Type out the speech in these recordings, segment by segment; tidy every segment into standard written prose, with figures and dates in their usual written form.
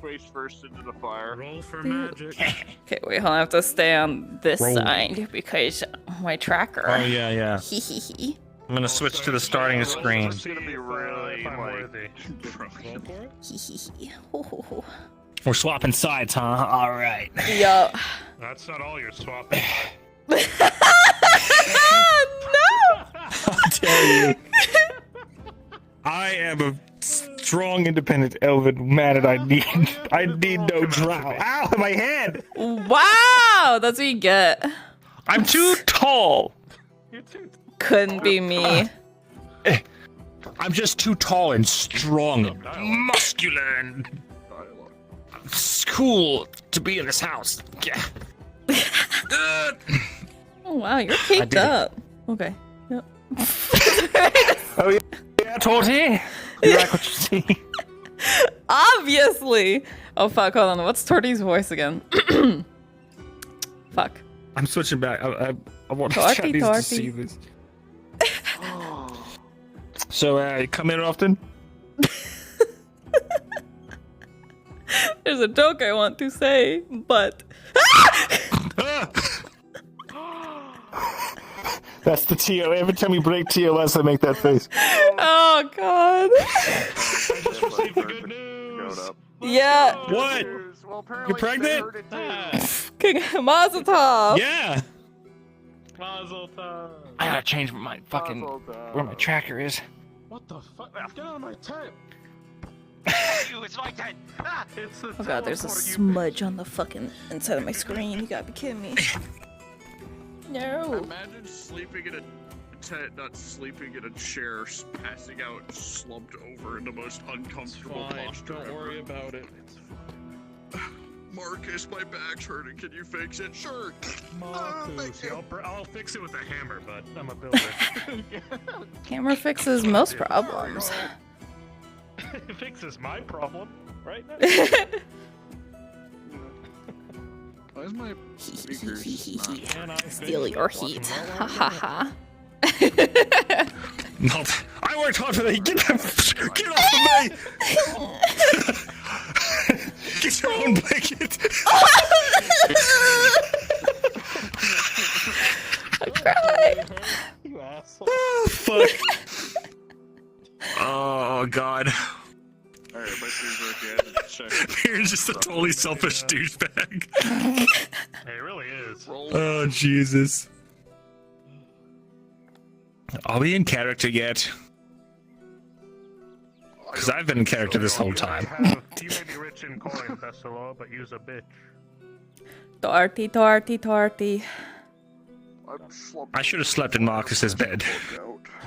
face first into the fire. Roll for magic. Okay, wait, hold on. I have to stay on this side because my tracker. Oh, yeah. Hee hee hee. I'm gonna switch to the starting screen. It's gonna be really if I'm like worthy. Roll for it? Hee hee hee. Ho ho ho. We're swapping sides, huh? All right. Yup. That's not all you're swapping. No! I'll tell you. I am a strong, independent elven man, and I need no drow. Ow, my head! Wow, that's what you get. I'm too tall. You're too. Couldn't be me. I'm just too tall and strong, and muscular, and it's cool to be in this house. Yeah. Oh wow, you're caked up. Okay. Yep. Oh yeah, Tortie. You like what you see? Obviously. Oh fuck, hold on. What's Tortie's voice again? Fuck. I'm switching back. I want Tortie, Chinese to see this. So, you come in often? There's a joke I want to say, but That's the TO. Every time you break TOS, I make that face. oh god. Just received the good news. Yeah. What? Well, apparently You're pregnant? they heard it too. Mazel tov. Yeah. Mazel tov. I gotta change my fucking where my tracker is. What the fuck? Get out of my tent. It's my tent. Ah! It's the Oh god, there's a smudge on the fucking inside of my screen. You gotta be kidding me. No. Imagine sleeping in a tent, not sleeping in a chair, passing out, slumped over in the most uncomfortable posture. Don't worry about it. Marcus, my back's hurting. Can you fix it? Sure. Marcus, I'll fix it with a hammer, but I'm a builder. Camera fixes most problems. It fixes my problem, right? Why is my speakers not... Steal your heat. Ha ha ha. Not. I worked hard for that. Get off of me! Get your own blanket. I'm crying. You asshole. Oh, fuck. Oh god. Alright, my screen's working. Check. You're just a totally selfish douchebag. It really is. Oh Jesus. Are we in character yet? Because I've been in character this whole time. You may be rich in coin, Thessalo, but use a bitch. Tortie, Tortie, Tortie. I should have slept in Marcus's bed.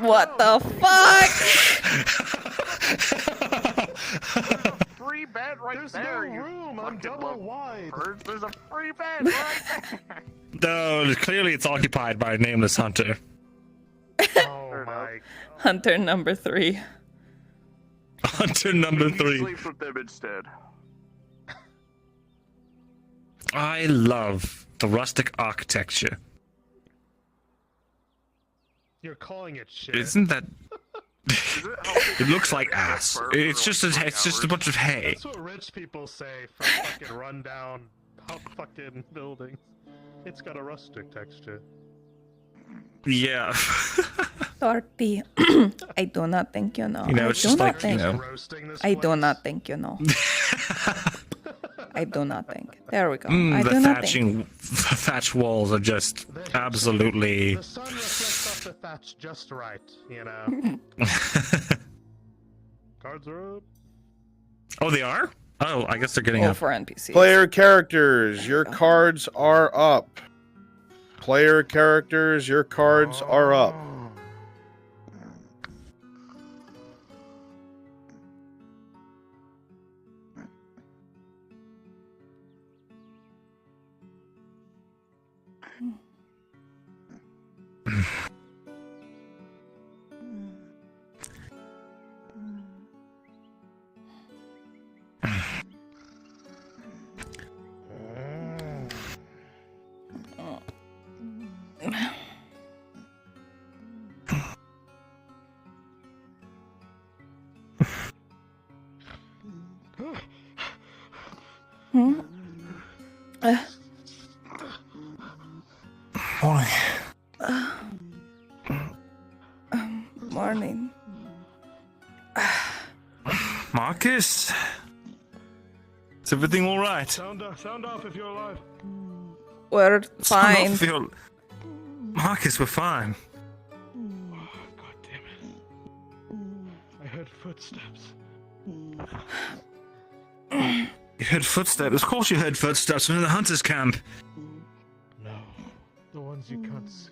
What the fuck? Free bed right There's there. no room. I'm double wide. There's a free bed right there. No, clearly it's occupied by a nameless hunter. Oh my. Hunter number 3. Hunter number 3. Sleep with them instead. I love the rustic architecture. You're calling it shit. Isn't that? Is it healthy It looks like ass. It's just a bunch of hay. That's what rich people say for fucking rundown fucking buildings. It's got a rustic texture. Yeah. Tortie. I do not think you know. You know, it's just like, you know. Roasting this I do place. not think you know. I do not think. There we go. I The do not think. thatch walls are just absolutely. The sun reflects off the thatch just right, you know. Cards are up. Oh, they are? Oh, I guess they're getting Go up. for NPCs. Player characters, your cards are up. Player characters, your cards are up. Hmm? Morning. Morning. Marcus? Is everything all right? Sound off if you're alive. We're Sound fine. off your- Marcus, we're fine. Oh, God damn it. I heard footsteps. You heard footsteps? Of course you heard footsteps from the hunter's camp. No, the ones you can't see.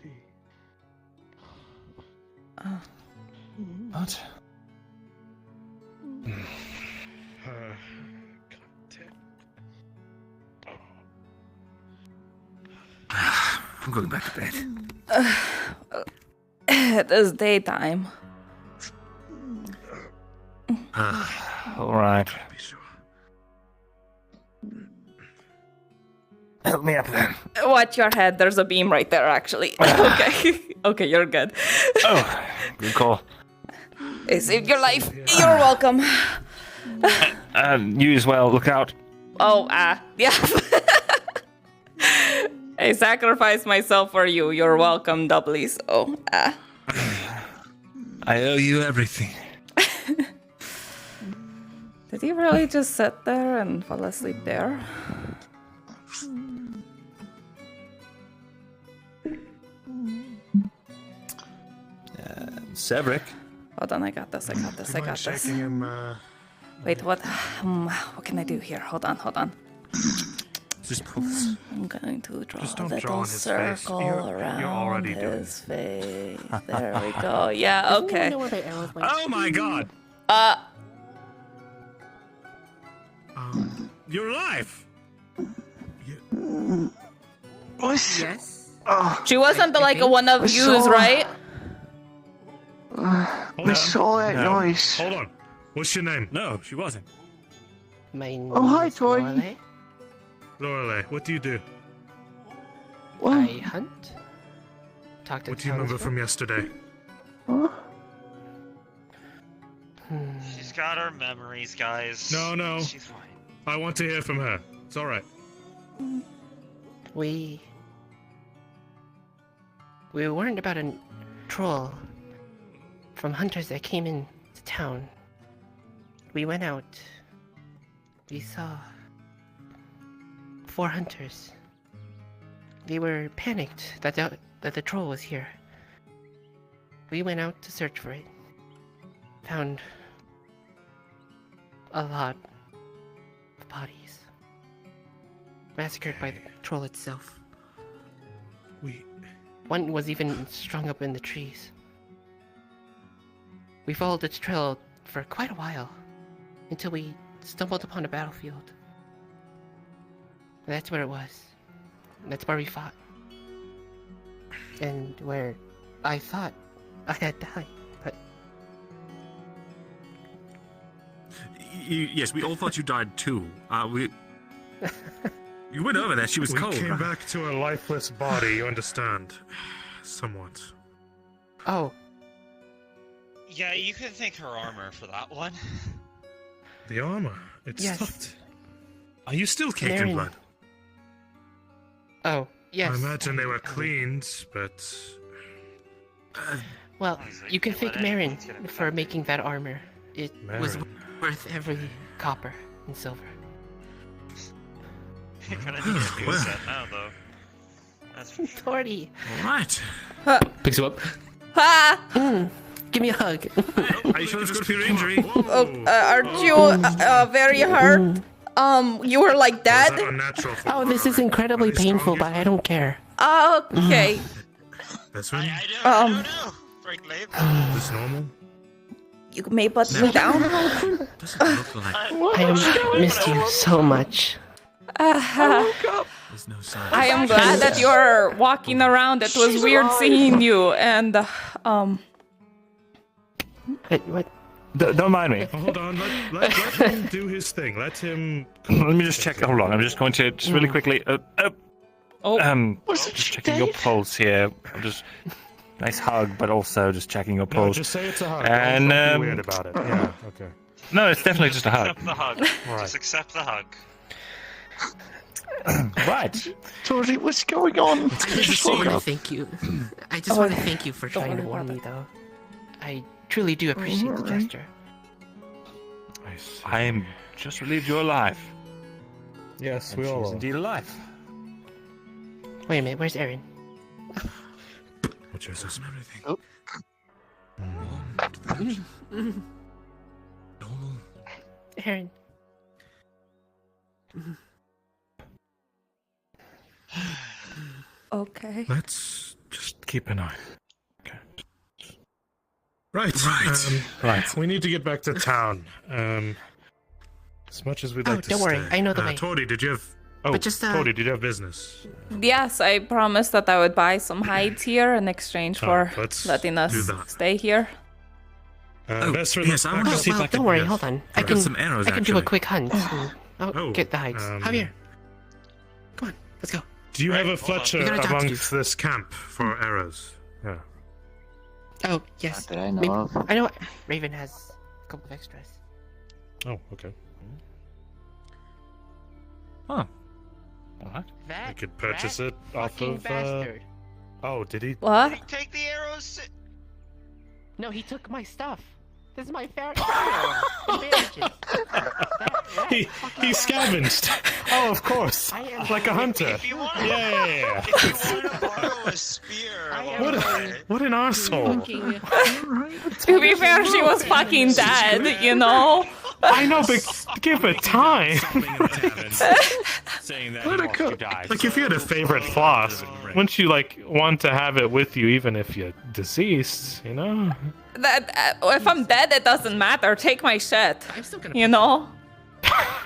What? God damn. I'm going back to bed. It is daytime. All right. Help me up then. Watch your head. There's a beam right there, actually. Okay. Okay, you're good. Oh, good call. I saved your life. You're welcome. You as well. Look out. Oh, yeah. I sacrificed myself for you. You're welcome doubly, so, I owe you everything. Did he really just sit there and fall asleep there? Severick. Hold on, I got this. Shaking him, Wait, what? What can I do here? Hold on. Just pull this. I'm going to draw Just a don't draw little on his face. circle You're around already doing his face. There we go. Yeah, okay. Oh my god! You're alive! Yes. She wasn't like a one of yous, right? We saw that noise. Hold on. What's your name? No, she wasn't. My name Oh, hi, Tortie. Lorelei, what do you do? I hunt. Talk to What do you remember from yesterday? She's got her memories, guys. No. She's fine. I want to hear from her. It's alright. We warned about a troll from hunters that came in to town. We went out. We saw 4 hunters. They were panicked that the troll was here. We went out to search for it. Found a lot of bodies. Massacred by the troll itself. One was even strung up in the trees. We followed its trail for quite a while, until we stumbled upon a battlefield. That's where it was. That's where we fought. And where I thought I had died, but... Yes, we all thought you died too. You went over there, she was cold. We came back to a lifeless body, you understand. Somewhat. Oh, Yeah, you can thank her armor for that one. The armor. It's Yes. not. Are you still caked in Marin. blood? oh, yes. I imagine they were cleaned, but... Well, He's like, you can "Don't thank let Marin anything get for infected." making that armor. It was Marin. worth every copper and silver. You're gonna need to do that now, though. That's for sure. Tortie, Alright. Picks you up. Ha! give me a hug. Are you sure it's good for your injury? Oh, aren't you very hurt? You were like That dead? unnatural for Oh, this is incredibly Are they strong painful, here? but I don't care. Okay. This one? I don't know, frankly. This normal? You may put me down. Doesn't look like I have missed you so much. there's no sign. I am glad that you're walking around. It was weird seeing you, and What? Don't mind me. Oh, hold on, let him do his thing. Let him... Let me just check. Hold on. I'm just going to just really quickly. Just checking your pulse here. I'm just nice hug, but also just checking your No, pulse. just say it's a hug. And, Don't be weird about it. Yeah, okay. No, it's definitely just a hug. Accept the hug. Right. Just accept the hug. Right. Tortie, what's going on? I just want to thank you. I just want to thank you for Don't trying to worry warn about me, though. I truly do appreciate the gesture. I am just relieved you're alive. Yes, And we she all is are. indeed alive. Wait a minute, where's Aaron? What's your assessment? Everything. Oh. Normal. Aaron. Okay. Let's just Keep an eye. Right. Right. We need to get back to town. As much as we'd Oh, like to don't worry, stay. I know the way. Tortie, did you have? Oh, But just, Tortie, did you have business? Yes, I promised that I would buy some hides here in exchange for let's letting do us that. stay here. Oh, best for yes, the I wanted to see if I Well, could. don't worry, yes. hold on. I I've can got some arrows. I can do actually. a quick hunt. And I'll Oh, get the hides. Javier, come on, let's go. Do you have a Hold on. Fletcher We got a job to do. amongst this camp for arrows? Yeah. Oh yes, That I know Maybe- of. I know Raven has a couple of extras. Oh, okay. Huh. All right. That I could purchase rat it off fucking of. bastard. Oh, did he? What? Take the arrows. No, he took my stuff. This is my favorite advantages. He scavenged. Oh, of course. I am Like a hunter. If you want, Yeah. if you want to borrow a spear, I am What along a the way- what an asshole. To be fair, she was fucking dead, you know? I know, but give it time. Saying that What a he wants co- to die. Like if you had a favorite floss, wouldn't you like want to have it with you even if you're deceased? You know? That if I'm dead, it doesn't matter. Take my shit, I'm still gonna. you know?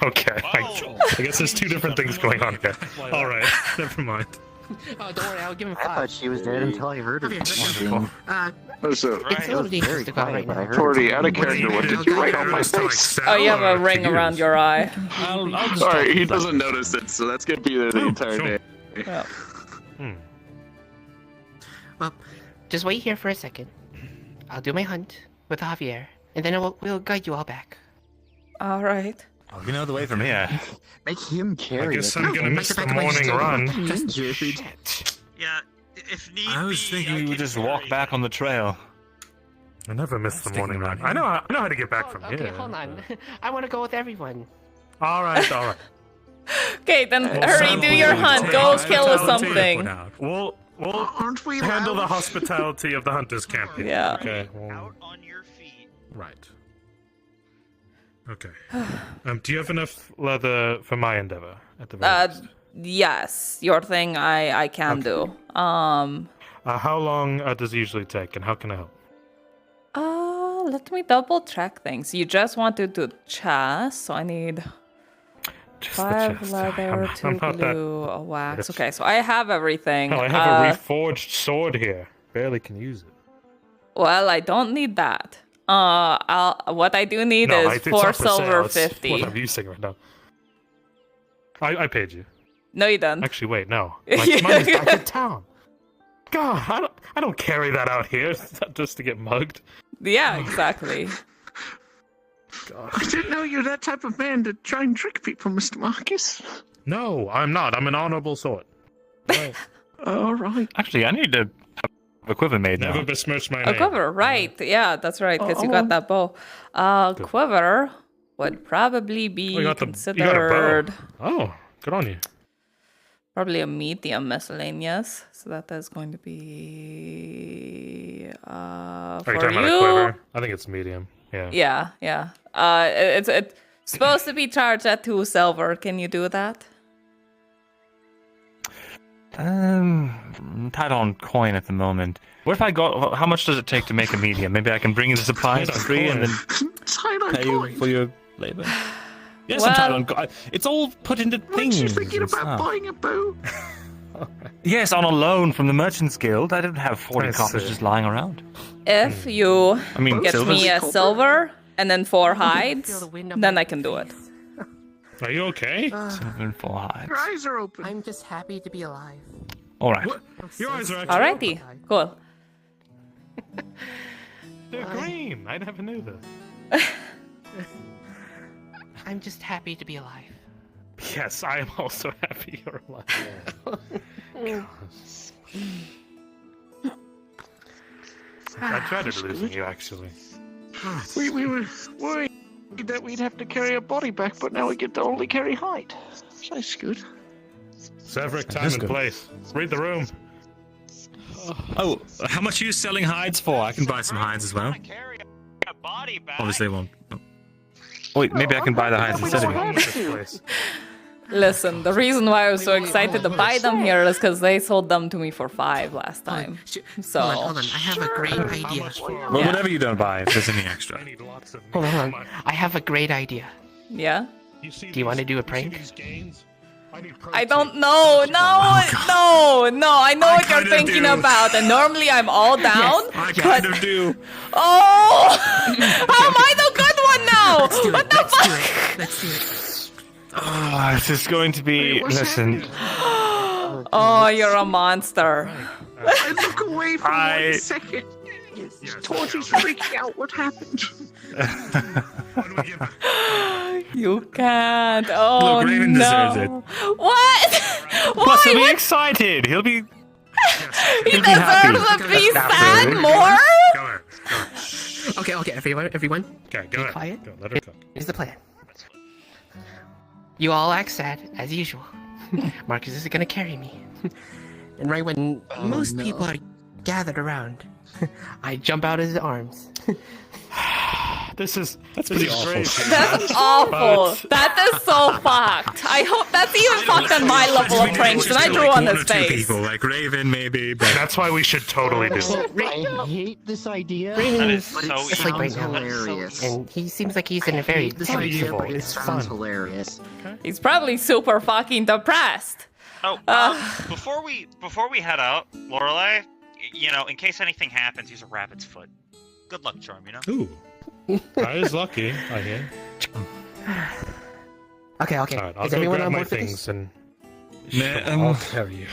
Okay. I guess there's two different things going on here. All right. Never mind. Oh, don't worry, I'll give him I thought 5. she was dead until I heard her. Javier, it's a little dangerous to go out right now. Tortie, out of character, what did you write on my face? Oh, you have a ring around your eye. I'll just Sorry, he talk doesn't notice it, so that's gonna be there the entire sure. day. Yeah. Well, just wait here for a second. I'll do my hunt with Javier, and then we'll guide you all back. All right. Oh, you know the way from here. Make him I carry guess it. I'm gonna miss the morning run. Yeah, if need I was be, thinking I we can would just walk carry back him. on the trail. I never miss the Sticking morning run. around I know how to get back Oh, from okay, here. hold on. I want to go with everyone. All right, all right. Okay, then Well, hurry, some do your people hunt. take Go kill hospitality. something. We'll Aren't we handle the loud? hospitality of the hunters camp here. Yeah. Okay. well, Out on your feet. right. Okay. Do you have enough leather for my endeavor at the very least? Yes, your thing I can do. How long does it usually take, and how can I help? Let me double check things. You just want to do chest, so I need Just the 5 chest. leather, 2 I'm not that. glue, a wax. Yes. Okay, so I have everything. Hell, I have a reforged sword here. Barely can use it. Well, I don't need that. What I do need No, is it's 4 not for silver sale. It's 50. what I'm using right now. I paid you. No, you don't. Actually, wait, no. My money's back in town. God, I don't carry that out here just to get mugged. Yeah, exactly. I didn't know you're that type of man to try and trick people, Mr. Marcus. No, I'm not. I'm an honorable sort. No, All right. Actually, I need to have a quiver made now. never besmirch my A name. quiver, right? Yeah, that's right. Because you got that bow. Quiver would probably be Oh, you got a bow. considered Oh, good on you. probably a medium miscellaneous. So that is going to be Are for you talking about a quiver? I think it's medium. Yeah. Yeah. It's supposed to be charged at 2 silver. Can you do that? I'm tight on coin at the moment. What if I got? How much does it take to make a medium? Maybe I can bring you the supplies Tight for on free and then Tight on pay you coin. for your labor. Yes, I'm tight Well- on coin. It's all put into Weren't things. you thinking and about stuff. buying a bow? Yes, on a loan from the Merchants Guild. I didn't have 40 I coppers see. just lying around. If you I mean, get silver's- me a silver and then 4 hides, Feel the wind on then my I can do it. face. Are you okay? Silver and 4 hides. Your eyes are open. I'm just happy to be alive. All right. I'm Your so eyes are sorry. actually Alrighty, cool. They're green. I never knew this. I'm just happy to be alive. Yes, I am also happy you're alive. I dreaded losing you, actually. We were worried that we'd have to carry a body back, but now we get to only carry hide. So that's good. Severick, time is and good. place. Read the room. Oh, how much are you selling hides for? I can buy some hides as well. Carry a body back. Obviously, I won't. Oh. Wait, maybe I can buy the hides instead of you. This place. Listen, the reason why I was so excited to buy them here is because they sold them to me for 5 last time. So, Hold on. I have a great idea. Well, Yeah. whatever you don't buy, if there's any extra. I need lots of Hold meat. on. I have a great idea. yeah. Do you wanna do a prank? I don't know. No. I know what you're kinda thinking do. about, and normally I'm all down. I but kind of do. oh, how am I the good one now? What the fuck? Let's do it. Oh, this is going to be. Listen, Oh, you're a monster. I look away for I- 1 second. Tortie's freaking out. What happened? You can't. Oh Look, Raven no. deserves it. What? plus he'll Why? be excited. He'll be. He he'll be happy. deserves to be sad Absolutely. more? Go ahead. Okay, everyone. Okay, go Be ahead. quiet. Go, let her cook. Here's the plan. You all act sad, as usual. Marcus is gonna carry me. And right when most people are gathered around, I jump out of his arms. That's pretty awful. great. That's awful. But- That is so fucked. I hope that's even fucked on my level of pranks than I drew on his face. People, like Raven, maybe, but That's why we should totally do it. I hate this idea. Raven is But it's asleep right sounds now, hilarious. and he seems like he's in a very This tense idea, evil. but it It's sounds fun. hilarious. He's probably super fucking depressed. Oh, before we head out, Lorelei, you know, in case anything happens, use a rabbit's foot. Good luck charm, you know. Ooh. That is lucky, I hear. Okay. Alright, I'll Is go everyone grab on my board for things this? and... Nah, I'll carry you.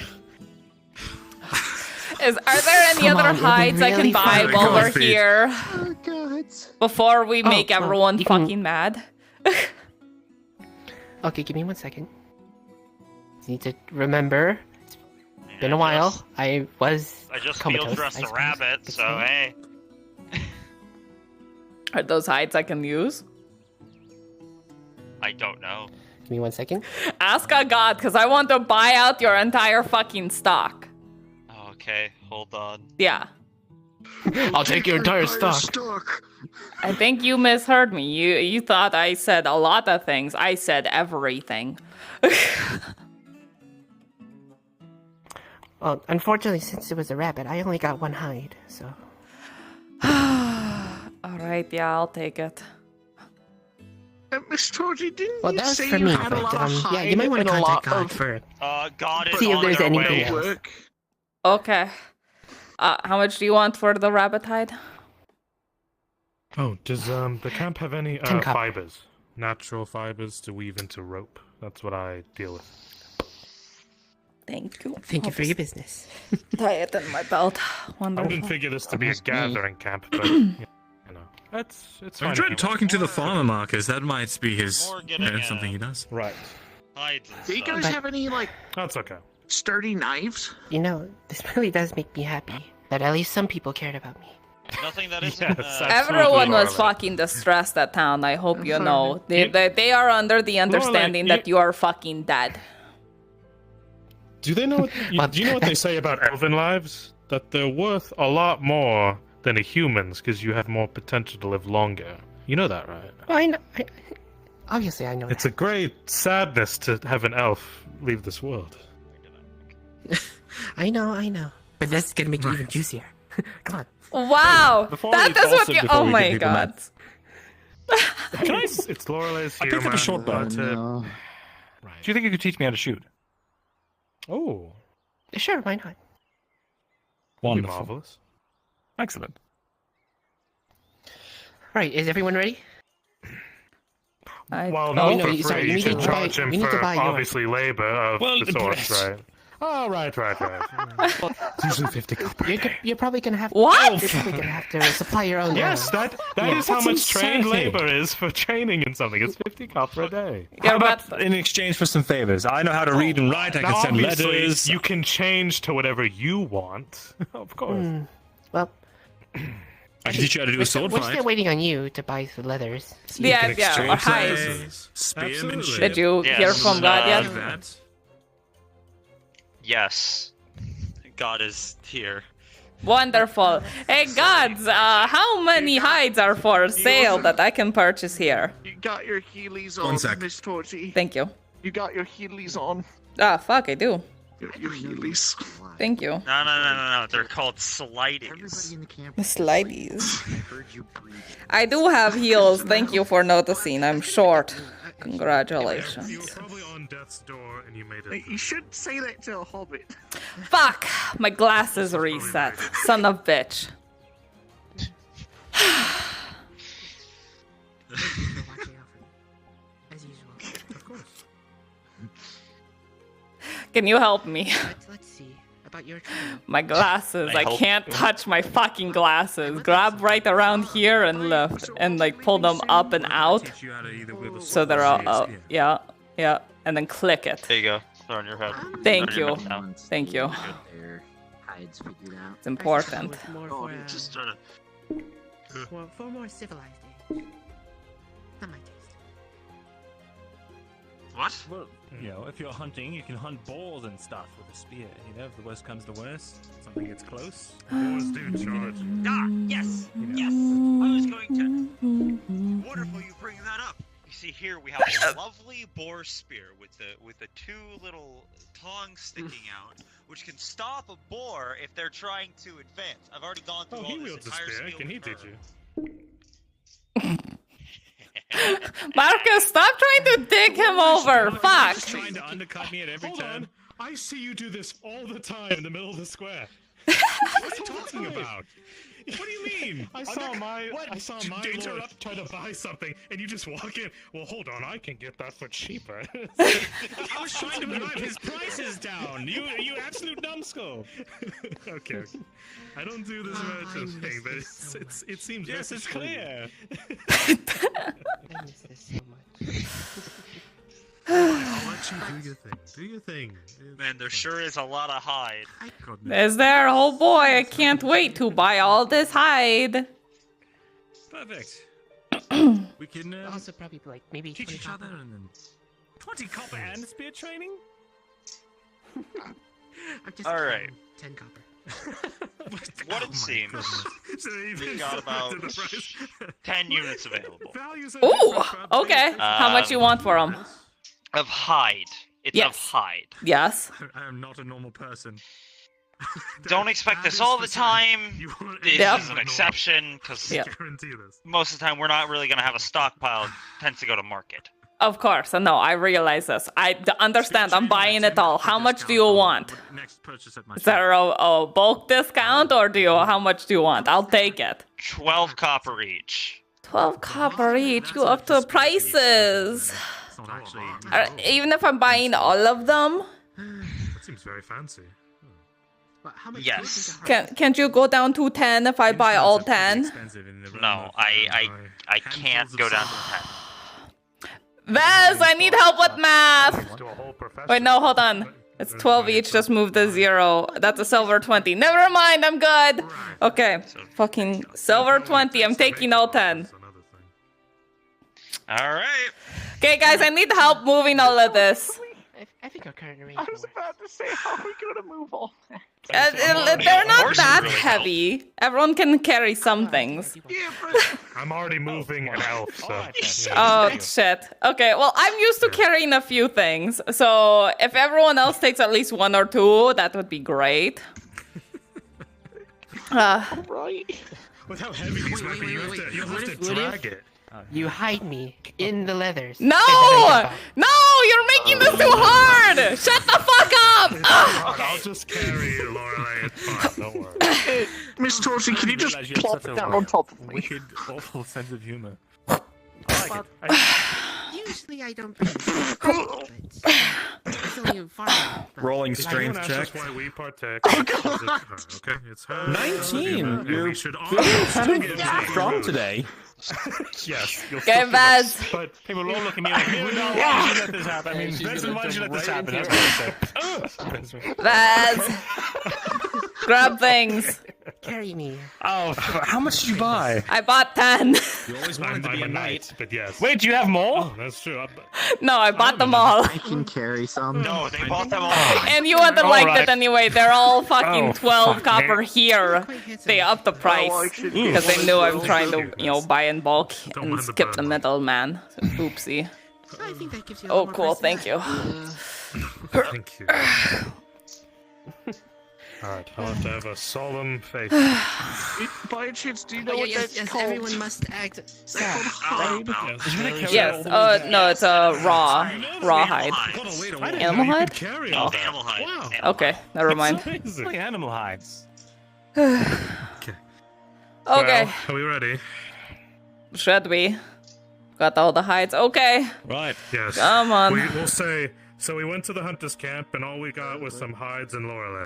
Are there any Come other on, it'll be hides I can really buy fun. while Go we're on, Pete. here Oh, God. before we make well, everyone you can- fucking mad? Okay, give me 1 second. You need to remember, it's been a while. I was I just comatose, field dressed I a suppose. rabbit, Good so saying. hey. Are those hides I can use? I don't know. Give me 1 second. Ask a god, because I want to buy out your entire fucking stock. Okay, hold on. Yeah. I'll take your entire stock. I think you misheard me. You thought I said a lot of things. I said everything. Well, unfortunately, since it was a rabbit, I only got 1 hide, so... Alright, yeah, I'll take it. Miss Tortie, didn't Well, you that was say for you me, had a but, lot of yeah, you hide might want and to a contact lot God of for... God is See if on there's their anything way. else. work? Okay. How much do you want for the rabbit hide? Oh, does the camp have any 10 copper. fibers? Natural fibers to weave into rope? That's what I deal with. Thank you. Thank you I'll for your just business. tie it in my belt. I Wonderful. wouldn't figure this to be a Almost me. gathering camp, but you know, it's I've fine. tried if you talking to the farmer, Marcus. That might be his More getting, something he does. want. Right, Hides and Do you stuff. guys But- have any, like, that's okay. sturdy knives? You know, this really does make me happy that at least some people cared about me. Nothing that isn't. Yes, uh, absolutely, Everyone was Lorelei. fucking distressed at town. I hope you Fine. know. They are under the understanding that you are fucking dead. Do they know? Well, Do you know what they say about elven lives? That they're worth a lot more than a human's because you have more potential to live longer. You know that, right? Well, I know... obviously, I know It's that. a great sadness to have an elf leave this world. I know. But that's gonna make it even juicier. Come on. Wow, Before that we- is what also you. before Oh we my do the god. Can I? It's Lorelei's I picked up humor, a short bow. but, no. right. Do you think you could teach me how to shoot? Oh, Sure, why not? that'd be Wonderful. marvelous. Excellent. Right, is everyone ready? I Well, don't- not for sorry, free. you You need should to charge buy- him we need to for buy yours. obviously labor of Well, the source, yes. right? Oh, right. It's usually 50 copper. You're probably gonna have. What? You're probably gonna have to supply your own. Yes, that Yeah. is how That's much trained insanity. labor is for training in something. It's 50 copper a day. Yeah, How about but in exchange for some favors? I know how to read and write. I Now, can send obviously, letters. you can change to whatever you want. Of course. Well, I can teach you how to do a sword we're fight. still waiting on you to buy the leathers. yeah, can yeah, or exchange hides. services. Spearmanship. Did you Yes, hear from God yet? like that. Yes. God is here. Wonderful. Hey, gods, how many hides are for sale that I can purchase here? You got your Heelys One on, sec. Miss Tortie. Thank you. You got your Heelys on. Ah, fuck, I do. Your Heelys. Thank you. No. They're called slideys. Slideys. I do have heels. Thank you for noticing. I'm short. You were Congratulations. probably on death's door and you made it. You should say that to a hobbit. Fuck! My glasses reset. Son of bitch. Can you help me? Let's see about your training. My glasses. I hope can't touch my fucking glasses. Grab right around here and lift. And like pull them up and out. Teach you how to either wield a So sword they're or all use up. spear. Yeah. And then click it. There you go. Throw on your head. Thank Throw on your you. mouth now. Thank you. Their hides figured out. It's important. More Oh, for, Just try to. for more civilized age. Not my taste. What? Well, you know, if you're hunting, you can hunt boars and stuff with a spear. You know, if the worst comes to worst, something gets close. Boars do charge. Ah, yes, You know, yes. I was going to. Wonderful, you bring that up. You see, here we have a lovely boar spear with the two little tongs sticking out, which can stop a boar if they're trying to advance. I've already gone through Oh, all he this wields a entire spear. spiel Can he with teach her. you? Marcus, stop trying to dig him over. Fuck. Just trying to undercut me at every Hold turn. on. I see you do this all the time in the middle of the square. What are you talking about? What do you mean? I saw my To interrupt- lord try to buy something, and you just walk in. Well, hold on, I can get that for cheaper. I was trying to drive his prices down. You absolute numbskull. okay. I don't do this merchant thing, but it seems Yes, it's clear. I miss this so much. I'll let you do your thing. Do your thing. Man, there sure is a lot of hide. Is there? Oh boy, I can't wait to buy all this hide. Perfect. We can Also, probably like maybe teach 20 each other copper. and then 20 copper and spear training. I'm just All right. 10 copper. What it seems, So even we've got about to the price. 10 units available. Values are Ooh, different from okay. How much you want for them? Of hide. It's of Yes. hide. Yes. I am not a normal person. Don't expect That this is all the for certain. time. You want This Yep. is an exception, because Yep. Guarantee this. most of the time we're not really going to have a stockpile. It tends to go to market. Of course. No, I realize this. Understand. I'm buying it all. How much do you want? Next purchase at my Is there a bulk discount, or how much do you want? I'll take it. 12 copper each. 12 copper each. You up to prices. It's not actually. Even if I'm buying all of them, That seems very fancy. But how much Yes. do you think a hard- can't you go down to 10 if I buy all 10? No, I can't go down to 10. Vez, I need help with math. Do a whole profession. Wait, no, hold on. It's 12 each, just move the 0. That's a silver 20. Never mind, I'm good. Okay, fucking silver 20. I'm taking all 10. That's another thing. All right. Okay, guys, I need help moving all of this. I think our current I arrangement was works. about to say, how are we gonna move all that? They're not Horses that really heavy. Everyone can carry some things. Yeah, but I'm already moving an elf, so. Oh, shit. Okay, well, I'm used to carrying a few things. So if everyone else takes at least 1 or 2, that would be great. right. With how heavy these might be, you'll have to What if- drag it. You hide me in the leathers. No! No! You're making this too hard! Shut the fuck up! Ugh. I'll just carry you, Lorelei. It's fine, don't worry. Miss Tortie, can you just Realize you have plop such it a down on top of me? wicked, awful sense of humor. Usually I don't bring it, but easily farmed. Rolling If strength anyone asks check. us why we partake, it's her, okay? It's her. 19. And You're we should all kind give of her strong food. today. Yes. You'll Okay, still give us- Vaz. But people will all look at me like, no, why did you let this happen? I mean, Benson, why did you let this happen? That's what I said. Vaz. Grab things. Carry me. Oh, how much did you buy? I bought 10. You always I'm, wanted to be I'm a knight. but yes. Wait, do you have more? Oh, that's true. No, I bought them all. I can carry some. No, they bought them all. And you wouldn't have liked Alright. it anyway. They're all fucking Oh, 12 fuck copper me. here. Quite handsome. They upped the price because they knew I'm trying to, buy in bulk Don't and mind the skip the burn. middleman. Oopsie. I think that gives you a Oh, little more cool. Thank you. Thank you. Alright, I'll have to have a solemn faith. By chance, do you know Oh, what yes, that's yes, called? everyone must act sad. Hide? Yes. No, it's a raw hide. Animal hide? Oh. Animal hide. Wow. Okay, never mind. Amazing. Like animal hides. Okay, Well, are we ready? should we? Got all the hides. Okay, Right. Yes. come on. We'll say, so we went to the hunter's camp and all we got was some hides and Lorelei.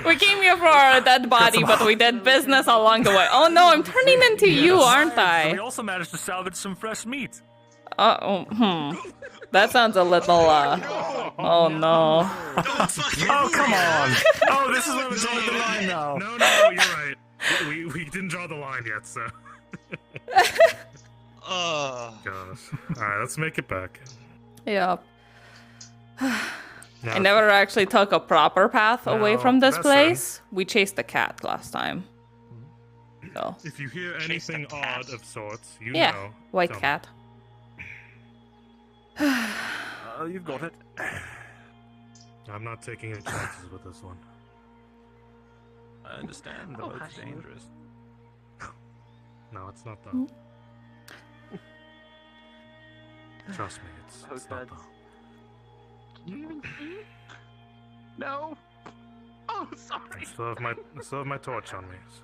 We came here for our dead body, but we did business along the way. Oh no, I'm turning into you, aren't We I? also managed to salvage some fresh meat. That sounds a little, oh no. Oh, come on. Oh, this is where we're drawing the line now. No, you're right. We didn't draw the line yet, so. Gosh. Alright, let's make it back. Yep. Now, I never actually took a proper path away No, from this that's place. We chased the cat last time. So, If you hear anything odd of sorts, you yeah, know. white tell me. cat. Oh, you've got it. I'm not taking any chances with this one. I understand, though it's dangerous. No, it's not though. Trust me, it's not though. Can you even see? No. Oh, sorry. I still have my torch on me, so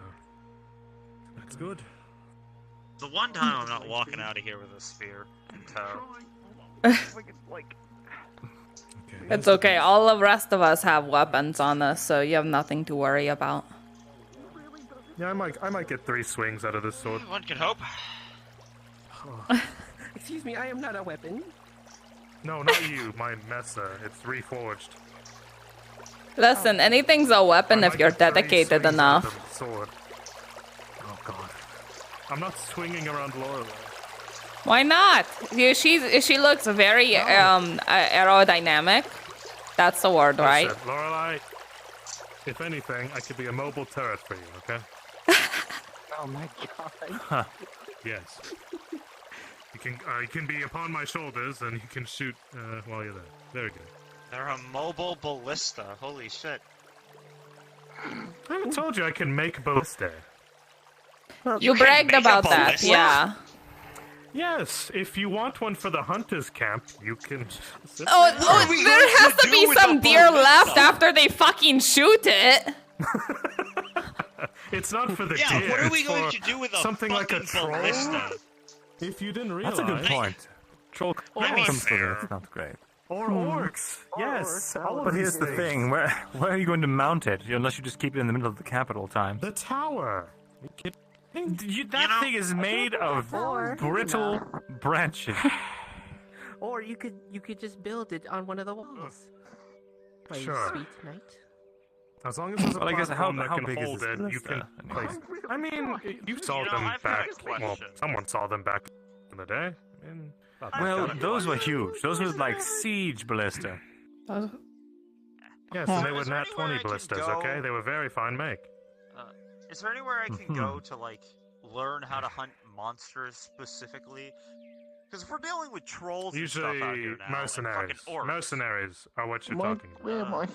that's good. The one time I'm not walking out of here with a spear in tow. Okay, It's okay. All the rest of us have weapons on us, so you have nothing to worry about. Yeah, I might get 3 swings out of this sword. One can hope. Excuse me, I am not a weapon. No, not you, my Mesa. It's reforged. Listen, anything's a weapon I if might you're get 3 dedicated swings out enough. of the sword. Oh god. I'm not swinging around Lorelei. Why not? She looks very aerodynamic. That's the word, right? Listen, Lorelei, if anything, I could be a mobile turret for you, okay? Oh my god. Yes. You can be upon my shoulders and you can shoot while you're there. Very good. They're a mobile ballista. Holy shit. I haven't told you I can make ballista. You can bragged make a about that, ballista? yeah. Yes, if you want one for the hunter's camp, you can. Oh, there has to be some deer left after they fucking shoot it. It's not for the Yeah, deer. what are we it's going for to do with a something like a fucking troll? ballista? If you didn't realize. That's a good point. Troll I mean, comes fair. That's not great. Or orcs. Yes. all of But here's these the things. thing: where are you going to mount it? Unless you just keep it in the middle of the camp at all times. The tower. That thing is made of brittle branches. Or you could just build it on one of the walls. My Sure. sweet knight. As long as there's a Well, I guess platform how that can big is hold this it, you can ballista, place. I mean, you saw know, them I've got back. a question. Well, someone saw them back in the day. I mean, Well, those were huge. Those were like siege ballista. yes, and they were Is there nat anywhere 20 I can ballistas. go? Okay, they were very fine make. Is there anywhere I can go to, like, learn how to hunt monsters specifically? Because if we're dealing with trolls and stuff out Usually, here now, mercenaries. and fucking orcs, Mercenaries are what you're My, talking about. where am I?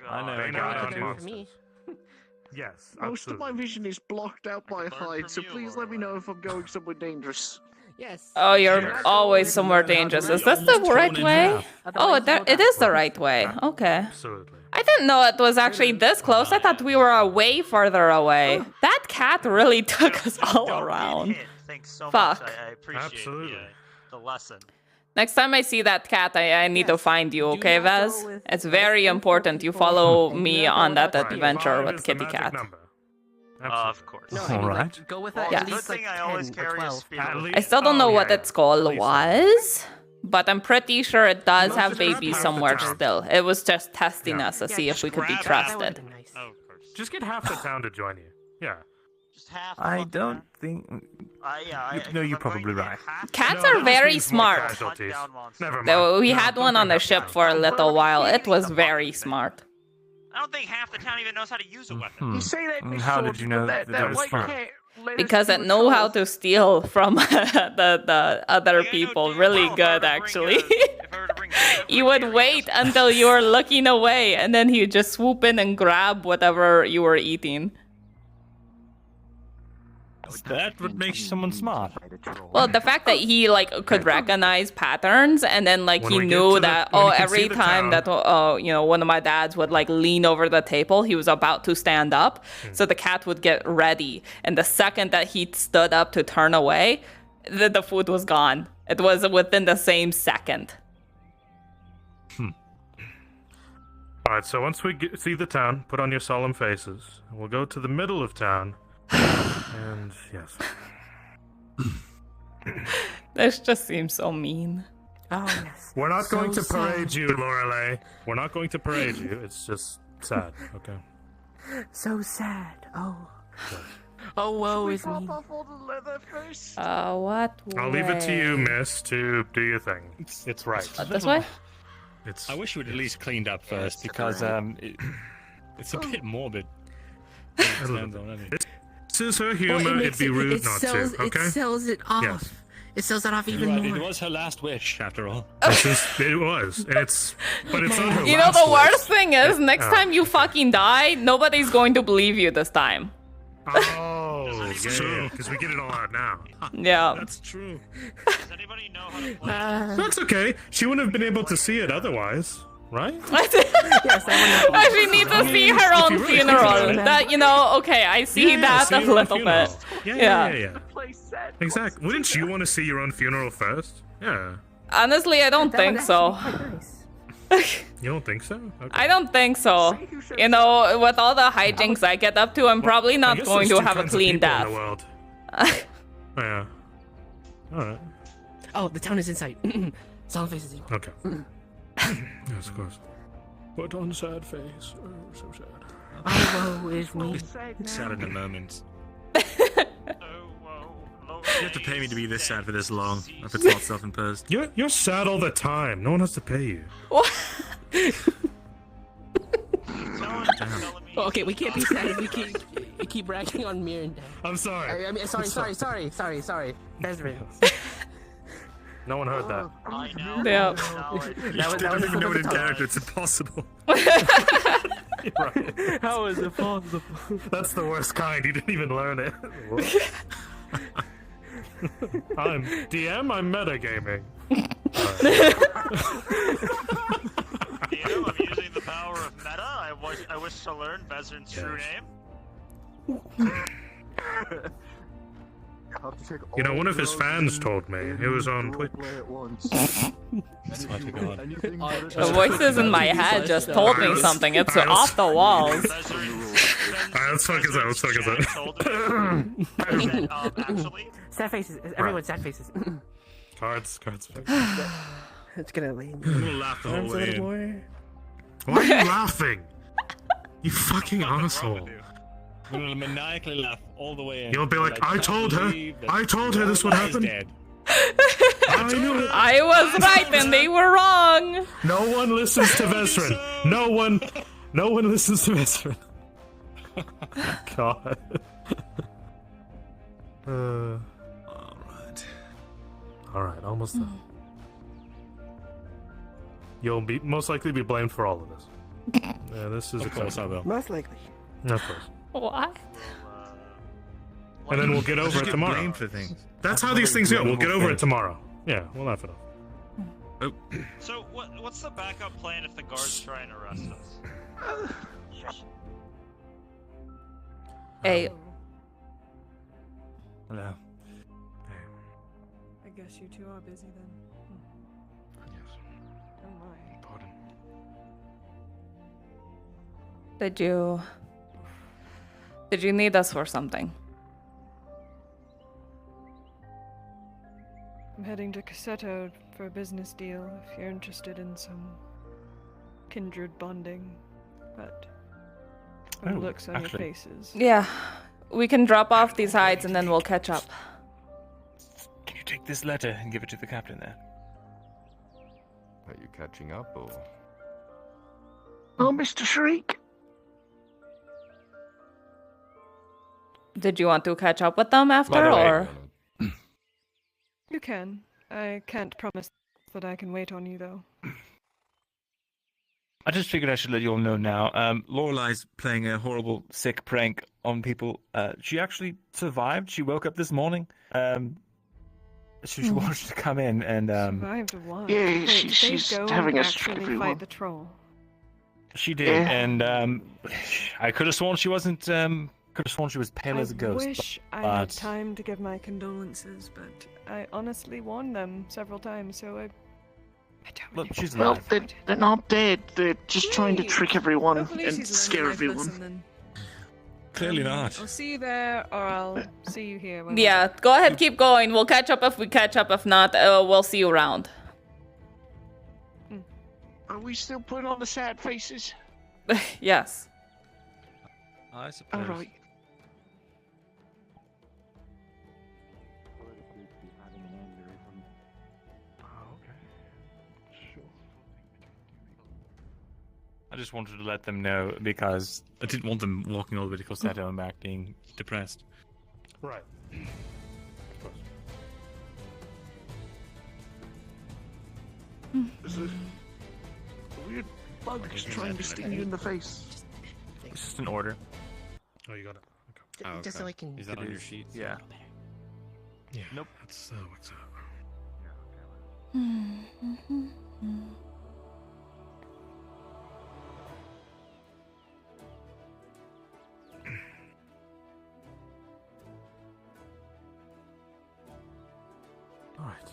I know They a know guy how or to two. hunt For me. Yes, Most of my absolutely. vision is blocked out by a can learn hide, so from you, please let me know if I'm going somewhere dangerous. Yes. Oh, you're always somewhere dangerous. Is this the right way? Oh, it is the right way. Okay. Absolutely. I didn't know it was actually this close. I thought we were way further away. That cat really took us all don't get around. hit. Thanks so Fuck. much. I appreciate Absolutely. the lesson. Next time I see that cat, I need to find you, okay, Vaz? It's very important you follow me on that adventure with Kitty Cat. Of course. No, All right. Go with Well, at good least thing like I always 10 or carry a 12. spear. I still don't know what its goal At least was, but I'm pretty sure it does have just grab babies half the somewhere town. still. It was just testing Yeah. us to see if we could be grab That would've trusted. been nice. Oh, of course. Just get half the town to join you. Yeah. Just half. the I fucking don't town. think. Yeah, No, if you're I'm going probably to get right. half Cats the are town, very Needs more smart. casualties. Hunt down monsters. Never mind. Though we No, had don't one on bring the that ship down. for a little while. It was very smart. I don't think half the town even knows how to use a weapon. Hmm. You say that, Miss How did Sword, you but know that, that that was white smart? cat let us Because do it a know how troll. to steal from the other Like, I know people damn really well if I were good, to bring, actually. if I were to bring You would Jerry wait just- until you were looking away, and then he would just swoop in and grab whatever you were eating. That would make someone smart. Well, the fact that he like could recognize patterns, and then like When he we get knew to the- that when oh, you can every see the time town- that one of my dads would like lean over the table, he was about to stand up, so the cat would get ready, and the second that he stood up to turn away, the food was gone. It was within the same second. All right, so once we see the town, put on your solemn faces. We'll go to the middle of town, and yes. This just seems so mean. Oh, yes. We're not going to So parade sad. you, Lorelei. We're not going to parade you. It's just sad, okay? So sad. Oh. Oh, woe is me. Pop off all the leather first. What? I'll leave it to you, way? miss, to do your thing. It's right. This way? It's. I wish you would at least cleaned up first because it's a bit morbid. A little bit. This is her humor. Well, It'd be rude not sells, to, okay? It sells it off. Yes. It sells it off even Right, more. it was her last wish, after all. It was. It's. But it's not her You know, last the wish. worst thing is, next Oh. time you fucking die, nobody's going to believe you this time. Oh, that's true. Because we get it all out now. Yeah. That's true. Does anybody know how to play? That's okay. She wouldn't have been able to see it otherwise, right? Yes, I She needs to see her if own you really think funeral. about it. That, okay, I see that see a your own little funeral. bit. Yeah. Play sad. Exactly. Wouldn't you want to see your own funeral first? Yeah. Honestly, I don't think so. You don't think so? Okay. I don't think so. With all the hijinks I get up to, I'm probably I not guess going there's to two have a kinds of clean people in death. the world. Yeah. All right. Oh, the town is in sight. Solemn faces. Okay. Yes, of course. Put on sad face. Oh, so sad. Oh, woe is me. It's sad in a moment. Oh, whoa. You have to pay me to be this sad for this long, if it's not self-imposed. You're sad all the time. No one has to pay you. Oh, okay, we can't be sad if we keep bragging on Mir and Dad. I'm sorry. I mean, sorry. Bezrin. No one heard that. I know. Yeah. That was even know it in the character. It's impossible. Right. How is it possible? That's the worst kind. You didn't even learn it. I'm DM. I'm metagaming. I'm using the power of meta. I wish to learn Vezrin's true name. You know, one of his fans told me. It was on Twitch. Swear to God. The voices in my head just told me something. It's off the walls. Alright, let's focus out. Let's focus out. Actually, Sad faces. Everyone, sad faces. Cards. It's gonna lean. I'm gonna laugh the whole Arms a way little in. more. Why are you laughing? You fucking asshole. I'm gonna maniacally laugh all the way in. You'll be like, I can't told her. believe that I told her this would Lorelai is happen. dead. I knew it. I was right and they were wrong. No one listens to Vesrin. No one listens to Vesrin. God. Alright, almost done. You'll most likely be blamed for all of this. Yeah, this is Of course I will. Most likely. Of course. What? And then we'll get over Just it get tomorrow. blamed for things. That's how these things go. We'll get over it tomorrow. Yeah, we'll laugh it off. so what's the backup plan if the guards try and arrest us? Hey, Hello. I guess you two are busy then. Did you need us for something? I'm heading to Cassetto for a business deal if you're interested in some kindred bonding, but from the looks on your faces. Yeah, we can drop off these hides and then we'll catch up. Can you take this letter and give it to the captain there? Are you catching up, or? Oh, Mr. Shriek. Did you want to catch up with them after, By the way, or? You can. I can't promise that I can wait on you, though. I just figured I should let you all know now. Lorelai's playing a horrible, sick prank on people. She actually survived. She woke up this morning. She wanted to come in and Survived of what? Yeah, Wait, did they she's go having and a stroke, actually everyone. fight the troll. she did, Yeah. and I could have sworn she wasn't. Could have sworn she was pale as a ghost. I wish I had time to give my condolences, but I honestly warned them several times, so I don't Look, she's Well, alive. they're not dead. They're just trying to Yay. trick everyone Hopefully and she's learned a scare life everyone. lesson then. Clearly not. I'll see you there, or I'll see you here. When Yeah, go ahead, keep going. We'll catch up if we catch up. If not, we'll see you around. Are we still putting on the sad faces? Yes. I suppose. All right. I just wanted to let them know because I didn't want them walking all the way to Corsetto and back being depressed. Right. There's a weird bug trying to sting you in the face. it's just an order. Oh, you got it. Okay. Just so I can. Is that on your sheet? Yeah. Yeah. Nope. That's what's up. All right.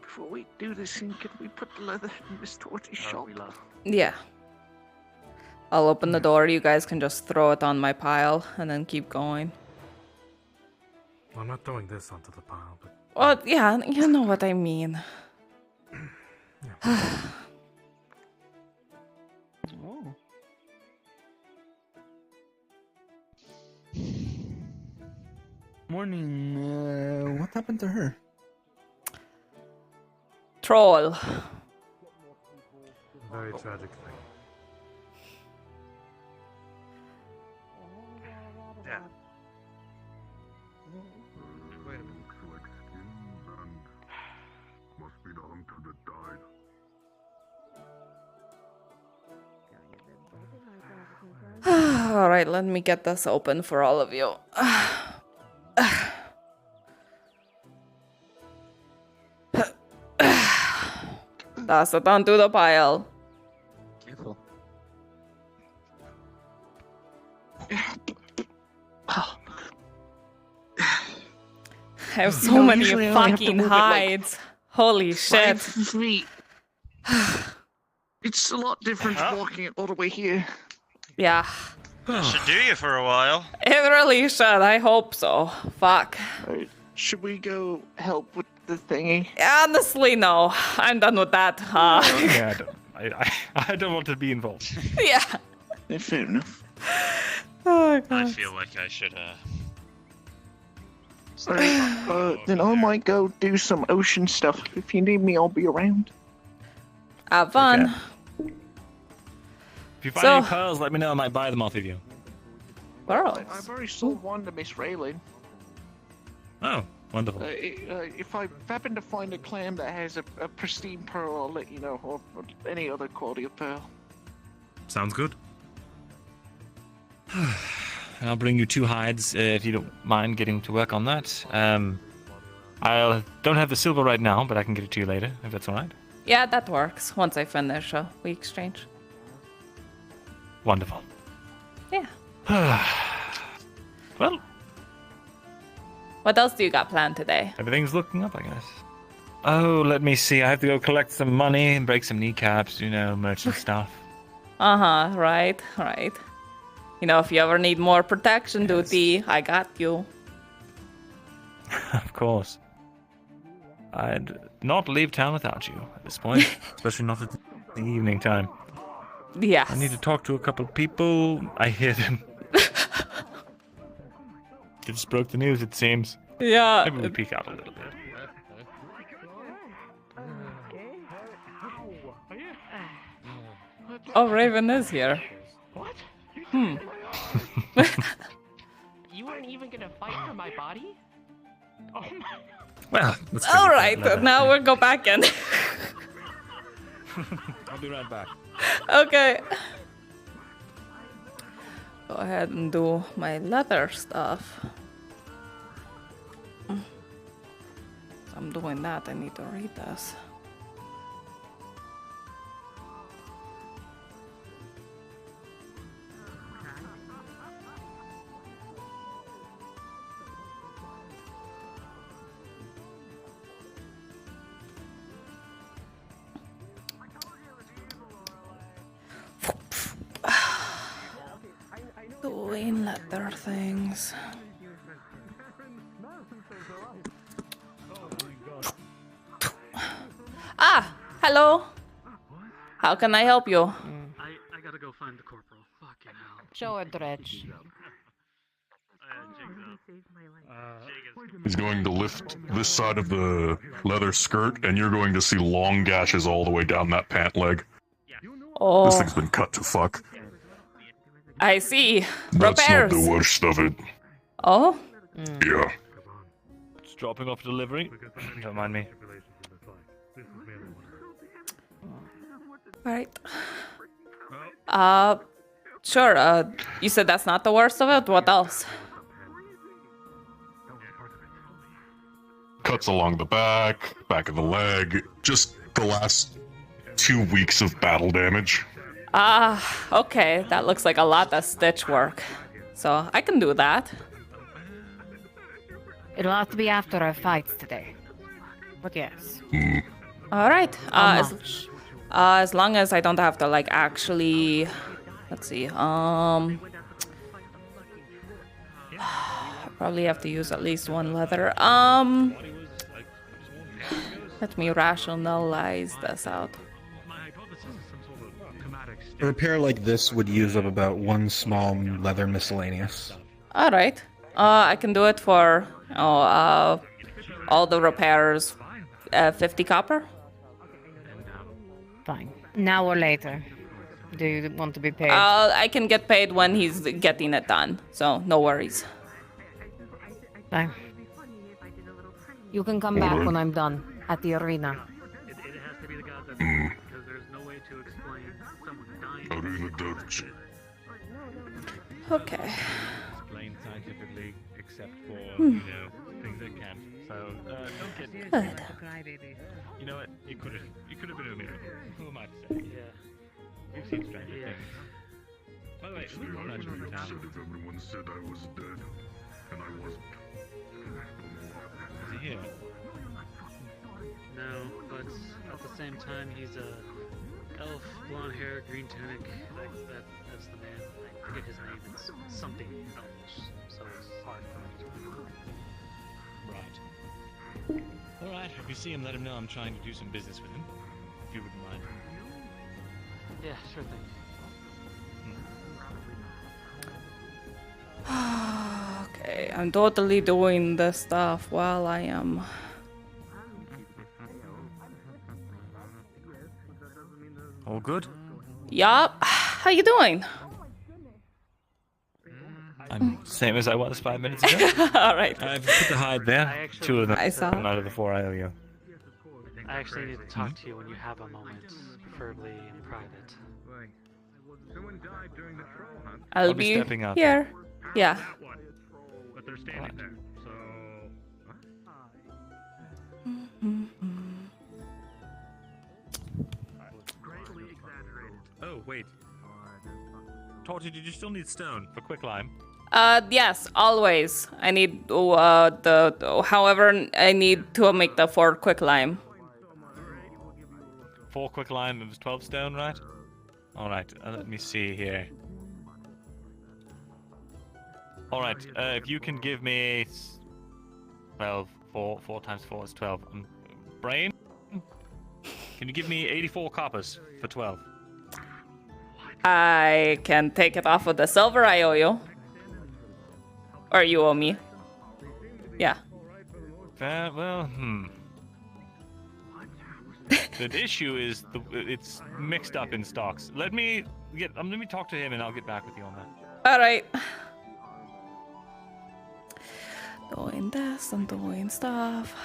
Before we do this thing, can we put the leather in Miss Tortie's shop? Yeah. I'll open the door. You guys can just throw it on my pile and then keep going. I'm not throwing this onto the pile, but Well, yeah, you know what I mean. Oh. Morning. What happened to her? Troll. very tragic thing. Yeah. Wait a minute. Must be the hunter that died. All right, let me get this open for all of you. Toss it onto the pile. Careful. I have so know, many usually I only have to fucking move it, like, hides. Holy 5 shit. feet. It's a lot different walking it all the way here. Yeah. That should do you for a while. It really should. I hope so. Fuck. Should we go help with the thingy? Honestly, no. I'm done with that. Yeah, I don't want to be involved. Yeah. Yeah, fair enough. Oh, God. I feel like I should, Then I might go do some ocean stuff. If you need me, I'll be around. Have fun. Okay. If you find So- any pearls, let me know. I might buy them off of you. Pearls? I've already sold one to Miss Raylan. Oh, wonderful. If I happen to find a clam that has a pristine pearl, I'll let you know, or any other quality of pearl. Sounds good. I'll bring you 2 hides if you don't mind getting to work on that. I don't have the silver right now, but I can get it to you later if that's all right. Yeah, that works. Once I finish, we exchange. Wonderful. Yeah. Well, What else do you got planned today? everything's looking up, I guess. Oh, let me see. I have to go collect some money and break some kneecaps, merchant stuff. Right. If you ever need more protection duty, I got you. Of course. I'd not leave town without you at this point, especially not at the evening time. Yes. I need to talk to a couple of people. I hear them. Just broke the news, it seems. Yeah. Maybe we peek out a little bit. Oh, Raven is here. What? Hmm. You weren't even gonna fight for my body? Oh my. Well, all right. Now we'll go back in. I'll be right back. Okay. Go ahead and do my leather stuff. I'm doing that. I need to read this. Doing leather things. Ah, hello. How can I help you? I gotta go find the corporal. Fucking hell. Show a dredge. He's going to lift this side of the leather skirt, and you're going to see long gashes all the way down that pant leg. Oh, This thing's been cut to fuck. I see. That's Repairs. not the worst of it. Oh? Yeah. Just dropping off delivery. Don't mind me. Right. Sure. You said that's not the worst of it? What else? Cuts along the back of the leg, just the last 2 weeks of battle damage. Okay. That looks like a lot of stitch work. So I can do that. It'll have to be after our fights today. But yes. All right. How much? As long as I don't have to like actually, let's see. I probably have to use at least one leather. Let me rationalize this out. A repair like this would use up about one small leather miscellaneous. All right. I can do it for all the repairs. 50 copper. Fine. Now or later. Do you want to be paid? I can get paid when he's getting it done, so no worries. Fine. You can come back when I'm done at the arena. Okay. Explain scientifically, except for things that can't. So don't get. Good. You know what? You could have been a miracle. Who am I to say? Yeah. We've seen stranger things. By the way, who's running through town? Everyone said I was dead, and I wasn't. Is he here? No, but at the same time, he's a elf, blonde hair, green tunic. That's the man. I forget his name. It's something elvish, so it's hard for me to remember. Right. Alright, if you see him, let him know I'm trying to do some business with him. If you wouldn't mind. Yeah, sure thing. Okay, I'm totally doing this stuff while I am. All good? Yup. How you doing? I'm same as I was 5 minutes ago. All right. I've put the hide there. 2 of them. I saw. Out of the 4 I owe you. I actually need to talk to you when you have a moment, preferably in private. I'll be be stepping out here. Yeah. But they're standing there, so. Oh, wait. Tortie, did you still need stone for quicklime? Yes, always. I need however I need to make the 4 quicklime. 4 quick line of 12 stone, right? Alright, let me see here. Alright, if you can give me 12, 4 times 4 is 12. Brain? Can you give me 84 coppers for 12? I can take it off of the silver I owe you. Or you owe me. Yeah. The issue is it's mixed up in stocks. Let me talk to him and I'll get back with you on that. All right. Doing this and doing stuff.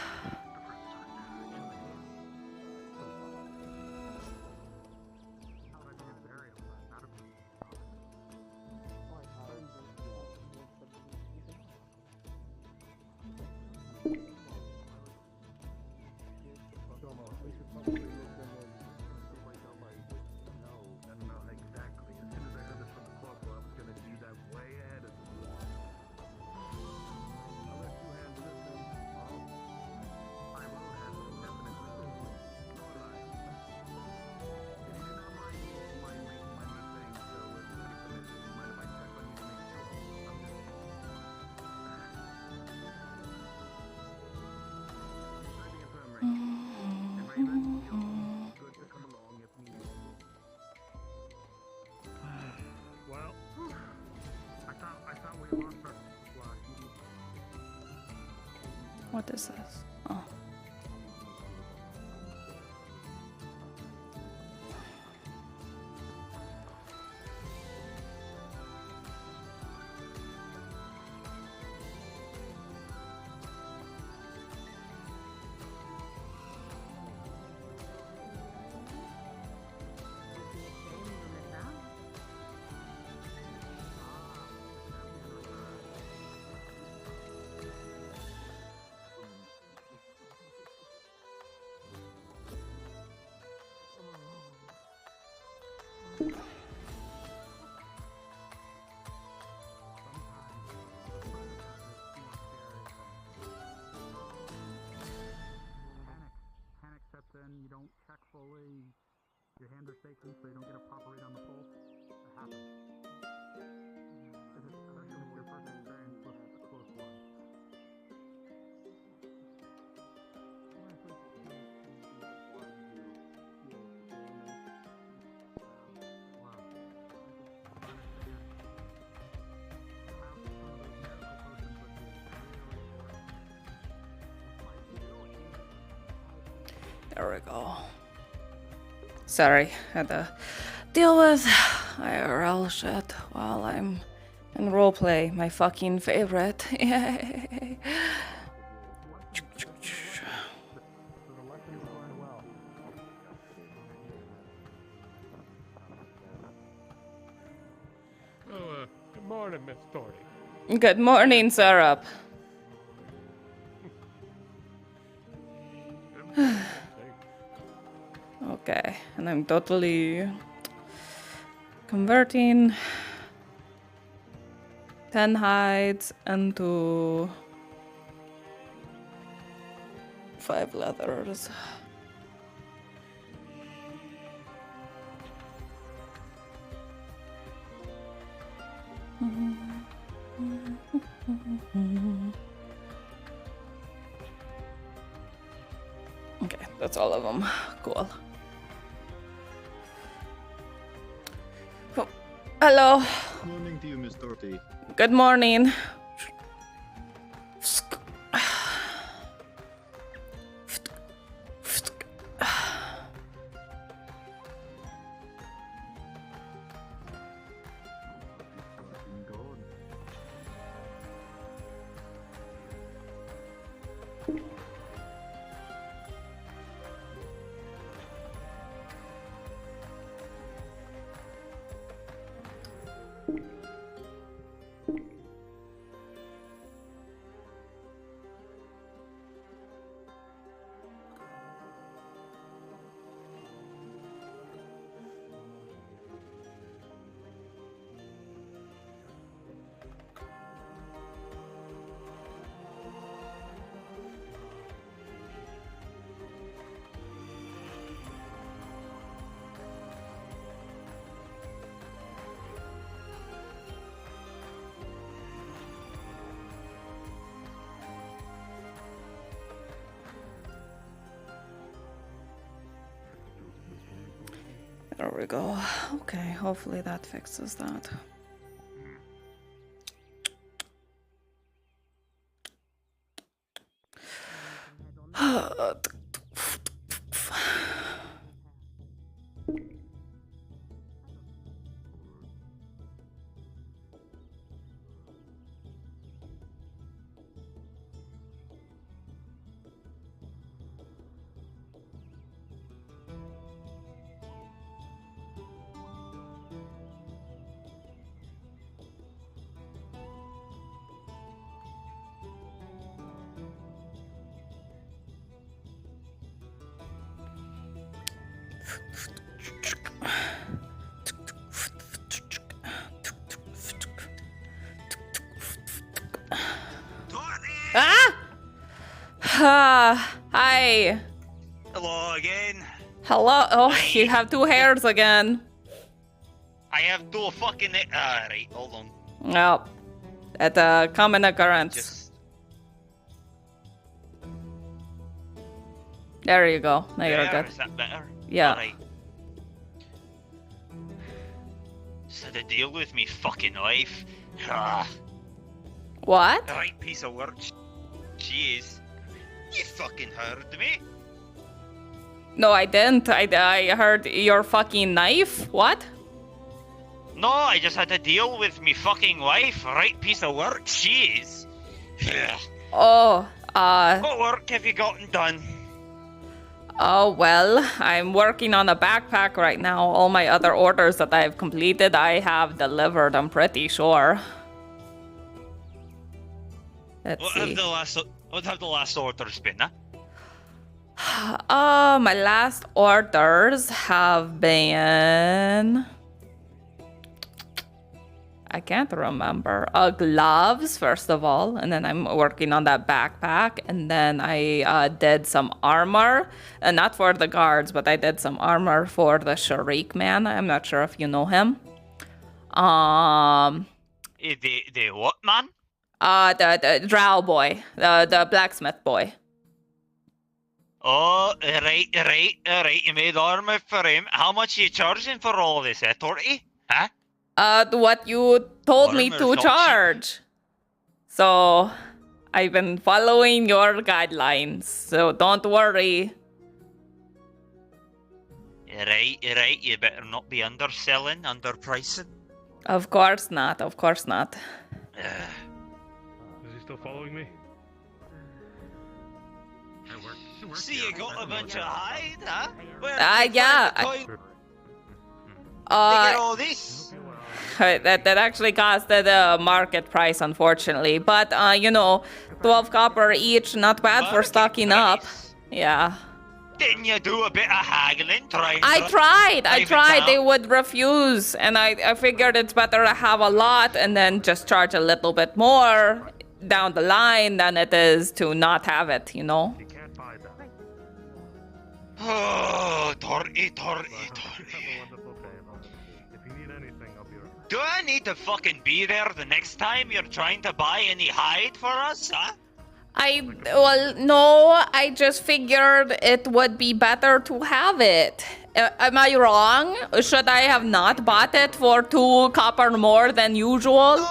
What is this? Oh. Then you don't check fully, your hand are shaking, so you don't get a proper read on the pulse. That happens. Especially with your first experience with a close one. There we go. Sorry, had to deal with IRL shit while I'm in roleplay, my fucking favorite. Yay. Good morning, Miss Tortie. Good morning, Syrup. Okay, and I'm totally converting 10 hides into 5 leathers. Okay, that's all of them. Cool. Oh, hello. Good morning to you, Miss Tortie. Good morning. There we go. Okay, hopefully that fixes that. Hi. Hello again. Hello. Oh, you have two hairs again. I have two fucking. Right, hold on. Well, at a common occurrence. There you go. Now you're good. Is that better? Yeah. Alright. So the deal with me fucking wife. What? The right piece of work she is. You fucking heard me. No, I didn't. I heard your fucking knife. What? No, I just had to deal with me fucking wife. Right piece of work she is. Oh, What work have you gotten done? Oh, well, I'm working on a backpack right now. All my other orders that I've completed, I have delivered, I'm pretty sure. Let's What see. have the last orders been, huh? My last orders have been... I can't remember. Gloves, first of all, and then I'm working on that backpack, and then I did some armor, not for the guards, but I did some armor for the Sharik man. I'm not sure if you know him. The what man? The drow boy, the blacksmith boy. Oh, right. You made armor for him. How much are you charging for all this, Tortie? Huh? What you told me Armor's to not charge. So, I've been following your guidelines, so don't worry. Right. You better not be underselling, underpricing. Of course not, of course not. Is he still following me? See, you got a bunch of hide, huh? Yeah. They get all this. That actually costed a market price, unfortunately. But, 12 copper each, not bad for stocking up. Yeah. Didn't you do a bit of haggling trying I to tried. drive it They down? would refuse. And I figured it's better to have a lot and then just charge a little bit more down the line than it is to not have it, Oh, Tortie. Do I need to fucking be there the next time you're trying to buy any hide for us, huh? No, I just figured it would be better to have it. Am I wrong? Should I have not bought it for 2 copper more than usual?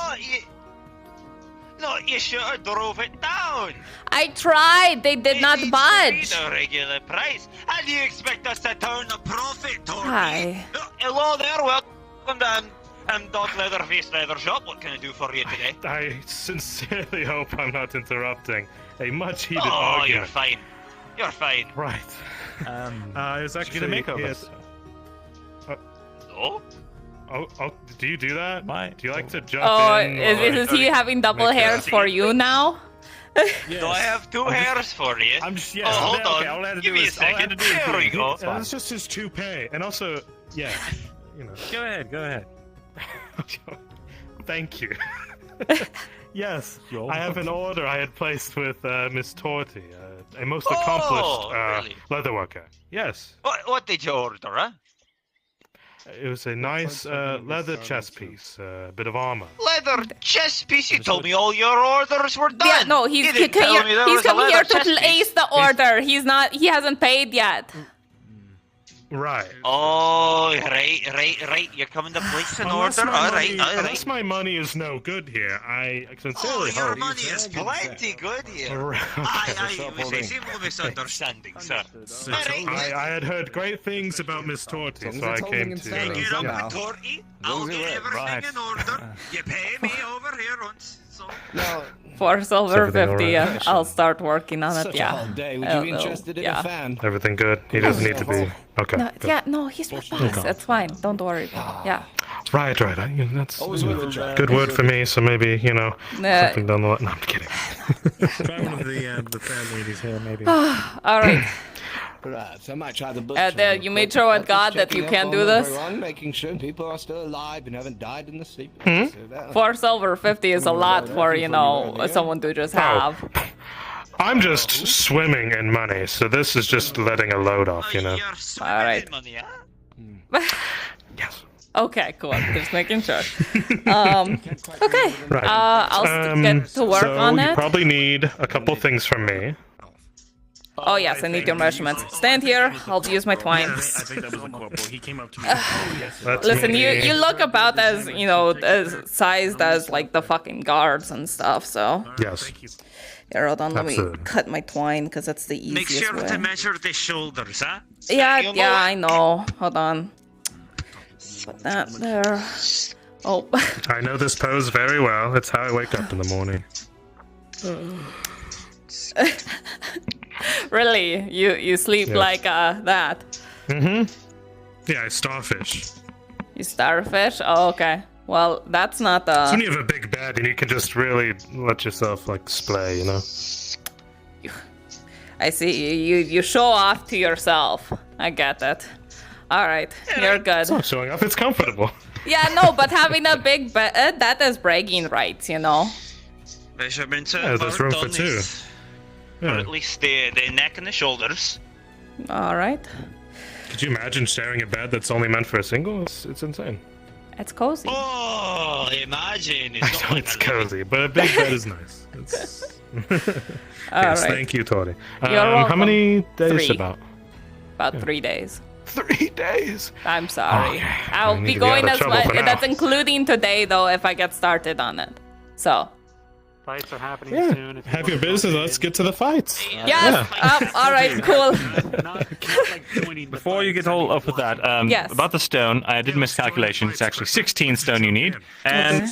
No, you should have drove it down. I tried. They did not budge. The regular price. How do you expect us to turn a profit, Tortie? Hi. Hello there, welcome to Dog Leatherface Leather Shop. What can I do for you today? I sincerely hope I'm not interrupting a much heated Oh, argument. you're fine. You're fine. Right. It was actually gonna make yes. No? Oh, do you do that? Do you like to jump in? Is he having double hairs for you now? Do I have 2 hairs for you? I'm just, Oh, hold on. Okay, all I had to Give do me a is, all I had second. to do is There we go. It's just his toupee, and also, yeah, Go ahead. Thank you. Yes, I have an order I had placed with Miss Tortie, a most accomplished really? leatherworker. Yes, What did you order, huh? it was a nice leather chest piece, a bit of armor. Leather chest piece? You told me all your orders were done. Yeah, no, he's You didn't tell me there he's was a coming leather here to chest piece. place the order. He hasn't paid yet. Right. Oh, right. You're coming to place an order. All right. Unless my money is no good here, I sincerely Your hope. money is plenty good here. I seem to be misunderstanding, sir. I had heard great things about Miss Tortie, so I came to. Get up with Tortie. I'll get everything in order. You pay me over here once. So. For silver Everything 50, all right? I'll start working on it. Such a Yeah. hard day. Would you be interested in a fan? Everything good? He doesn't need to be. Okay. No, good. yeah, no, he's with us. It's fine. Don't worry. Yeah. Right. That's Always worth a try. good word for me. So maybe something down the line. No, I'm kidding. Try one of the fan ladies here, maybe. All right. Right, I might try the butcher. You made sure with God that you can do this? Making sure people are still alive and haven't died in the sleep. Hmm? 4 silver 50 is a lot for, someone to just have. I'm just swimming in money, so this is just letting a load off, All right. Yes. Okay, cool. Just making sure. Okay. Right. I'll get to work on you it. probably need a couple things from me. Oh yes, I need your measurements. Stand here. I'll use my twine. I think that was the corporal. He came up to me. Listen, you look about as as sized as like the fucking guards and stuff. So yes. Here, hold on. Let me Absolutely. cut my twine because that's the Make easiest sure way. to measure the shoulders, huh? Yeah, I know. Hold on. Put that there. Oh. I know this pose very well. It's how I wake up in the morning. Really? You sleep Yes. like that? Yeah, I starfish. You starfish? Oh, okay. Well, that's not It's when you have a big bed and you can just really let yourself splay, I see. You show off to yourself. I get it. All right, you're good. It's not showing off. It's comfortable. Yeah, no, but having a big bed, that is bragging rights, Measurements Yeah, there's room for two. Or at least the neck and the shoulders. All right. Could you imagine sharing a bed that's only meant for a single? It's insane. It's cozy. Oh, imagine. I know it's cozy, but a big bed is nice. It's... All yes, right. thank you, Tortie. You're How welcome. many days 3. about? About 3 days. 3 days? I'm sorry. Okay. I'll I need be to get out going of as trouble much. for now. That's including today, though, if I get started on it. So. Fights are happening Yeah, soon. If you have want your to business. join Let's get to the fights. Yes. All right. Cool. not like joining, but Before you get all up with that, Yes. about the stone, I did miscalculation. It's actually 16 stone you need, and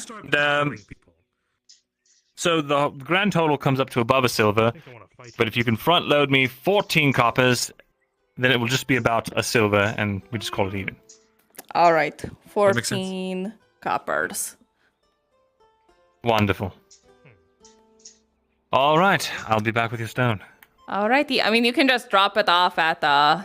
so the grand total comes up to above a silver. But if you can front load me 14 coppers, then it will just be about a silver, and we just call it even. All right. That makes sense. 14 coppers. Wonderful. All right, I'll be back with your stone. Alrighty. I mean, you can just drop it off at the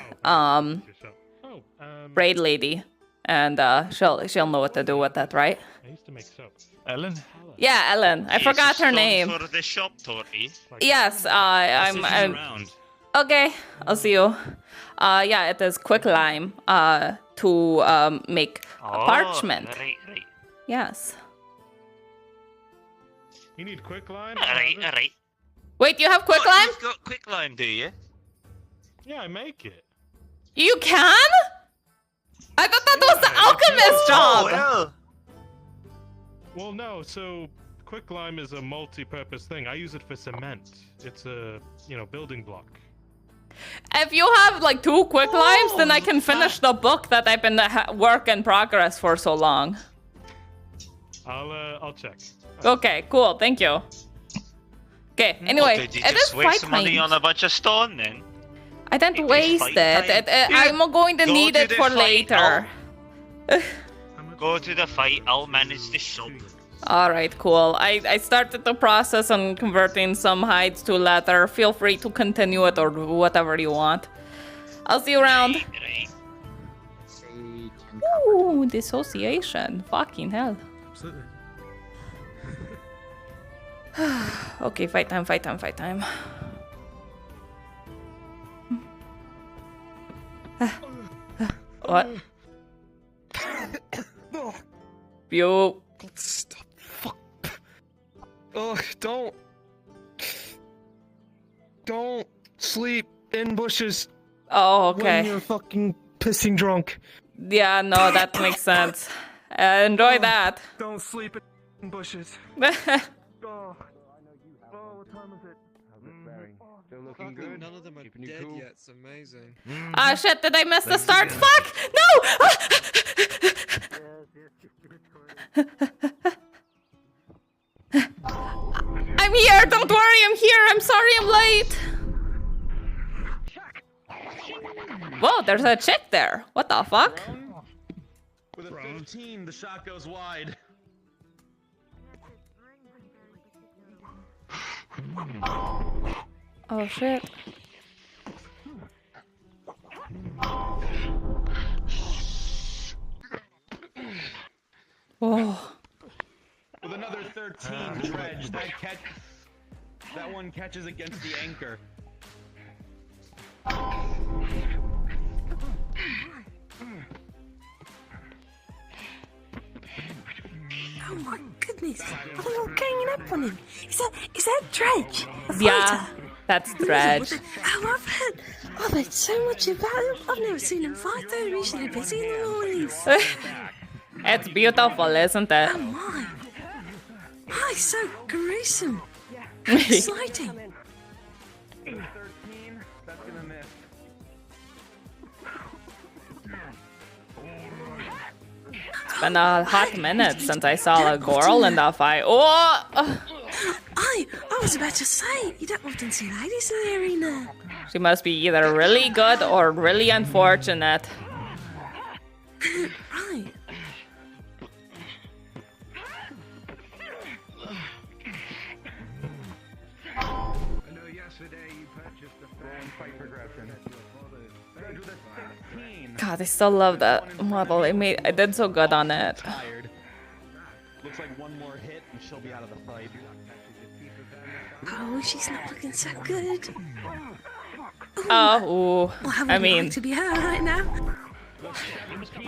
braid lady, and she'll know what to do with it, right? I used to make soap. Ellen? Yeah, Ellen. I forgot her name. For the shop, Tortie. Yes. I'm. around. Okay. I'll see you. Yeah, it is quicklime. To make a parchment. Right. Yes. You need quicklime? Alright. Wait, you have quicklime? You've got quicklime, do you? Yeah, I make it. You can? I thought that was the alchemist job. Well, no. So quicklime is a multi-purpose thing. I use it for cement. It's a building block. If you have like 2 quicklimes, then I can finish the book that I've been work in progress for so long. I'll check. Okay, cool. Thank you. Okay. Anyway, Did you it is just waste fight money time. on a bunch of stone then? I didn't It is waste fight it. time. I'm going to Go need to it the for fight, later. Go to the fight, I'll manage the shop. All right, cool. I started the process on converting some hides to leather. Feel free to continue it or whatever you want. I'll see you around. Ooh, dissociation. Fucking hell. Absolutely. Okay, fight time. What? You. Stop. Fuck. Oh, don't sleep in bushes. Oh, okay. When you're fucking pissing drunk. Yeah, no, that makes sense. Enjoy that. Don't sleep in bushes. Oh, what time is it? Still looking good. None of them are dead yet. It's amazing. Ah, shit, did I miss the start? Fuck! No! I'm here! Don't worry, I'm here! I'm sorry I'm late! Whoa, there's a chick there. What the fuck? With a 15, the shot goes wide. Oh shit. Oh. With another 13, Dredge, that one catches against the anchor. Oh my goodness! Are they all ganging up on him? Is that Dredge? Yeah, that's Dredge. Oh, I've heard so much about him. I've never seen him fight though. Usually busy in the mornings. It's beautiful, isn't it? Oh my! Oh, he's so gruesome. Exciting. 13, that's gonna miss. It's been a hot minute since I saw a girl in that fight. Oh! I was about to say, you don't often see ladies in the arena. She must be either really good or really unfortunate. Right. I know yesterday you purchased a fan fight progression. Dredge with a 16. God, I still love that model. I did so good on it. Tired. Looks like one more hit and she'll be out of the fight. Oh, she's not looking so good. Oh, ooh. Well, how would I you mean, like to be her right now?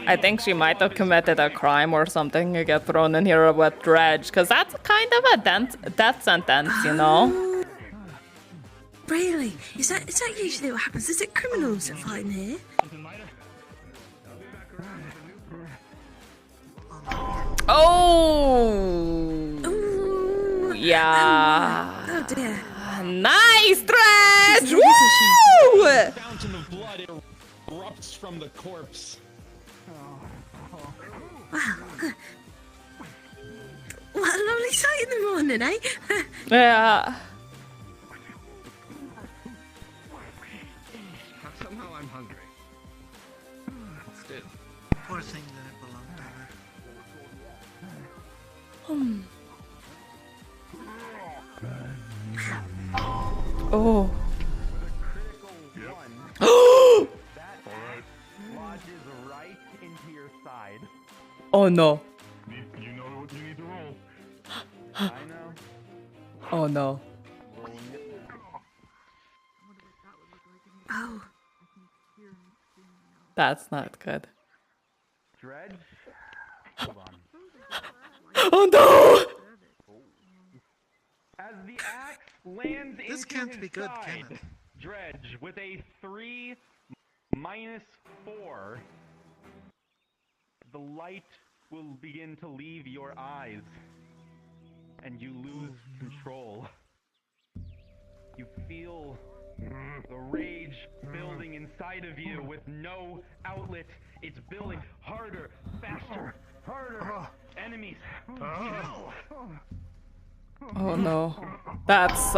I think she might have committed a crime or something to get thrown in here with Dredge, because that's kind of a death sentence, you know? Really? Is that usually what happens? Is it criminals that fight in here? Oh! Ooh. Yeah. Oh dear. Nice, Dredge! She's not, Woo! isn't Fountain of blood erupts from the corpse. Wow. What a lovely sight in the morning, eh? Yeah. Somehow I'm hungry. Still. Poor thing that it belonged to her. Oh. Lodges right into your side. Oh no. You know what you need to roll. I know. Oh no. Oh. That's not good. Dredge? Hold on. Oh no! As the axe lands This into can't his be good, side, can it? Dredge, with a 3 minus 4, the light will begin to leave your eyes, and you lose control. You feel the rage building inside of you with no outlet. It's building harder, faster, harder. Enemies. Kill! Oh no. That's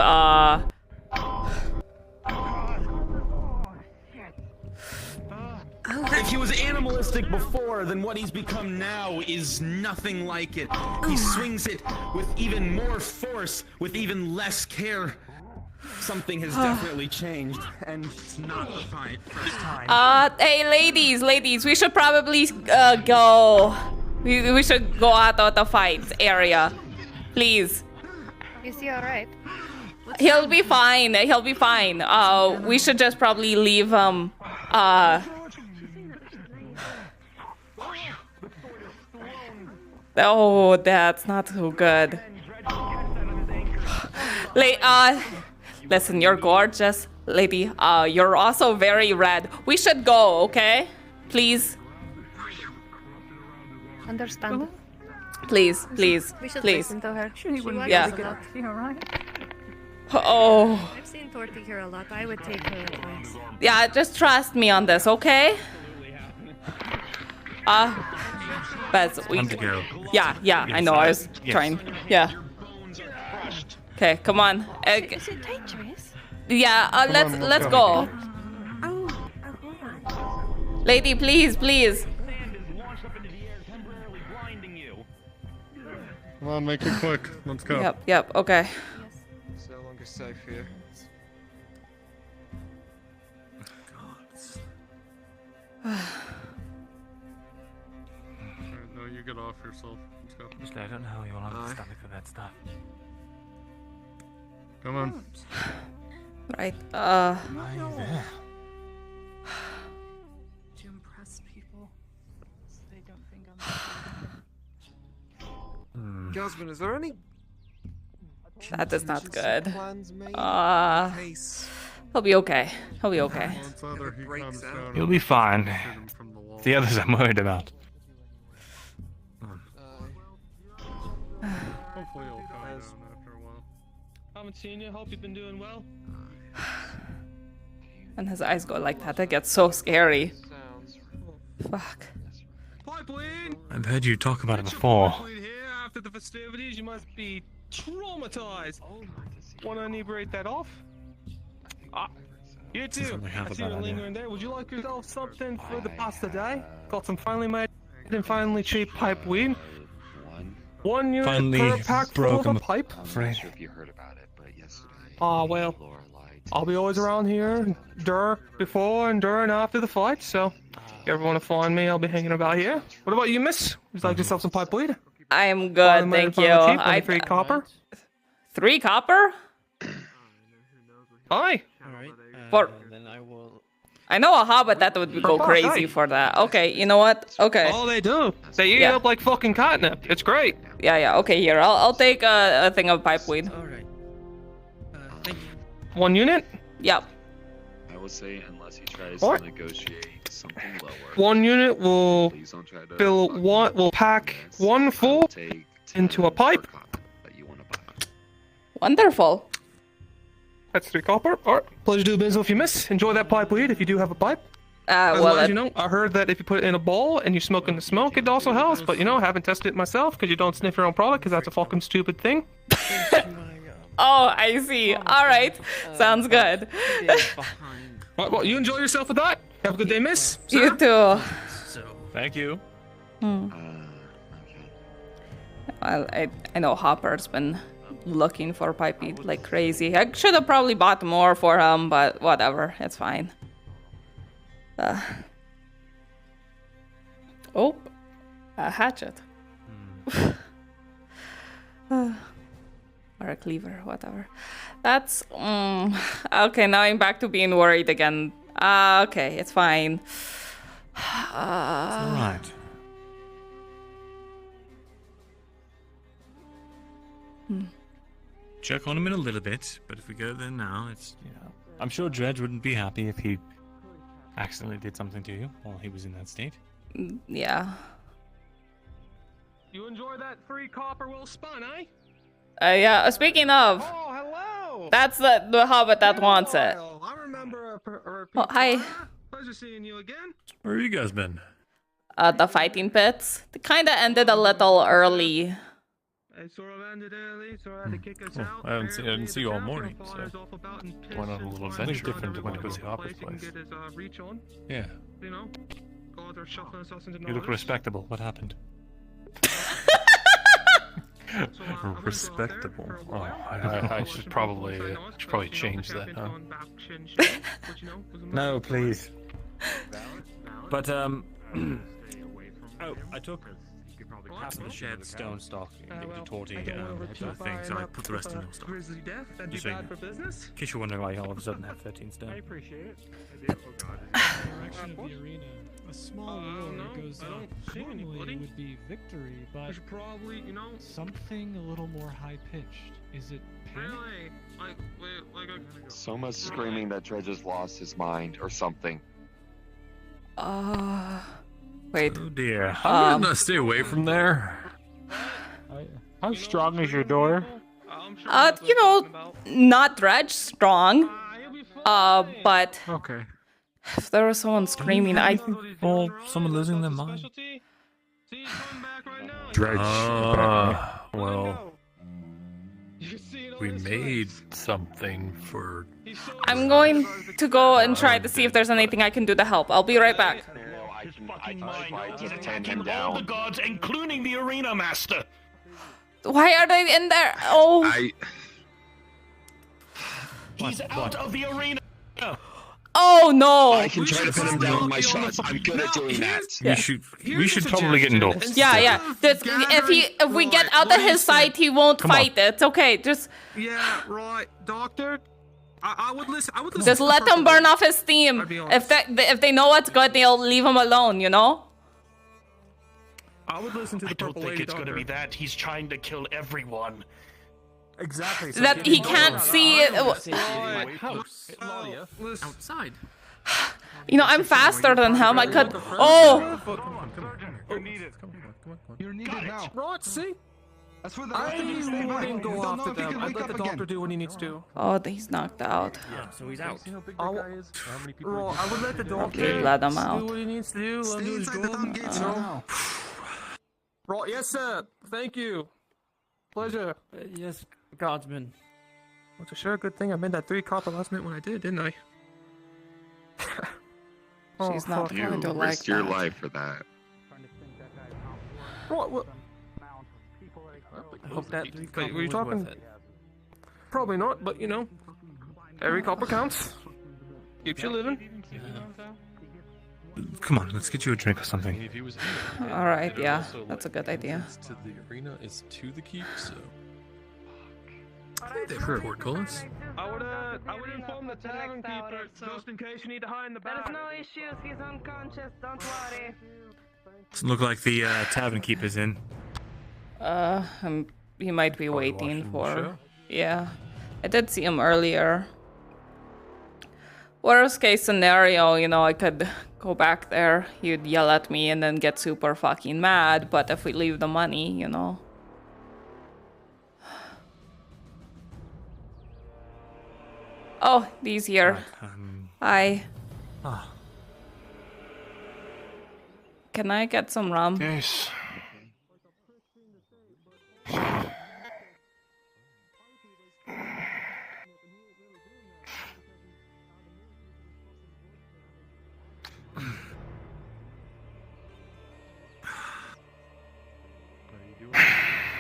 If he was animalistic before, then what he's become now is nothing like it. He swings it with even more force, with even less care. Something has definitely changed, and it's not the first time. Hey, ladies, we should probably go. We should go out of the fight area, please. Is he alright? He'll be fine. He'll be fine. We should just probably leave him. Oh, that's not so good. Listen, you're gorgeous, lady. You're also very red. We should go, okay? Please. Understand. Please, please, We should please. listen to her. She likes Yeah. us a lot. Yeah, right. Oh. I've seen Tortie here a lot. I would take her advice. Yeah, just trust me on this, okay? Bez, Time to go. Yeah, I know. I was Yes. trying. Yeah. Okay, come on. Is it dangerous? Yeah, let's go. Lady, please, please. Come on, make it quick. Let's go. Yep, okay. It's no longer safe here. No, you get off yourself. Let's go. Honestly, I don't know how you'll understand for that stuff. Come on. Right. there. To impress people so they don't think I'm Gosman, is there any That is not good. plans made in case He'll be okay. He'll be okay. it breaks out? You'll be fine. The others I'm worried about. Hopefully you'll calm down after a while. Haven't seen you. Hope you've been doing well. When his eyes go like that, it gets so scary. Fuck. I've heard you talk about it before. After the festivities, you must be traumatized. Want to inebriate that off? You too. Doesn't have I a see bad you idea. lingering there. Would you like yourself something for the past today? Got some finely made and finely cheap pipe weed. 1 unit Finally per pack full broke of a him pipe. afraid. If you heard about it, but yesterday. Well, I'll be always around here, before and during after the fight, so if you ever want to find me, I'll be hanging about here. What about you, miss? Would you like yourself some pipe weed? I am good, thank you. I 3 copper. 3 copper? Hi. Alright, For then I will... I know a hobbit that would go crazy for that. Okay, you know what? Okay. Oh, they do. They eat it up like fucking catnip. It's great. Yeah. Okay, here. I'll take a thing of pipe weed. Alright. Thank you. 1 unit? Yep. I would say unless he tries What? to negotiate something lower. 1 unit will Please don't try to fill one. Will pack 1 full into a pipe. that you want to buy. Wonderful. That's 3 copper. Alright. Pleasure doing business with you, miss. Enjoy that pipe weed if you do have a pipe. As well, you know, I heard that if you put it in a bowl and you smoke in the smoke, it also helps. But you know, I haven't tested it myself because you don't sniff your own product because that's a fucking stupid thing. Oh, I see. All right. Sounds good. Alright, well, you enjoy yourself with that. Have a good day, miss. You too. Thank you. Well, I know Hopper's been looking for pipe weed like crazy. I should have probably bought more for him, but whatever. It's fine. Oh, a hatchet. Or a cleaver, whatever. That's okay. Now I'm back to being worried again. Okay, it's fine. It's alright. Check on him in a little bit, but if we go there now, it's, you know, I'm sure Dredge wouldn't be happy if he accidentally did something to you while he was in that state. Yeah. You enjoy that 3 copper well spun, eh? Yeah. Speaking of, Oh, hello. that's the hobbit that wants it. I remember Oh, hi. Pleasure seeing you again. Where have you guys been? The fighting pits. They kind of ended a little early. It sort of ended early, so I had to kick us out. I didn't see you all morning, so went on a little adventure different to when to go see Hopper's place. Get his reach on. Yeah. You know, gods are shuffling us into You look knowledge. respectable. What happened? Respectable. Oh, I should probably change that, huh? No, please. But oh, I took half of the shared stone stock and gave it to Tortie to the thing, so I put the rest in your stock. Grizzly death, that'd be Just so you bad know. for business. In case you're wondering why you all of a sudden have 13 stone. I appreciate it. Direction of the arena. A small war no, goes I up. don't see Normally anybody. it would be victory, I but should probably, you know, something a little more high pitched. Is it panic? Soma's screaming that Dredge has lost his mind or something. Wait. Oh dear. I'm gonna stay away from there. How strong is your door? You know, not dredge strong. But Okay. if there was someone screaming, Or someone losing their mind. Dredge. Well, we made something for. I'm going to go and try to see if there's anything I can do to help. I'll be right back. He's attacking all the gods, including the arena master. Why are they in there? Oh. He's out of the arena. Oh no! I can try to pin him down with my shots. I'm good at doing that. We should probably get indoors. Yeah. If we get out of his sight, he won't fight it. It's okay. Just Yeah, right, Doctor. I would listen. just let them burn off his steam. If they know what's good, they'll leave him alone. You know. I would listen to the I don't purple think lady, it's going to Doctor. be that. He's trying to kill everyone. Exactly. That he can't see it. Outside. You know, I'm faster than him. I could. Oh. You're needed. You're needed now. Right, see? That's where the I stay back. wouldn't go Don't know after if he them. can I'd wake let up the doctor again. do what he needs to. Oh, he's knocked out. Yeah, so he's out. I would let the doctor Okay, let him out. do what he needs to do. Let him do his job. Right, yes, sir. Thank you. Pleasure. Yes, guardsman. Well, it's a sure good thing I made that 3 copper last minute when I did, didn't I? She's not You going to like risked your that. life for that. Right, well, I hope that 3 wait, copper were you was talking? worth it. Probably not, but you know, every copper counts. Keeps you living. Come on, let's get you a drink or something. If he was All right, yeah, that's a good idea. to the arena is to the keep, so. They report calls. I would inform the tavern keeper just in case you need to hide in the back. There's no issues. He's unconscious. Don't worry. Doesn't look like the tavern keeper's in. He might be waiting watching the for. show? Yeah, I did see him earlier. Worst case scenario, you know, I could go back there. He'd yell at me and then get super fucking mad. But if we leave the money, you know. Oh, he's here. Hi. Can I get some rum? Yes.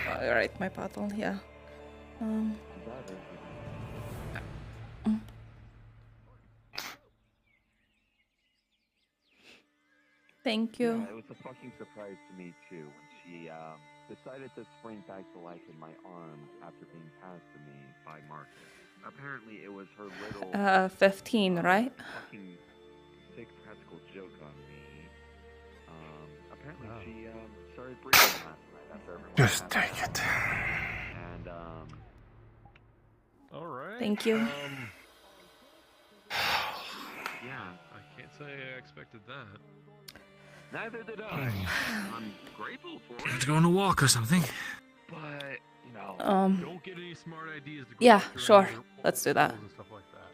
All right, my bottle, yeah. Thank you. Yeah, it was a fucking surprise to me too when she decided to spring back to life in my arms after being passed to me by Marcus. Apparently, it was her little 15, right? fucking sick practical joke on me. Apparently, she started breathing last night after everyone. Just take it. And All right. Thank you. yeah, I can't say I expected that. neither did I. I'm grateful for Let's it. go on a walk or something. But you know, Don't get any smart ideas to go Yeah, after sure. any Let's do that. and stuff like that.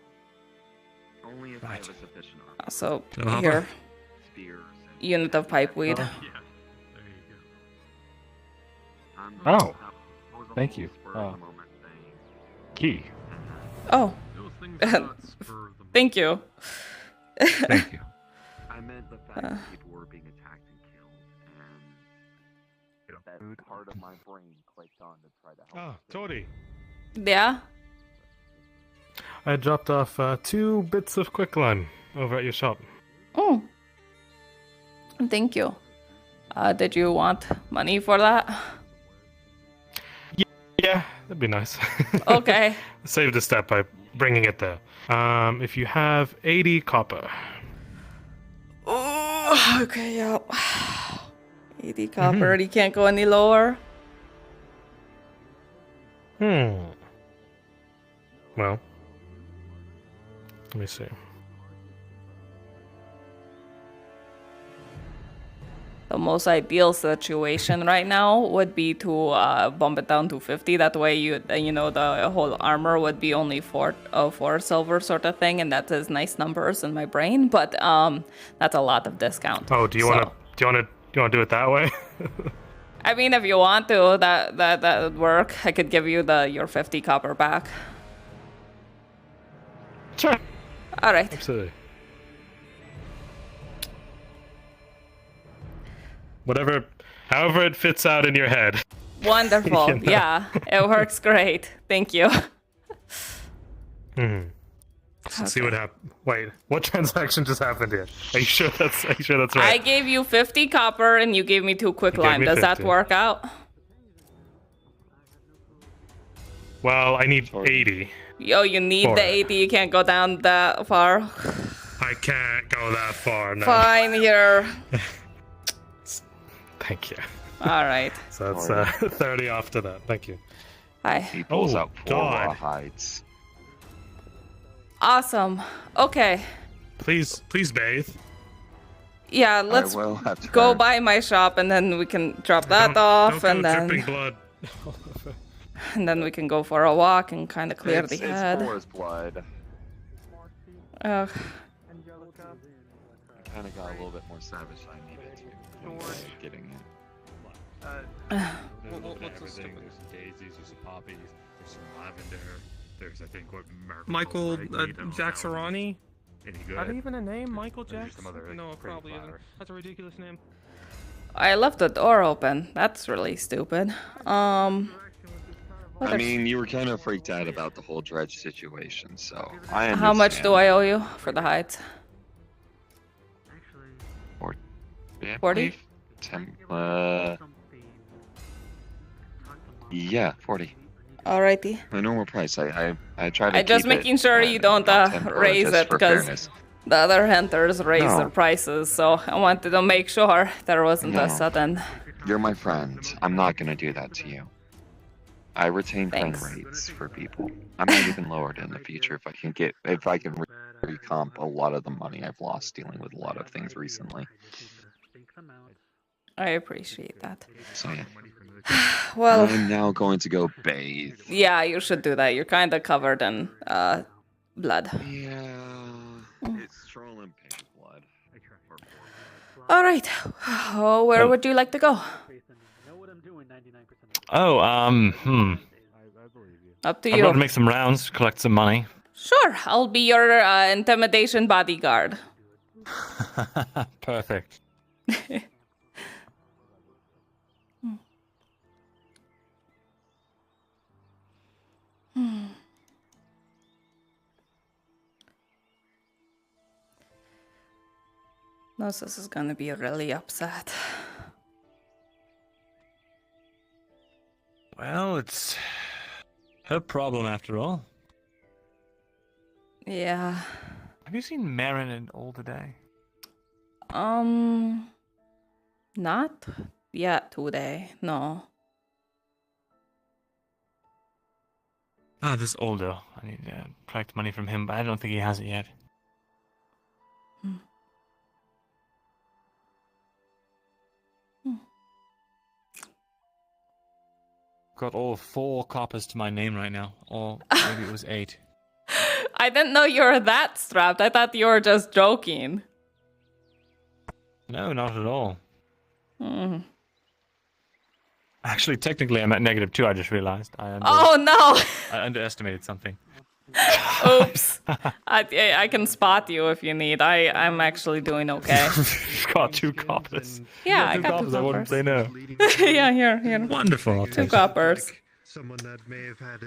only if I have a sufficient arm. So, So how here. Spears. Unit of pipe weed. Yeah. There you go. Oh, thank you. Key. Oh. Those things are not spur of the Thank you. Thank you. I meant the fact that people were being attacked and killed, and that part of my brain clicked on to try to help. Ah, Tortie. Yeah? I dropped off 2 bits of quicklime over at your shop. Oh. Thank you. Did you want money for that? Yeah, that'd be nice. Okay. Saved a step by bringing it there. If you have 80 copper. Oh, okay, yep. 80 copper, you can't go any lower. Well, let me see. the most ideal situation right now would be to bump it down to 50. That way, you know, the whole armor would be only four silver sort of thing, and that is nice numbers in my brain. But that's a lot of discount. Oh, do you want to do it that way? I mean, if you want to, that would work. I could give you your 50 copper back. Sure. All right. Absolutely. However it fits out in your head. Wonderful. You know? Yeah, it works great. Thank you. Let's see what happened. Wait, what transaction just happened here? Are you sure that's right? I gave you 50 copper and you gave me 2 quick lime. Does that work out? Well, I need 80. Yo, you need the 80. You can't go down that far. I can't go that far now. Fine, here. Thank you. All right. So that's 30 off to that. Thank you. Hi. He pulls out 4 raw God. hides. Awesome. Okay. Please bathe. Yeah, let's will have to go by my shop and then we can drop that off Don't and go then dripping blood. and then we can go for a walk and kind of clear the head. It's for his blood. Ugh. I kind of got a little bit more savage than I needed to. Getting it. There's some daisies, there's some poppies, there's some lavender, there's I think what Michael Jacksarani? Any Is that good? even a name? Michael Jackson? some other, like, No, it pretty probably isn't. flower. That's a ridiculous name. I left the door open. That's really stupid. What I if- mean, you were kind of freaked out about the whole dredge situation, so I understand. How much do I owe you for the hides? Yeah, 40? 10, yeah, 40. Alrighty. My normal price. I try to I'm just keep it making sure at you don't about 10 per, raise just it for because fairness. the other hunters raised No. their prices, so I wanted to make sure there wasn't a No. sudden. You're my friend. I'm not gonna do that to you. I retain Thanks. 10 rates for people. I might even lower it in the future if I can recomp a lot of the money I've lost dealing with a lot of things recently. I appreciate that. So yeah. Well, I'm now going to go bathe. yeah, you should do that. You're kind of covered in blood. Yeah. It's trolling pink blood. All right. Oh, where would you like to go? Oh, Up to I'd you. rather make some rounds, collect some money. Sure, I'll be your intimidation bodyguard. Perfect. Gnosis is gonna be really upset. Well, it's her problem after all. Yeah. Have you seen Marin and all today? Not yet today, no. Ah, this Oldo. I need to collect money from him, but I don't think he has it yet. Got all 4 coppers to my name right now, or maybe it was 8. I didn't know you were that strapped. I thought you were just joking. No, not at all. Mm. Actually, technically, I'm at -2. I just realized. Oh no! I underestimated something. Oops. I can spot you if you need. I'm actually doing okay. Got 2 coppers. Yeah, I Two got 2 coppers. I wouldn't say no. Yeah, here. Wonderful. I'll 2 take it. coppers. Someone that may have had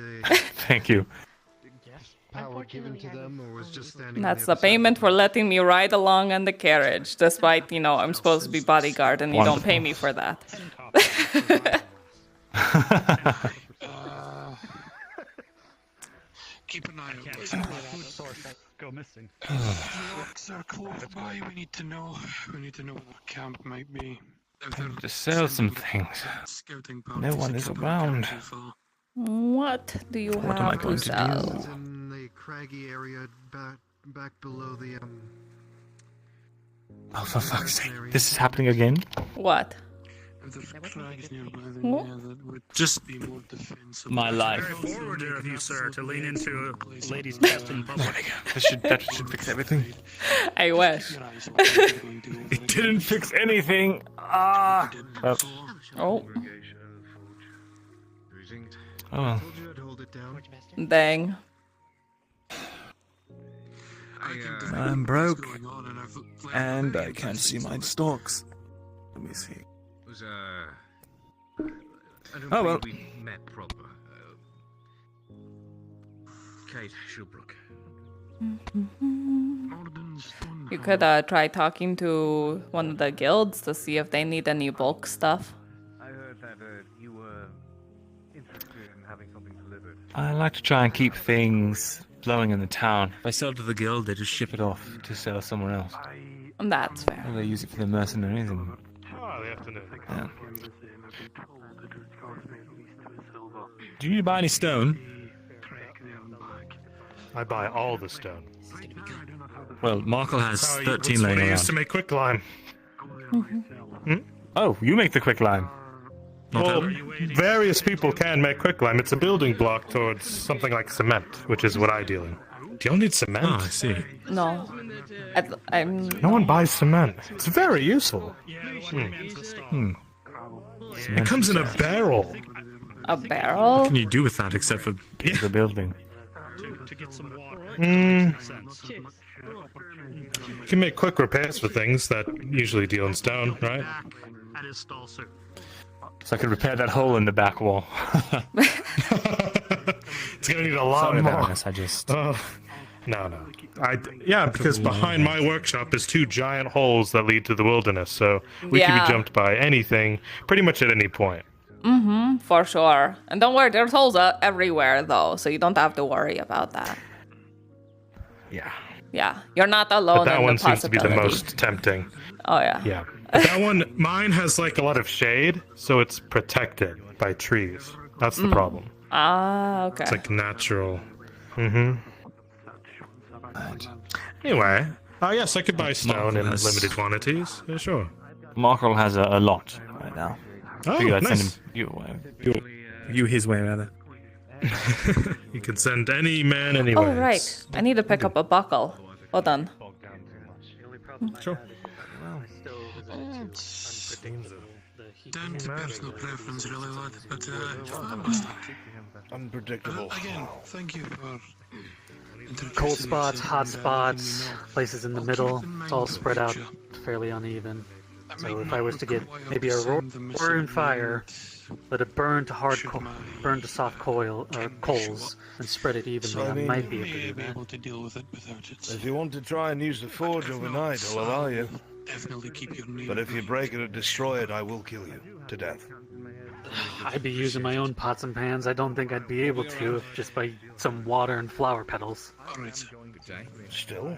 Thank you. power given to them or was just standing. That's the payment for letting me ride along on the carriage, despite, I'm supposed to be bodyguard and you don't pay me for that. Keep an eye on those food sources go missing. Orcs are close by. We need to know. We need to know where the camp might be. To sell some things. No one is around. What do you What am I have going to to sell? do? In the craggy area back below the Oh, for fuck's sake. This is happening again? What? What? Just my life. Very forward of you, sir, to lean into a lady's chest in public. That should fix everything. I wish. It didn't fix anything. Ah. Oh. Oh well. Dang. I'm broke, and I can't see my stocks. Let me see. Oh well. We met proper. Kate Shulbrook. You could try talking to one of the guilds to see if they need any bulk stuff. I heard that you were interested in having something delivered. I like to try and keep things flowing in the town. If I sell to the guild, they just ship it off to sell somewhere else. That's fair. Or they use it for the mercenaries and... Oh, the afternoon. Yeah. Do you need to buy any stone? I buy all the stone. Well, Markle has Oh, 13 laying I around. used to make quicklime. Oh, you make the quicklime. Well, various people can make quicklime. It's a building block towards something like cement, which is what I deal in. Do you all need cement? Oh, I see. No. I'm... No one buys cement. It's very useful. It comes in a barrel. A barrel? What can you do with that except for the building? To get some water. You can make quick repairs for things that usually deal in stone, right? At his stall, sir. So I could repair that hole in the back wall. It's gonna need a lot Sorry more. about this, I just... No. Yeah, because behind my workshop is 2 giant holes that lead to the wilderness, so we can Yeah. be jumped by anything, pretty much at any point. For sure. And don't worry, there's holes everywhere, though, so you don't have to worry about that. Yeah. Yeah, you're not alone But that in one the seems to be the possibility. most tempting. Oh, yeah. Yeah. But that one, mine has like a lot of shade, so it's protected by trees. That's the problem. Ah, okay. It's like natural. Anyway, yes, I could buy stone in limited quantities. Yeah, sure. Markle has a lot right now. Oh, Figured I'd nice. send him your way. You his way, rather. You can send any man anywhere. Oh, right. I need to pick up a buckle. Hold on. Sure. Down to personal preference, really, lad. But Unpredictable. Again, thank you for Cold spots, hot spots, places in the middle. It's all spread out fairly uneven. So if I was to get maybe a roaring fire, let it burn to burn to soft coals, and spread it evenly, So, I mean, I might be able to do that. able to deal with it without it. If you want to try and use the forge overnight, I'll allow you. Definitely keep your name. But if you break it or destroy it, I will kill you to death. I'd be using my own pots and pans. I don't think I'd be able to if just by some water and flower petals. Alright. Still?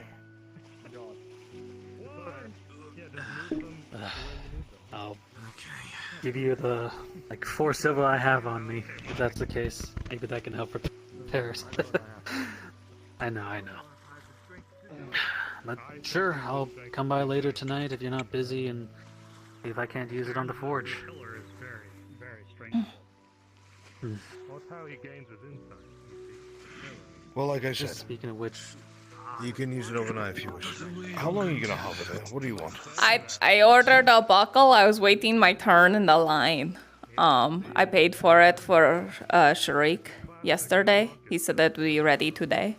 I'll give you the 4 silver I have on me, if that's the case. Maybe that can help repairs. I know. But sure, I'll come by later tonight if you're not busy and see if I can't use it on the forge. Well, that's how he gains his insight. Well, like I said, Just speaking of which, you can use it overnight if you wish. How long are you gonna hover there? What do you want? I ordered a buckle. I was waiting my turn in the line. I paid for it for Sharik yesterday. He said that we'd be ready today.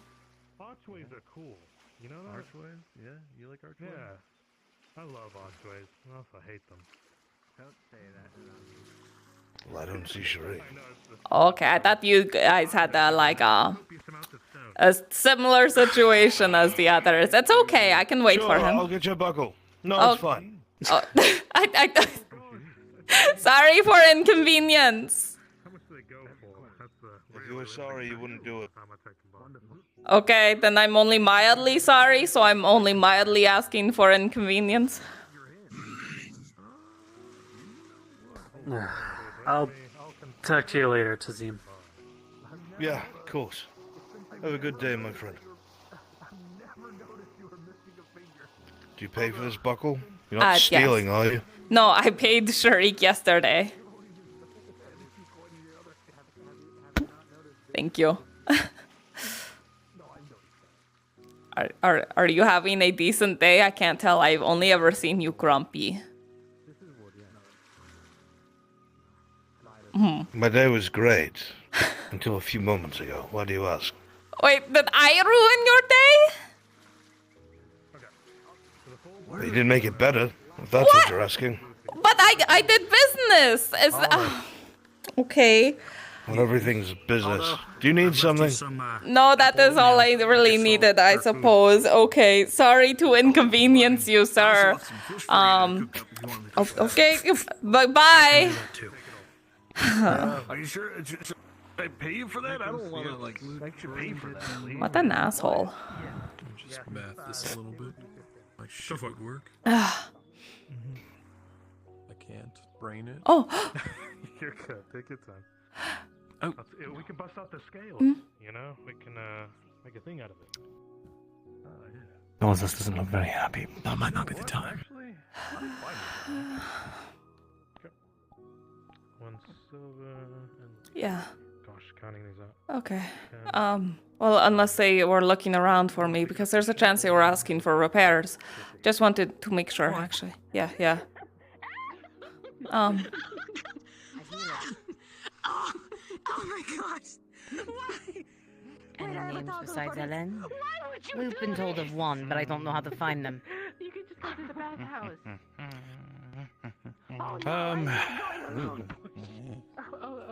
Archways are cool. You know that? Archways? Yeah, you like archways? Yeah. I love archways. I also hate them. Don't say that. Well, I don't see Sheree. Okay, I thought you guys had a similar situation as the others. It's okay. I can wait Sure, for him. I'll get you a buckle. No, Oh. it's fine. Oh, sorry for inconvenience. If you were sorry, you wouldn't do it. Okay, then I'm only mildly sorry, so I'm only mildly asking for inconvenience. I'll talk to you later, Tazim. Yeah, of course. Have a good day, my friend. Do you pay for this buckle? You're not Yes. stealing, are you? No, I paid Sharik yesterday. Thank you. Are you having a decent day? I can't tell. I've only ever seen you grumpy. My day was great. Until a few moments ago. Why do you ask? Wait, did I ruin your day? Well, you didn't make it better, if that's what you're asking. But I did business. Okay. Well, everything's business. Do you need something? No, that is all I really needed, I suppose. Okay, sorry to inconvenience you, sir. Okay, bye. Are you sure? Should I pay you for that? I don't want to make you pay for that. Please. What an asshole. Just math this a little bit. My shit would work. Ah. I can't brain it. Oh. You're good. Take your time. Oh. We can bust out the scale. You know, we can make a thing out of it. Moses doesn't look very happy. That might not be the time. Actually, I'm fine with that. One silver and Yeah. gosh, counting these out. Okay. Well, unless they were looking around for me, because there's a chance they were asking for repairs. Just wanted to make sure, actually. Yeah. Oh my gosh! Why? Any names besides Ellen? We've been told of one, but I don't know how to find them. You could just go to the bathhouse.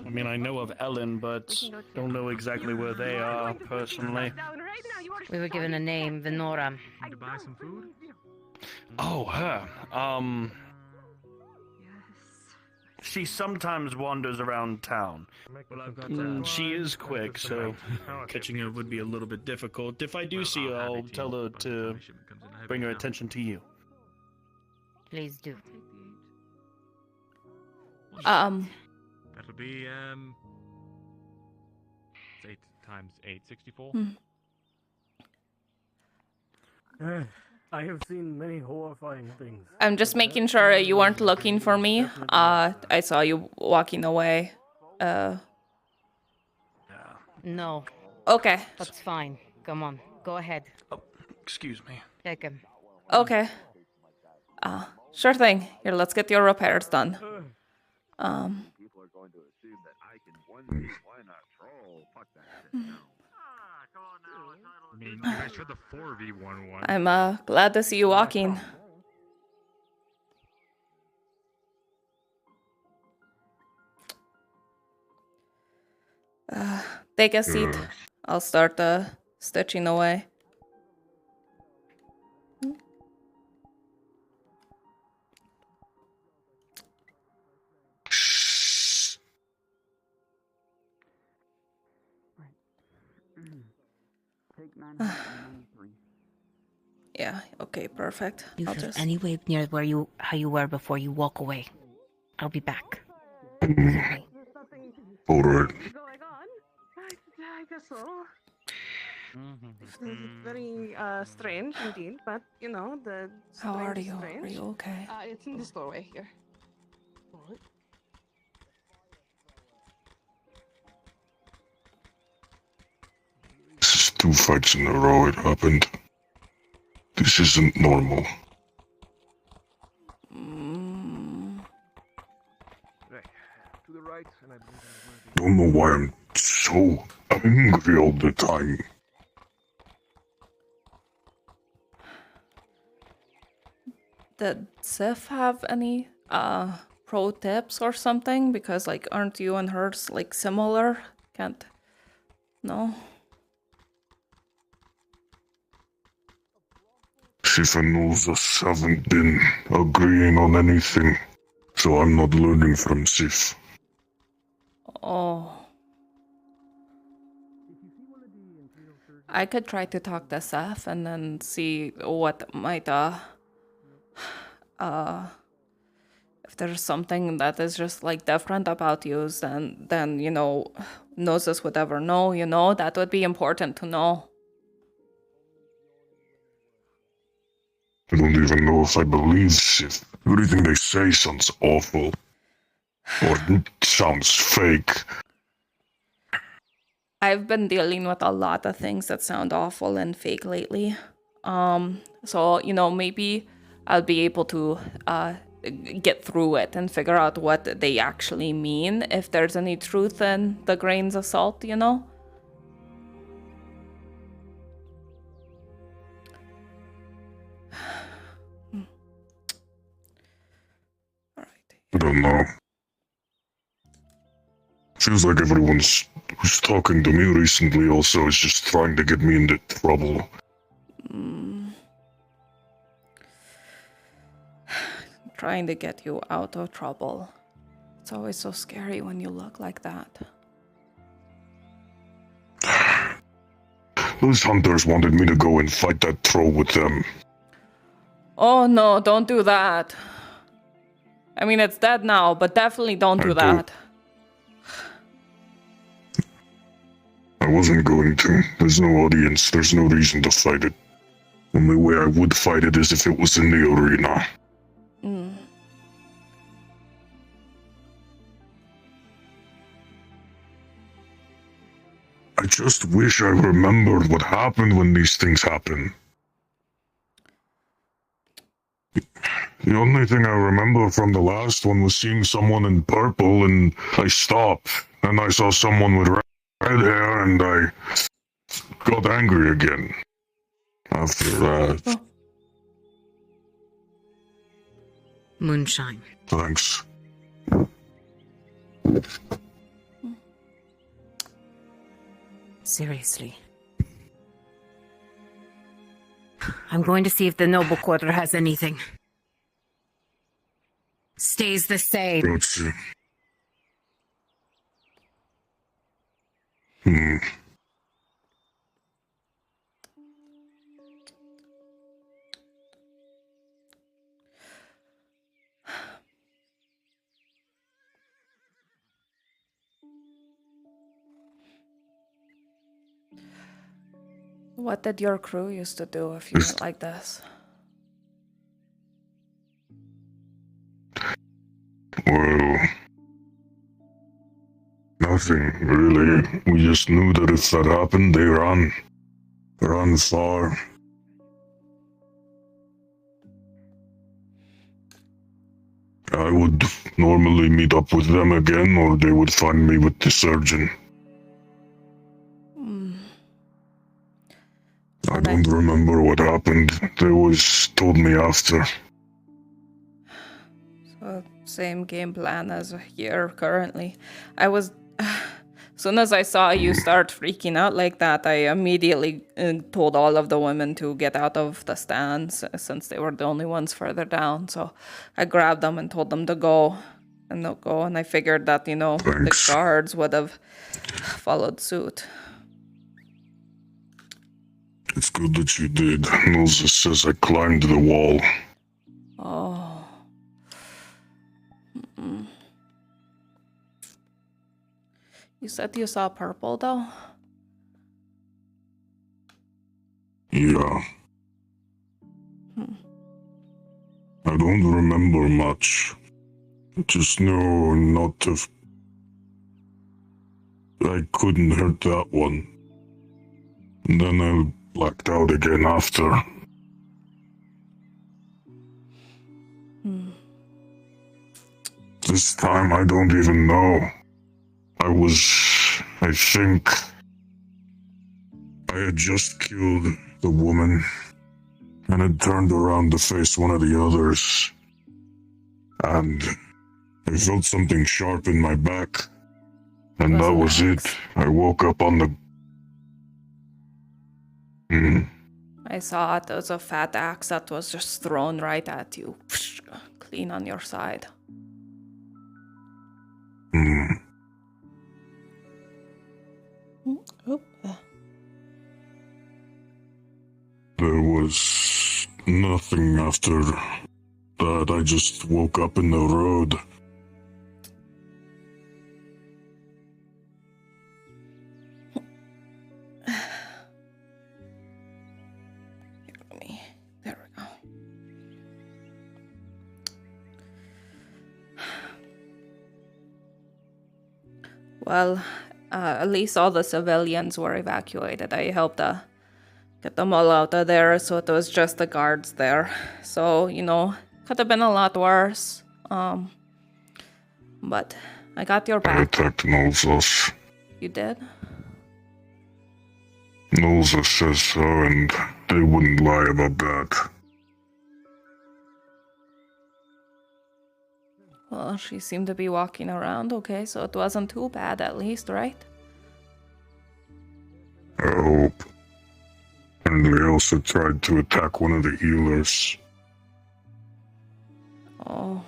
I mean, I know of Ellen, but don't know exactly where they are personally. We were given a name, Venora. To buy some food? Oh, her. She sometimes wanders around town. Well, I've got, She is quick, so catching her would be a little bit difficult. If I do see her, I'll tell her to bring her attention to you. Please do. That'll be 8 times 8, 64. I have seen many horrifying things. I'm just making sure you weren't looking for me. I saw you walking away. No. Okay. That's fine. Come on. Go ahead. Oh, excuse me. Take him. Okay. Sure thing. Here, let's get your repairs done. People are going to assume that I can one why not troll? Fuck that shit. No. I mean, you guys tried the 4v1 one. I'm glad to see you walking. Take a seat. I'll start stitching away. Yeah, okay, perfect. You I'll feel just... any way near how you were before you walk away. I'll be back. Alright. I guess so. Very strange indeed, but you know, the How are strange is you? strange. Are you okay? It's in this doorway here. Alright. This is 2 fights in a row it happened. This isn't normal. To the right, and I Don't know why I'm so angry all the time. Did Sif have any pro tips or something? Because like, aren't you and hers like similar? Can't. No. Sif and us haven't been agreeing on anything, so I'm not learning from Sif. Oh. I could try to talk to Seth and then see what might if there's something that is just like different about you, then you know, Gnosis would ever know, you know, that would be important to know. I don't even know if I believe it. Everything they say sounds awful. Or sounds fake. I've been dealing with a lot of things that sound awful and fake lately. So, you know, maybe I'll be able to get through it and figure out what they actually mean, if there's any truth in the grains of salt, you know? I don't know. Feels like everyone's who's talking to me recently also is just trying to get me into trouble. Trying to get you out of trouble. It's always so scary when you look like that. Those hunters wanted me to go and fight that troll with them. Oh no, don't do that. I mean, it's dead now, but definitely don't do that. I wasn't going to. There's no audience. There's no reason to fight it. Only way I would fight it is if it was in the arena. I just wish I remembered what happened when these things happen. The only thing I remember from the last one was seeing someone in purple, and I stopped. And I saw someone with red hair, and I got angry again. After that. Moonshine. Thanks. Seriously. I'm going to see if the Noble Quarter has anything. Stays the same. Gotcha. What did your crew used to do if you were like this? Well, nothing, really. We just knew that if that happened, they ran. Ran far. I would normally meet up with them again, or they would find me with the surgeon. I don't remember what happened. They always told me after. So, same game plan as here currently. As soon as I saw you start freaking out like that, I immediately told all of the women to get out of the stands since they were the only ones further down. So I grabbed them and told them to go. And they'll go. And I figured that, you know, the guards would have followed suit. It's good that you did. Moses says I climbed the wall. Oh. You said you saw purple, though? Yeah. I don't remember much. I just know not to... I couldn't hurt that one. And then I blacked out again after. This time I don't even know. I think I had just killed the woman and had turned around to face one of the others. And I felt something sharp in my back. And that was it. I woke up on the... I saw it. There was a fat axe that was just thrown right at you. Clean on your side. There was nothing after that. I just woke up in the road. There we go. Well, at least all the civilians were evacuated. I helped get them all out of there, so it was just the guards there. So, could have been a lot worse. But I got your back. Protect Nolzos. You did? Nolzos says so, and they wouldn't lie about that. Well, she seemed to be walking around, okay, so it wasn't too bad at least, right? I hope. And they also tried to attack one of the healers. Oh.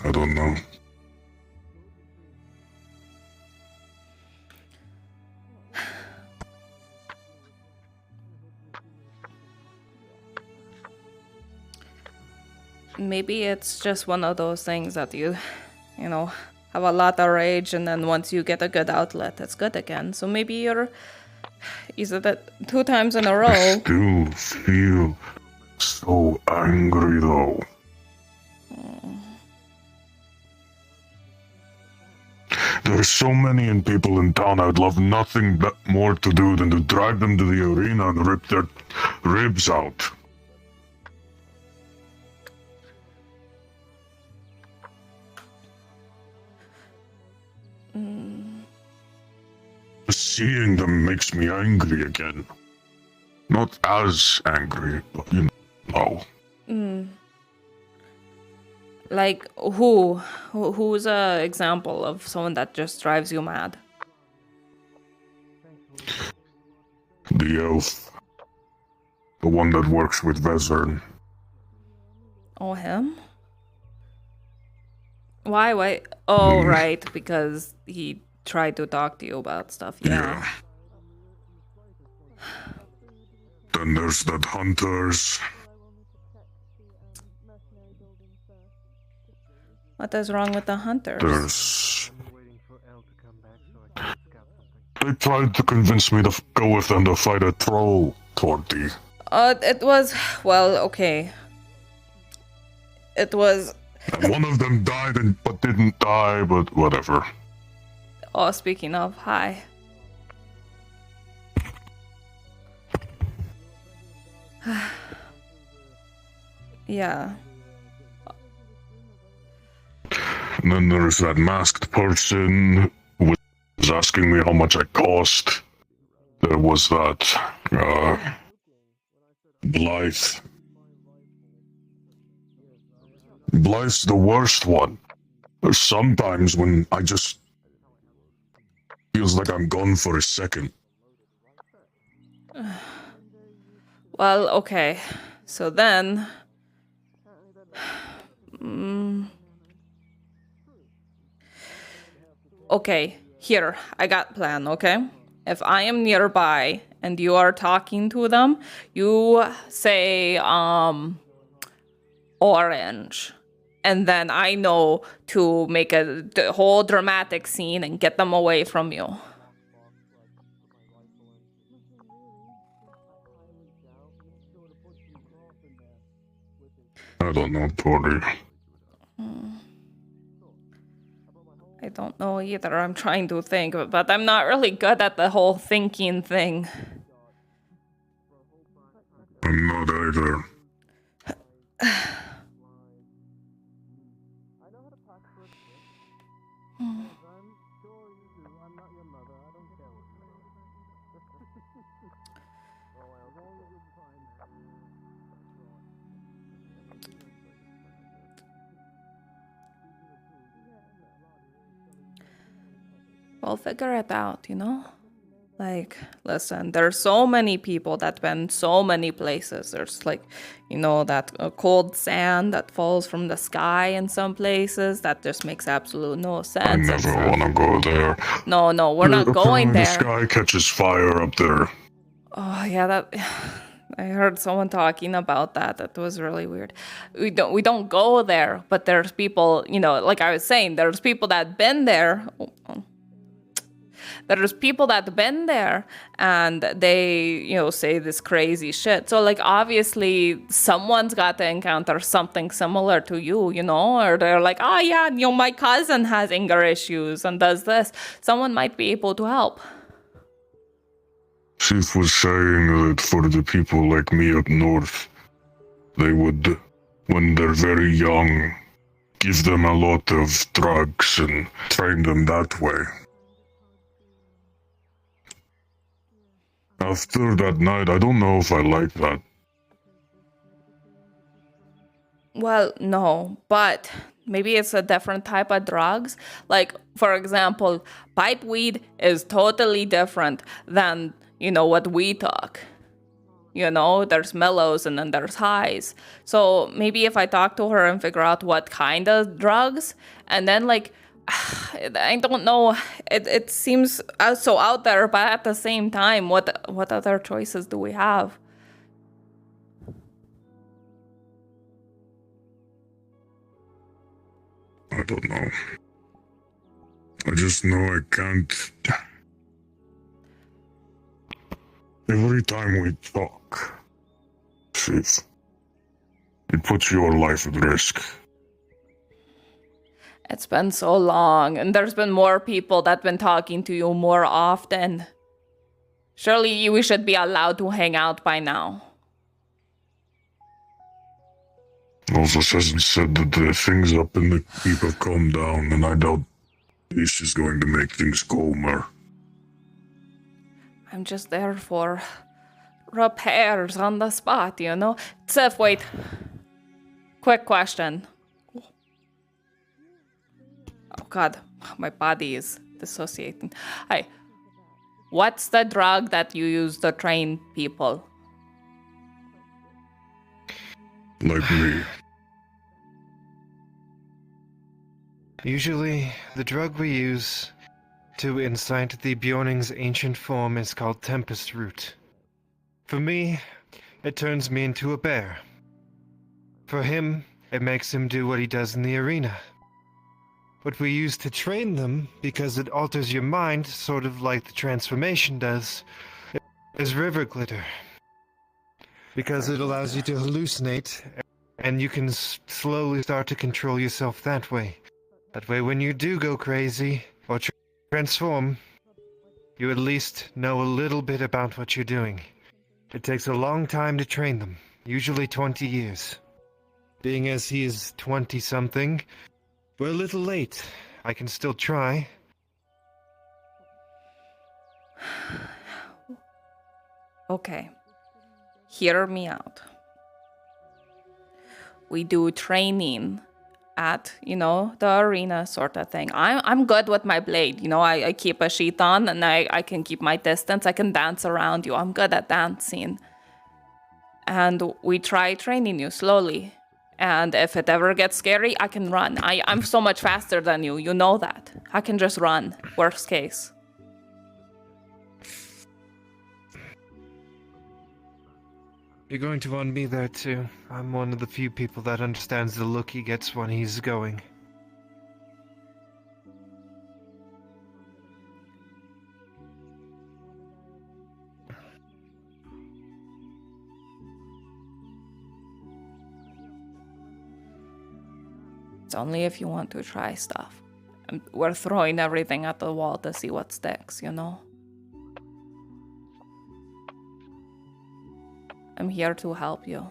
I don't know. Maybe it's just one of those things that you have a lot of rage, and then once you get a good outlet, it's good again. So maybe you're either that 2 times in a row. I still feel so angry, though. There's so many people in town. I'd love nothing more to do than to drag them to the arena and rip their ribs out. Seeing them makes me angry again. Not as angry, but Like who? Who's a example of someone that just drives you mad? The elf. The one that works with Vezern. Oh, him? Why? Oh, right, because he tried to talk to you about stuff, yeah. Then there's that Hunters. What is wrong with the Hunters? They tried to convince me to go with them to fight a troll, Tortie. It was... Well, okay. It was... And one of them died but didn't die, but whatever. Oh, speaking of, hi. Yeah. And then there's that masked person who was asking me how much I cost. There was that, Blythe. Blythe's the worst one. There's sometimes when I just... feels like I'm gone for a second. Well, okay. So then... Okay, here, I got plan, okay? If I am nearby and you are talking to them, you say, orange. And then I know to make the whole dramatic scene and get them away from you. I don't know, Tortie. I don't know either. I'm trying to think, but I'm not really good at the whole thinking thing. I'm not either. We'll figure it out, Like, listen, there's so many people that been so many places. There's like, that cold sand that falls from the sky in some places. That just makes absolute no sense. I never want to go there. No, we're not going there. The sky catches fire up there. Oh, yeah, I heard someone talking about that. That was really weird. We don't go there, but there's people, like I was saying, there's people that been there. there's people that been there and they, say this crazy shit. So like obviously someone's got to encounter something similar to you, or they're like, oh yeah, my cousin has anger issues and does this. Someone might be able to help. Chief was saying that for the people like me up north, they would, when they're very young, give them a lot of drugs and train them that way. After that night, I don't know if I like that. Well, no, but maybe it's a different type of drugs. Like, for example, pipe weed is totally different than, what we took. There's mellows and then there's highs. So maybe if I talk to her and figure out what kind of drugs, and then like, I don't know, it seems so out there, but at the same time, what other choices do we have? I don't know. I just know I can't. Every time we talk, Chief, it puts your life at risk. It's been so long, and there's been more people that been talking to you more often. Surely we should be allowed to hang out by now. Moses hasn't said that the things up in the keep have calmed down, and I doubt this is going to make things calmer. I'm just there for repairs on the spot, Seth, wait. Quick question. Oh God, my body is dissociating. Hi. What's the drug that you use to train people? Like me. Usually, the drug we use to incite the Bjorning's ancient form is called Tempest Root. For me, it turns me into a bear. For him, it makes him do what he does in the arena. What we use to train them, because it alters your mind, sort of like the transformation does, is River Glitter. Because it allows you to hallucinate, and you can slowly start to control yourself that way. That way, when you do go crazy, or transform, you at least know a little bit about what you're doing. It takes a long time to train them, usually 20 years. Being as he is 20-something, we're a little late. I can still try. Okay. Hear me out. We do training at, the arena sort of thing. I'm good with my blade. I keep a sheath on and I can keep my distance. I can dance around you. I'm good at dancing. And we try training you slowly. And if it ever gets scary, I can run. I'm so much faster than you. You know that. I can just run. Worst case. You're going to want me there too. I'm one of the few people that understands the look he gets when he's going. It's only if you want to try stuff. We're throwing everything at the wall to see what sticks, I'm here to help you.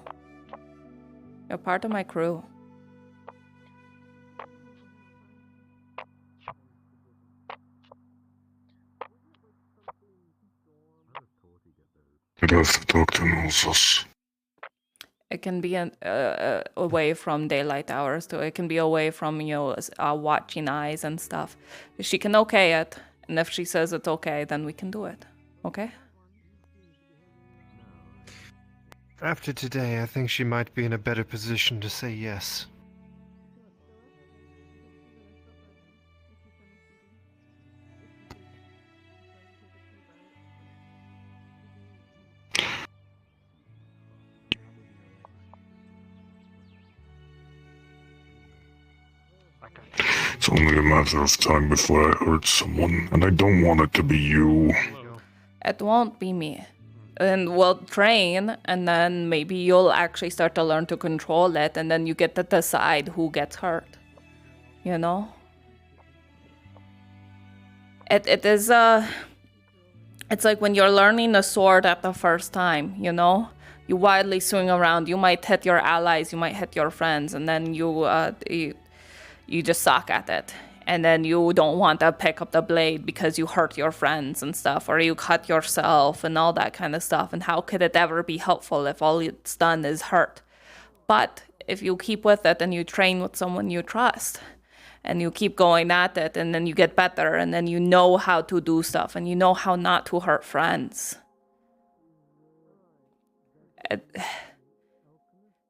You're part of my crew. I'd have to talk to Moses. It can be away from daylight hours, too. It can be away from, watching eyes and stuff. She can okay it, and if she says it's okay, then we can do it. Okay? After today, I think she might be in a better position to say yes. It's only a matter of time before I hurt someone, and I don't want it to be you. It won't be me. And we'll train, and then maybe you'll actually start to learn to control it, and then you get to decide who gets hurt. You know? It is, it's like when you're learning a sword at the first time, you know? You wildly swing around, you might hit your allies, you might hit your friends, and then you just suck at it. And then you don't want to pick up the blade because you hurt your friends and stuff, or you cut yourself and all that kind of stuff. And how could it ever be helpful if all it's done is hurt? But if you keep with it and you train with someone you trust, and you keep going at it, and then you get better, and then you know how to do stuff, and you know how not to hurt friends.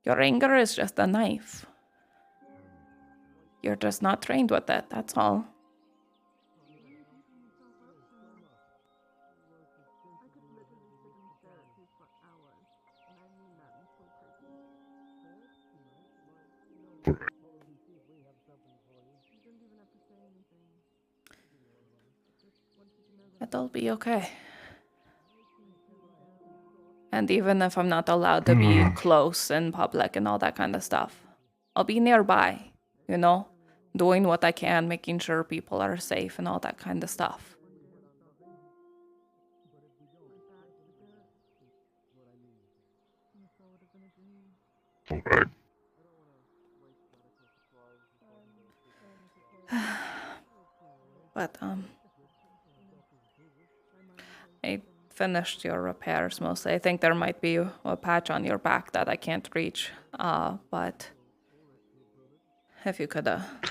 Your anger is just a knife. You're just not trained with it, that's all. It'll be okay. And even if I'm not allowed to be close in public and all that kind of stuff, I'll be nearby, you know? Doing what I can, making sure people are safe and all that kind of stuff. Alright. But, I finished your repairs mostly. I think there might be a patch on your back that I can't reach, but if you could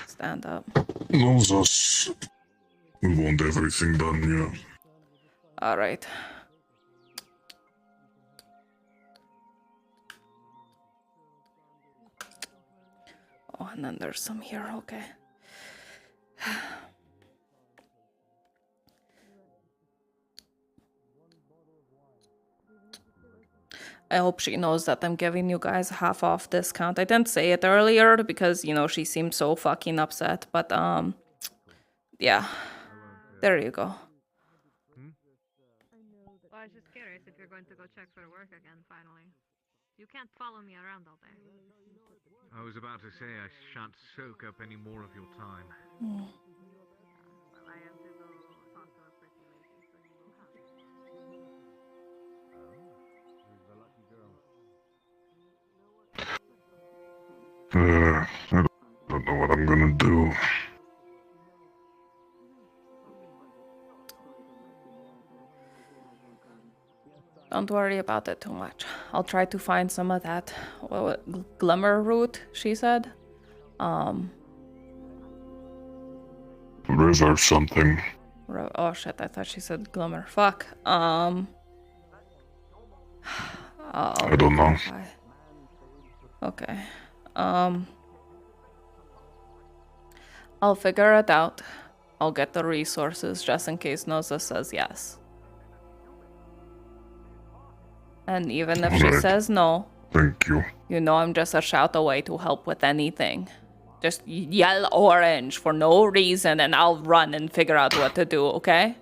stand up. Knows us. We want everything done, yeah. Alright. Oh, and then there's some here, okay. I hope she knows that I'm giving you guys a half off discount. I didn't say it earlier because, you know, she seemed so fucking upset. But, yeah. There you go. Well, I was just curious if you're going to go check for work again, finally. You can't follow me around all day. I was about to say I shan't soak up any more of your time. Well, I have to go talk to a pretty lady, so you will have to. I don't know what I'm gonna do. Don't worry about it too much. I'll try to find some of that glimmer root, she said. River something. Oh shit, I thought she said glimmer. Fuck. I don't know. Okay. I'll figure it out. I'll get the resources just in case Noza says yes. And even if she says no, thank you. You know I'm just a shout away to help with anything. Just yell orange for no reason and I'll run and figure out what to do, okay?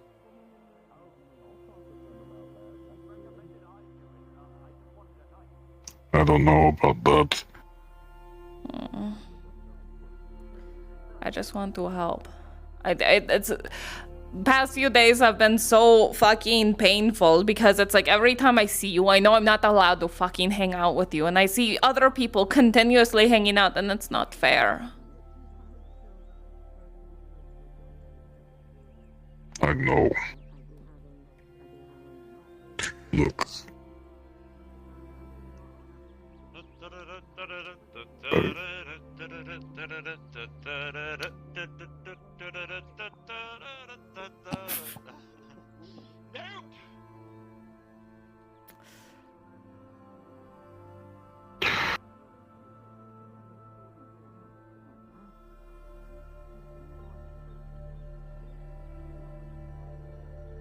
I don't know about that. I just want to help. It's past few days have been so fucking painful because it's like every time I see you, I know I'm not allowed to fucking hang out with you, and I see other people continuously hanging out, and it's not fair. I know. Look.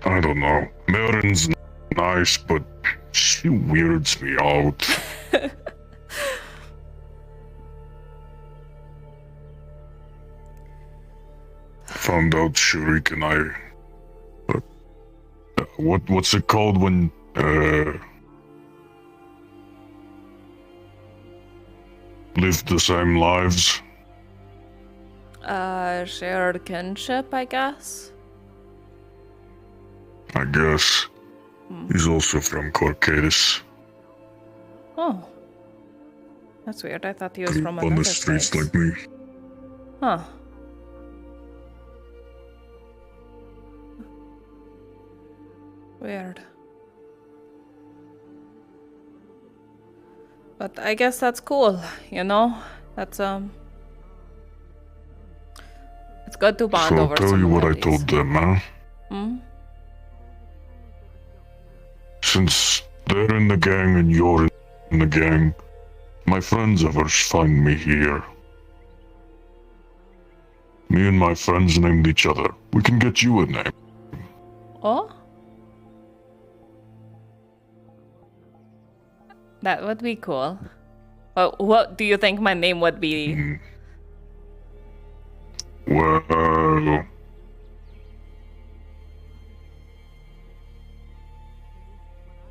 I don't know. Marin's nice, but she weirds me out. found out Sharik and I... what's it called when... lived the same lives? Shared kinship, I guess. I guess. He's also from Corcadis. Oh. That's weird. I thought he was from On another the streets place. like me. Huh. Weird. But I guess that's cool, you know? That's, it's good to bond So I'll over tell you what I similarities. told them, huh? Hmm? Since they're in the gang and you're in the gang, my friends ever find me here. Me and my friends named each other. We can get you a name. Oh? That would be cool. Well, what do you think my name would be? Well...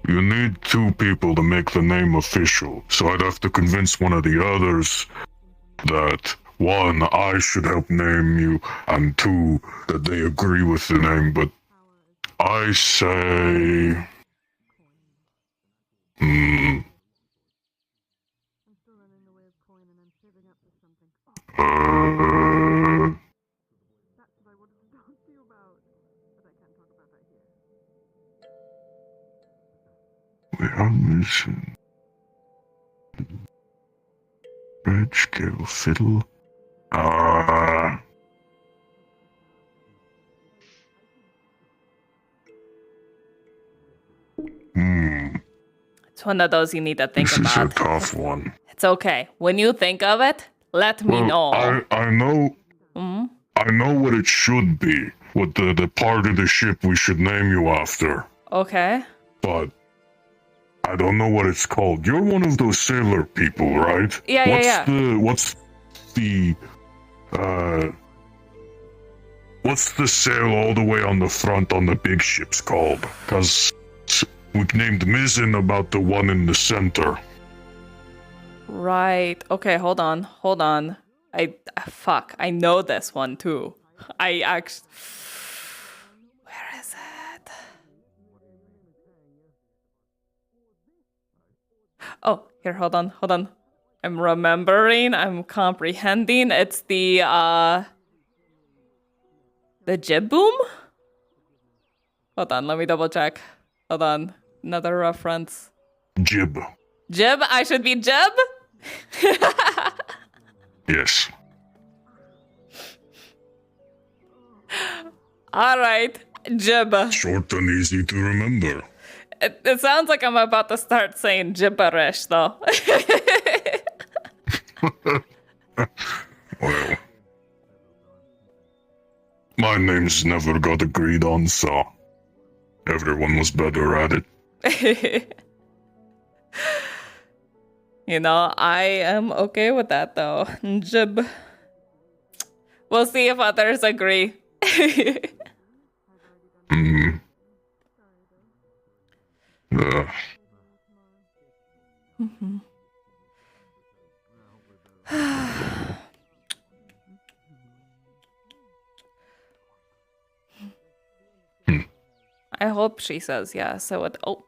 You need 2 people to make the name official, so I'd have to convince one of the others that 1, I should help name you, and 2, that they agree with the name, but I say... We are missing... Red scale fiddle... It's one of those you need to think This about. is a tough one. It's okay. When you think of it, let me know. I know... Mhm. I know what it should be. What the part of the ship we should name you after. Okay. But... I don't know what it's called. You're one of those sailor people, right? Yeah. What's the sail all the way on the front on the big ships called? Because we named Mizzen about the one in the center. Right. Okay, hold on. Fuck. I know this one too. I actually... Where is it? Oh, here, hold on. I'm remembering, I'm comprehending. It's the jib boom? Hold on, let me double check. Hold on, another reference. Jib. Jib? I should be Jib? Yes. Alright, Jib. Short and easy to remember. It sounds like I'm about to start saying gibberish, though. Well, my name's never got agreed on, so everyone was better at it. You know, I am okay with that, though. Jib. We'll see if others agree. Mhm. I hope she says yes. It would. Oh,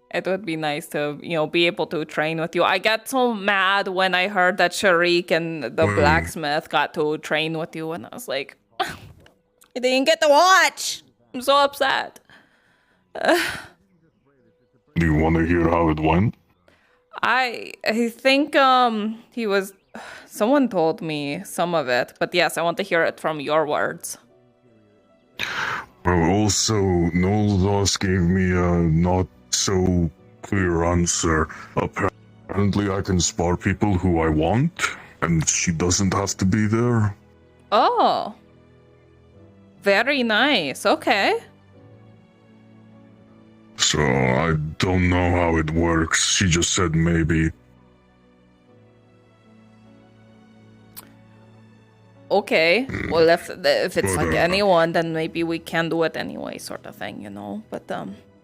it would be nice to, be able to train with you. I got so mad when I heard that Sharik and the blacksmith got to train with you, and I was like, you didn't get to watch. I'm so upset. Do you want to hear how it went? I think someone told me some of it, but yes, I want to hear it from your words. Well, also, Noldos gave me a not so clear answer. Apparently I can spar people who I want, and she doesn't have to be there. Oh. Very nice. Okay. So I don't know how it works. She just said maybe. Okay. Well, if it's like But, anyone, then maybe we can do it anyway, sort of thing, you know. But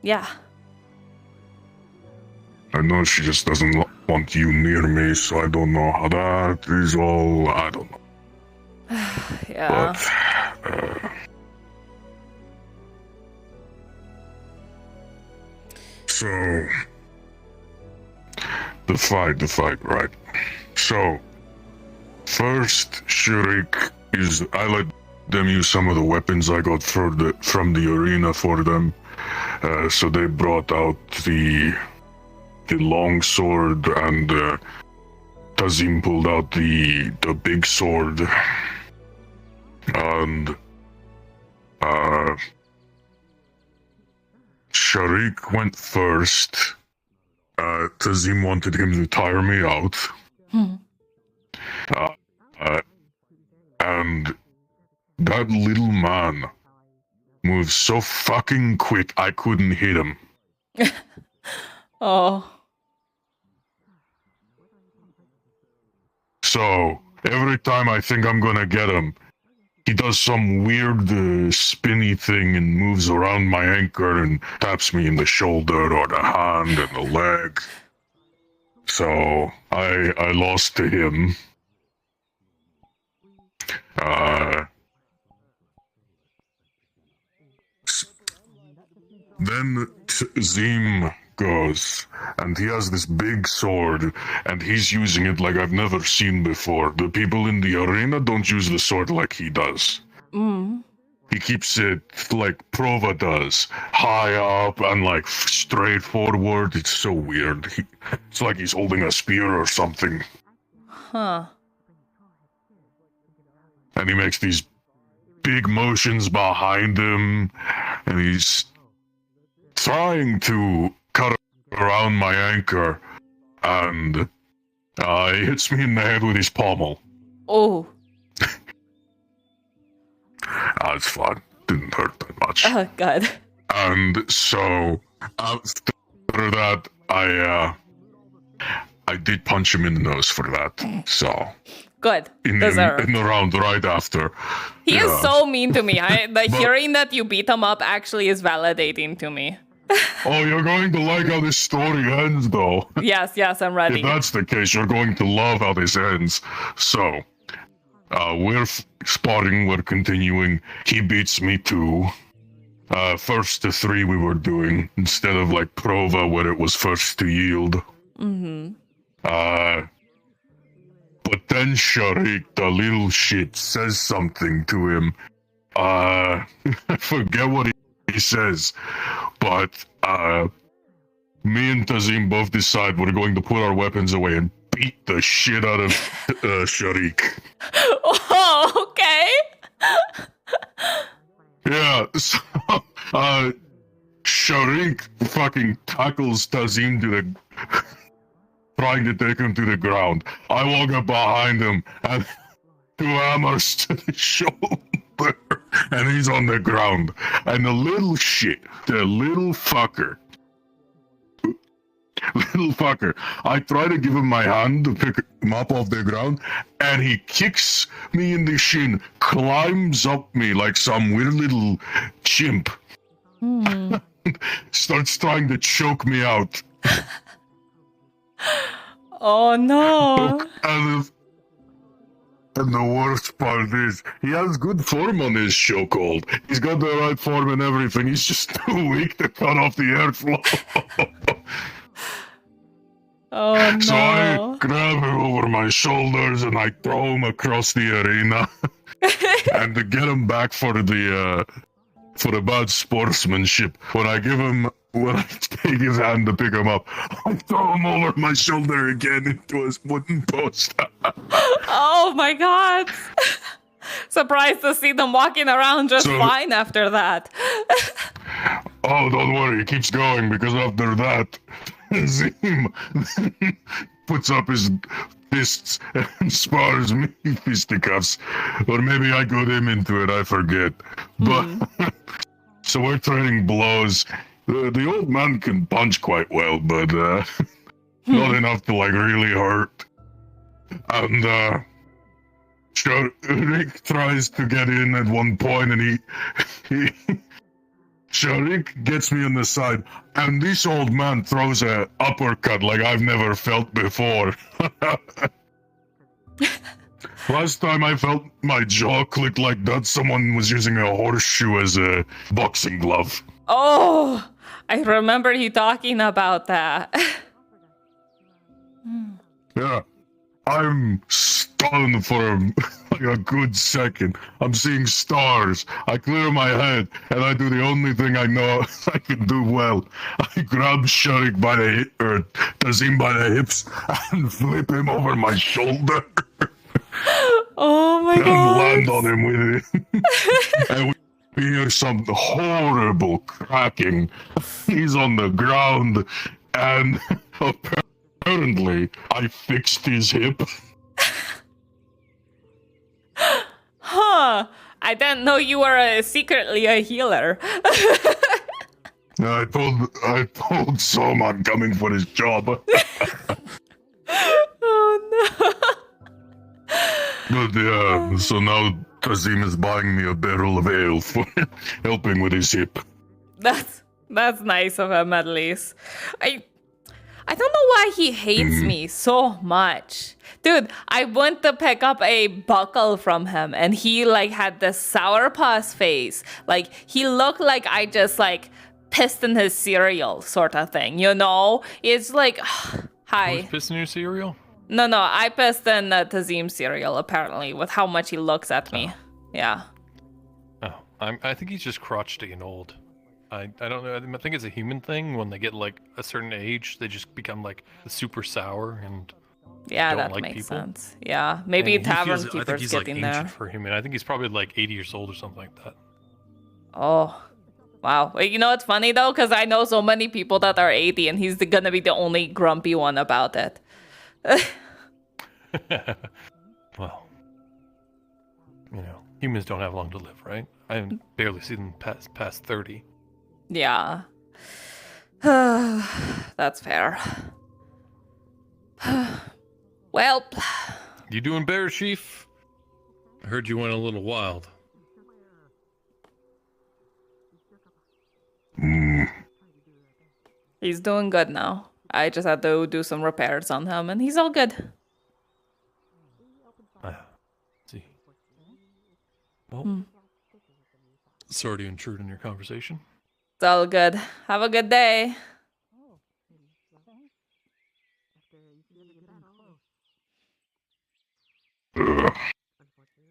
yeah. I know she just doesn't want you near me, so I don't know how that is all. I don't know. Yeah. But, so, the fight, right? So, first, Sharik is. I let them use some of the weapons I got from the arena for them. So they brought out the long sword, and Tazim pulled out the big sword. And Sharik went first. Tazim wanted him to tire me out. And that little man moves so fucking quick I couldn't hit him. Oh. So, every time I think I'm gonna get him, he does some weird spinny thing and moves around my anchor and taps me in the shoulder or the hand and the leg. So, I lost to him. Then Zim goes, and he has this big sword, and he's using it like I've never seen before. The people in the arena don't use the sword like he does. He keeps it like Prova does, high up and like straight forward. It's so weird. It's like he's holding a spear or something. Huh. And he makes these big motions behind him, and he's trying to cut around my anchor, and he hits me in the head with his pommel. Oh. It's fun. Didn't hurt that much. Oh, God. And so after that, I did punch him in the nose for that. So Good. in the round right after. He Yeah. is so mean to me. Hearing that you beat him up actually is validating to me. Oh, you're going to like how this story ends, though. Yes, I'm ready. If that's the case, you're going to love how this ends. So, we're spotting, we're continuing. He beats me too. First to 3 we were doing, instead of like Prova where it was first to yield. Mm-hmm. But then Sharik, the little shit, says something to him. I forget what he says, but me and Tazim both decide we're going to put our weapons away and beat the shit out of Sharik. Oh, okay. Yeah, so Sharik fucking tackles Tazim to the... trying to take him to the ground. I walk up behind him and 2 hammers to the shoulder, and he's on the ground. And the little shit, the little fucker, I try to give him my hand to pick him up off the ground, and he kicks me in the shin, climbs up me like some weird little chimp, starts trying to choke me out. Oh no. And the worst part is, he has good form on his chokehold. He's got the right form and everything. He's just too weak to cut off the airflow. Oh no. So I grab him over my shoulders and I throw him across the arena. And to get him back for the bad sportsmanship, when I take his hand to pick him up, I throw him over my shoulder again into his wooden post. Oh my God. Surprised to see them walking around just fine after that. Oh, don't worry, it keeps going, because after that, Zim puts up his fists and spars me fisticuffs. Or maybe I got him into it, I forget. But so we're trading blows. The old man can punch quite well, but not enough to like really hurt. And Sharik tries to get in at one point, and he Sharik gets me on the side, and this old man throws a uppercut like I've never felt before. Last time I felt my jaw click like that, someone was using a horseshoe as a boxing glove. Oh, I remember you talking about that. Yeah, I'm stunned for a good second. I'm seeing stars. I clear my head, and I do the only thing I know I can do well. I grab Sharik by the hip, or Tazim by the hips, and flip him over my shoulder. Oh my and god. land on him with it. And we hear some horrible cracking. He's on the ground, and apparently I fixed his hip. Huh. I didn't know you were secretly a healer. I told Som I'm coming for his job. Oh no. But yeah, so now Kazim is buying me a barrel of ale for helping with his hip. That's nice of him at least. I don't know why he hates me so much. Dude, I went to pick up a buckle from him and he like had this sourpuss face. Like he looked like I just like pissed in his cereal sort of thing, you know? It's like, hi. Who's pissing your cereal? No, I pissed in Tazim's cereal apparently with how much he looks at me. Yeah. Oh, I think he's just crotchety and old. I don't know. I think it's a human thing. When they get like a certain age, they just become like super sour and Yeah, don't that like makes people. sense. Yeah, maybe And he Tavern feels- I think Keeper's he's like getting ancient there. for human. I think he's probably like 80 years old or something like that. Oh, wow. Wait, you know what's funny though? Because I know so many people that are 80 and he's gonna be the only grumpy one about it. Well, you know, humans don't have long to live, right? I barely see them past 30. Yeah. That's fair. Well, You doing better, Chief? I heard you went a little wild. he's doing good now. I just had to do some repairs on him and he's all good. See. Well, Hmm. sorry to intrude on your conversation. It's all good. Have a good day.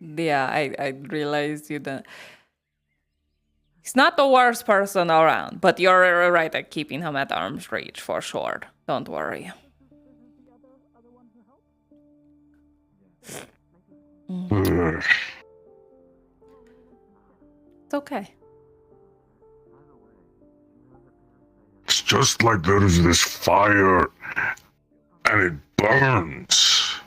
Yeah, I realized you didn't. He's not the worst person around, but you're right at keeping him at arm's reach for sure. Don't worry. It's okay. It's just like there's this fire, and it burns.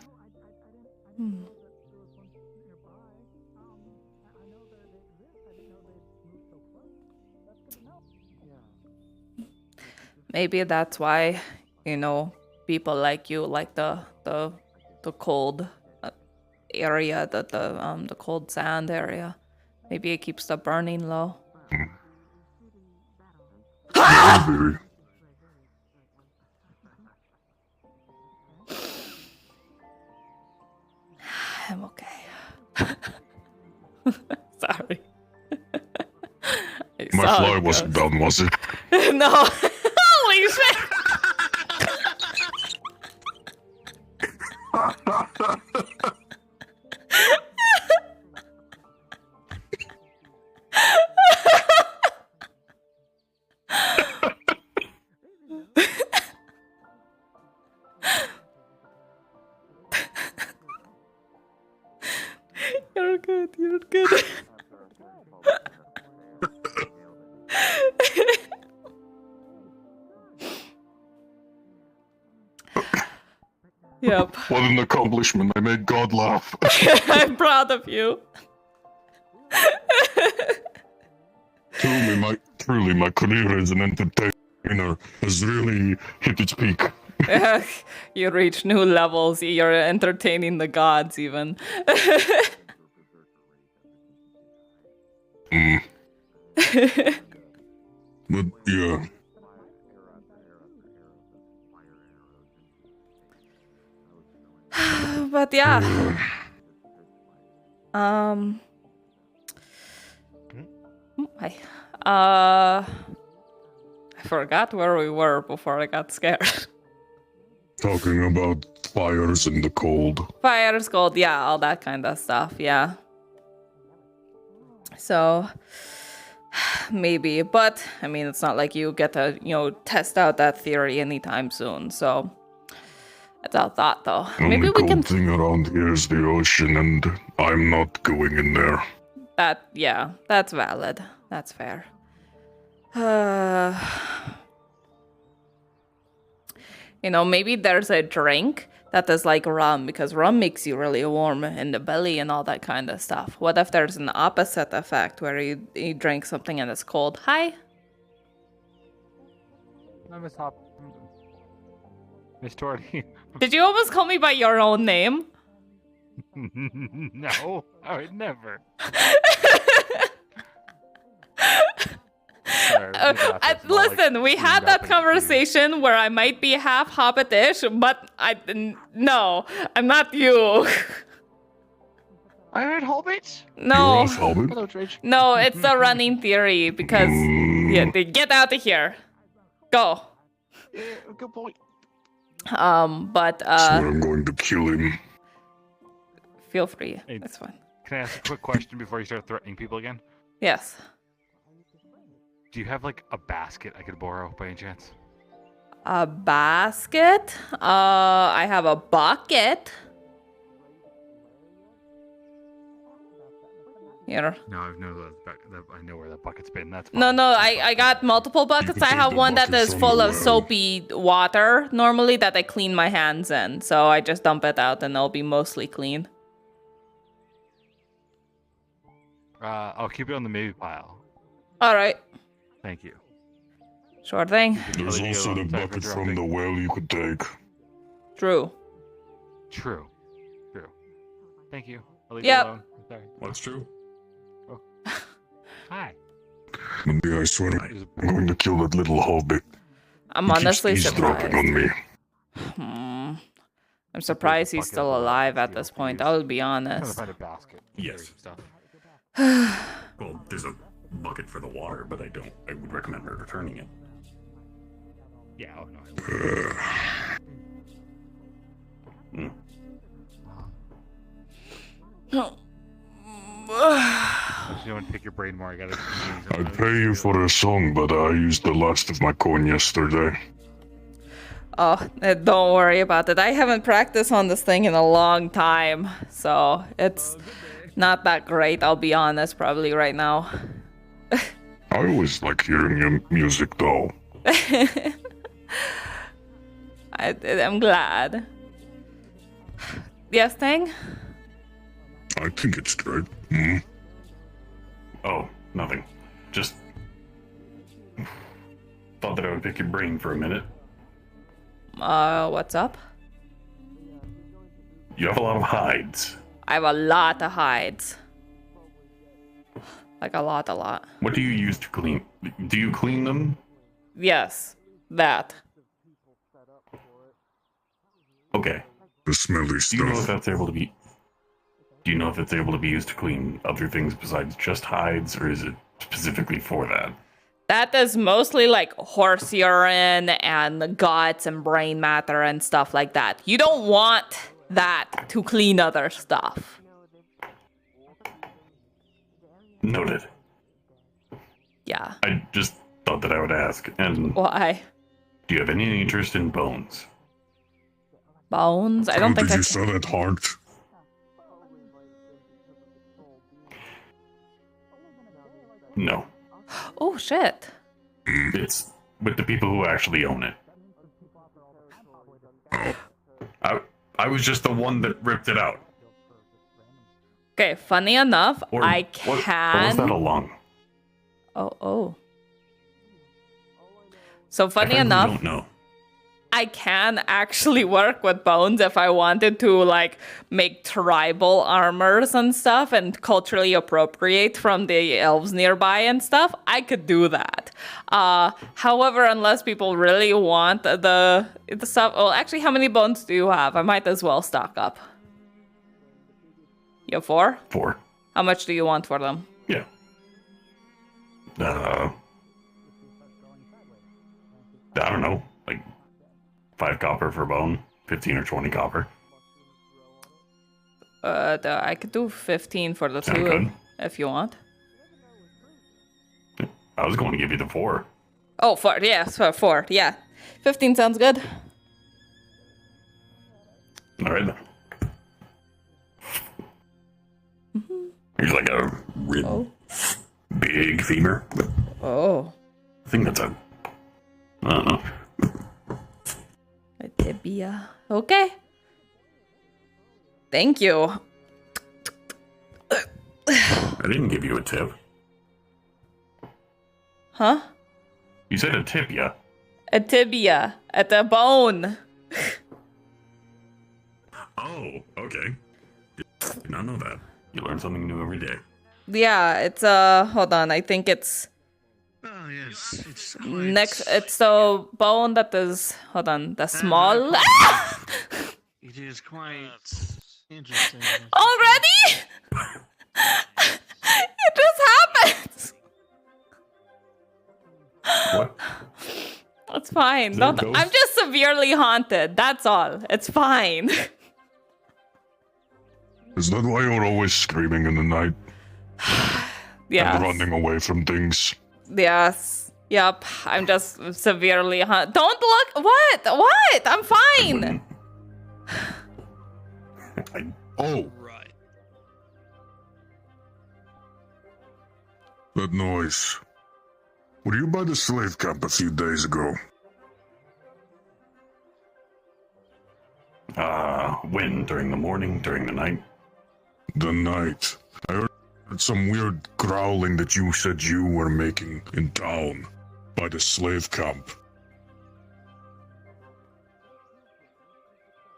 Maybe that's why, you know, people like you like the cold area, the cold sand area. Maybe it keeps the burning low. Maybe. I'm okay. Sorry. My fly wasn't done, was it? No. Holy shit. You're good. You're good. Yep. What an accomplishment. I made God laugh. I'm proud of you. Truly, my career as an entertainer has really hit its peak. You reach new levels. You're entertaining the gods, even. But yeah. But yeah. Hi. I forgot where we were before I got scared. Talking about fires in the cold. Fire's cold, yeah, all that kind of stuff, yeah. So, maybe, but I mean, it's not like you get to, test out that theory anytime soon. So, that's our thought, though. Maybe Only we can. cold thing around here is the ocean, and I'm not going in there. Yeah, that's valid. That's fair. Maybe there's a drink that is like rum, because rum makes you really warm in the belly and all that kind of stuff. What if there's an opposite effect where you drink something and it's cold? Hi? Miss Tortie. Did you almost call me by your own name? No, I would never. Listen, we had that conversation where I might be half hobbitish, but no, I'm not you. I heard hobbits? No. Hello, Dredge. No, it's a running theory because they get out of here. Go. Yeah, good point. But Swear I'm going to kill him. Feel free. Hey, That's fine. Can I ask a quick question before you start threatening people again? Yes. Do you have like a basket I could borrow by any chance? A basket? I have a bucket. Here. No, I know where that bucket's been. That's No, I got multiple buckets. I have one that is full of soapy water normally that I clean my hands in. So I just dump it out and it'll be mostly clean. I'll keep it on the maybe pile. All right. Thank you. Sure thing. There's also the bucket from the well you could take. True. True. Thank you. I'll leave Yep. you alone. I'm sorry. What's true? Oh. Hi. Monday, I swear I'm going to kill that little hobbit. I'm He keeps honestly eavesdropping surprised. on me. I'm surprised he's still alive at this point. I'll be honest. Find a basket. Yes. Stuff. Well, there's a bucket for the water, but I would recommend returning it. Yeah, oh no. If you want to pick your brain more, I gotta. I'd pay you for a song, but I used the last of my coin yesterday. Oh, don't worry about it. I haven't practiced on this thing in a long time, so it's not that great, I'll be honest, probably right now. I always like hearing your music, though. I'm glad. Yes, Tang? I think it's good. Oh, nothing. Just thought that I would pick your brain for a minute. What's up? You have a lot of hides. I have a lot of hides. Like a lot. What do you use to clean? Do you clean them? Yes, that. Okay. The smelly stuff. Do you know if that's able to be? Do you know if it's able to be used to clean other things besides just hides, or is it specifically for that? That is mostly like horse urine and guts and brain matter and stuff like that. You don't want that to clean other stuff. Noted. Yeah. I just thought that I would ask. And Why? do you have any interest in bones? Bones? I don't think Did I you sell that heart? No. Oh, shit. It's with the people who actually own it. I was just the one that ripped it out. Okay, funny enough, Or I What was can... that along? Oh. So funny I enough... don't know. I can actually work with bones if I wanted to, like, make tribal armors and stuff and culturally appropriate from the elves nearby and stuff. I could do that. However, unless people really want the stuff. Well, actually, how many bones do you have? I might as well stock up. You have 4? 4. How much do you want for them? Yeah. I don't know, like 5 copper for bone, 15 or 20 copper. I could do 15 for the Sound 2 good? if you want. I was going to give you the 4. Oh, 4. Yeah, so 4. Yeah. 15 sounds good. All right then. Here's like a real big femur. Oh. I think that's a. I don't know. A tibia. Okay. Thank you. I didn't give you a tip. Huh? You said a tibia. A tibia. At a bone. Oh, okay. Did not know that. You learn something new every day. Yeah, it's hold on, I think it's Oh yes, it's next it's the bone that is hold on, the small It is quite interesting. already? It just happened. What? It's fine. Is there a Don't, ghost? I'm just severely haunted. That's all. It's fine. Is that why you're always screaming in the night? Yes. And running away from things? Yes. Yep. I'm just severely haunted. Don't look. What? What? I'm fine. Oh. Right. That noise. Were you by the slave camp a few days ago? When? During the morning? During the night? The night. I heard some weird growling that you said you were making in town by the slave camp.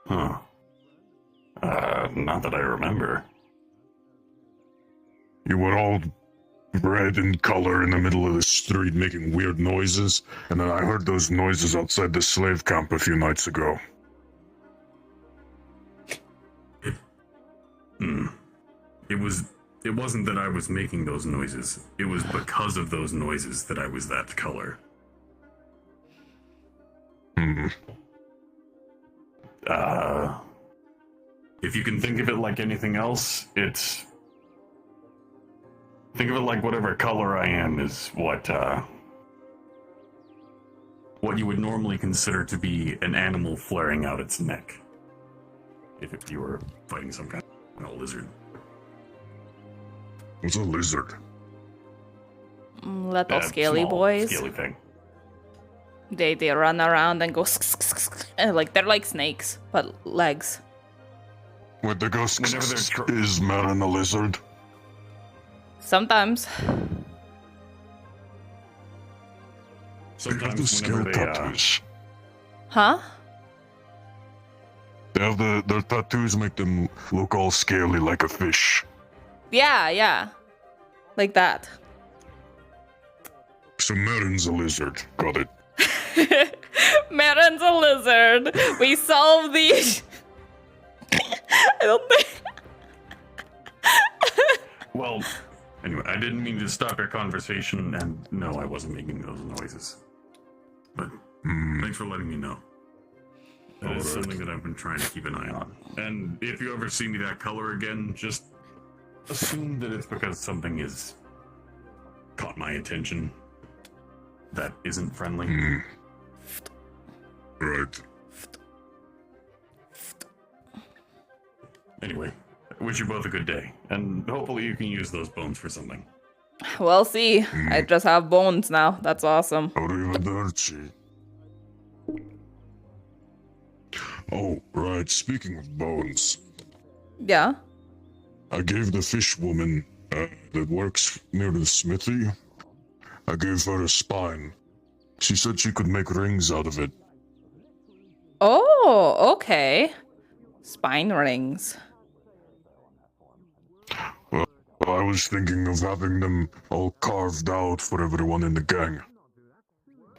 Huh. Not that I remember. You were all red in color in the middle of the street making weird noises, and then I heard those noises outside the slave camp a few nights ago. It wasn't that I was making those noises. It was because of those noises that I was that color. If you can think of it like anything else, it's... Think of it like whatever color I am is what you would normally consider to be an animal flaring out its neck. If you were fighting some kind of lizard. What's a lizard? Little scaly small, boys. Scaly thing. They run around and go like they're like snakes, but legs. With the ghost Whenever they're is Marin a lizard? Sometimes. They have the Sometimes scale whenever they, tattoos. Huh? They have their tattoos make them look all scaly like a fish. Yeah. Like that. So Marin's a lizard. Got it. Marin's a lizard. We solved the... I don't think... Well, anyway, I didn't mean to stop your conversation, and no, I wasn't making those noises. But thanks for letting me know. That is something that I've been trying to keep an eye on. And if you ever see me that color again, just assume that it's because something has caught my attention that isn't friendly. Right. Anyway, I wish you both a good day, and hopefully you can use those bones for something. We'll see. I just have bones now. That's awesome. Arrivederci. Oh, right. Speaking of bones, Yeah. I gave the fish woman that works near the smithy, I gave her a spine. She said she could make rings out of it. Oh, okay. Spine rings. Well, I was thinking of having them all carved out for everyone in the gang.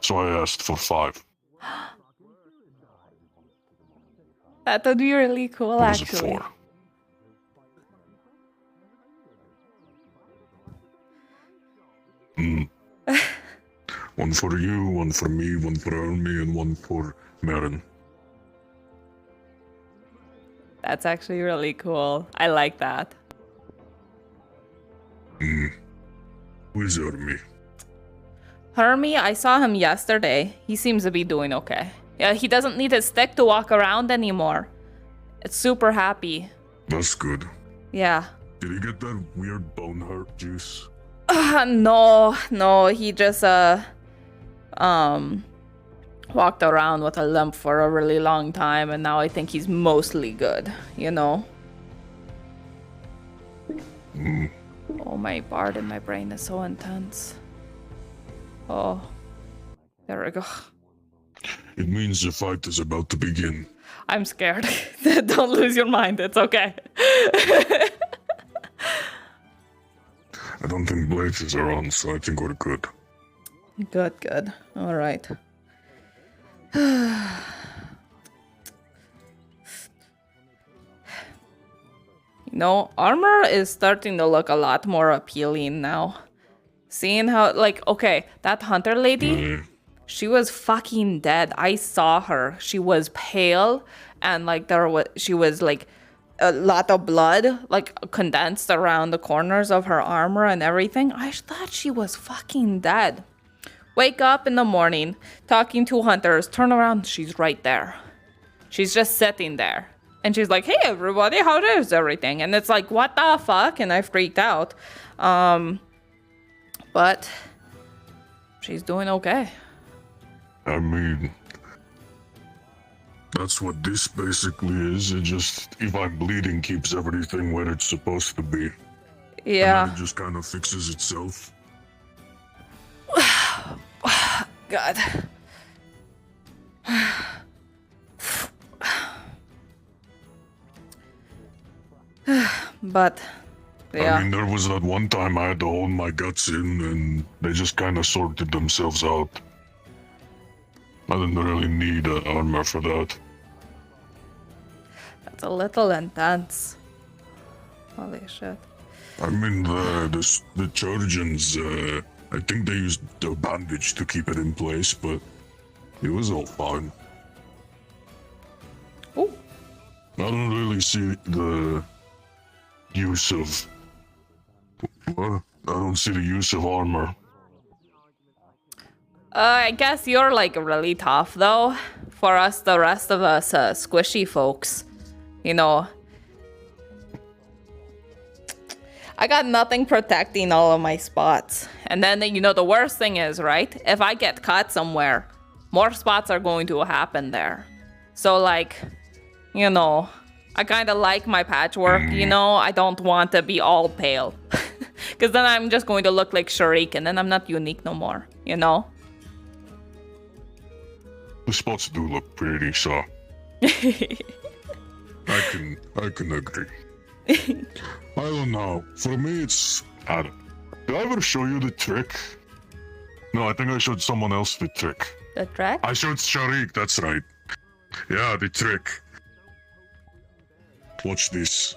So I asked for 5. That would be really cool, Or was it actually. 4? One for you, one for me, one for Army, and one for Marin. That's actually really cool. I like that. Who is Army? Hermie, I saw him yesterday. He seems to be doing okay. Yeah, he doesn't need his stick to walk around anymore. It's super happy. That's good. Yeah. Did he get that weird bone hurt juice? No, he just walked around with a limp for a really long time, and now I think he's mostly good, you know? Oh, my bard in my brain is so intense. Oh, there we go. It means the fight is about to begin. I'm scared. Don't lose your mind, it's okay. I don't think blazes are on, so I think we're good. Good. All right. Armor is starting to look a lot more appealing now. Seeing how, okay, that hunter lady, she was fucking dead. I saw her. She was pale, and she was a lot of blood, condensed around the corners of her armor and everything. I thought she was fucking dead. Wake up in the morning, talking to hunters, turn around, she's right there. She's just sitting there. And she's like, hey everybody, how is everything? And it's like, what the fuck? And I freaked out. But she's doing okay. I mean, that's what this basically is. It just, if I'm bleeding, keeps everything where it's supposed to be. Yeah. And then it just kind of fixes itself. God. But, yeah. I mean, there was that one time I had to hold my guts in, and they just kind of sorted themselves out. I didn't really need armor for that. That's a little intense. Holy shit. I mean, the Trojans, I think they used the bandage to keep it in place, but it was all fine. Ooh. I don't really see the use of... What? I don't see the use of armor. I guess you're really tough though. For us, the rest of us squishy folks, I got nothing protecting all of my spots. And then, the worst thing is, right? If I get cut somewhere, more spots are going to happen there. So I kind of like my patchwork, I don't want to be all pale. Because then I'm just going to look like Sharik, and then I'm not unique no more, The spots do look pretty, so I can agree. I don't know. For me, it's Adam. Did I ever show you the trick? No, I think I showed someone else the trick. The trick? I showed Sharik. That's right. Yeah, the trick. Watch this.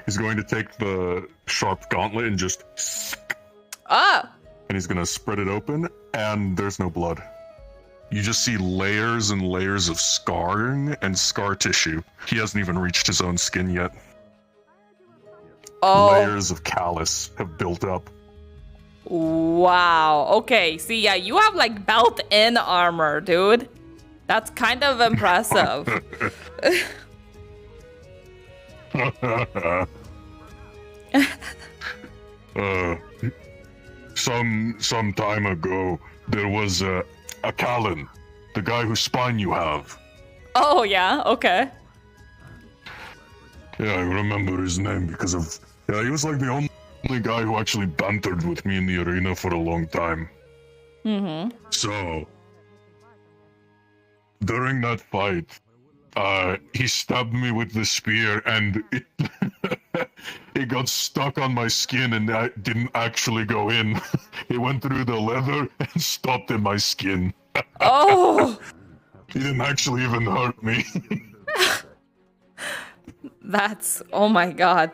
He's going to take the sharp gauntlet and just... Oh! And he's gonna spread it open, and there's no blood. You just see layers and layers of scarring and scar tissue. He hasn't even reached his own skin yet. Oh. Layers of callus have built up. Wow. Okay, see, yeah, you have built-in armor, dude. That's kind of impressive. Some time ago, there was a Callan, the guy whose spine you have. Oh, yeah, okay. Yeah, I remember his name because of... Yeah, he was the only guy who actually bantered with me in the arena for a long time. Mm-hmm. So, during that fight, he stabbed me with the spear, and it got stuck on my skin, and I didn't actually go in. It went through the leather and stopped in my skin. Oh! He didn't actually even hurt me. That's... Oh my god.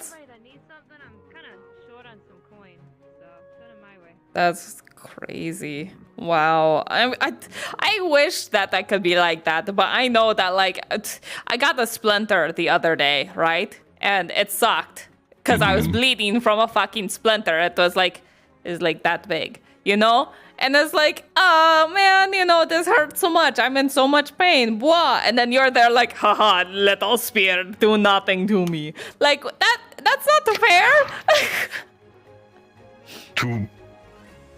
That's crazy. Wow. I wish that I could be like that, but I know that, like, I got a splinter the other day, right? And it sucked. Because I was bleeding from a fucking splinter. It was like that big, you know? And it's like, oh man, you know, this hurts so much. I'm in so much pain. Blah. And then you're there like, haha, little spear, do nothing to me. Like, that's not fair.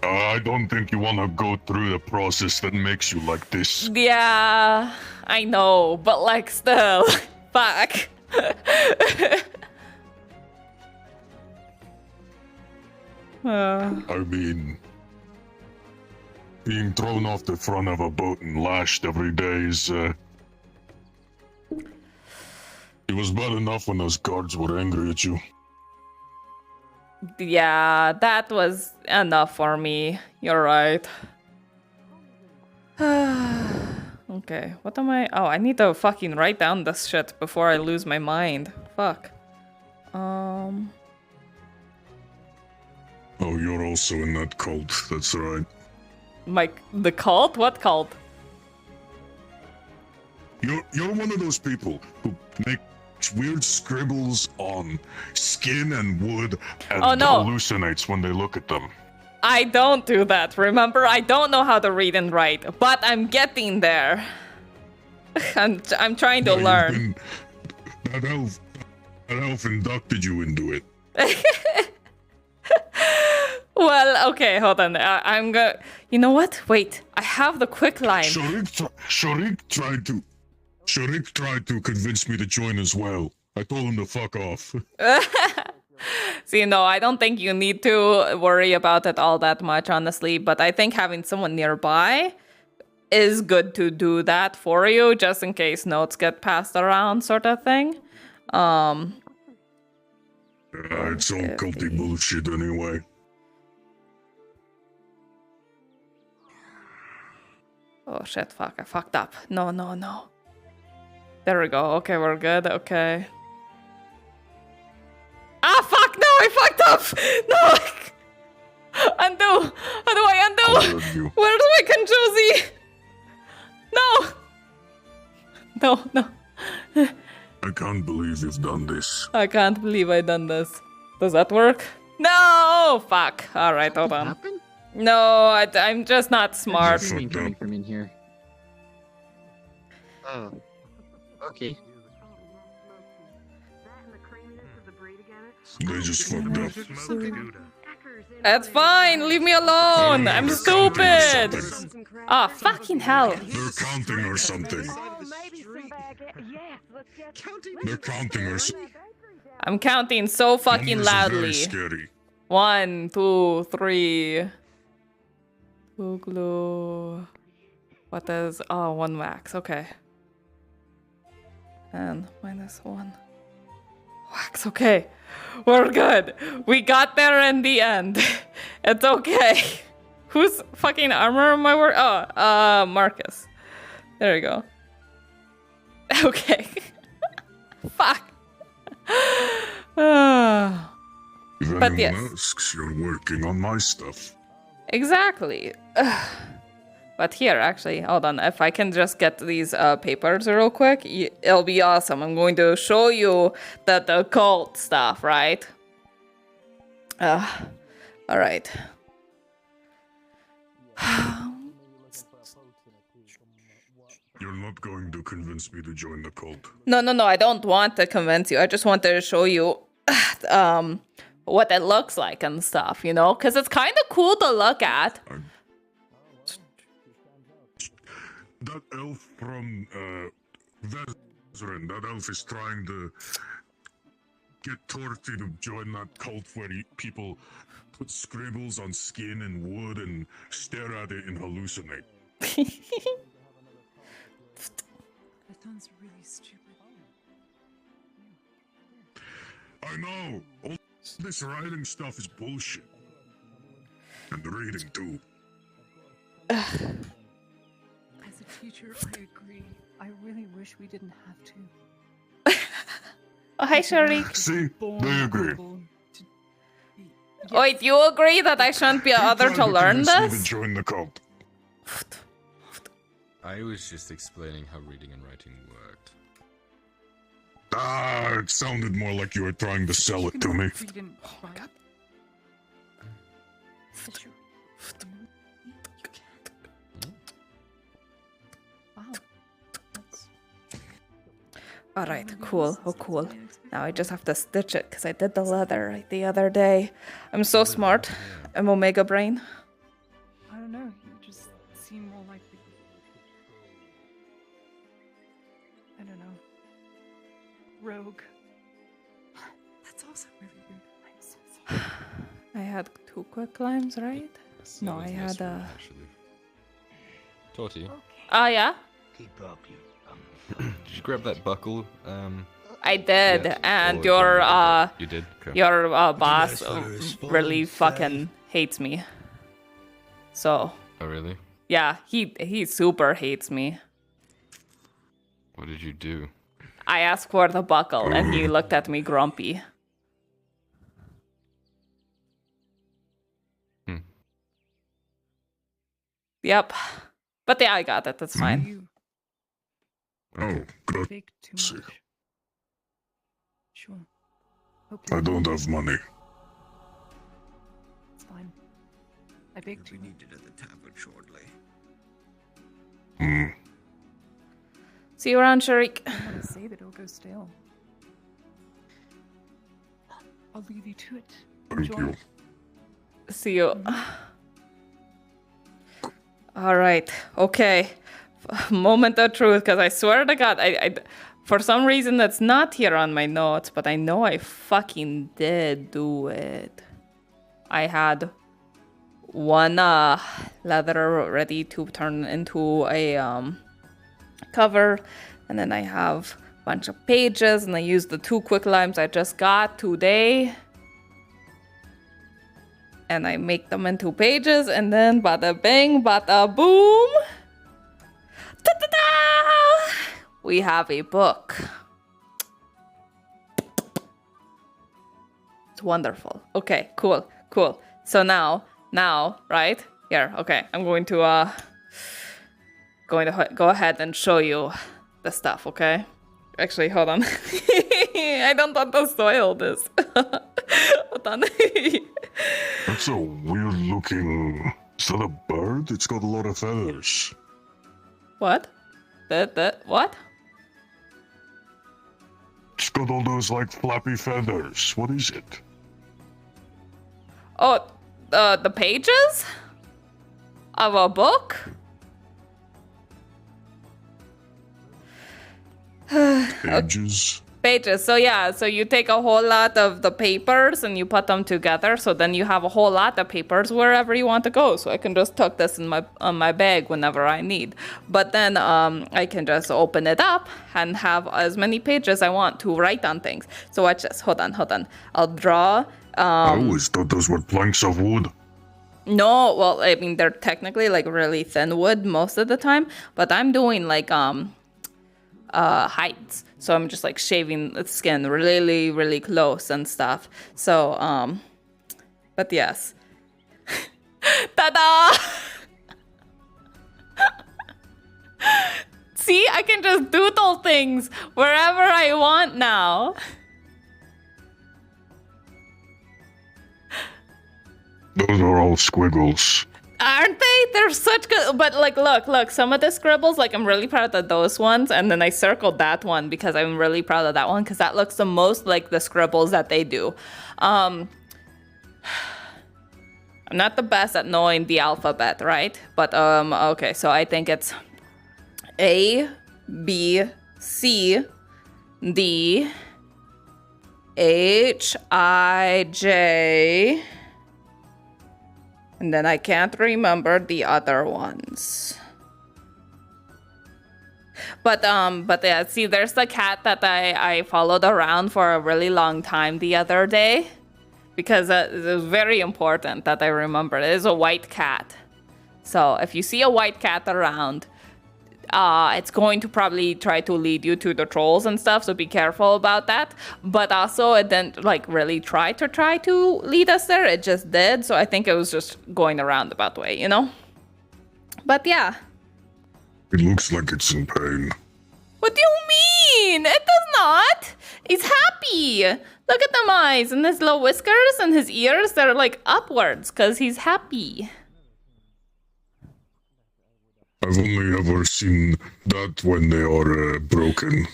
I don't think you want to go through the process that makes you like this. Yeah, I know, but like still, fuck. I mean, being thrown off the front of a boat and lashed every day is, it was bad enough when those guards were angry at you. Yeah, that was enough for me. You're right. Okay, what am I? Oh, I need to fucking write down this shit before I lose my mind. Fuck. Oh, you're also in that cult. That's right. The cult? What cult? You're one of those people who make weird scribbles on skin and wood and hallucinates when they look at them. I don't do that. Remember, I don't know how to read and write, but I'm getting there. I'm trying to learn. That elf inducted you into it. Well, okay, hold on. I'm gonna... You know what? Wait, I have the quick line. Shorik tried to convince me to join as well. I told him to fuck off. See, no, I don't think you need to worry about it all that much, honestly. But I think having someone nearby is good to do that for you, just in case notes get passed around, sort of thing. It's all culty bullshit anyway. Oh shit, fuck, I fucked up. No. There we go. Okay, we're good. Okay. Ah, fuck! No, I fucked up! No! Undo! How do I undo? Where do I control Z? No! I can't believe you've done this. I can't believe I done this. Does that work? No! Fuck. Alright, hold on. No, I'm just not smart. Coming from in here. Oh. Okay. They just fucked up. That's fine. Leave me alone. I'm stupid. Oh, fucking hell. They're counting or something. They're counting or something. I'm counting so fucking loudly. Scary. 1, 2, 3. 2 glue. What is... Oh, 1 wax. Okay. And -1. Wax. Okay. We're good. We got there in the end. It's okay. Whose fucking armor am I wearing? Oh, Marcus. There you go. Okay. Fuck. If But anyone yes. asks, you're working on my stuff. Exactly. But here, actually, hold on. If I can just get these papers real quick, it'll be awesome. I'm going to show you the occult stuff, right? All right. You're not going to convince me to join the cult. No. I don't want to convince you. I just wanted to show you what it looks like and stuff, you know? Because it's kind of cool to look at. That elf from Vezrin, that elf is trying to get Tortie to join that cult where people put scribbles on skin and wood and stare at it and hallucinate. Sounds really stupid. I know. All this writing stuff is bullshit. And the reading too. As a teacher, I agree. I really wish we didn't have to. Oh, hi, Sharik. See, they agree. Wait, you agree that I shouldn't be bothered to learn this? Join the cult. I was just explaining how reading and writing worked. Ah, it sounded more like you were trying to sell it to me. Alright, cool. Oh, cool. Now I just have to stitch it because I did the leather right the other day. I'm so smart. I'm Omega Brain. I don't know. You just seem more like the... I don't know. Rogue. That's also really rude. I'm so sorry. I had 2 quick climbs, right? No, I had Tortie. Oh, yeah? Keep up, you. Did you grab that buckle? I did, Yes. and Or your you did? Okay. your boss really fucking hates me. So Oh really? yeah, he super hates me. What did you do? I asked for the buckle, and he looked at me grumpy. Yep, but yeah, I got it. That's fine. Oh, good. Big too See. much. Sure. Hope I you don't have money. It's fine. I baked too much. Needed at the tavern shortly. See you around, Sharik. I don't want to save it; it'll go stale. I'll leave you to it. Enjoy it. See you. All right. Okay. Moment of truth, because I swear to God, I for some reason that's not here on my notes, but I know I fucking did do it. I had 1 leather ready to turn into a cover, and then I have a bunch of pages, and I used the 2 quick limes I just got today. And I make them into pages, and then bada bang, bada boom. Ta-da-da! We have a book. It's wonderful. Okay, cool. So now, right here. Okay, I'm going to go ahead and show you the stuff. Okay. Actually, hold on. I don't want to spoil this. Hold on. That's a weird looking. Is that a bird? It's got a lot of feathers. What? What? It's got all those like flappy feathers. What is it? Oh, the pages of a book? Pages? Pages. So yeah, so you take a whole lot of the papers and you put them together. So then you have a whole lot of papers wherever you want to go. So I can just tuck this in my bag whenever I need. But then I can just open it up and have as many pages I want to write on things. So watch this. Hold on. I'll draw. I always thought those were planks of wood. No, well, I mean they're technically like really thin wood most of the time, but I'm doing like hides. So I'm just like shaving the skin really, really close and stuff. So, but yes. Ta-da! See, I can just doodle things wherever I want now. Those are all squiggles. Aren't they? They're such good. But like, look. Some of the scribbles, like, I'm really proud of those ones. And then I circled that one because I'm really proud of that one because that looks the most like the scribbles that they do. I'm not the best at knowing the alphabet, right? But okay. So I think it's A, B, C, D, H, I, J. And then I can't remember the other ones. But yeah, see, there's the cat that I followed around for a really long time the other day, because it was very important that I remember. It is a white cat. So if you see a white cat around, it's going to probably try to lead you to the trolls and stuff, so be careful about that. But also, it didn't like really try to lead us there. It just did. So I think it was just going a roundabout way, you know? But yeah. It looks like it's in pain. What do you mean? It does not. He's happy. Look at them eyes and his little whiskers and his ears. They're like upwards because he's happy. I've only ever seen that when they are broken.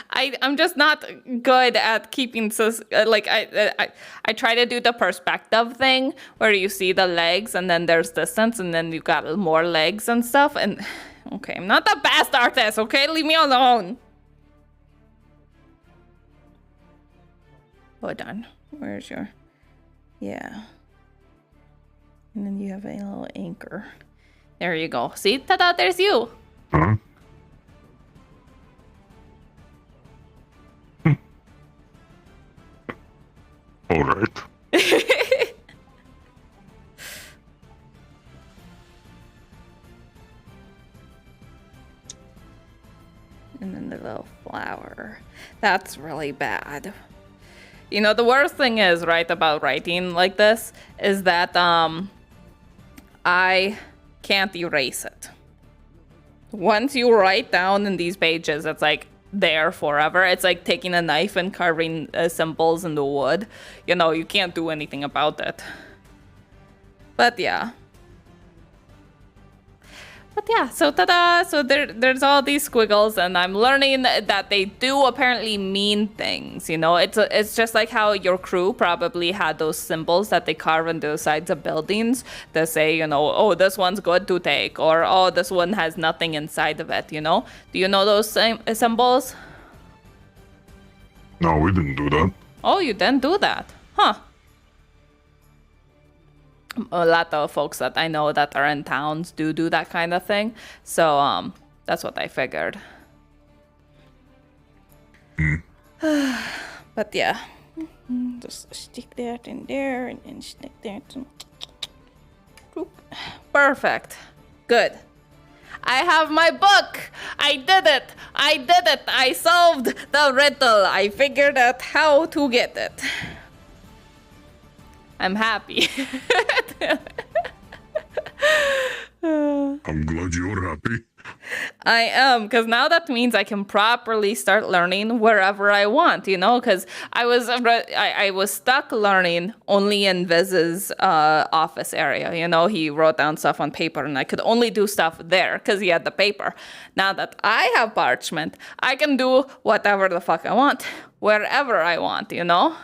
I'm just not good at keeping I try to do the perspective thing where you see the legs and then there's distance and then you got more legs and stuff, and okay, I'm not the best artist, okay? Leave me alone. Hold on. Where's your... Yeah. And then you have a little anchor. There you go. See? Ta-da, there's you. Huh? All right. And then the little flower. That's really bad. You know, the worst thing is, right, about writing like this is that I can't erase it. Once you write down in these pages, it's like there forever. It's like taking a knife and carving symbols in the wood. You know, you can't do anything about it. But yeah. But yeah, so ta-da! So there's all these squiggles, and I'm learning that they do apparently mean things, you know? It's just like how your crew probably had those symbols that they carve on the sides of buildings to say, you know, oh, this one's good to take, or oh, this one has nothing inside of it, you know? Do you know those same symbols? No, we didn't do that. Oh, you didn't do that? Huh. A lot of folks that I know that are in towns do that kind of thing. So, that's what I figured. But yeah. Just stick that in there and then stick that. Perfect. Good. I have my book. I did it. I solved the riddle. I figured out how to get it. I'm happy. I'm glad you're happy. I am, because now that means I can properly start learning wherever I want, you know, because I was stuck learning only in Viz's office area, you know. He wrote down stuff on paper and I could only do stuff there because he had the paper. Now that I have parchment, I can do whatever the fuck I want, wherever I want, you know.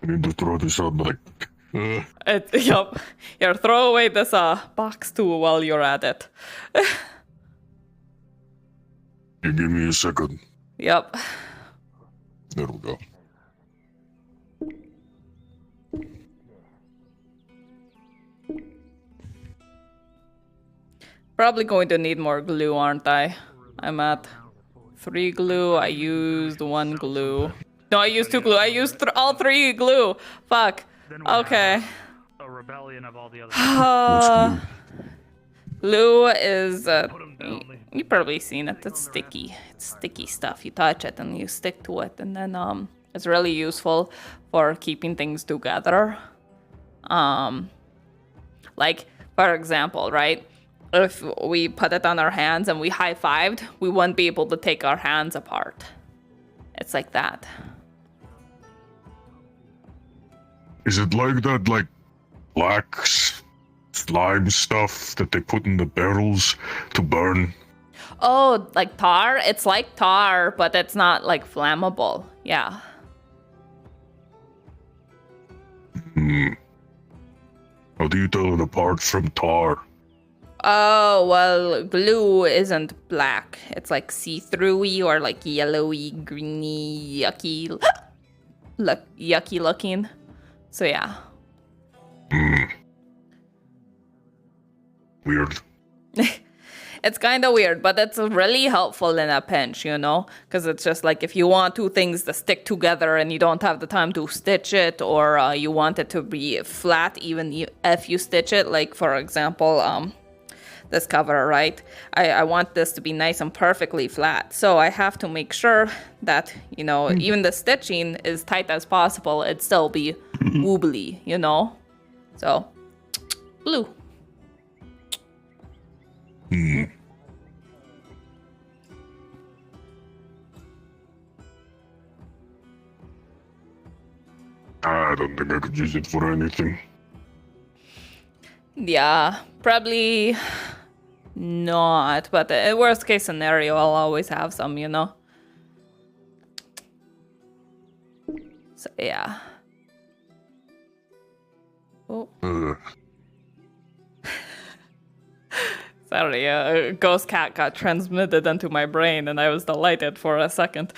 I need to throw this out like... Yup. Here, throw away this box too while you're at it. You give me a second. Yep. There we go. Probably going to need more glue, aren't I? I'm at 3 glue. I used 1 glue. No, I used 2 glue. I used all 3 glue. Fuck. Okay. A rebellion of all the other. Glue is. You've probably seen it. It's sticky. It's sticky stuff. You touch it and you stick to it, and then it's really useful for keeping things together. Like for example, right? If we put it on our hands and we high-fived, we wouldn't be able to take our hands apart. It's like that. Is it like that, like, black slime stuff that they put in the barrels to burn? Oh, like tar? It's like tar, but it's not, like, flammable. Yeah. How do you tell it apart from tar? Oh, well, glue isn't black. It's, like, see-through-y or, like, yellowy, greeny, yucky... yucky looking. So yeah. Weird. It's kind of weird, but it's really helpful in a pinch, you know? Because it's just like if you want two things to stick together and you don't have the time to stitch it, or you want it to be flat even if you stitch it, like for example, this cover, right? I want this to be nice and perfectly flat. So I have to make sure that, you know, even the stitching is tight as possible. It still be wobbly, you know? So, blue. I don't think I could use it for anything. Yeah, probably not. But worst case scenario, I'll always have some, you know? So, yeah. Oh. Sorry, a ghost cat got transmitted into my brain and I was delighted for a second.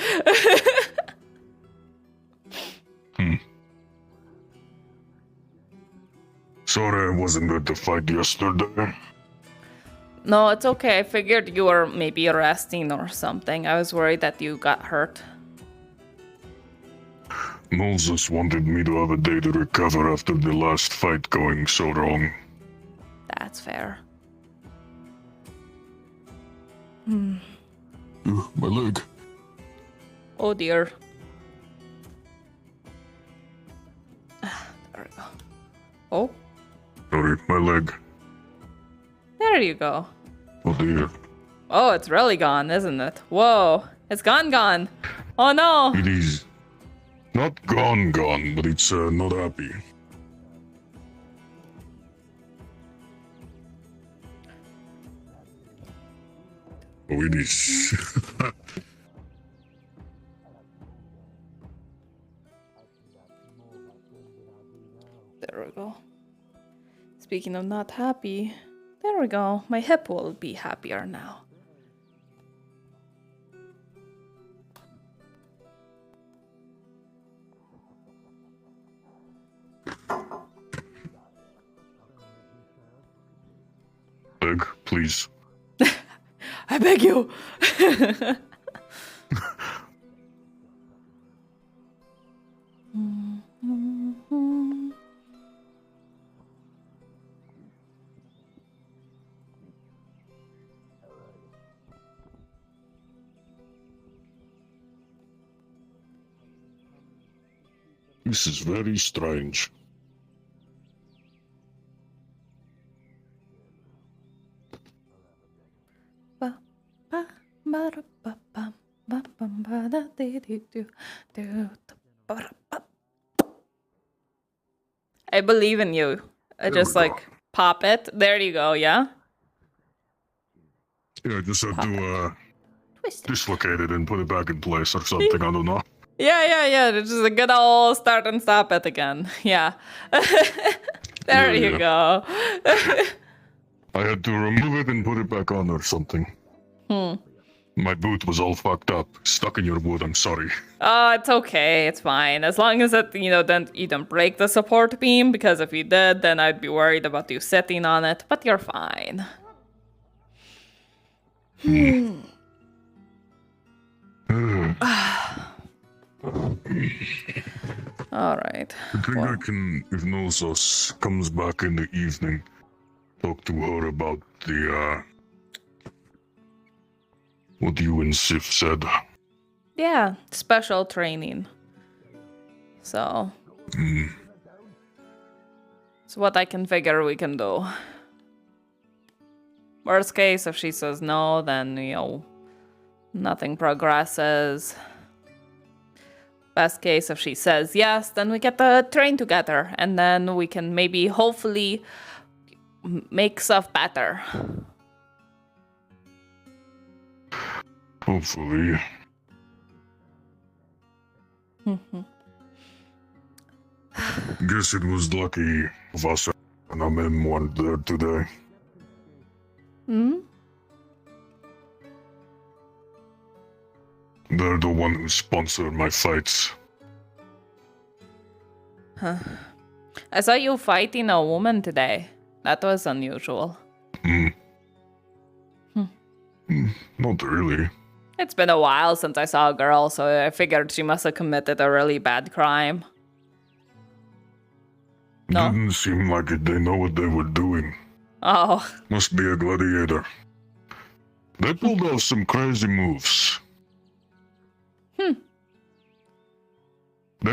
Sorry I wasn't at the fight yesterday. No, it's okay. I figured you were maybe resting or something. I was worried that you got hurt. Moses wanted me to have a day to recover after the last fight going so wrong. That's fair. My leg. Oh dear. There we go. Oh, Sorry, my leg. there you go. Oh dear. Oh, it's really gone, isn't it? Whoa, it's gone. Oh no. It is not gone, but it's not happy. Oh, it is. There we go. Speaking of not happy, there we go. My hip will be happier now. Leg, please. I beg you. This is very strange. I believe in you. I just like pop it. There you go, yeah? Yeah, I just had to dislocate it and put it back in place or something, I don't know. Yeah. It's just a good old start and stop it again. Yeah. There you go. I had to remove it and put it back on or something. My boot was all fucked up. Stuck in your wood, I'm sorry. Oh, it's okay. It's fine. As long as it, you don't break the support beam, because if you did, then I'd be worried about you sitting on it. But you're fine. All right. I think I can, if Nossos comes back in the evening, talk to her about the, what you and Sif said. Yeah, special training. So. It's what I can figure we can do. Worst case, if she says no, then, nothing progresses. Best case, if she says yes, then we get the train together. And then we can maybe, hopefully, make stuff better. Hopefully. Guess it was lucky of us and Amem weren't there today. They're the one who sponsored my fights. Huh. I saw you fighting a woman today. That was unusual. Not really. It's been a while since I saw a girl, so I figured she must have committed a really bad crime. No? Didn't seem like it. They know what they were doing. Oh. Must be a gladiator. They pulled off some crazy moves. They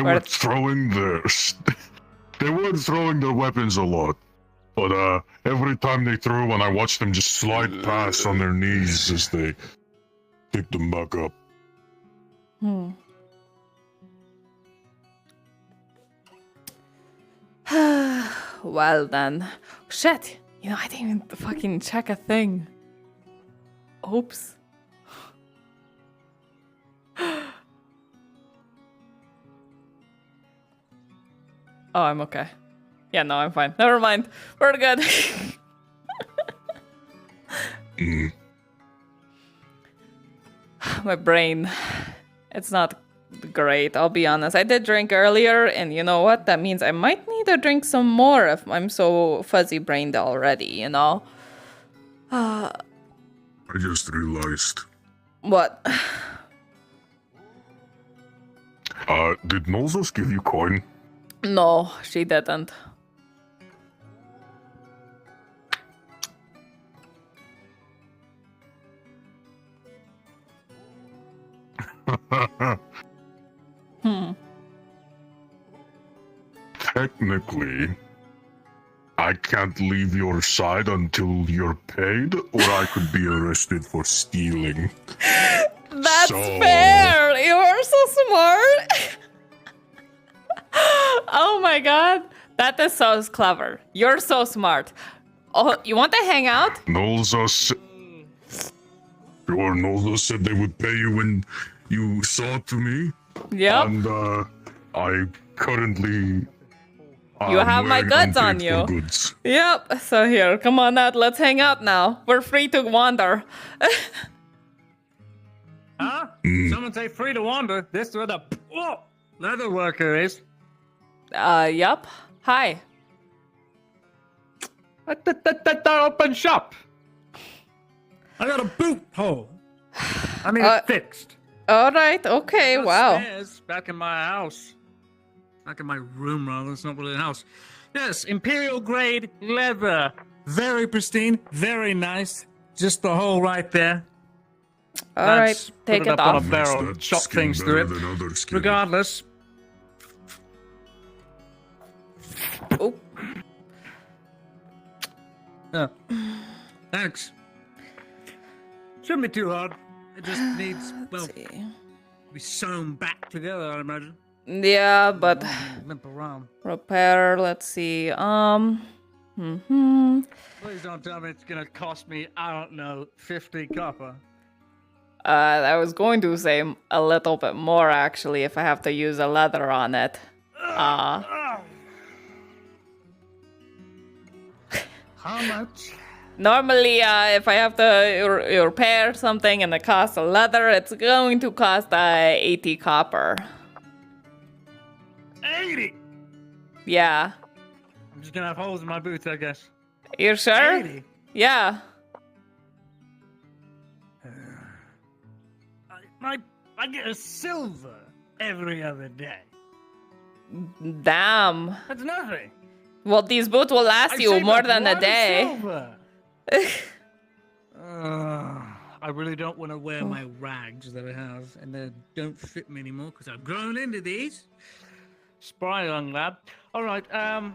were throwing they weren't throwing their weapons a lot. But every time they threw one, I watched them just slide past on their knees as they picked them back up. Well then. Shit! You know, I didn't even fucking check a thing. Oops. Oh, I'm okay. Yeah, no, I'm fine. Never mind. We're good. My brain. It's not great, I'll be honest. I did drink earlier, and you know what? That means I might need to drink some more if I'm so fuzzy-brained already, you know? I just realized. What? Did Nolzos give you coin? No, she didn't. Technically, I can't leave your side until you're paid, or I could be arrested for stealing. That's fair! You are so smart! Oh my god. That is so clever. You're so smart. Oh, you want to hang out? Nolzos said they would pay you when you saw to me. Yep. And I currently You have my goods on unpaid you. for goods. Yep. So here, come on out. Let's hang out now. We're free to wander. Huh? Someone say free to wander. This is where the leather worker is. Yup. Hi. Open shop. I got a boot hole. I need it fixed. All right. Okay. Wow. Stairs back in my house. Back in my room, rather. It's not really a house. Yes, imperial grade leather. Very pristine. Very nice. Just the hole right there. All right. Take put it it up on off. a barrel. Chop things through it. Regardless. Oh. Yeah. Thanks. Shouldn't be too hard. It just needs, well, to be sewn back together, I imagine. Yeah, but Limp around. repair. Let's see. Please don't tell me it's gonna cost me, I don't know, 50 copper. I was going to say a little bit more actually if I have to use a leather on it. How much? Normally, if I have to repair something and it costs a leather, it's going to cost 80 copper. 80! Yeah. I'm just gonna have holes in my boots, I guess. You sure? 80? Yeah. I get a silver every other day. Damn. That's nothing. Well, these boots will last you more than a day. Silver. I really don't want to wear my rags that I have, and they don't fit me anymore because I've grown into these. Spry young lad. All right, I'll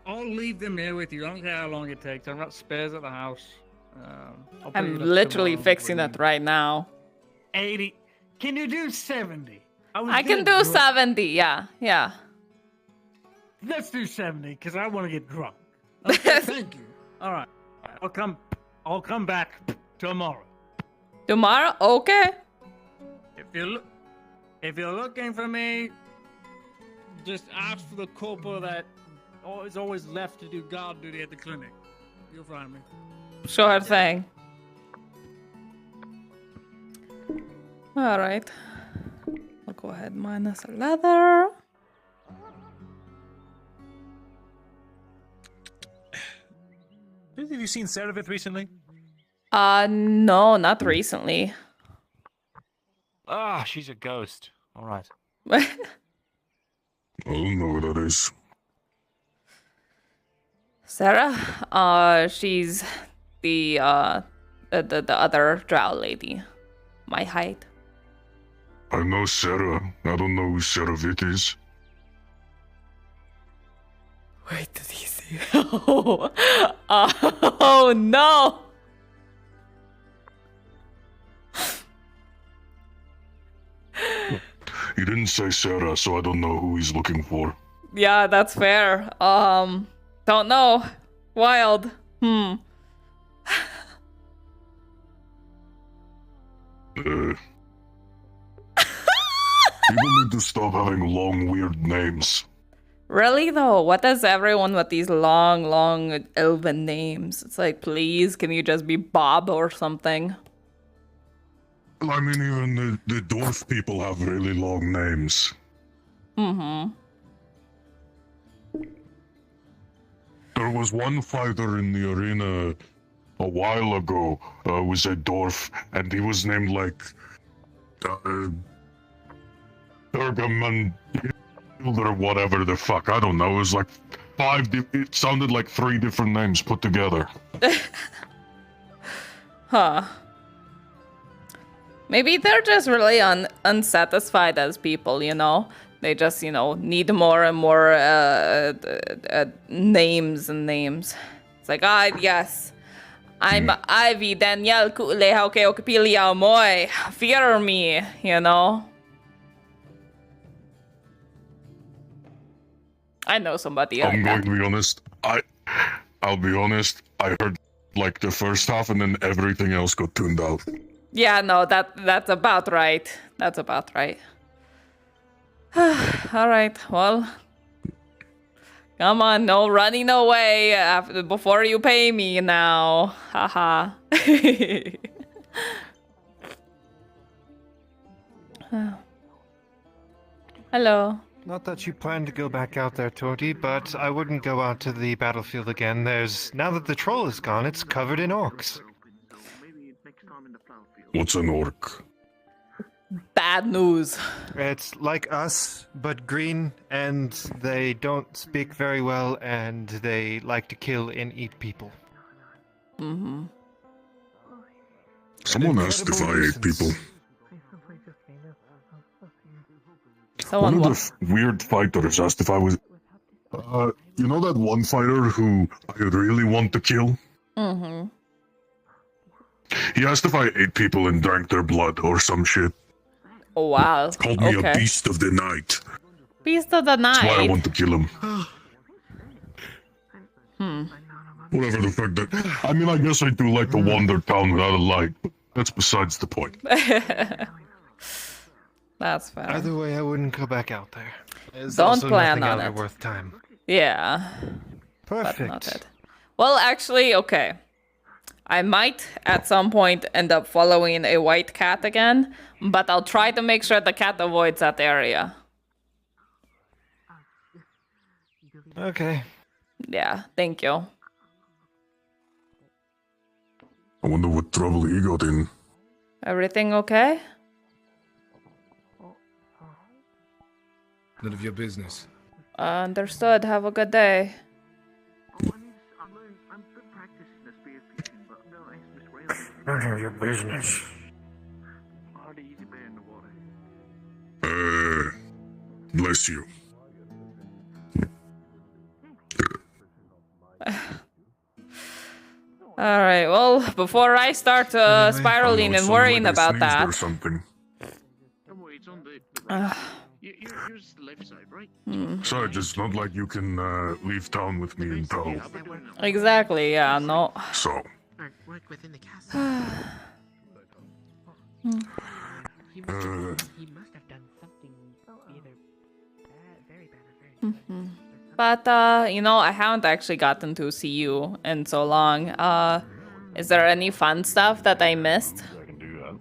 leave them here with you. I don't care how long it takes. I've got spares at the house. I'm literally fixing it right now. 80. Can you do 70? I can do 70. Yeah, yeah. Let's do 70 because I want to get drunk. Okay, thank you. All right, I'll come back tomorrow. Tomorrow? Okay. If you're looking for me, just ask for the corporal that is always left to do guard duty at the clinic. You'll find me. Sure thing. All right. I'll go ahead minus a leather. Have you seen Serevith recently? No, not recently. Ah, she's a ghost. All right. I don't know what that is. Sarah, she's the other drow lady. My height. I know Sarah. I don't know who Sarah Vitt is. Wait, did he see? Oh no! He didn't say Sarah, so I don't know who he's looking for. Yeah, that's fair. Don't know. Wild. People need to stop having long, weird names. Really though, what does everyone with these long elven names? It's like, please, can you just be Bob or something? Well, I mean, even the dwarf people have really long names. Mm-hmm. There was one fighter in the arena a while ago who was a dwarf, and he was named like Ergaman or whatever the fuck. I don't know. It was like it sounded like 3 different names put together. Huh. Maybe they're just really unsatisfied as people, you know? They just, need more and more names and names. It's like, yes, I'm Ivy Danielle Kule Hauke Okapilia Moy. Fear me, you know? I know somebody like I'm that. going to be honest. I'll be honest. I heard like the first half, and then everything else got tuned out. Yeah, no, that's about right. That's about right. All right, well, come on, no running away before you pay me now. Haha. Hello. Not that you plan to go back out there, Tortie, but I wouldn't go out to the battlefield again. Now that the troll is gone, it's covered in orcs. What's an orc? Bad news. It's like us, but green, and they don't speak very well, and they like to kill and eat people. Mm-hmm. Someone asked if I ate people. Someone One of the weird fighters asked if I was... you know that one fighter who I really want to kill? Mm-hmm. He asked if I ate people and drank their blood or some shit. Oh, wow. Called me a beast of the night. Beast of the night. That's why I want to kill him. Whatever the fuck that... I mean, I guess I do like to wander town without a light, but that's besides the point. That's fair. Either way, I wouldn't go back out there. There's Don't also plan nothing on out it. worth time. Yeah. Perfect. But noted. Well, actually, okay. I might at some point end up following a white cat again, but I'll try to make sure the cat avoids that area. Okay. Yeah, thank you. I wonder what trouble he got in. Everything okay? None of your business. Understood. Have a good day. None of your business. Bless you. All right. Well, before I start spiraling and worrying about that. Or something. Yours left side, right? Sarge, it's not like you can leave town with me in tow. Exactly. Yeah. No. So. Work within the castle. He must have done something either bad, very bad or very good. But I haven't actually gotten to see you in so long. Is there any fun stuff that I missed? I can do that.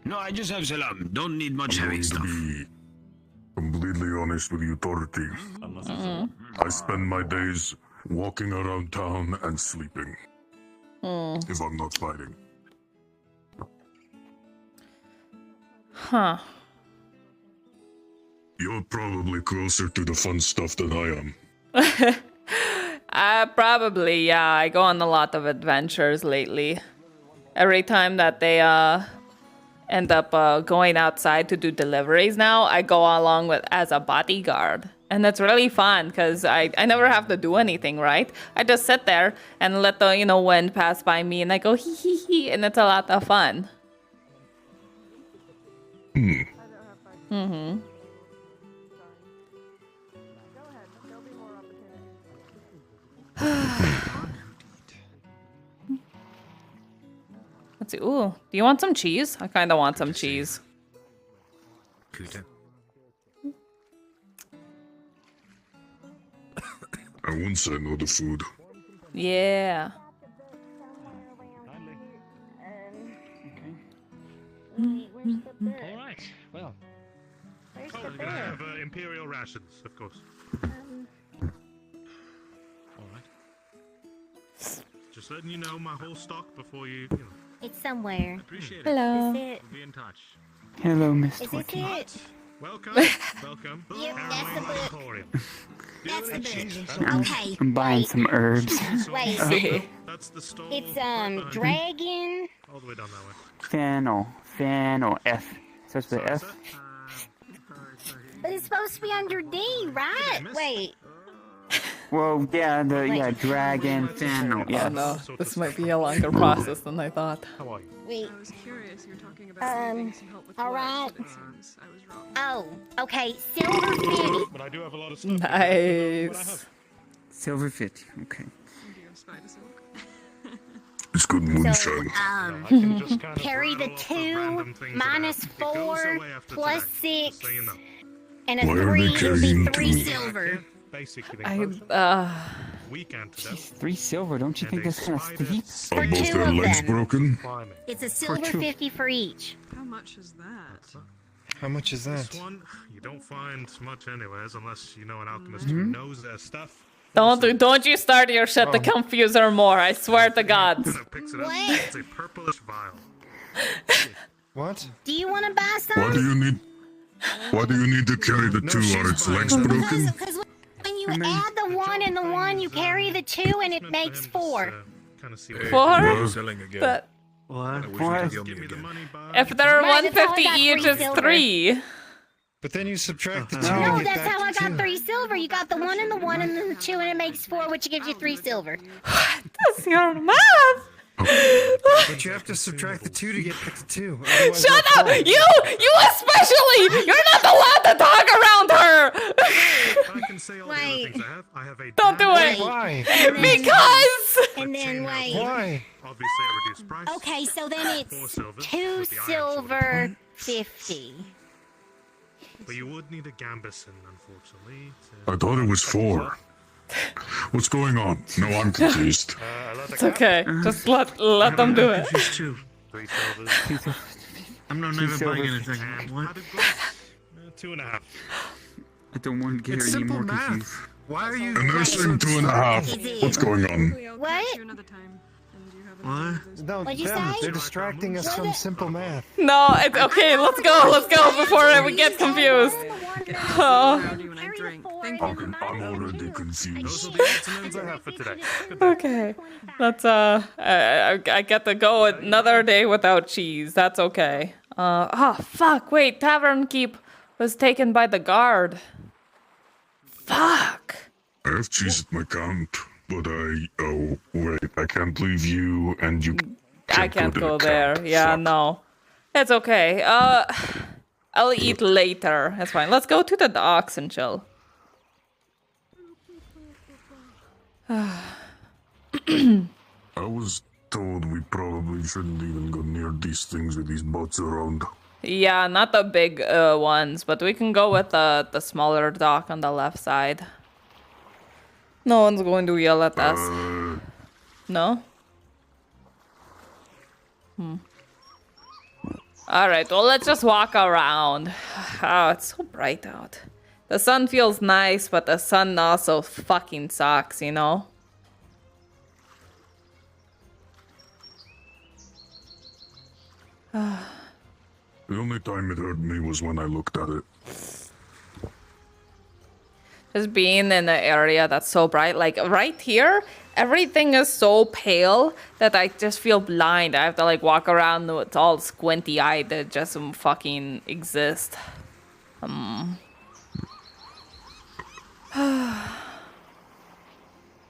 No, I just have salam. Don't need much heavy stuff. To be completely honest with you, Tortie. I spend my days walking around town and sleeping. If I'm not fighting. Huh. You're probably closer to the fun stuff than I am. Probably, yeah. I go on a lot of adventures lately. Every time that they end up going outside to do deliveries now, I go along with as a bodyguard. And it's really fun because I never have to do anything, right? I just sit there and let the, wind pass by me and I go hee hee hee, and it's a lot of fun. Mm-hmm. Let's see. Ooh, do you want some cheese? I kind of want some cheese. I won't say no to food. Yeah. All right. Well. We're gonna have imperial rations, of course. All right. Just letting you know my whole stock before you know. It's somewhere. Appreciate it. Hello. Is it? We'll be in touch. Hello, Miss Is this Tortie. it? Welcome. Welcome. Yep, that's the book. Emporium. That's the book. Okay. I'm buying some herbs. Wait. That's the store. It's dragon. All the way down that way. Fennel, F. Starts with F. But it's supposed to be under D, right? Wait. Well, yeah, dragon, fennel, Oh yes. no, this might be a longer process than I thought. How are you? Wait. I was curious. You were talking about needing some help with all work, right. but it seems I was wrong. Oh, okay. Silver 50. But I do have a lot of stuff. Nice. Silver 50, okay. It's good moonshine. Carry the 2 minus 4 plus 6 and a Why are 3 they would carrying be 3 2? silver. Basically, I, Jeez, 3 silver, don't you think that's kind of steep? For Are both 2 their of legs them. broken? It's a silver 50 for each. How much is that? How much is that? This one, you don't find much anyways, unless you know an alchemist who knows their stuff. Don't you start your shit to confuse her more, I swear to God. Picks it up. It's a purplish vial. What? Do you want to buy some? Why do you need to carry the 2? Are its legs broken? Because when you add the 1 and the 1, you carry the 2 and it makes 4. Four? Selling again. But I wish What? you could kill me again. if they're Right, that's how I 150 got each, 3 it's silver. 3. But then you subtract the 2 No, and get that's back how I to got 2. 3 silver. You got the 1 and the 1 and then the 2 and it makes 4, which gives you 3 silver. That's your math. But you have to subtract the 2 to get back to 2. Otherwise Shut they'll up! fall. You especially! You're not allowed to talk around her! I can say all the other Wait. things I have a Don't do it! Why? Because! And then wait. Why? obviously at reduced price. Okay, so then 4 it's silvers 2 with the iron silver 50. But you would need a gambeson, unfortunately. I thought it was 4. What's going on? No, I'm confused. It's okay. Just let them do it. Confused too. 3 silvers. I'm not Two even buying silvers. anything. What? 2.5. I don't want to get It's any simple more math. confused. Why are you? And they're saying 2.5. What's going on? What? What? No, What'd you them. say? They're distracting us from simple math. No, it's okay. Let's go before we get confused. Oh. When I drink. Thank I'm already confused. Those are the odds and ends I have for today. Good day. Okay. Let's I get to go another day without cheese. That's okay. Fuck. Wait, Tavern Keep was taken by the guard. Fuck. I have cheese at my count, but oh, wait, I can't leave you, and you I can't to go the there. camp. Yeah, Fuck. no. It's okay. I'll eat later. That's fine. Let's go to the docks and chill. I was told we probably shouldn't even go near these things with these boats around. Yeah, not the big ones, but we can go with the smaller dock on the left side. No one's going to yell at us. No? Alright, well, let's just walk around. Oh, it's so bright out. The sun feels nice, but the sun also fucking sucks, you know? The only time it hurt me was when I looked at it. Just being in an area that's so bright, like right here, everything is so pale that I just feel blind. I have to like walk around with all squinty eyed that just fucking exist.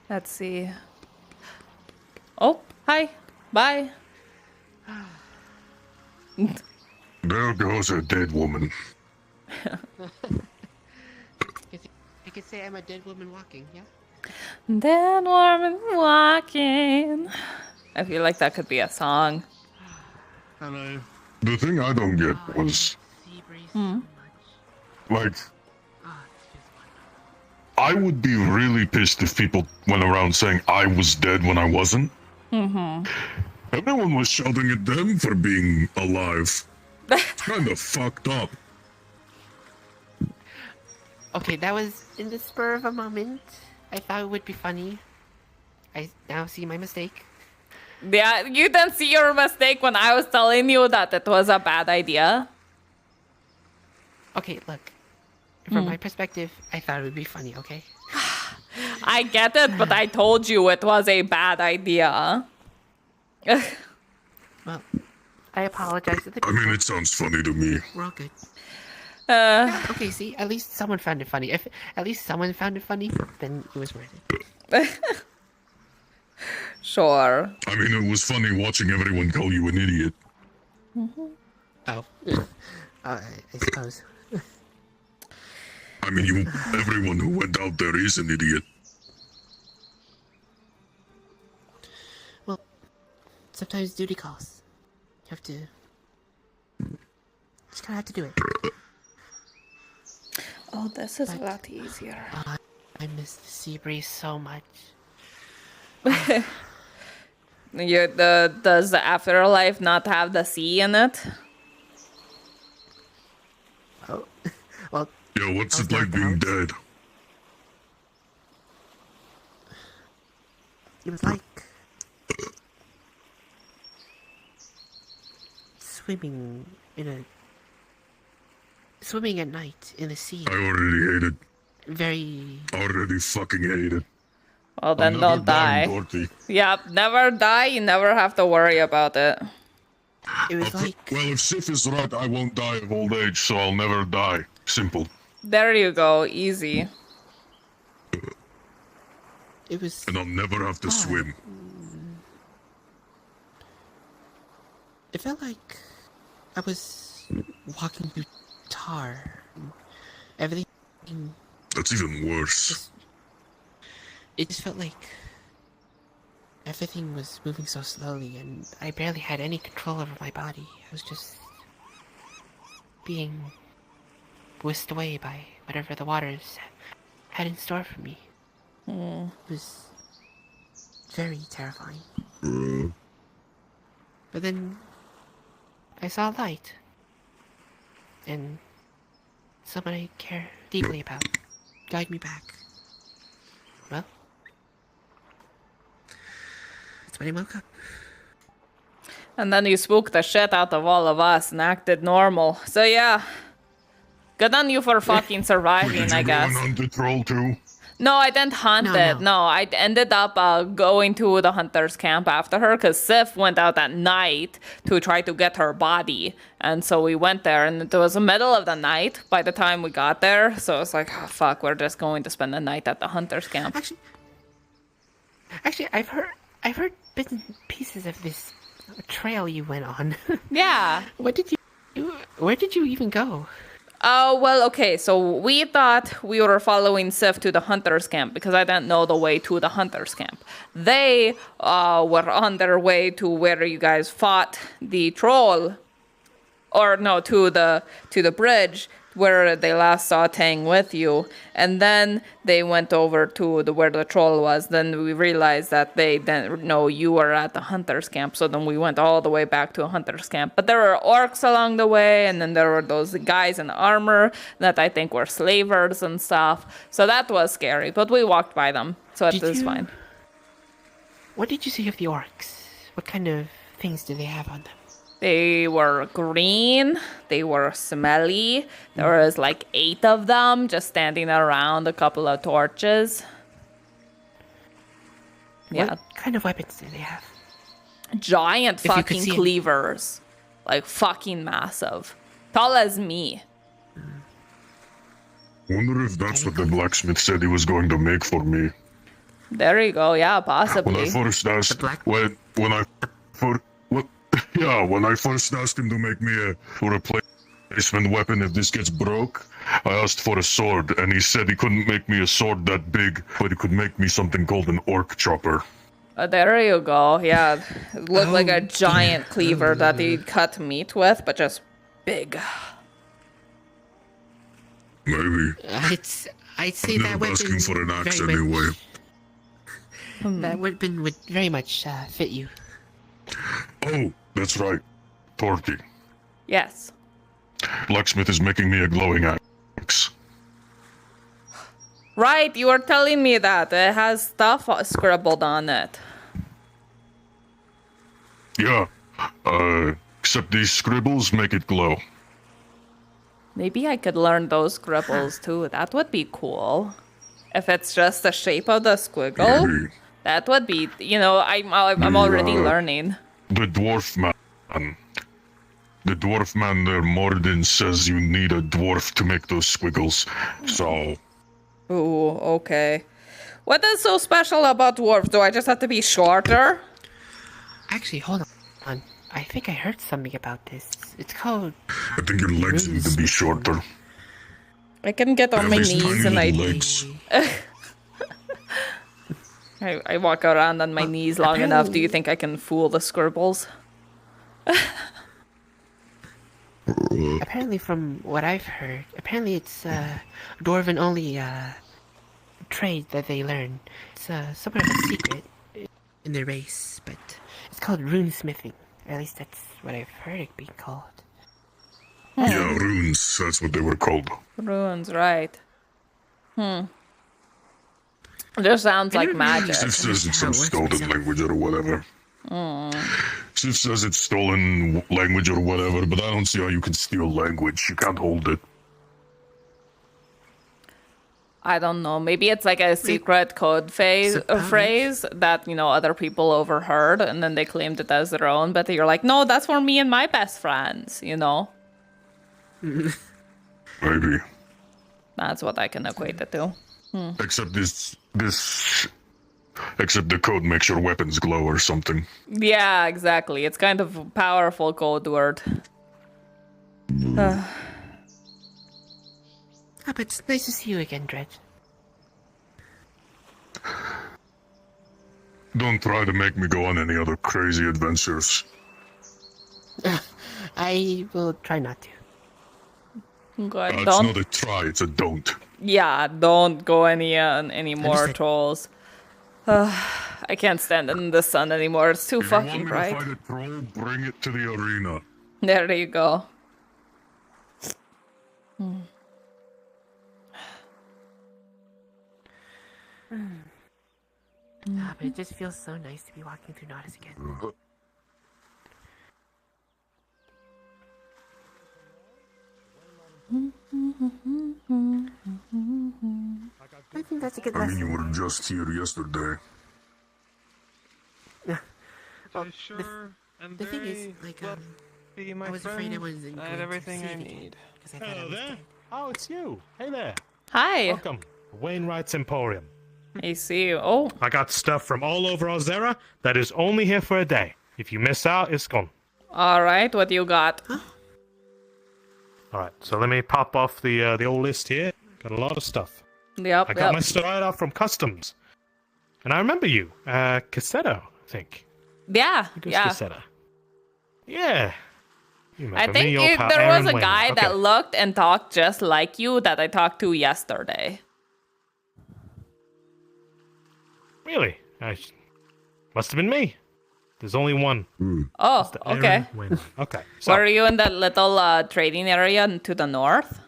Let's see. Oh, hi. Bye. There goes a dead woman. You could say I'm a dead woman walking, yeah? Dead woman walking. I feel like that could be a song. Hello. The thing I don't get was, like, I would be really pissed if people went around saying I was dead when I wasn't. Everyone was shouting at them for being alive. It's kind of fucked up. Okay, that was in the spur of a moment. I thought it would be funny. I now see my mistake. Yeah, you didn't see your mistake when I was telling you that it was a bad idea. Okay, look. From my perspective, I thought it would be funny, okay? I get it, but I told you it was a bad idea. Well, I apologize to the I mean, it sounds funny to me. We're all good. Yeah, okay, see, at least someone found it funny. If at least someone found it funny, then it was worth it. Sure. I mean, it was funny watching everyone call you an idiot. Oh. I suppose. I mean, everyone who went out there is an idiot. Well, sometimes duty calls. You have to... Just kind of have to do it. Oh, this is a lot easier. I miss the sea breeze so much. Does the afterlife not have the sea in it? Oh, well... Yeah, what's it like being dead? It was like... swimming in a... Swimming at night in the sea. I already hate it. Very... Already fucking hate it. Well, then I'm don't never dying, die. Tortie. Yep, never die. You never have to worry about it. It was like... Well, if Sif is right, I won't die of old age, so I'll never die. Simple. There you go. Easy. It was... And I'll never have to swim. It felt like I was walking through tar. Everything... That's even worse. It just felt like everything was moving so slowly and I barely had any control over my body. I was just being whisked away by whatever the waters had in store for me. It was very terrifying. But then I saw a light. And someone I care deeply about guided me back. Well, that's when I woke up. And then you spooked the shit out of all of us and acted normal. So yeah. Good on you for fucking surviving, I guess. Did you go and hunt the troll too? No, I didn't hunt it. No, I ended up going to the hunter's camp after her because Sif went out at night to try to get her body. And so we went there and it was the middle of the night by the time we got there. So it's like, oh, fuck, we're just going to spend the night at the hunter's camp. Actually, I've heard bits and pieces of this trail you went on. Yeah. Where did you even go? Oh, well, okay, so we thought we were following Sif to the hunter's camp because I didn't know the way to the hunter's camp. They were on their way to where you guys fought the troll, or no, to the bridge where they last saw Tang with you, and then they went over to where the troll was. Then we realized that they didn't know you were at the hunter's camp, so then we went all the way back to a hunter's camp. But there were orcs along the way, and then there were those guys in armor that I think were slavers and stuff. So that was scary, but we walked by them, so it was fine. What did you see of the orcs? What kind of things do they have on them? They were green. They were smelly. There was like 8 of them just standing around a couple of torches. Yeah. What kind of weapons do they have? Giant If you could fucking see 'em. cleavers. Like fucking massive. Tall as me. Wonder if that's what the blacksmith said he was going to make for me. There you go. Yeah, When possibly. I first asked, when I first asked him to make me a replacement weapon if this gets broke, I asked for a sword, and he said he couldn't make me a sword that big, but he could make me something called an orc chopper. There you go. Yeah, it looked like a giant cleaver that he'd cut meat with, but just big. Maybe. I'd say I'm that not weapon. asking for an axe very anyway. That weapon would very much fit you. Oh, that's right. Tortie. Yes. Blacksmith is making me a glowing axe. Right, you were telling me that. It has stuff scribbled on it. Yeah. Except these scribbles make it glow. Maybe I could learn those scribbles too. That would be cool. If it's just the shape of the squiggle, Maybe. that would be. You know, I'm already learning. The dwarf man. The dwarf man there, Morden, says you need a dwarf to make those squiggles. So, Ooh, okay. What is so special about dwarves? Do I just have to be shorter? Actually, hold on. I think I heard something about this. It's called. I think your legs need to be shorter. I can get on At my least knees tiny and little legs. I walk around on my knees long enough. Do you think I can fool the scribbles? Apparently, from what I've heard, apparently it's dwarven only trade that they learn. It's somewhat of a secret in their race, but it's called runesmithing. Or at least that's what I've heard it being called. Yeah, runes, that's what they were called. Runes, right. It just sounds like magic. Sif says it's some stolen language or whatever. Sif says it's stolen language or whatever, but I don't see how you can steal language. You can't hold it. I don't know. Maybe it's like a secret code phrase that, you know, other people overheard and then they claimed it as their own, but you're like, no, that's for me and my best friends, you know? Maybe. That's what I can equate it to. Except except the code makes your weapons glow or something. Yeah, exactly. It's kind of a powerful code word. But it's nice to see you again, Dredge. Don't try to make me go on any other crazy adventures. I will try not to. Good. It's Don't. not a try, it's a don't. Yeah, don't go any more trolls. I can't stand in the sun anymore. It's too If fucking you want bright. me to fight a troll, bring it to the arena. There you go. But it just feels so nice to be walking through Nautis again. I think that's a good I mean, lesson. you were just here yesterday. The thing is, like, I was afraid I wasn't going to everything I succeed need. because I thought I Hello was there. dead. Oh, it's you. Hey there. Hi. Welcome. Wainwright's Emporium. I see you. Oh. I got stuff from all over Ozera that is only here for a day. If you miss out, it's gone. All right, what you got? All right, so let me pop off the old list here. Got a lot of stuff. Yep, I got my stuff right off from customs, and I remember you, Cassetto, I think. Yeah, Who's yeah. Cassetto? Yeah. You I remember me, think your pal there Aaron was a Wainwright. guy Okay. that looked and talked just like you that I talked to yesterday. Really? Must have been me. There's only one. Oh, Aaron okay. Wainwright. Okay. So, Were you in that little trading area to the north?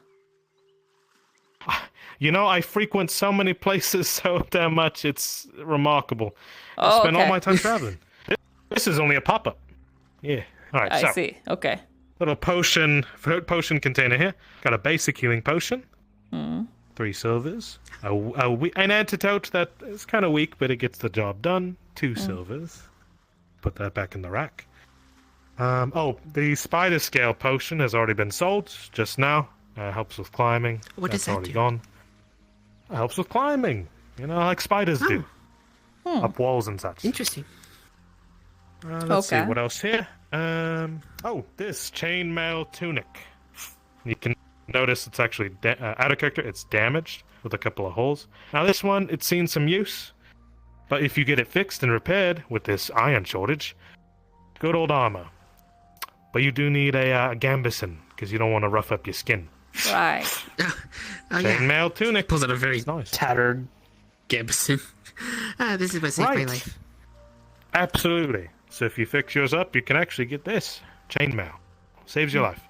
you know, I frequent so many places so damn much, it's remarkable. I Oh, spend all okay. my time traveling. This is only a pop-up. Yeah, All right, I so see. Okay. little potion container here. Got a basic healing potion. Hmm. 3 silvers. An antidote that is kind of weak, but it gets the job done. 2 silvers. Put that back in the rack. The spider scale potion has already been sold just now. Helps with climbing. What That's does that already do? gone. Helps with climbing. You know, like spiders do. Up walls and such. Interesting. Let's see Okay. what else here. This chainmail tunic. You can notice it's actually out of character. It's damaged with a couple of holes. Now this one, it's seen some use, but if you get it fixed and repaired with this iron shortage, good old armor. But you do need a gambeson because you don't want to rough up your skin. Right. Chainmail tunic. Pulls out a very nice. tattered Gambison. This is what saved my life. Absolutely. So if you fix yours up, you can actually get this chainmail. Saves your life.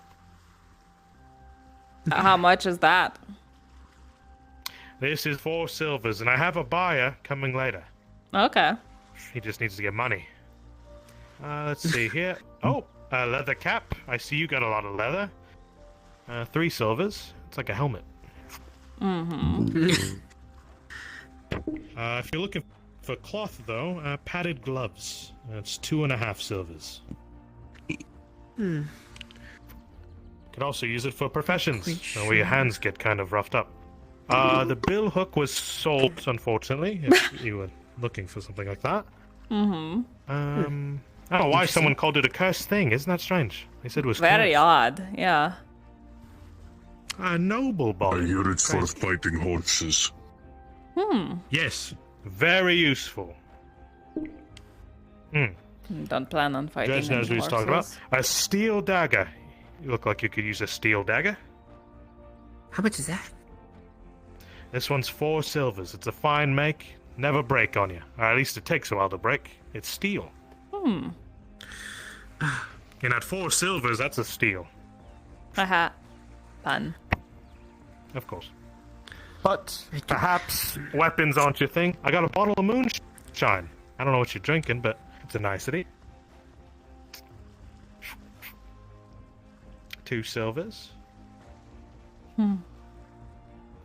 How much is that? This is 4 silvers, and I have a buyer coming later. Okay. He just needs to get money. Let's see here. A leather cap. I see you got a lot of leather. 3 silvers. It's like a helmet. Mm-hmm. If you're looking for cloth, though, padded gloves. It's 2.5 silvers. Hmm. Could also use it for professions, where your hands get kind of roughed up. The bill hook was sold, unfortunately, if you were looking for something like that. Mm-hmm. I don't know why someone called it a cursed thing. Isn't that strange? They said it was Very cursed. odd. Yeah. A noble body. I hear it's for fighting horses. Yes, very useful. Don't plan on fighting Judge knows any what he's talking about. horses. A steel dagger. You look like you could use a steel dagger. How much is that? This one's 4 silvers. It's a fine make. Never break on you. Or at least it takes a while to break. It's steel. And at 4 silvers, that's a steal. Haha. Fun. Of course. But perhaps weapons aren't your thing. I got a bottle of moonshine. I don't know what you're drinking, but it's a nicety. 2 silvers.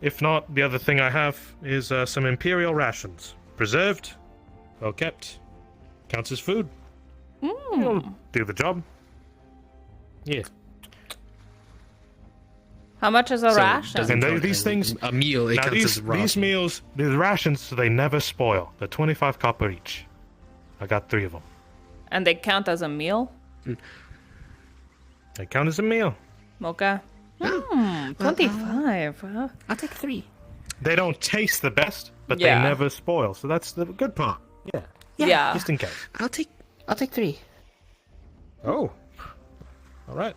If not, the other thing I have is some imperial rations. Preserved, well kept, counts as food. It'll do the job. Yeah. How much is a ration? And these things, a meal. It now counts as raw. these meals, these rations, so they never spoil. They're 25 copper each. I got 3 of them. And they count as a meal? They count as a meal. Okay. 25. I'll take 3. They don't taste the best, but Yeah. they never spoil. So that's the good part. Yeah. Yeah. Just in case. I'll take 3. Oh. All right.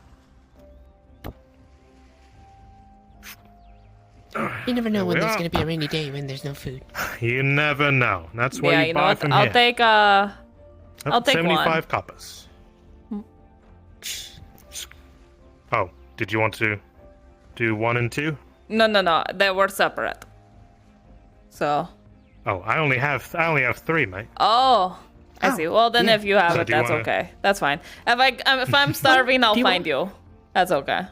You never know Here when we there's are. going to be a rainy day when there's no food. You never know. That's why Yeah, you you know buy what? from I'll here. take I'll take 75 one. coppers. Oh, did you want to do 1 and 2? No. They were separate. So. Oh, I only have 3, mate. Oh. I see. Well, then if you have So it, do you that's wanna- okay. That's fine. If I'm starving, I'll find you. That's okay.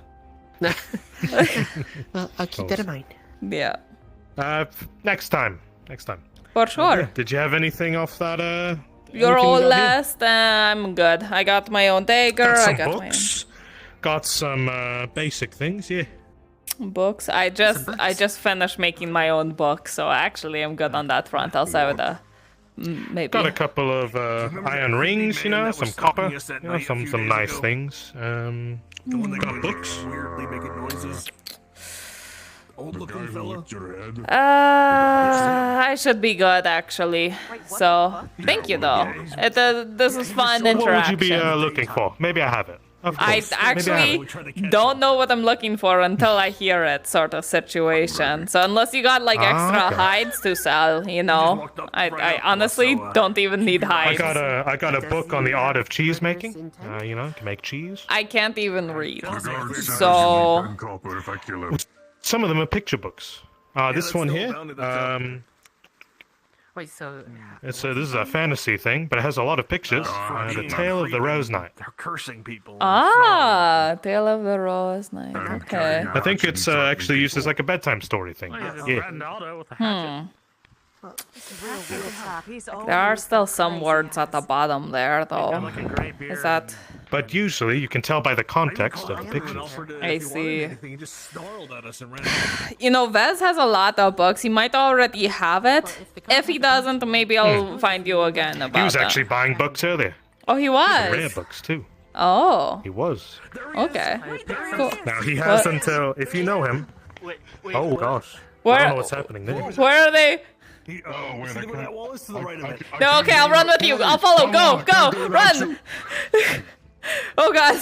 Well, I'll keep that in mind. Yeah. Next time. For sure. Okay. Did you have anything off that? You're anything all you got here? last. I'm good. I got my own dagger. Got I some got books. Got some basic things, yeah. my own books. I just finished making my own book, so actually I'm good on that front. I'll say with maybe. Got a couple of iron rings, you know, some copper, you know, some nice things. Got books. Weirdly making noises. Old looking fella. I should be good actually. So thank you though. This is fun What would interaction. you be looking for? Maybe I have it. Of I course. Maybe I have actually it. don't know what I'm looking for until I hear it, sort of situation. So unless you got like extra okay. hides to sell, you know, I honestly don't even need hides. I got a book on the art of cheese making. You know, to make cheese. I can't even read. So Some of them are picture books. This one here. Wait, so This is a fantasy thing, but it has a lot of pictures. The Tale of the Rose Knight. They're cursing people. Ah, Tale of the Rose Knight. Okay. I think it's actually used as like a bedtime story thing. Yeah. There are still some words at the bottom there, though. Is that? But usually you can tell by the context of the pictures. I see. He just snarled at us and ran. You know, Vez has a lot of books. He might already have it. If he doesn't, maybe I'll find you again about He was that. actually buying books earlier. Oh, he was? Rare books too. Oh. He was. Okay. Cool. Now he has What? until, if you know him. Oh gosh. I Where- don't know what's happening there. Where are they? Oh, wait, That wall is to the right of it. No, okay, I'll run with you. I'll follow. Go, go, run. Oh, God.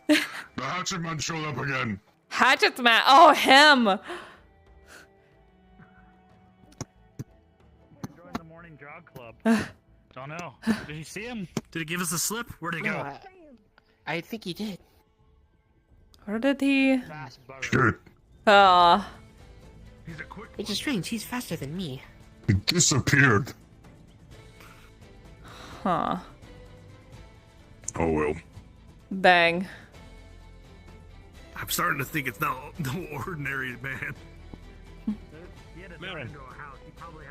The hatchet man showed up again. Hatchet Man. Oh, him. Don't know. Did you see him? Did he give us a slip? Where'd he go? I think he did. Where did he? Shit. Which is strange. He's faster than me. He disappeared. Huh. Oh well. Dang. I'm starting to think it's no ordinary man. Marin.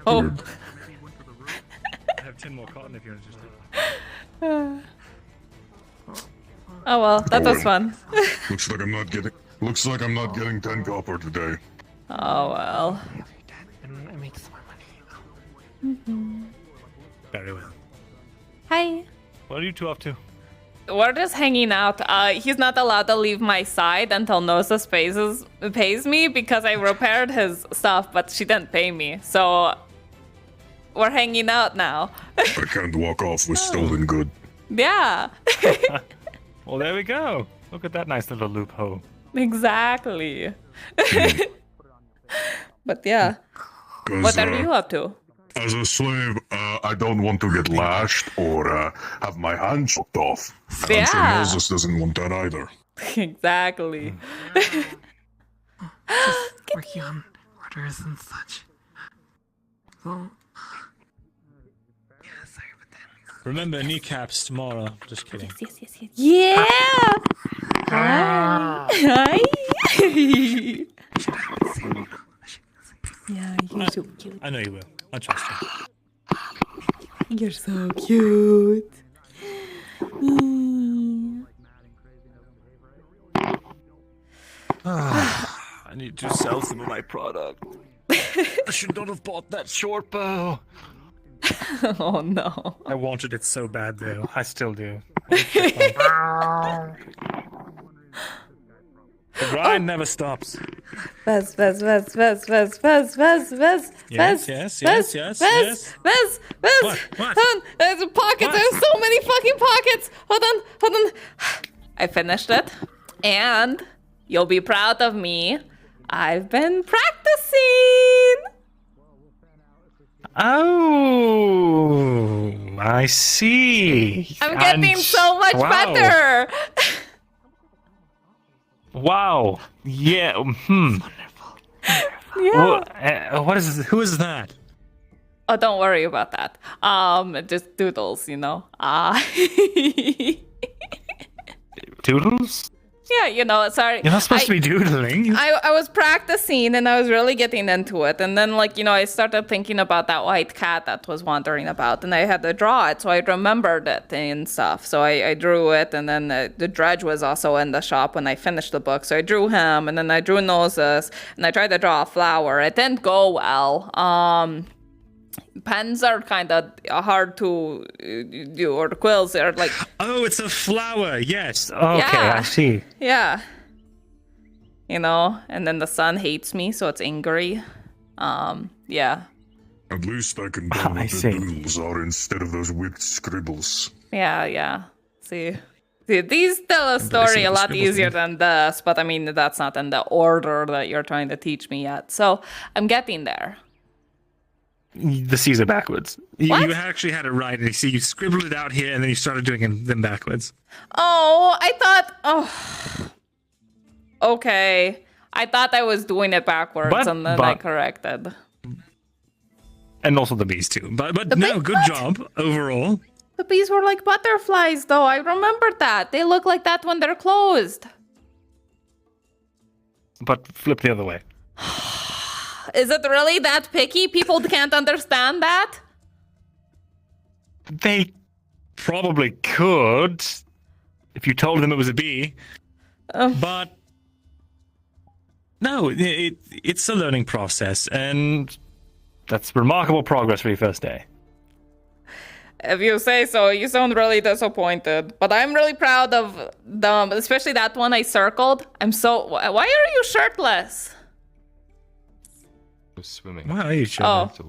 Oh. I have 10 more cotton if you want to just Oh well, that was fun. Looks like I'm not getting. Looks like I'm not getting 10 copper today. Oh well. I make some more money. Very well. Hi. What are you two up to? We're just hanging out. He's not allowed to leave my side until Nosa pays me because I repaired his stuff, but she didn't pay me. So we're hanging out now. I can't walk off with stolen good. Yeah. Well, there we go. Look at that nice little loophole. Exactly. But yeah. 'Cause, What are you up to? As a slave, I don't want to get lashed or have my hand chopped off. I'm sure Yeah. Moses doesn't want that either. Exactly. Working on orders and such. Well, Remember, kneecaps tomorrow. Just kidding. Yeah. Hi. Hi. Yeah, you're so cute. I know you will. I trust you. You're so cute. Mm. I need to sell some of my product. I should not have bought that short bow. Oh no. I wanted it so bad, though. I still do. The grind never stops. Yes. Yes, yes, yes. What? There's a pocket. There's so many fucking pockets. Hold on. I finished it, and you'll be proud of me. I've been practicing. Oh, I see. I'm getting so much better. Wow. Yeah. Yeah. What is? Who is that? Oh, don't worry about that. Just doodles, you know. Doodles? Yeah, sorry. You're not supposed to be doodling. I was practicing and I was really getting into it. And then, I started thinking about that white cat that was wandering about. And I had to draw it, so I remembered it and stuff. So I drew it. And then the dredge was also in the shop when I finished the book. So I drew him. And then I drew noses. And I tried to draw a flower. It didn't go well. Pens are kind of hard to do, or the quills are like... Oh, it's a flower. Yes. Okay, Yeah. I see. Yeah. And then the sun hates me, so it's angry. Yeah. At least I can tell what the doodles are instead of those weird scribbles. Yeah. See, these tell a story a lot easier than this, but I mean, that's not in the order that you're trying to teach me yet. So I'm getting there. The C's are backwards. You What? actually had it right. And you scribbled it out here, and then you started doing them backwards. Oh, I thought... Oh. Okay. I thought I was doing it backwards, and then I corrected. And also the bees too. But no, good job overall. The bees were like butterflies, though. I remembered that. They look like that when they're closed. But flip the other way. Is it really that picky? People can't understand that? They probably could if you told them it was a bee. But no, it's a learning process, and that's remarkable progress for your first day. If you say so, you sound really disappointed. But I'm really proud of them, especially that one I circled. Why are you shirtless? I was swimming. Why are you shirtless?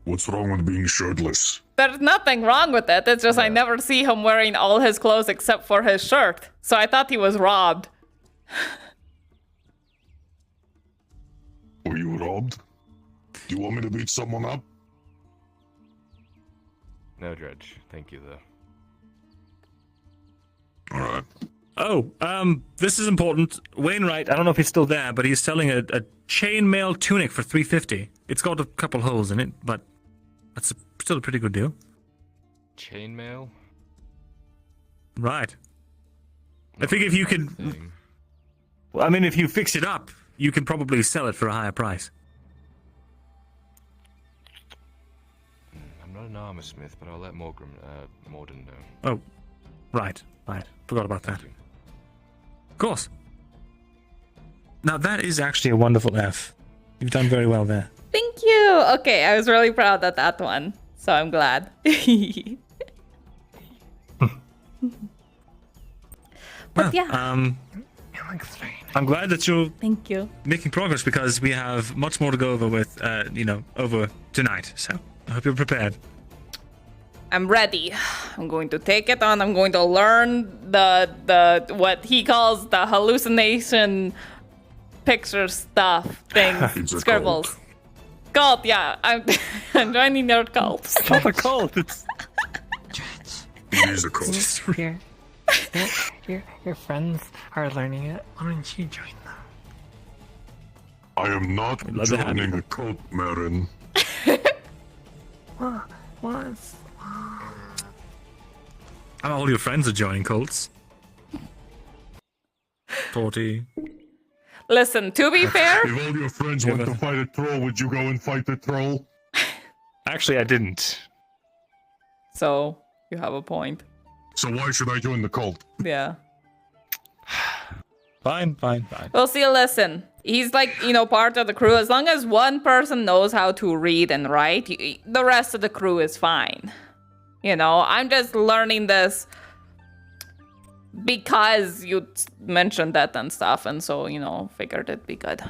What's wrong with being shirtless? There's nothing wrong with it. It's just I never see him wearing all his clothes except for his shirt. So I thought he was robbed. Were you robbed? Do you want me to beat someone up? No, Dredge. Thank you, though. Alright. Oh, this is important. Wainwright, I don't know if he's still there, but he's selling a chainmail tunic for $350. It's got a couple holes in it, but that's still a pretty good deal. Chainmail? Right. I think if you can... Well, I mean, if you fix it up, you can probably sell it for a higher price. I'm not an armor smith, but I'll let Morden know. Oh, right. Forgot about that. Of course. Now, that is actually a wonderful F. You've done very well there. Thank you. Okay, I was really proud of that one. So I'm glad. But yeah. I'm glad that you're Thank you. making progress because we have much more to go over with, over tonight. So I hope you're prepared. I'm ready. I'm going to take it on. I'm going to learn the what he calls the hallucination picture stuff things, scribbles. Cult, yeah. I'm joining your cult. It's not a cult. It's It is a cult. Your friends are learning it. Why don't you join them? I am not joining a cult, Marin. What? all your friends are joining cults. Tortie. Listen, to be fair... If all your friends went to fight a troll, would you go and fight the troll? Actually, I didn't. So, you have a point. So why should I join the cult? Yeah. Fine. Well, see, listen. He's like, part of the crew. As long as one person knows how to read and write, the rest of the crew is fine. I'm just learning this because you mentioned that and stuff, and so, figured it'd be good.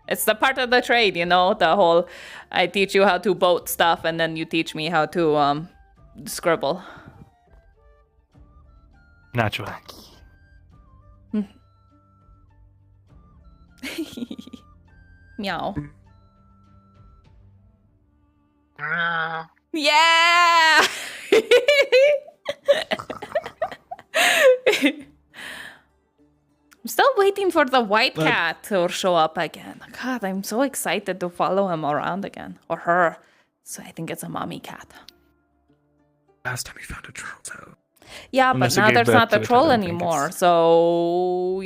It's the part of the trade, the whole, I teach you how to boat stuff, and then you teach me how to, scribble. Naturally. Meow. Yeah! I'm still waiting for the white cat to show up again. God, I'm so excited to follow him around again. Or her. So I think it's a mommy cat. Last time we found a troll, though. Yeah, Unless but now there's not a troll I think anymore. So,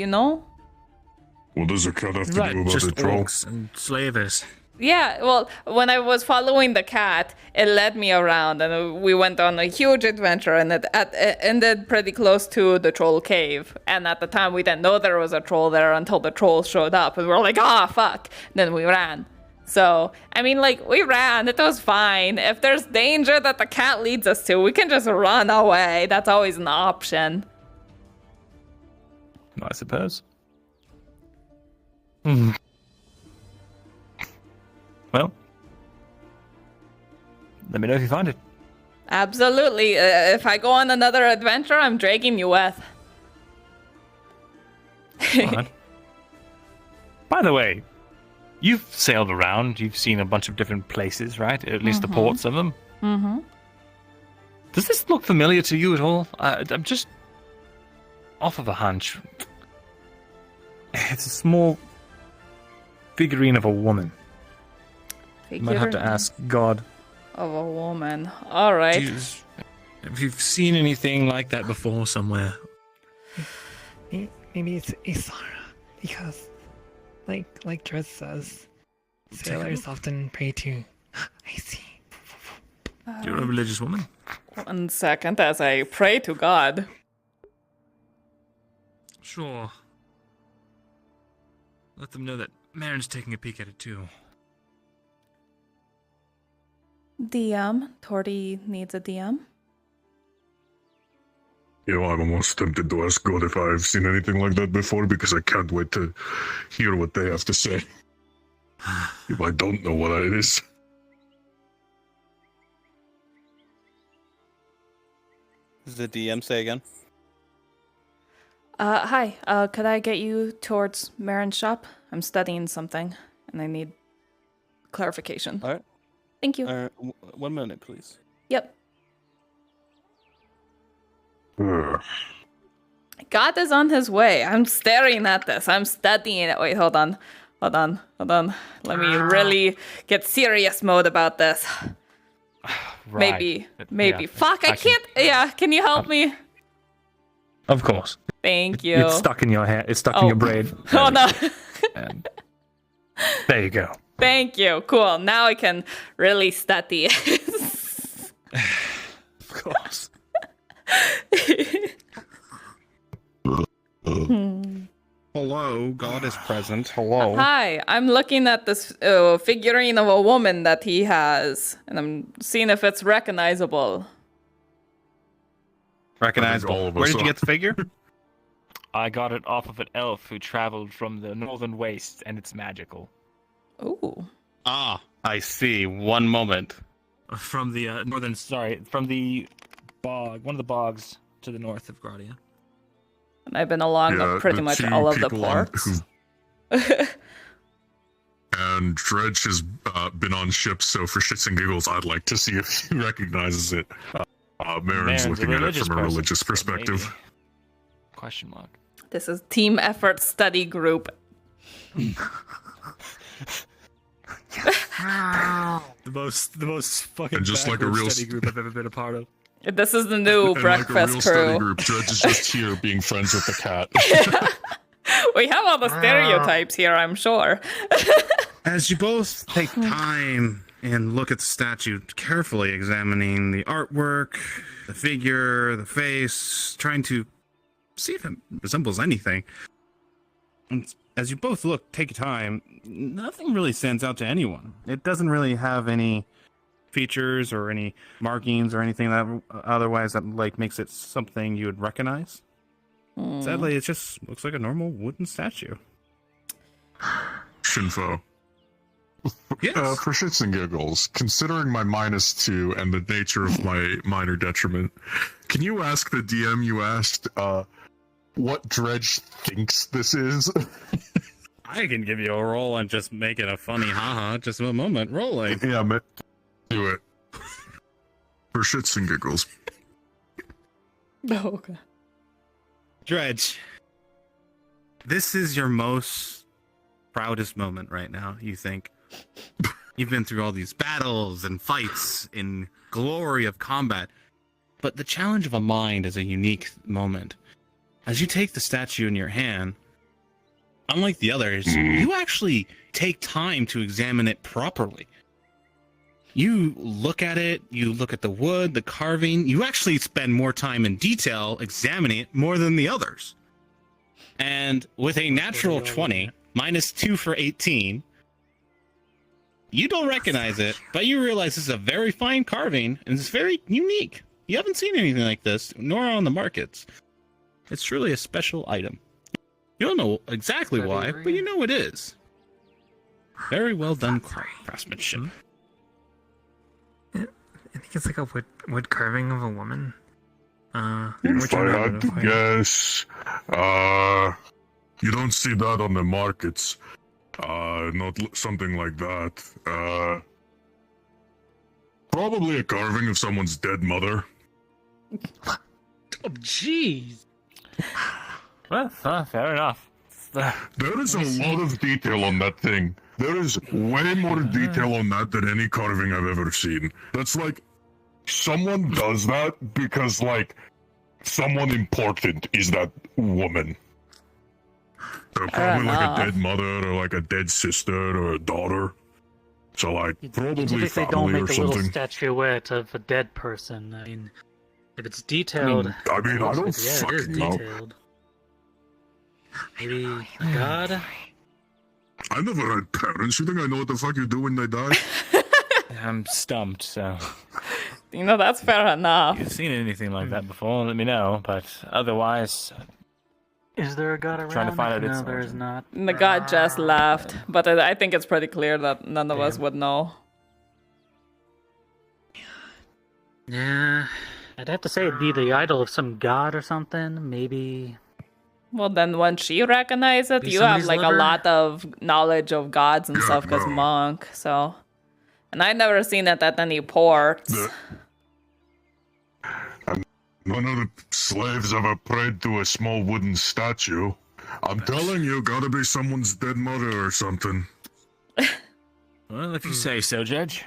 What does a cat have to Right, do about just the troll? orcs and slavers. Yeah, well, when I was following the cat, it led me around, and we went on a huge adventure, and it ended pretty close to the troll cave. And at the time, we didn't know there was a troll there until the troll showed up, and we were like, fuck. Then we ran. So, we ran. It was fine. If there's danger that the cat leads us to, we can just run away. That's always an option. I suppose. Well, let me know if you find it. Absolutely. If I go on another adventure, I'm dragging you with. Right. By the way, you've sailed around. You've seen a bunch of different places, right? At least the ports of them. Mm-hmm. Does this look familiar to you at all? I'm just off of a hunch. It's a small figurine of a woman. You might have to Figurine ask God. of a woman. All right. Have you seen anything like that before somewhere? Maybe it's Isara, because, like Dress says, sailors often pray to. I see. You're a religious woman. 1 second as I pray to God. Sure. Let them know that Marin's taking a peek at it too. DM. Tortie needs a DM. You know, I'm almost tempted to ask God if I've seen anything like that before because I can't wait to hear what they have to say. If I don't know what it is. Does the DM say again? Hi. Could I get you towards Marin's shop? I'm studying something, and I need clarification. All right. Thank you. 1 minute, please. Yep. God is on his way. I'm staring at this. I'm studying it. Wait, hold on. Let me really get serious mode about this. Right. Maybe. Yeah. Fuck, I can't. Yeah, can you help me? Of course. Thank you. It's stuck in your hair. It's stuck in your braid. Oh no. And there you go. Thank you. Cool. Now I can really study. Of course. Hello, God is present. Hello. Hi, I'm looking at this figurine of a woman that he has, and I'm seeing if it's recognizable. Recognizable. Where did you get the figure? I got it off of an elf who traveled from the northern wastes, and it's magical. Ooh. Ah, I see. 1 moment. From the from the bog, one of the bogs to the north of Gradia. And I've been along pretty much all of the ports. And Dredge has been on ships, so for shits and giggles, I'd like to see if he recognizes it. Marin's looking at it from a religious perspective. So question mark. This is team effort study group. The most fucking And just like a backwards real study group I've ever been a part of. This is the new And breakfast like a real crew. study group, Dredge is just here being friends with the cat. We have all the stereotypes here, I'm sure. As you both take time and look at the statue, carefully examining the artwork, the figure, the face, trying to see if it resembles anything. And as you both look, take your time, nothing really stands out to anyone. It doesn't really have any features or any markings or anything that otherwise that makes it something you would recognize. Sadly, it just looks like a normal wooden statue. Shinfo. Yes. For shits and giggles, considering my -2 and the nature of my minor detriment, can you ask the DM you asked what Dredge thinks this is? I can give you a roll and just make it a funny haha. Just a moment. Rolling. Yeah, do it. For shits and giggles. Oh, okay. Dredge, this is your most proudest moment right now, you think. You've been through all these battles and fights in glory of combat, but the challenge of a mind is a unique moment. As you take the statue in your hand, unlike the others, you actually take time to examine it properly. You look at it, you look at the wood, the carving, you actually spend more time in detail examining it more than the others. And with a natural 20, -2 for 18, you don't recognize it, but you realize this is a very fine carving, and it's very unique. You haven't seen anything like this, nor on the markets. It's truly a special item. You don't know exactly why, but you know it is. Very well done craftsmanship. I think it's like a wood carving of a woman. If I had to guess, you don't see that on the markets. Not something like that. Probably a carving of someone's dead mother. Oh, jeez. Well, fair enough. There is a lot of detail on that thing. There is way more detail on that than any carving I've ever seen. That's like, someone does that because, like, someone important is that woman. They're probably like a dead mother or like a dead sister or a daughter. So, like, probably Typically don't family make or a little something. statuette of a dead person. I mean, if it's detailed... I don't yeah, it is fucking know. detailed. Maybe a god? I never had parents. You think I know what the fuck you do when they die? I'm stumped, so. You know, that's fair enough. If you've seen anything like that before, let me know. But otherwise, Is there a god around? Trying to find out no, its there is origin. not. The god just left, but I think it's pretty clear that none of us would know. Yeah, I'd have to say it'd be the idol of some god or something. Maybe. Well, then once she recognizes it, Be you have somebody's like a liver? lot of knowledge of gods and stuff because monk. So, and I've never seen it at any ports. None of the slaves ever prayed to a small wooden statue. I'm telling you, gotta be someone's dead mother or something. well, if you say so, Judge.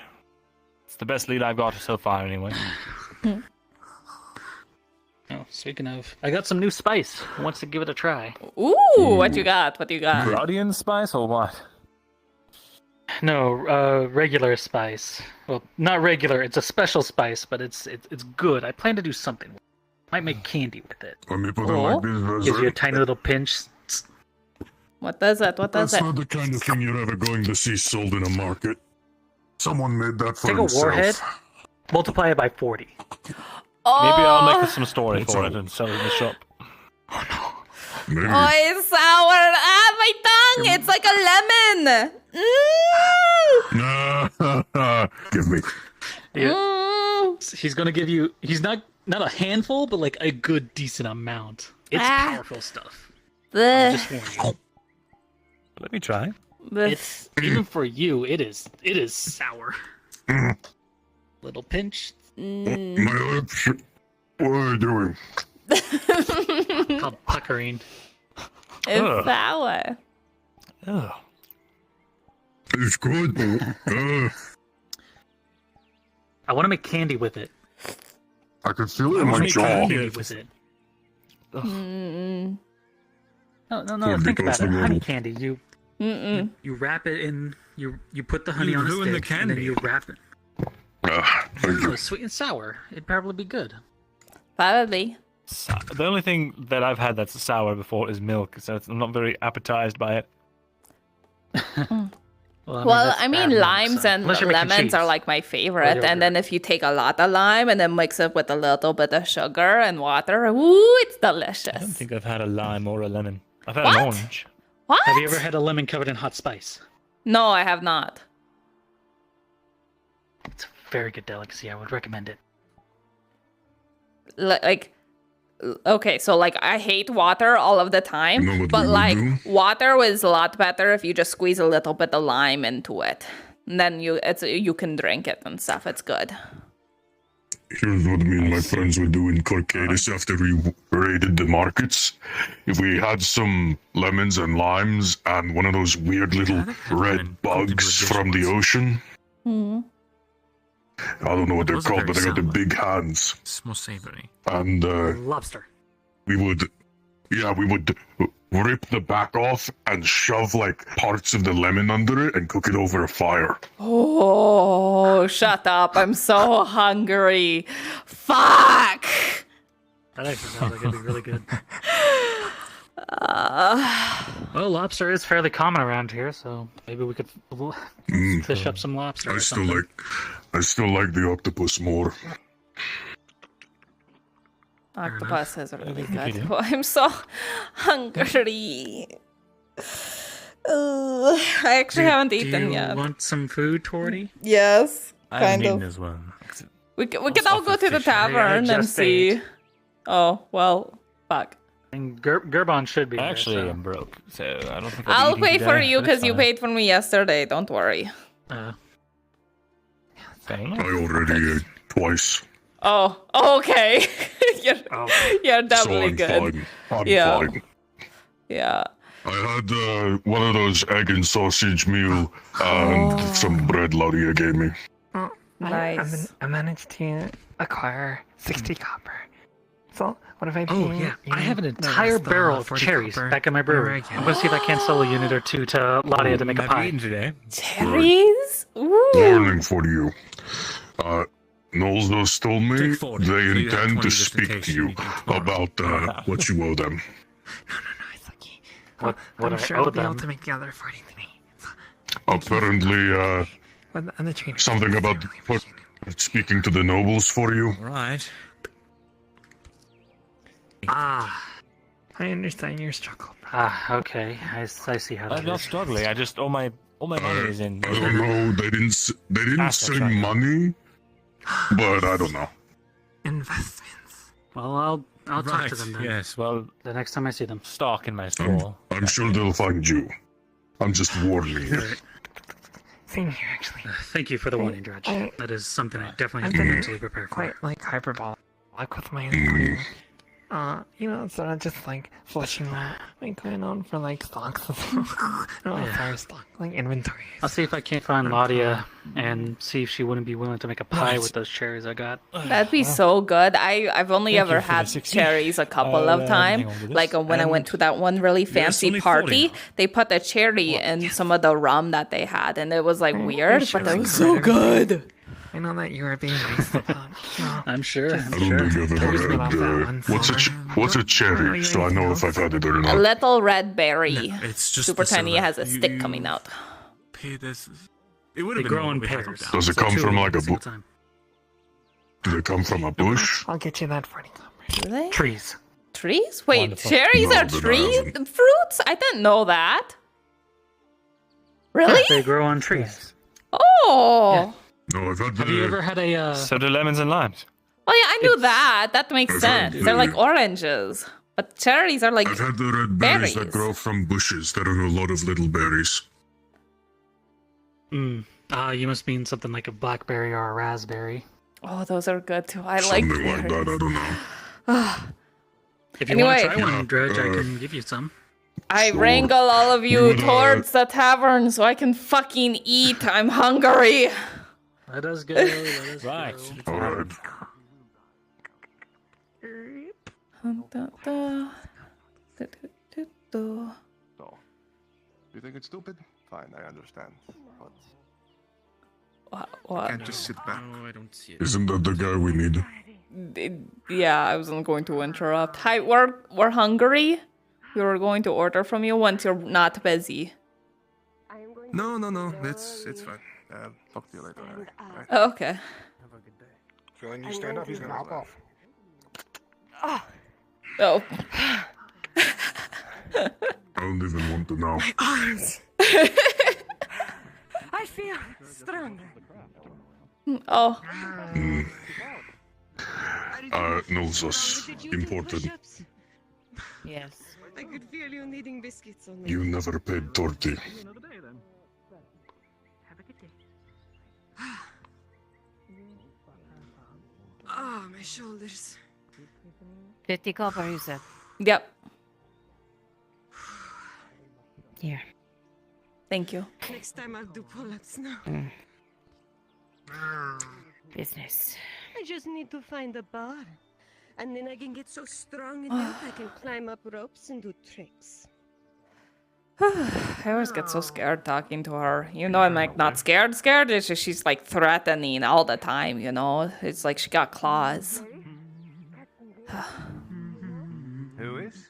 It's the best lead I've got so far, anyway. Oh, speaking of, I got some new spice. Who wants to give it a try? Ooh, what you got? What you got? Rodian spice or what? No, regular spice. Well, not regular. It's a special spice, but it's good. I plan to do something with it. Might make candy with it. Let me put it like this. Gives you a tiny little pinch. What does it? What does That's it? not the kind of thing you're ever going to see sold in a market. Someone made that for Take a himself. warhead, multiply it by 40. Oh, Maybe I'll make some story for it and sell it in the shop. Maybe. oh, it's sour. Ah, my tongue. It's like a lemon. Give me. Yeah. He's gonna give you. He's not a handful, but like a good decent amount. It's powerful stuff. I'm just warning you. Let me try. It's even for you. It is sour. Little pinch. My lips. What are you doing? Called puckering. It's sour. Oh. It's good. I want to make candy with it. I can feel it I in want my to make jaw. candy with it. No. Think about it. Honey candy. You wrap it in. You put the honey You on a ruined the stick, and then candy. you wrap it. Thank you. Oh, sweet and sour. It'd probably be good. Probably. The only thing that I've had that's sour before is milk, so I'm not very appetized by it. Well, I mean, limes and Unless you're making lemons are cheese. like my favorite. yogurt. And then if you take a lot of lime and then mix it with a little bit of sugar and water, ooh, it's I don't delicious. think I've had a lime or a lemon. I've had What? an orange. What? Have you ever had a lemon covered in hot spice? No, I have not. It's a very good delicacy. I would recommend it. Like, okay, so like I hate water all of the time, You know what but we would like do? water was a lot better if you just squeeze a little bit of lime into it. And then you can drink it and stuff. It's good. Here's what me and my friends would do in Corcadis after we raided the markets. If we had some lemons and limes and one of those weird little red bugs from the ocean. Hmm. I don't know what they're Those are called, but they very got the sour. big hands. It's more savory. And Lobster. we would rip the back off and shove like parts of the lemon under it and cook it over a fire. Oh, shut up. I'm so hungry. Fuck. That actually sounds like it'd be really good. Well, lobster is fairly common around here, so maybe we could fish up some lobster. I or still something. like the octopus more. Octopus is really think you good. do. Oh, I'm so hungry. I actually haven't eaten Do you yet. want some food, Tortie? Yes, I haven't kind eaten of. as well. We can all go to the fish. I tavern and just see. ate. Oh, well, fuck. And Gerbon should be. Actually, there, so. I'm broke, so I don't think I'll I'll be pay eating for today, you but it's because you fine. paid for me yesterday. Don't worry. Thanks. I already ate twice. Oh, okay. You're Oh. you're So definitely I'm good. fine. I'm Yeah. fine. Yeah. I had one of those egg and sausage meal and some bread Laudia gave me. Oh, Nice. I managed to acquire 60 copper. So, what if I pay Oh yeah, you I have an the entire rest, barrel of 40 cherries copper back in my brewery. whenever I I'm can? gonna see if I can't sell a unit or two to Laudia to make a pie. today? Cherries? Ooh. Warning for you. Knowles has told me Take 40, so they you have intend 20 to just in speak case to you you need it tomorrow. about what you owe them. What I'm I sure owe I'll be able them? to make the other 40 today. Apparently, And the trainer. something about speaking to the nobles for you. Right. I understand your struggle. Okay. I see how I'm that not is. struggling. I just all my money is in. I don't know. They didn't Assets say right now. money, but I don't know. Investments. Well, I'll talk to Right, them then. Yes, well, The next time I see them. stock in my store. I'm sure they'll find you. I'm just warning you. Same here, actually. Thank you for the warning, Dredge. That is something I definitely have I've to been mentally prepare for. quite like hyperbolic with my inquiry. Sort of just like fleshing out, like going on for like stocks and stuff. Sorry, stock, like inventory. I'll see if I can't find Laudia and see if she wouldn't be willing to make a pie with those cherries I got. That'd be so good. I've only Thank ever you for the had 60. cherries a couple of times. hang on to this. Like when I went to that one really fancy only 40 party, now. they put the cherry in some of the rum that they had, and it was like weird, sure but it we was could so have good. I know that you were being nice about. I'm sure. I don't think I've ever had. What's a cherry? So I know if I've had it or A not. little red berry. It's just super the tiny. It silver. has a stick coming out. Pay this. It would They have been grow more, in but we had pairs. them down. Does it So come two from of like them a at the same bush? time. Do they come from a bush? I'll get you that 40 copper. Do they? Trees. Trees? Wait, Wonderful. cherries No, are then I trees? haven't. Fruits? I didn't know that. Really? They grow on trees. Oh. No, I've had Have you ever had a? So do lemons and limes. Oh yeah, I knew that. That makes I've sense. had They're like the- oranges, but cherries are like I've had the red berries that berries. grow from bushes that are a lot of little berries. You must mean something like a blackberry or a raspberry. Oh, those are good too. I like Something like that, I don't know. If you want to Anyway. try one, Dredge, I can give you some. I wrangle all of you towards the tavern so I can fucking eat. I'm hungry. Let us go. Let us Right. go. Alright. So, you think it's stupid? Fine, I understand. But What? Can't just sit back. No, I don't see it. Isn't that the guy we need? Yeah, I wasn't going to interrupt. Hi, we're hungry. We were going to order from you once you're not busy. no, it's fine. Talk to you later. Alright. Oh, okay. So when you stand up, he's gonna knock off. Oh. I don't even want to know. Arms. I feel stronger. Oh. Knows us. Important. Yes. I could feel you needing biscuits on me. You never paid Tortie. Oh, my shoulders. 50 copper, you said. Yep. Here. Thank you. Next time I'll do pull-ups now. Business. I just need to find a bar. And then I can get so strong and built I can climb up ropes and do tricks. I always get so scared talking to her. You know, I'm like not scared. It's just she's like threatening all the time, you know? It's like she got claws. Who is?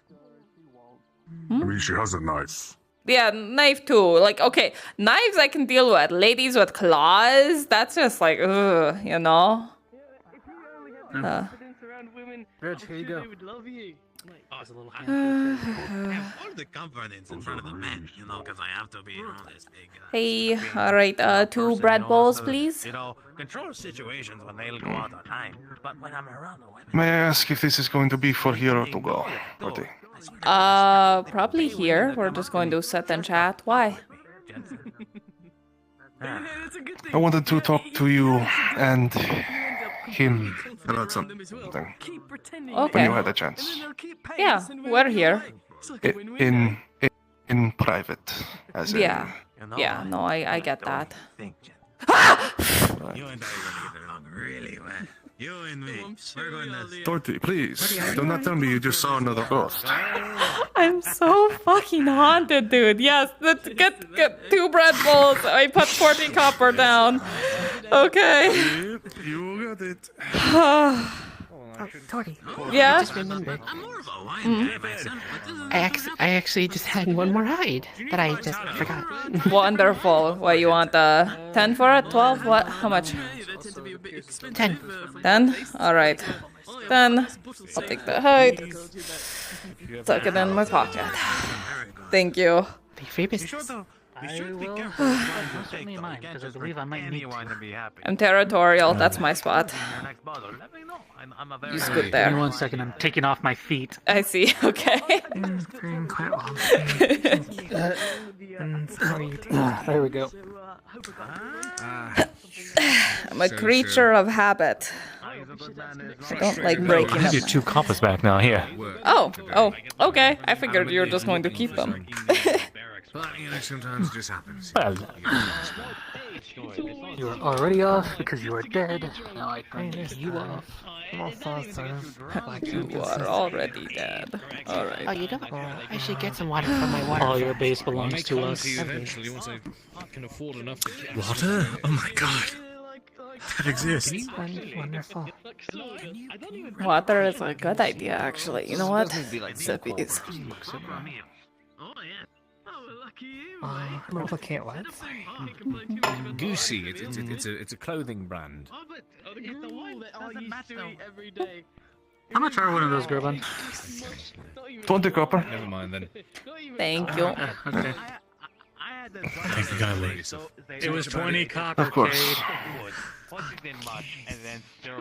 I mean, she has a knife. Yeah, knife too. Like, okay, knives I can deal with. Ladies with claws, that's just like, ugh, you know? Dredge, here you go. Oh, it's a little All the confidence in front of the men, you know, because I have to be this big guy. Hey, alright, 2 bread bowls, please. You know, control situations when they'll go out of time, but when I'm around the women. May I ask if this is going to be for here or to go? Tortie? Probably here. We're just going to sit and chat. Why? I wanted to talk to you and him about something. When Okay. you had a chance. Yeah, we're here. In in private, as in... Yeah. Yeah, no, I get that. You and I are gonna get along really well. You and me. We're gonna... Tortie, please, do not tell me you just saw another ghost. I'm so fucking haunted, dude. Yes, let's get 2 bread bowls. I put 40 copper down. Okay. You got it. Tortie. Yeah? I just remembered. I actually just had one more hide that I just forgot. Wonderful. What, you want 10 for it? 12? What? How much? 10. 10? Alright. 10. I'll take the hide. Tuck it in my pocket. Thank you. Be free business. I will keep me in mind, because I believe I might need to. I'm territorial. That's my spot. You scoot Give me there. 1 second, I'm taking off my feet. I see. Okay. Doing quite well. There we go. I'm a creature of habit. I don't like breaking I up. have 2 coppers back now. Here. Oh, okay. I figured you were just going to keep them. But, you know, sometimes it just happens. Well, You were already off because you were dead. Now I can take you off. You are already dead. Alright. Oh, you don't? I should get some water from my water. All your base belongs to us. Eventually, once I can afford enough to get Water? Oh my god. That exists. Wonderful. Water is a good idea, actually. You know what? Sippies. Replicate what? Goosey. It's a clothing brand. How much are one of those, Gerben? 20 copper. Never mind then. Thank you. Okay. Thank you kindly. It was 20 copper. Of course.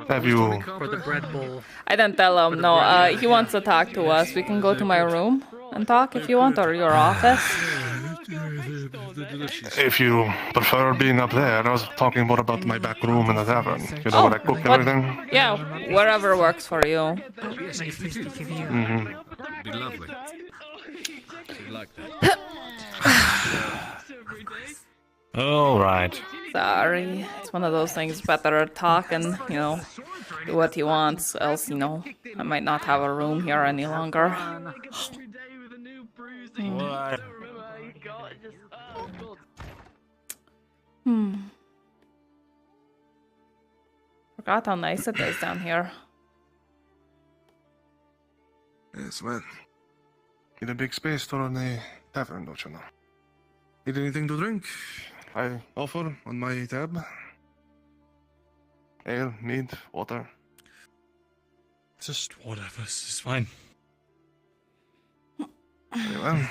Have you... For the bread bowl. I didn't tell him. No, he wants to talk to us. We can go to my room and talk if you want, or your office. If you prefer being up there, I was talking more about my back room in the tavern. You know, where I cook everything. Yeah, wherever works for you. Mm-hmm. Be lovely. Like that. all right. Sorry. It's one of those things. Better talk and, do what he wants. Else, I might not have a room here any longer. What? Forgot how nice it is down here. Yes, well. Need a big space to run a tavern, don't you know? Need anything to drink? I offer on my tab. Ale, mead, water. Just whatever. It's fine. Very well.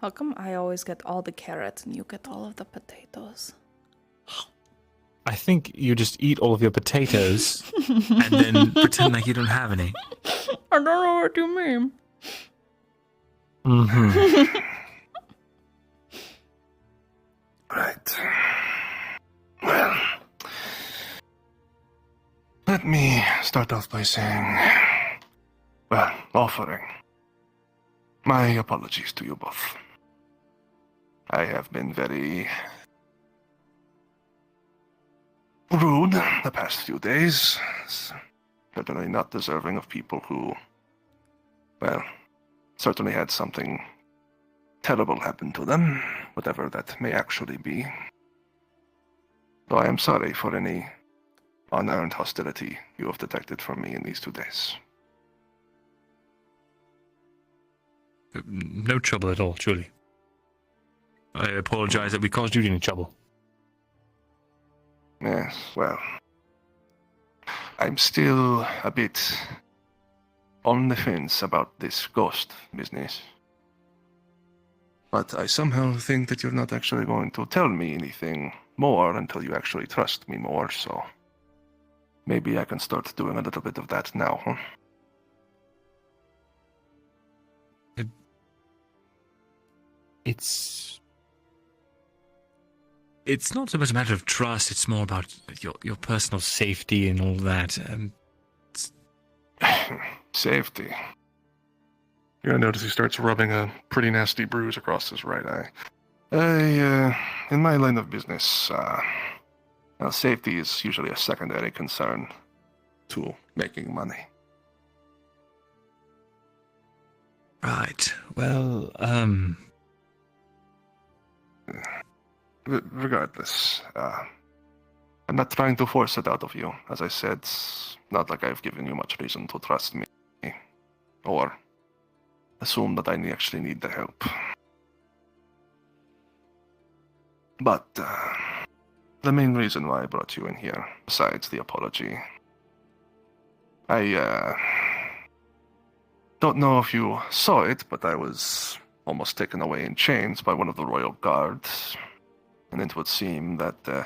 How come I always get all the carrots and you get all of the potatoes? I think you just eat all of your potatoes. And then pretend like you don't have any. I don't know what you mean. Mm-hmm. Right. Well, let me start off by saying, offering my apologies to you both. I have been very rude the past few days. Certainly not deserving of people who, certainly had something terrible happen to them, whatever that may actually be. So I am sorry for any unearned hostility you have detected from me in these 2 days. No trouble at all, truly. I apologize that we caused you any trouble. Yes, well, I'm still a bit on the fence about this ghost business. But I somehow think that you're not actually going to tell me anything more until you actually trust me more, so maybe I can start doing a little bit of that now, huh? It's not so much a matter of trust, it's more about your personal safety and all that. Safety. You're gonna notice he starts rubbing a pretty nasty bruise across his right eye. In my line of business, safety is usually a secondary concern to making money. Right. Well, Regardless, I'm not trying to force it out of you. As I said, it's not like I've given you much reason to trust me, or assume that I actually need the help. But the main reason why I brought you in here, besides the apology, I don't know if you saw it, but I was almost taken away in chains by one of the royal guards. And it would seem that the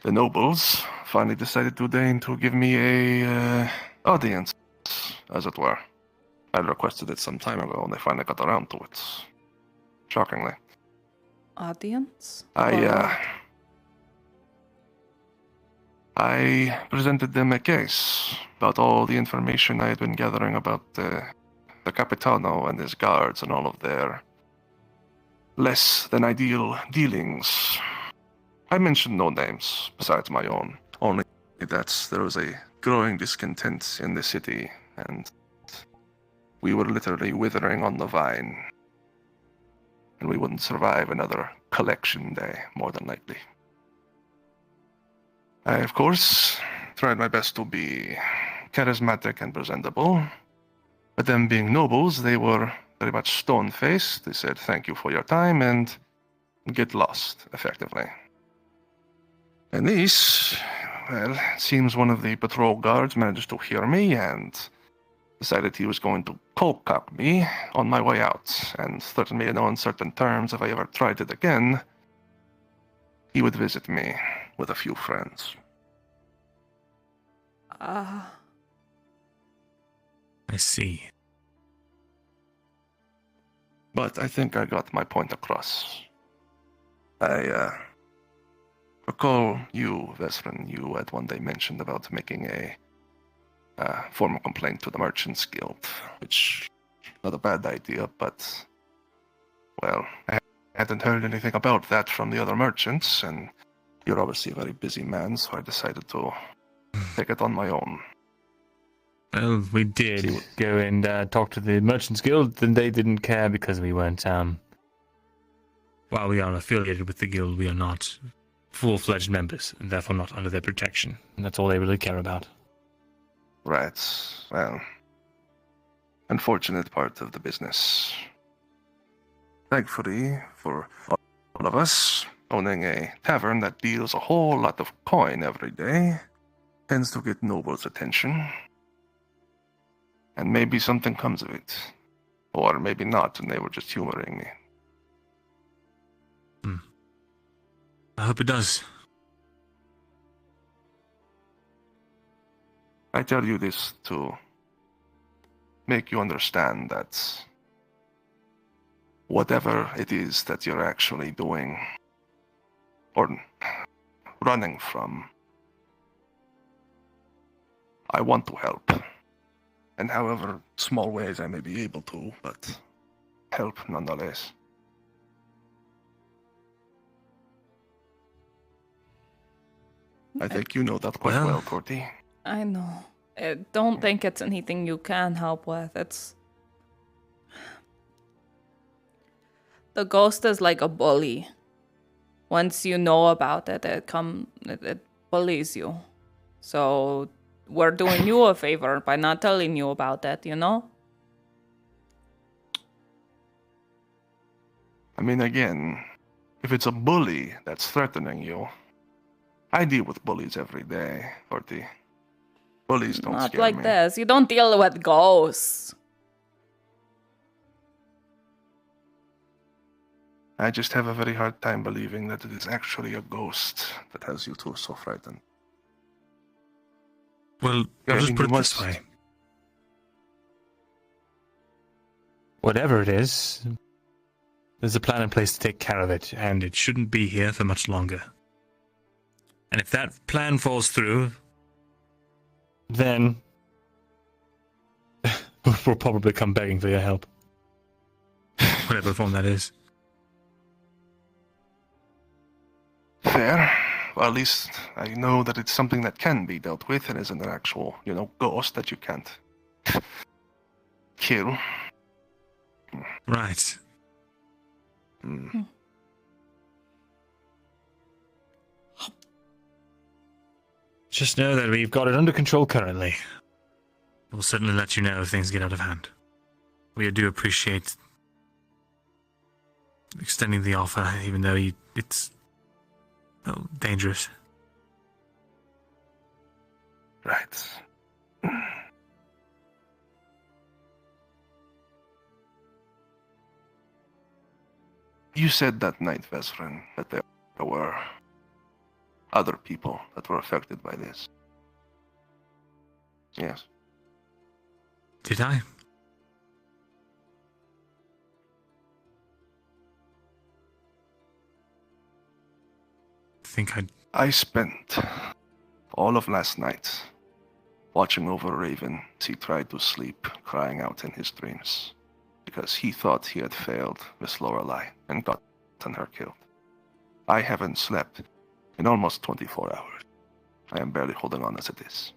nobles finally decided to deign to give me a audience, as it were. I requested it some time ago, and they finally got around to it. Shockingly. Audience? I presented them a case about all the information I had been gathering about the Capitano and his guards and all of their less than ideal dealings. I mentioned no names besides my own, only that there was a growing discontent in the city, and we were literally withering on the vine, and we wouldn't survive another collection day, more than likely. I, of course, tried my best to be charismatic and presentable, but them being nobles, they were very much stone-faced. They said, "Thank you for your time," and get lost, effectively. And this, well, it seems one of the patrol guards managed to hear me and decided he was going to cold cock me on my way out, and threatened me in no uncertain terms if I ever tried it again, he would visit me with a few friends. I see. But I think I got my point across. I recall you, Vesrin, you had one day mentioned about making a formal complaint to the Merchants Guild, which, not a bad idea, but, well, I hadn't heard anything about that from the other merchants, and you're obviously a very busy man, so I decided to take it on my own. Well, we did go and talk to the Merchants Guild, and they didn't care because we weren't, while we are affiliated with the guild, we are not full-fledged members, and therefore not under their protection. And that's all they really care about. Right. Well, unfortunate part of the business. Thankfully, for all of us, owning a tavern that deals a whole lot of coin every day tends to get nobles' attention. And maybe something comes of it. Or maybe not, and they were just humoring me. I hope it does. I tell you this to make you understand that whatever it is that you're actually doing, or running from, I want to help. And however small ways I may be able to, but help nonetheless. I think you know that quite well, Tortie. I know. I don't think it's anything you can help with. It's... The ghost is like a bully. Once you know about it, it bullies you. So we're doing you a favor by not telling you about it, you know? I mean, again, if it's a bully that's threatening you, I deal with bullies every day, Tortie. Bullies don't Not scare like me. this. You don't deal with ghosts. I just have a very hard time believing that it is actually a ghost that has you two so frightened. Well, I'll just put it this way. Whatever it is, there's a plan in place to take care of it, And it shouldn't be here for much longer. And if that plan falls through, then we'll probably come begging for your help. Whatever form that is. Fair. Well, at least I know that it's something that can be dealt with and isn't an actual, ghost that you can't kill. Right. Just know that we've got it under control currently. We'll certainly let you know if things get out of hand. We do appreciate extending the offer, even though it's dangerous. Right. You said that night, Vesrin, that there were other people that were affected by this. Yes. Did I? I spent all of last night watching over Raven as he tried to sleep, crying out in his dreams, because he thought he had failed Miss Lorelei and gotten her killed. I haven't slept in almost 24 hours. I am barely holding on as it is.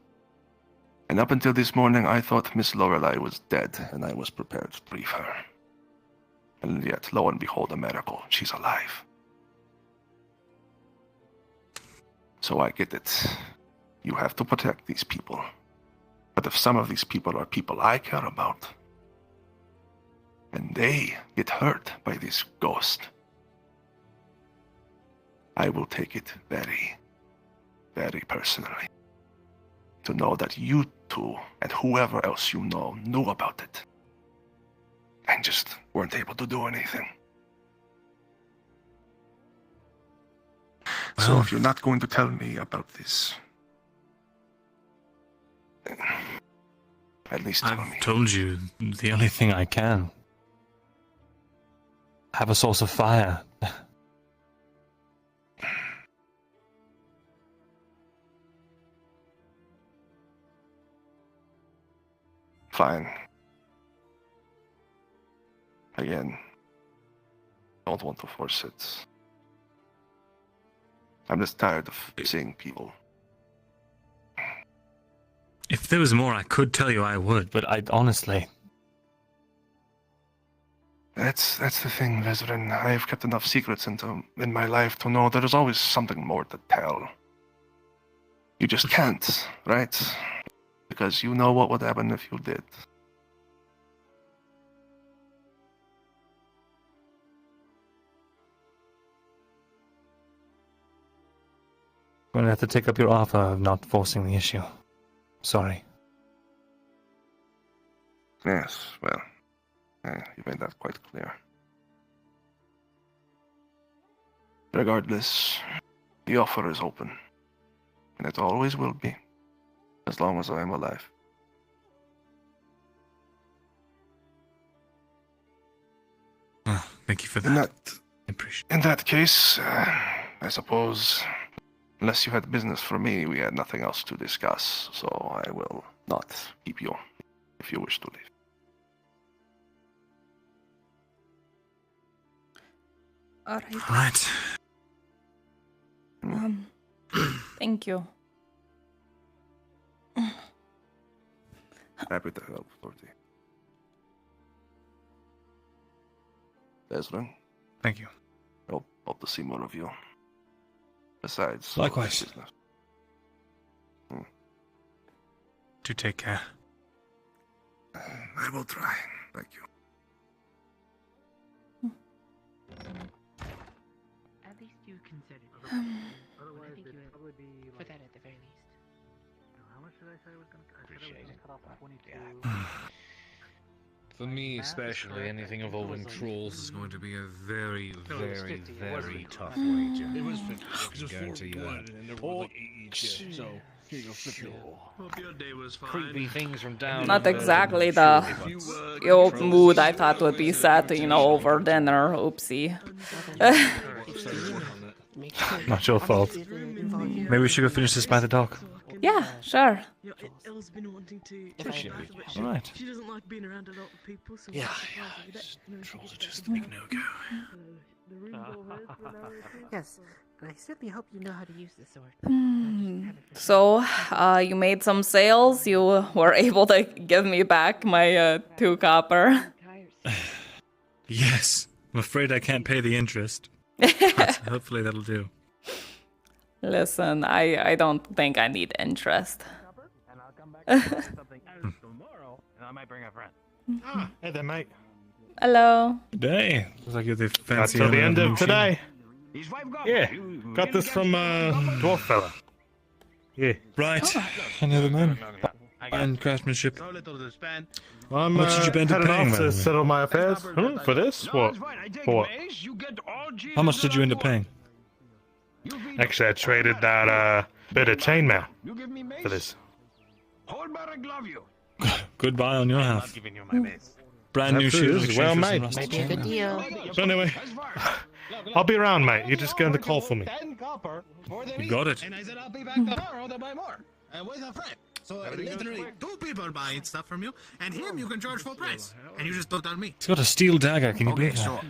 And up until this morning, I thought Miss Lorelei was dead, and I was prepared to grieve her. And yet, lo and behold, a miracle. She's alive. So I get it. You have to protect these people. But if some of these people are people I care about, and they get hurt by this ghost, I will take it very, very personally. To know that you two and whoever else you know knew about it and just weren't able to do anything. So if you're not going to tell me about this, at least tell me. I've told you The only thing I can. Have a source of fire. Fine. Again, don't want to force it. I'm just tired of seeing people. If there was more I could tell you, I would, but I honestly... That's the thing, Vezrin. I've kept enough secrets in my life to know there's always something more to tell. You just can't, right? Because you know what would happen if you did. I'm going to have to take up your offer of not forcing the issue. Sorry. Yes, well, you made that quite clear. Regardless, the offer is open. And it always will be, as long as I am alive. Thank you for that. In that case, I suppose, unless you had business for me, we had nothing else to discuss, so I will not keep you if you wish to leave. All right. Right. Thank you. Happy to help, Tortie. Desmond? Thank you. Hope to see more of you. Besides, Likewise. business. Do take care. I will try. Thank you. At least you considered it. Otherwise, I think it'd you probably be for like, that at the very least. how much did I say I was going to? I said I was going to cut off 22. For me, especially, anything involving trolls is going to be a very, very, very tough wager. It was 50. I It was can guarantee you 41, that. and there were like 8 each. So here you go, 50. Hope your day was fine. Creepy things from down. Not under exactly the the mood I thought would be set, over dinner. Oopsie. Not your fault. Maybe we should go finish this by the dock. Yeah, sure. Elle's been wanting to. All right. She doesn't like being around a lot of people. So Yeah, trolls are just a big no-go. Yes, and I certainly hope you know how to use the sword. So, you made some sales. You were able to give me back my 2 copper. Yes. I'm afraid I can't pay the interest. But hopefully that'll do. Listen, I don't think I need interest. Tomorrow, and I might bring a friend. Ah, hey there, mate. Hello. Today. Looks like you're the Got fancy. till the end of machine. today. Yeah, got this from dwarf fella. Yeah. Right. I know the man. And craftsmanship. I'm How much did you bend to heading paying, off by the to way? settle my affairs. For this? What? For what? How much did you end up paying? Actually, I traded that bit of chainmail for this. Good buy on your half. Brand new Absolutely, shoes. well made. Might be a good deal. But anyway, I'll be around, mate. You just going to call for me. You got it. And I said I'll be back tomorrow to buy more. And with a friend. So literally 2 people are buying stuff from you, and him you can charge full price. And you just looked on me. He's got a steel dagger. Can you believe So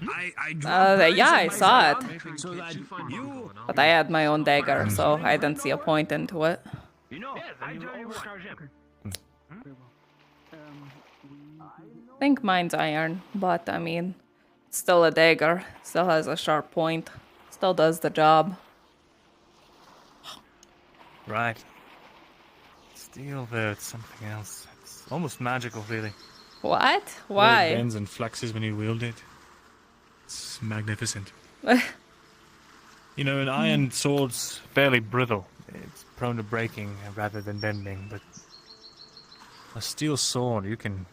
that? Yeah, I saw it. so that you But I had my own dagger, so I didn't see a point into it. I think mine's iron, but I mean, it's still a dagger. Still has a sharp point. Still does the job. Right. Steel, though, it's something else. It's almost magical, really. What? It Why? bends and flexes when you wield it. It's magnificent. You know, an iron sword's fairly brittle. It's prone to breaking rather than bending, but a steel sword, you can...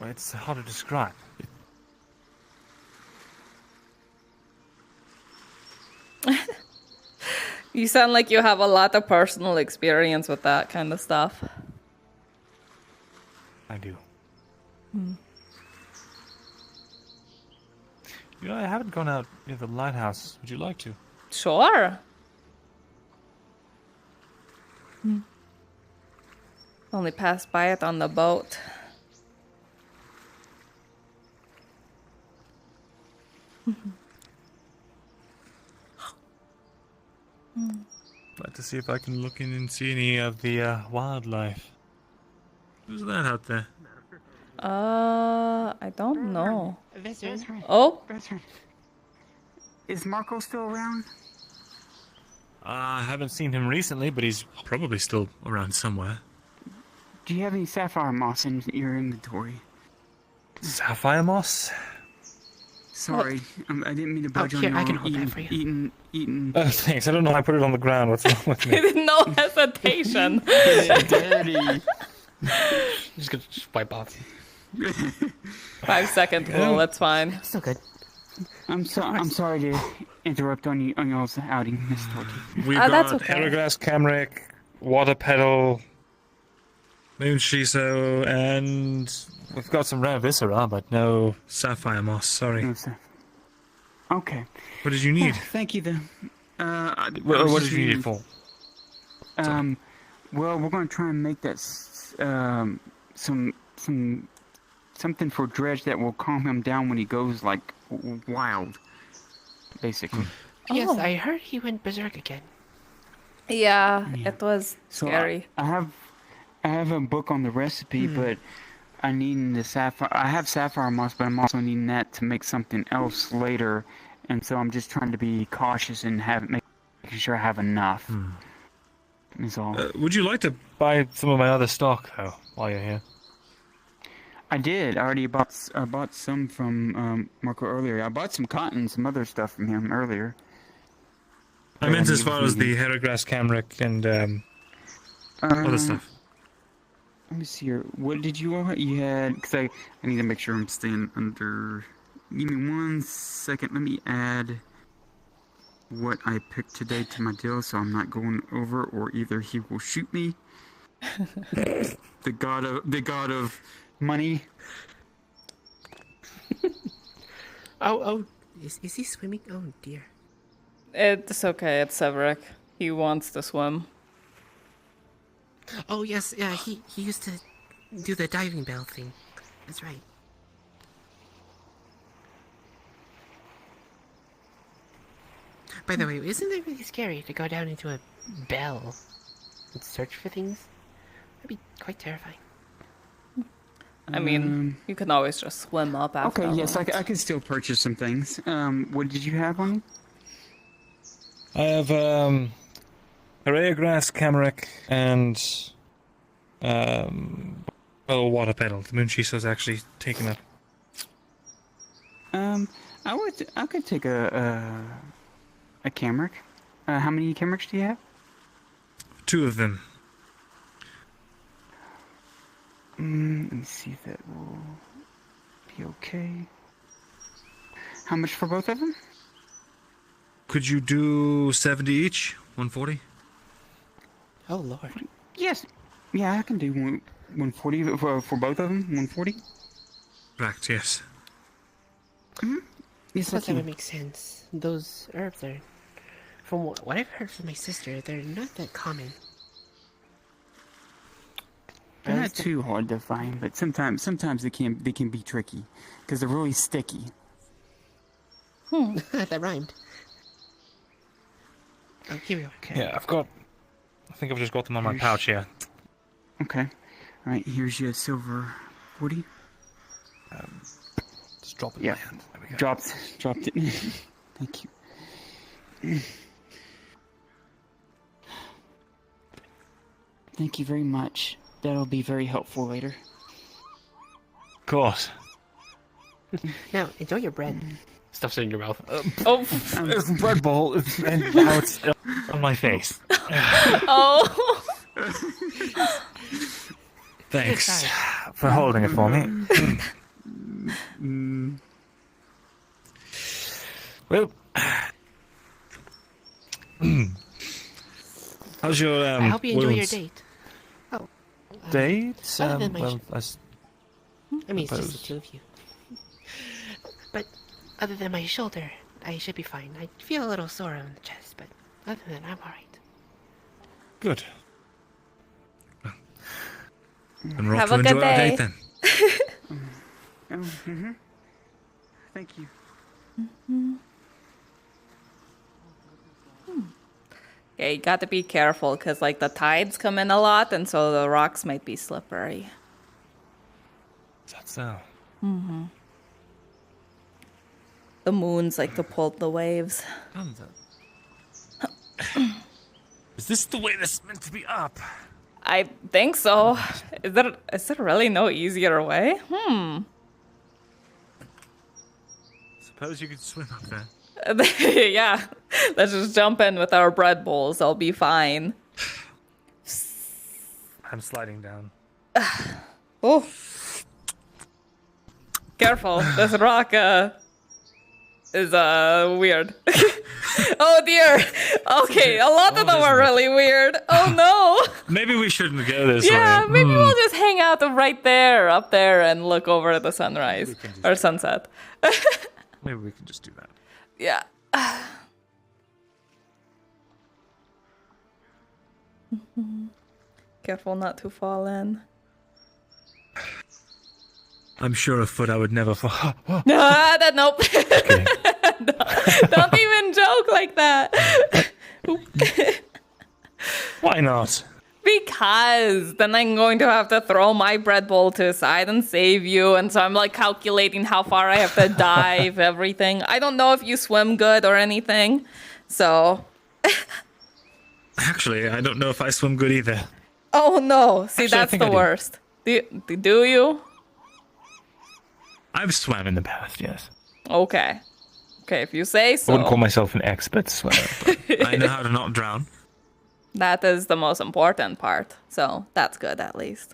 Well, it's hard to describe. You sound like you have a lot of personal experience with that kind of stuff. I do. Hmm. You know, I haven't gone out near the lighthouse. Would you like to? Sure. Only passed by it on the boat. I'd like to see if I can look in and see any of the wildlife. Who's that out there? I don't know. Veteran. Oh? Veteran. Is Marco still around? I haven't seen him recently, but he's probably still around somewhere. Do you have any sapphire moss in your inventory? Sapphire moss? Sorry, I didn't mean to budge on here, your I can hold that for you. eating. Oh, thanks. I don't know why I put it on the ground. What's wrong with me? No hesitation. Dirty. Just gonna wipe off. 5 second rule, that's fine. Still good. I'm sorry to interrupt on y'all's outing, Miss Tortie. We've that's got okay. Aerograss, Camric, Water Petal, Moon Shiso, and we've got some rare Viscera, but no Sapphire Moss, sorry. No, sir. Okay. What did you need? Thank you, then. What did you need it for? Well, we're gonna try and make that something for Dredge that will calm him down when he goes like wild, basically. Yes, Oh. I heard he went berserk again. Yeah, it was So scary. I have a book on the recipe, but I need the sapphire. I have sapphire moss, but I'm also needing that to make something else later, and so I'm just trying to be cautious and making sure I have enough. Is all. Would you like to buy some of my other stock, though, while you're here? I did. I already bought some from Marco earlier. I bought some cotton, some other stuff from him earlier. I meant as far as the Aerograss, Camric, and other stuff. Let me see here. What did you all? You had because I need to make sure I'm staying under. Give me 1 second. Let me add what I picked today to my deal, so I'm not going over, or either he will shoot me. the god of money. Oh, is he swimming? Oh dear. It's okay, it's Severick. He wants to swim. Oh yes, yeah. He used to do the diving bell thing. That's right. By the way, isn't it really scary to go down into a bell and search for things? That'd be quite terrifying. I mean, you can always just swim up after. Okay, yes, I can still purchase some things. What did you have on you? I have Grass, Cameric, and water pedal. The Moonshisa's actually taken it. I could take a Cameric. How many Camerics do you have? 2 of them. Let me see if that will be okay. How much for both of them? Could you do 70 each? 140? Oh lord. Yes. Yeah, I can do 140 for both of them. 140. Correct. Yes. Yes, that would make sense. Those herbs are, from what I've heard from my sister, they're not that common. They're not too hard to find, but sometimes they can be tricky because they're really sticky. That rhymed. Oh, here we go. Okay. Yeah, I think I've just got them on my pouch here. Okay. All right. Here's your silver 40. Just drop it Yeah. in my hand. There we go. Dropped it. Thank you. Thank you very much. That'll be very helpful later. Of course. Now, enjoy your bread. Stuff's in your mouth. It's a bread bowl, and now it's on my face. Oh. Thanks for holding it for me. Well, how's your I hope you enjoy your wounds? date. Oh. Date? Other than my Well, I mean, it's just the suppose. 2 of you. But other than my shoulder, I should be fine. I feel a little sore on the chest, but other than that, I'm alright. Good. And we're Have off a to good enjoy our day. date then. Thank you. Yeah, you got to be careful because like the tides come in a lot, and so the rocks might be slippery. Is that so? Mm-hmm. The moon's like to pull the waves. Is this the way this is meant to be up? I think so. Is there really no easier way? Suppose you could swim up there. Yeah, let's just jump in with our bread bowls. I'll be fine. I'm sliding down. Oh, careful! This rock is weird. Oh dear. Okay, a lot of them are really weird. Oh no. Maybe we shouldn't go this way. Yeah, maybe we'll just hang out right there, up there, and look over at the sunrise or sunset. Maybe we can just do that. Yeah. Careful not to fall in. I'm sure a foot I would never fall. Nope. Don't even joke like that. Why not? Because then I'm going to have to throw my bread bowl to the side and save you. And so I'm like calculating how far I have to dive, everything. I don't know if you swim good or anything. So. Actually, I don't know if I swim good either. Oh no. See, Actually, that's the worst. Do you? I've swam in the past, yes. Okay. Okay, if you say so. I wouldn't call myself an expert swimmer, but I know how to not drown. That is the most important part. So that's good, at least.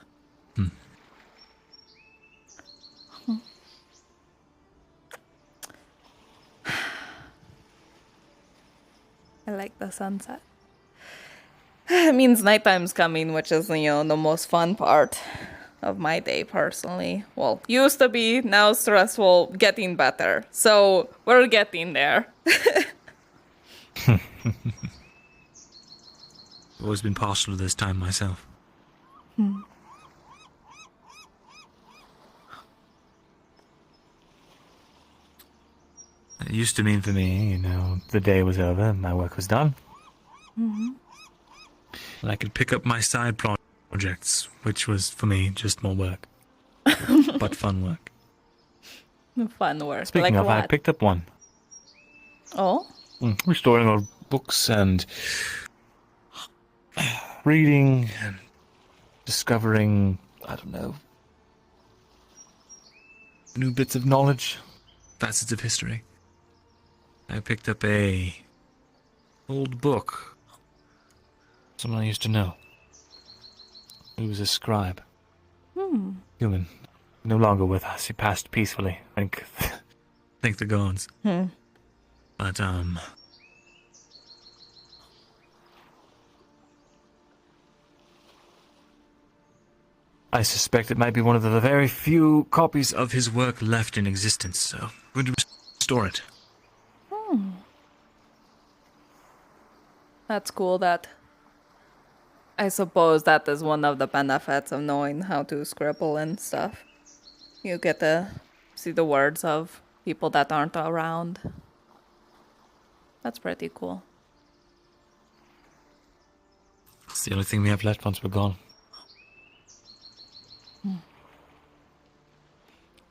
I like the sunset. It means nighttime's coming, which is, the most fun part of my day personally. Well, used to be, now stressful, getting better. So we're getting there. I've always been partial to this time myself. It used to mean for me, the day was over, my work was done. Mm-hmm. And I could pick up my side projects, which was, for me, just more work. But fun work. Fun work. Speaking like of, what? I picked up one. Oh? Restoring old books and reading and discovering, I don't know, new bits of knowledge, Facets of history. I picked up a old book. someone I used to know. He was a scribe. Human. No longer with us. He passed peacefully. Thank the gods. But, I suspect it might be one of the very few copies of his work left in existence, so I'm going to restore it. That's cool. I suppose that is one of the benefits of knowing how to scribble and stuff. You get to see the words of people that aren't around. That's pretty cool. It's the only thing we have left once we're gone.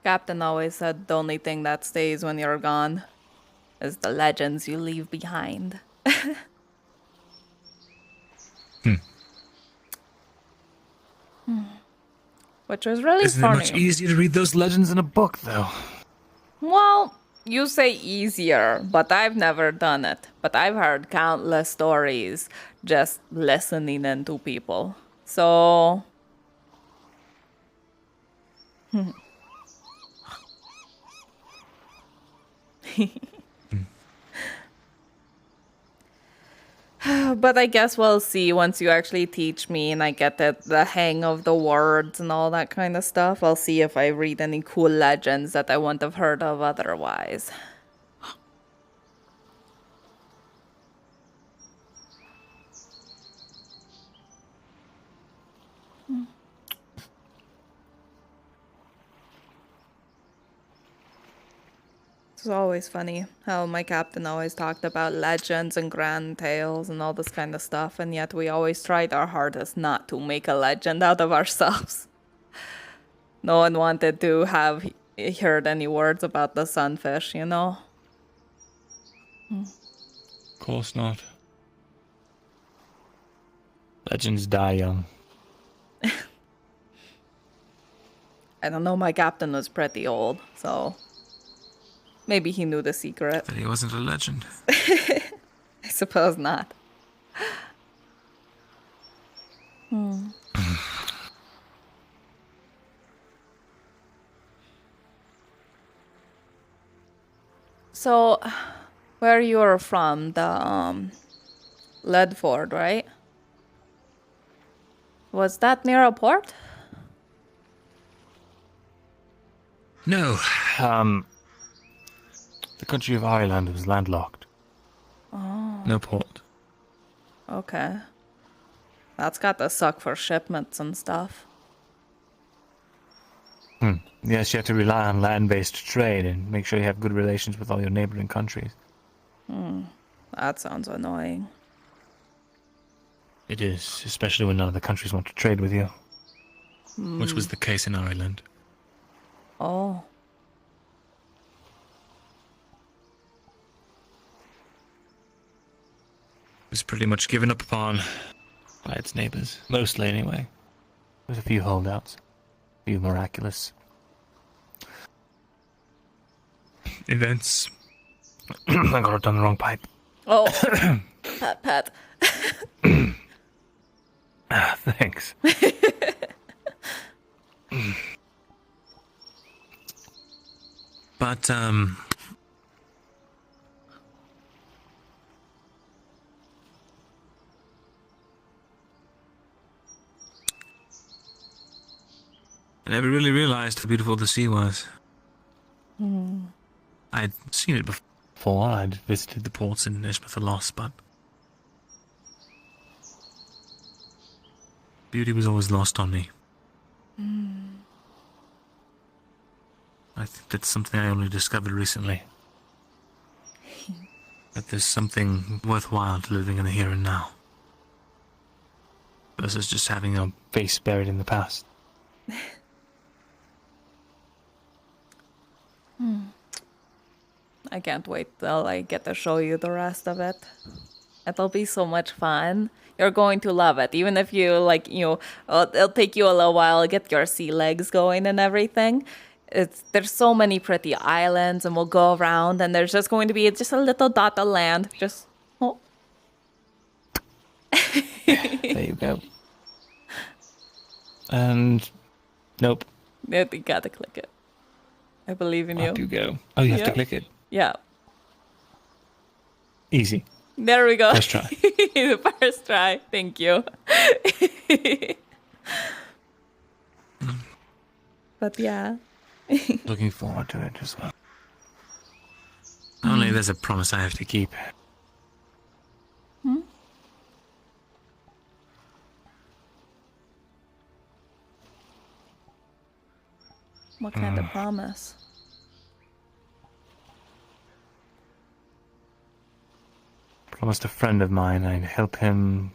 Captain always said the only thing that stays when you're gone is the legends you leave behind. Which was really Isn't funny. it much easier to read those legends in a book, though? Well, you say easier, but I've never done it. But I've heard countless stories just listening in to people. So... But I guess we'll see once you actually teach me and I get the hang of the words and all that kind of stuff. I'll see if I read any cool legends that I wouldn't have heard of otherwise. It's always funny how my captain always talked about legends and grand tales and all this kind of stuff, and yet we always tried our hardest not to make a legend out of ourselves. No one wanted to have heard any words about the sunfish, Of course not. Legends die young. I don't know, my captain was pretty old, so maybe he knew the secret. But he wasn't a legend. I suppose not. So, where you're from, the Ledford, right? Was that near a port? No. The country of Ireland was landlocked. Oh. No port. Okay. That's got to suck for shipments and stuff. Yes, you have to rely on land-based trade and make sure you have good relations with all your neighboring countries. That sounds annoying. It is, especially when none of the countries want to trade with you. Which was the case in Ireland. Oh. It was pretty much given up upon by its neighbors. Mostly, anyway. There's a few holdouts. A few miraculous events. I got it down the wrong pipe. Oh. Pat. Thanks. But, I never really realized how beautiful the sea was. Hmm. I'd seen it before. I'd visited the ports in Ishmael Lost, but beauty was always lost on me. I think that's something I only discovered recently. That there's something worthwhile to living in the here and now. Versus just having a face buried in the past. I can't wait till I get to show you the rest of it. It'll be so much fun. You're going to love it. Even if you, like, it'll take you a little while to get your sea legs going and everything. There's so many pretty islands, and we'll go around, and there's just going to be just a little dot of land. Just, oh. There you go. And, nope. You gotta click it. I believe in you. Up you go. Oh, you have to click it. Yeah. Easy. There we go. First try. First try. Thank you. But yeah. Looking forward to it as well. Only there's a promise I have to keep. Hmm? What kind of promise? Promised a friend of mine I'd help him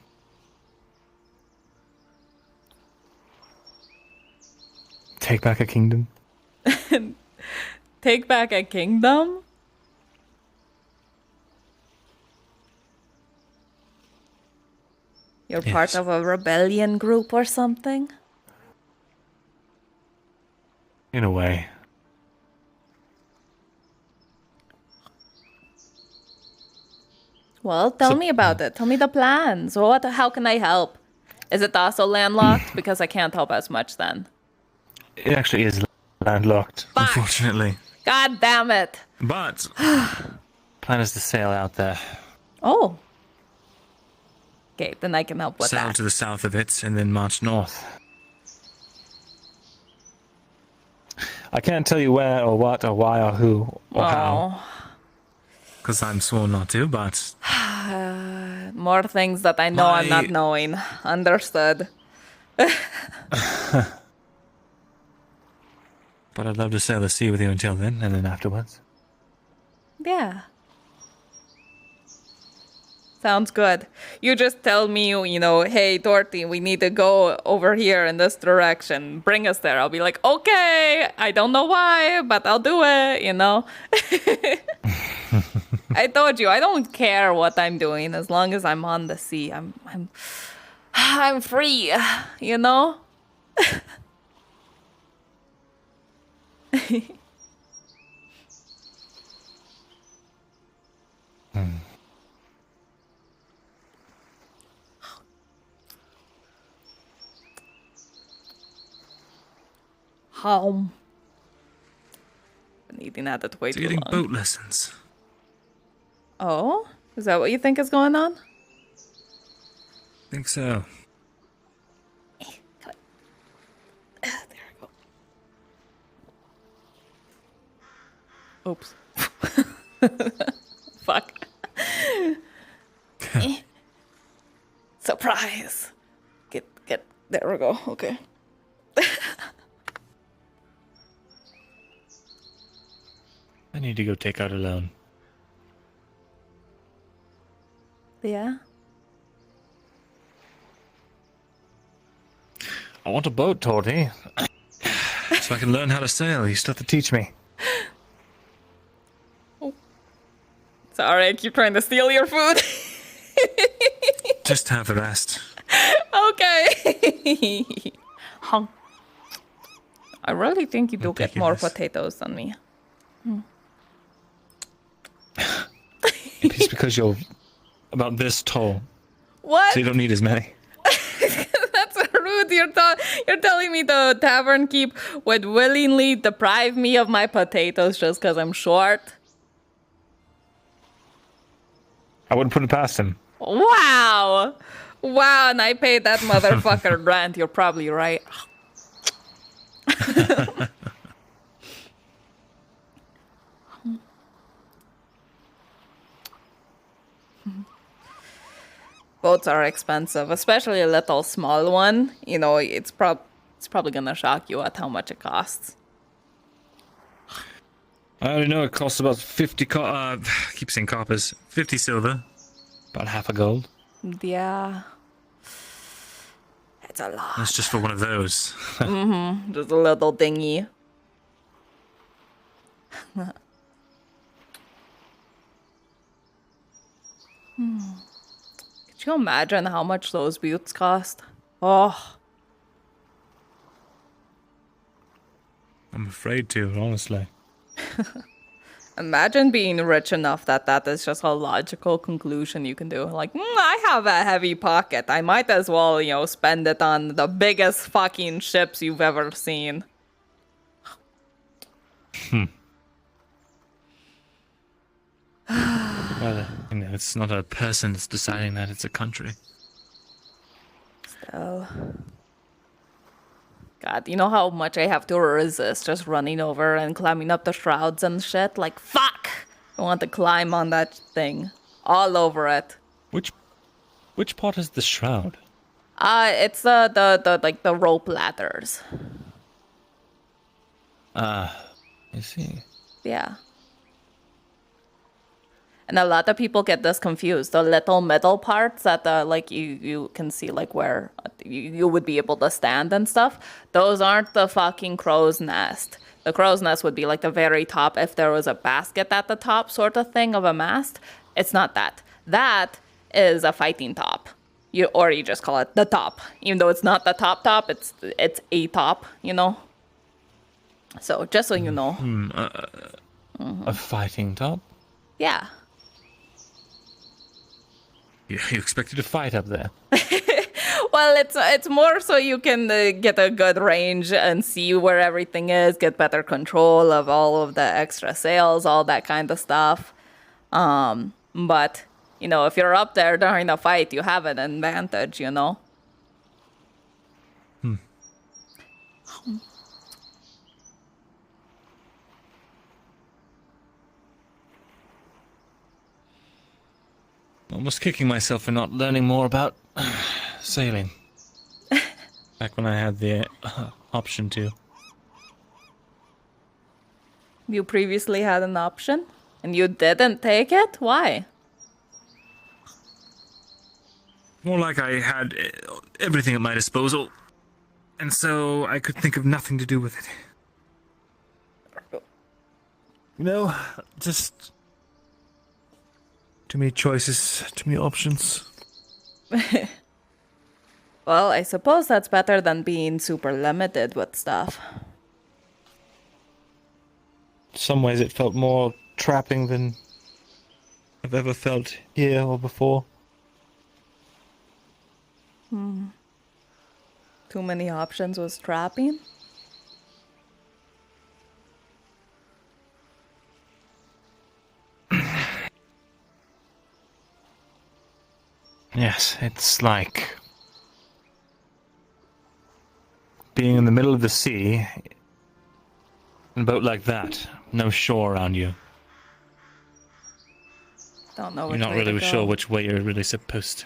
take back a kingdom. Take back a kingdom? You're part of a rebellion group or something? In a way. Well, tell me about it. Tell me the plans. How can I help? Is it also landlocked? Because I can't help as much then. It actually is landlocked, unfortunately. God damn it. But plan is to sail out there. Oh. Okay, then I can help with Sail that. to the south of it and then march north. I can't tell you where or what or why or who or how. Because I'm sworn not to, but... More things that I know I'm not knowing. Understood. But I'd love to sail the sea with you until then, and then afterwards. Yeah. Sounds good. You just tell me, hey, Tortie, we need to go over here in this direction. Bring us there. I'll be like, okay, I don't know why, but I'll do it, I told you, I don't care what I'm doing as long as I'm on the sea. I'm free, Home. Been eating at it way too Getting long. boat lessons. Oh? Is that what you think is going on? Think so. Oops. Fuck. Surprise. Get. There we go. Okay. I need to go take out a loan. Yeah? I want a boat, Tortie. So I can learn how to sail. You still have to teach me. Sorry, I keep trying to steal your food. Just have the rest. Okay. I really think you do get more potatoes than me. Maybe it's because you're about this tall. What? So you don't need as many. That's rude. You're telling me the tavern keep would willingly deprive me of my potatoes just because I'm short? I wouldn't put it past him. Wow. Wow, and I paid that motherfucker rent. You're probably right. Boats are expensive, especially a little small one. You know, it's probably gonna shock you at how much it costs. I already know it costs about 50 keep saying coppers. 50 silver. About half a gold. Yeah. It's a lot. That's just for one of those. Just a little dinghy. Could you imagine how much those buttes cost? Oh. I'm afraid to, honestly. Imagine being rich enough that is just a logical conclusion you can do. Like, I have a heavy pocket. I might as well, you know, spend it on the biggest fucking ships you've ever seen. Well, you know, it's not a person that's deciding that, it's a country. Still. God, you know how much I have to resist just running over and climbing up the shrouds and shit? Like, fuck! I want to climb on that thing. All over it. Which part is the shroud? It's the rope ladders. I see. Yeah. And a lot of people get this confused. The little middle parts that like you can see like where you would be able to stand and stuff. Those aren't the fucking crow's nest. The crow's nest would be like the very top if there was a basket at the top sort of thing of a mast. It's not that. That is a fighting top. You just call it the top. Even though it's not the top, it's a top, you know? So just so you know. A fighting top? Yeah. You expected to fight up there? Well, it's more so you can get a good range and see where everything is, get better control of all of the extra sails, all that kind of stuff. But, you know, if you're up there during a fight, you have an advantage, you know? Almost kicking myself for not learning more about sailing. Back when I had the option to. You previously had an option? And you didn't take it? Why? More like I had everything at my disposal. And so I could think of nothing to do with it. You know, just too many choices, too many options. Well, I suppose that's better than being super limited with stuff. In some ways it felt more trapping than I've ever felt here or before. Too many options was trapping? Yes, it's like being in the middle of the sea in a boat like that. No shore around you. Don't know You're which not way really to sure go. which way you're really supposed to.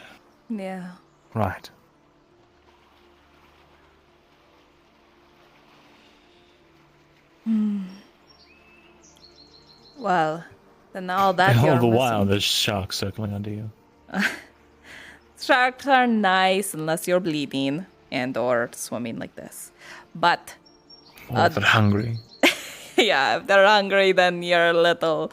Yeah. Right. Well, then all that And all you're the missing. while, there's sharks circling under you. Sharks are nice unless you're bleeding and or swimming like this. But Or if they're hungry. yeah, if they're hungry, then you're a little...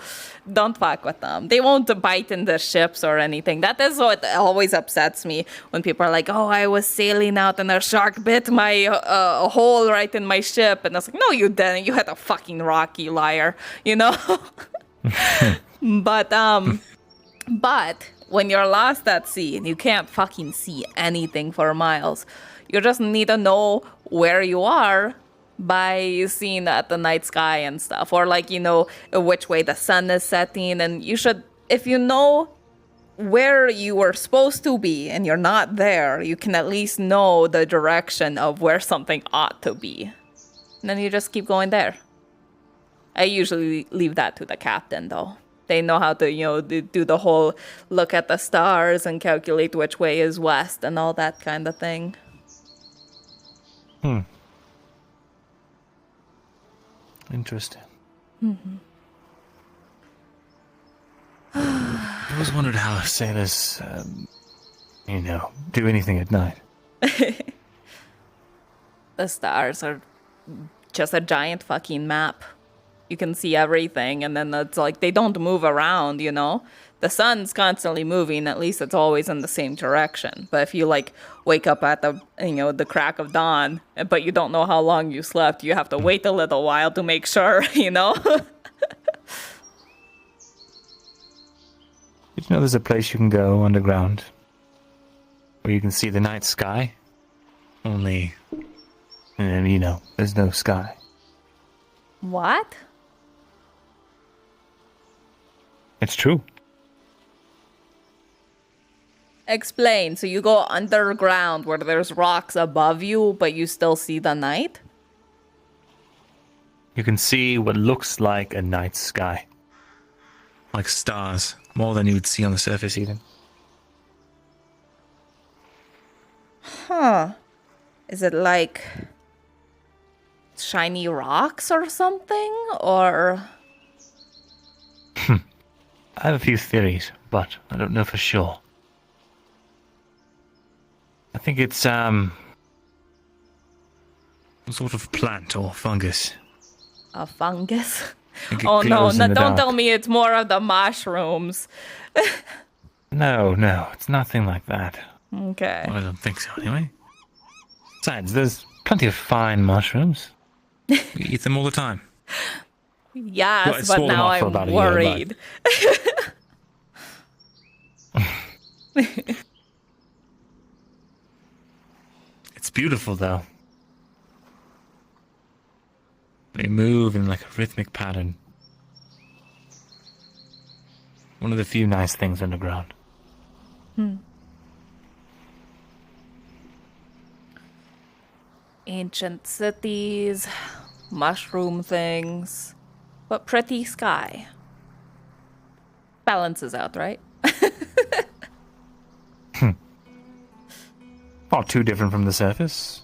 Don't fuck with them. They won't bite in the ships or anything. That is what always upsets me when people are like, oh, I was sailing out and a shark bit my hole right in my ship. And I was like, no, you didn't. You had a fucking rocky liar, you know? But when you're lost at sea and you can't fucking see anything for miles, you just need to know where you are by seeing at the night sky and stuff, or like, you know, which way the sun is setting. And you should, if you know where you were supposed to be and you're not there, you can at least know the direction of where something ought to be. And then you just keep going there. I usually leave that to the captain, though. They know how to, do the whole look at the stars and calculate which way is west and all that kind of thing. Interesting. Mm-hmm. I always wondered how sailors, do anything at night. The stars are just a giant fucking map. You can see everything, and then it's like they don't move around, The sun's constantly moving, at least it's always in the same direction. But if you, wake up at the crack of dawn, but you don't know how long you slept, you have to wait a little while to make sure, Did you know there's a place you can go underground where you can see the night sky? Only, there's no sky. What? It's true. Explain. So you go underground where there's rocks above you, but you still see the night? You can see what looks like a night sky. Like stars. More than you would see on the surface, even. Huh. Is it like shiny rocks or something? Or... I have a few theories, but I don't know for sure. I think it's, some sort of plant or fungus. A fungus? It Oh no, glows in the don't dark. tell me it's more of the mushrooms. No, it's nothing like that. Okay. Well, I don't think so, anyway. Besides, there's plenty of fine mushrooms. We eat them all the time. Yes, Well, I but swore them now off for I'm about a year, worried. It's beautiful, though. They move in like a rhythmic pattern. One of the few nice things underground. Ancient cities, mushroom things, but pretty sky. Balances out, right? Not too different from the surface.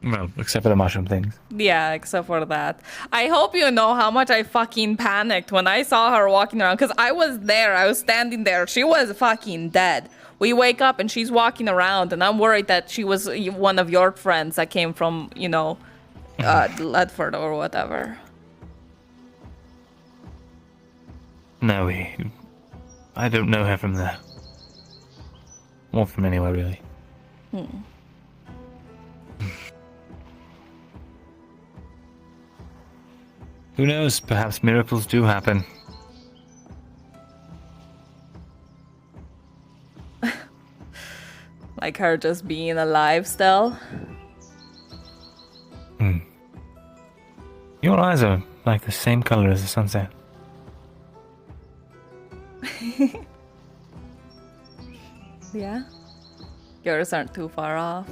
Well, except for the mushroom things. Yeah, except for that. I hope you know how much I fucking panicked when I saw her walking around, because I was there, I was standing there, she was fucking dead. We wake up and she's walking around, and I'm worried that she was one of your friends that came from, Ledford or whatever. No, I don't know her from there. Or from anywhere, really. Who knows? Perhaps miracles do happen. Like her just being alive still. Your eyes are like the same color as the sunset. Yeah? Yours aren't too far off.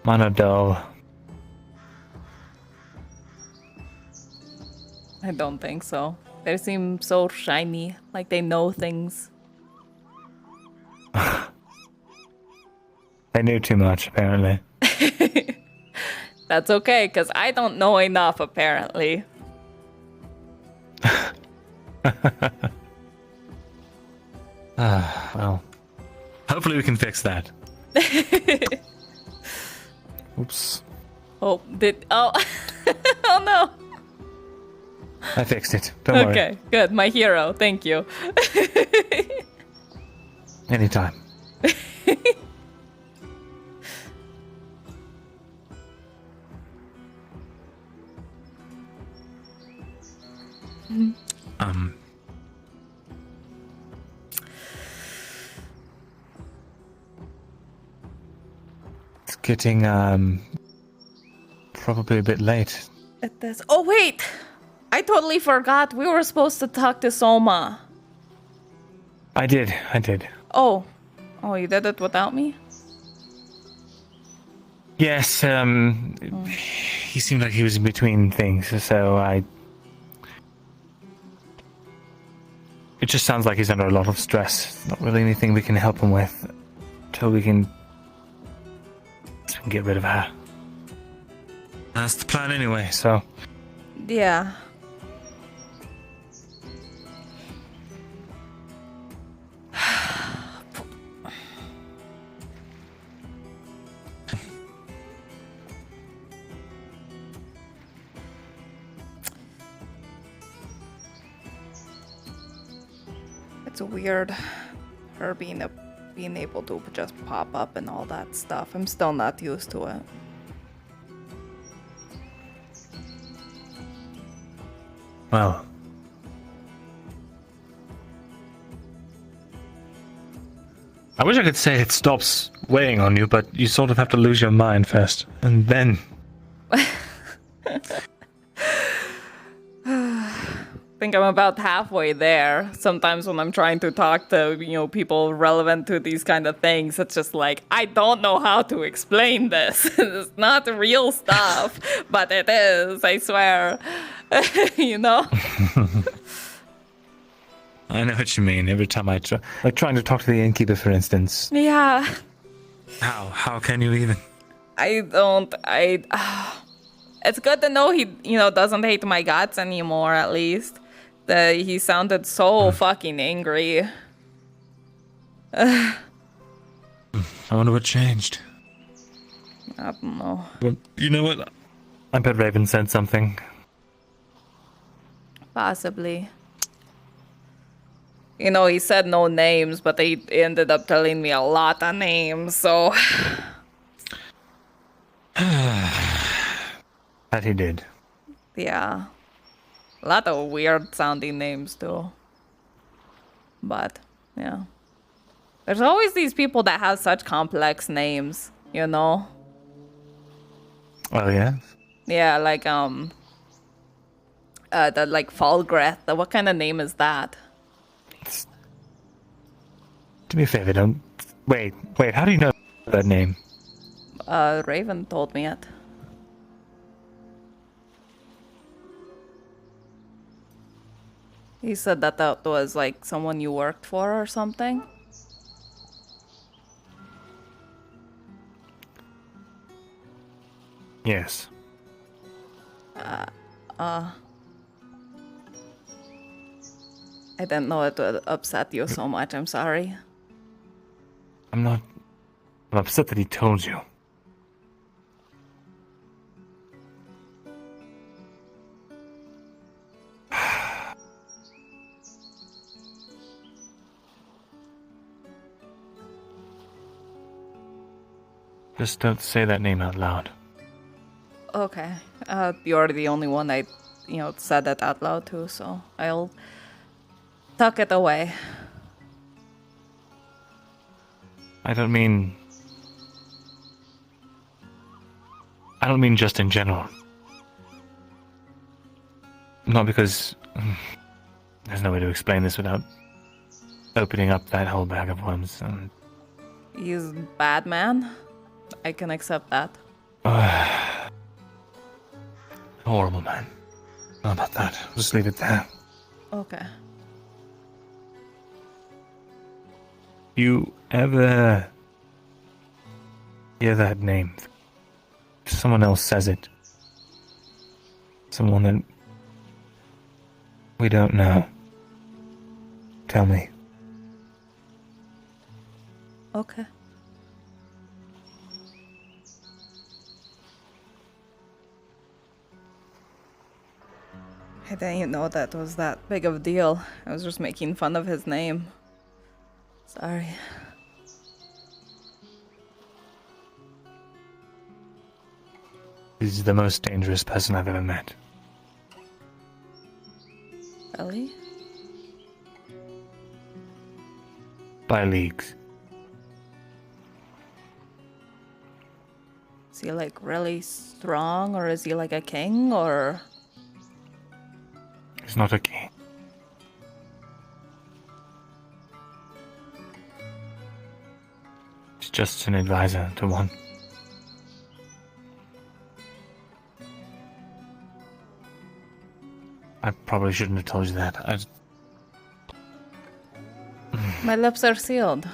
Mine are dull. I don't think so. They seem so shiny, like they know things. They knew too much, apparently. That's okay, because I don't know enough, apparently. Well, hopefully we can fix that. Oops. Oh, oh no. I fixed it. Don't worry. Okay, good. My hero. Thank you. Anytime. It's getting, probably a bit late. At this. Oh, wait! I totally forgot. We were supposed to talk to Soma. I did. Oh, Oh, you did it without me? Yes, he seemed like he was in between things, so it just sounds like he's under a lot of stress. Not really anything we can help him with until we can get rid of her. That's the plan anyway, so... Yeah. It's weird, her being able to just pop up and all that stuff. I'm still not used to it. Well... I wish I could say it stops weighing on you, but you sort of have to lose your mind first, and then... I think I'm about halfway there. Sometimes when I'm trying to talk to, people relevant to these kind of things, it's just like, I don't know how to explain this. It's not real stuff, but it is, I swear. You know? I know what you mean. Every time I try... Like trying to talk to the innkeeper, for instance. Yeah. How can you even? It's good to know he, doesn't hate my guts anymore, at least. He sounded so fucking angry. I wonder what changed. I don't know. Well, you know what? I bet Raven said something. Possibly. He said no names, but he ended up telling me a lot of names, so... That he did. Yeah. A lot of weird sounding names, too. But, yeah. There's always these people that have such complex names, Oh, yeah? Yeah, like, Falgreth. What kind of name is that? Do me a favor, don't... Wait, how do you know that name? Raven told me it. He said that was, like, someone you worked for or something? Yes. I didn't know it would upset you so much, I'm sorry. I'm upset that he told you. Just don't say that name out loud. Okay. You're the only one I, said that out loud to, so I'll tuck it away. I don't mean just in general. Not because... There's no way to explain this without opening up that whole bag of worms. He's bad man? I can accept that. Horrible man. How about that? Just leave it there. Okay. You ever hear that name? Someone else says it. Someone that we don't know. Tell me. Okay. I didn't even know that was that big of a deal. I was just making fun of his name. Sorry. He's the most dangerous person I've ever met. Really? By leagues. Is he like really strong, or is he like a king, or? He's not a king. just an advisor to one. I probably shouldn't have told you that. My lips are sealed.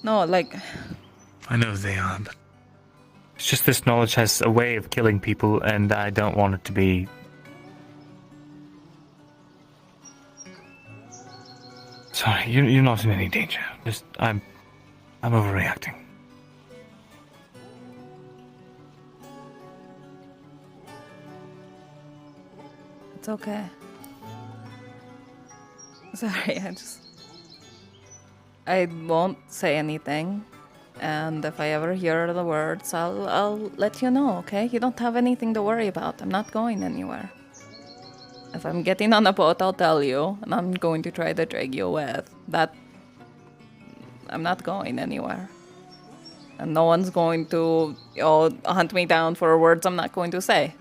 No, like... I know they are, but... It's just this knowledge has a way of killing people, and I don't want it to be... Sorry, you're not in any danger. I'm overreacting. It's okay. Sorry, I won't say anything. And if I ever hear the words, I'll let you know, okay? You don't have anything to worry about. I'm not going anywhere. If I'm getting on a boat, I'll tell you, and I'm going to try to drag you with. I'm not going anywhere. And no one's going to, hunt me down for words I'm not going to say.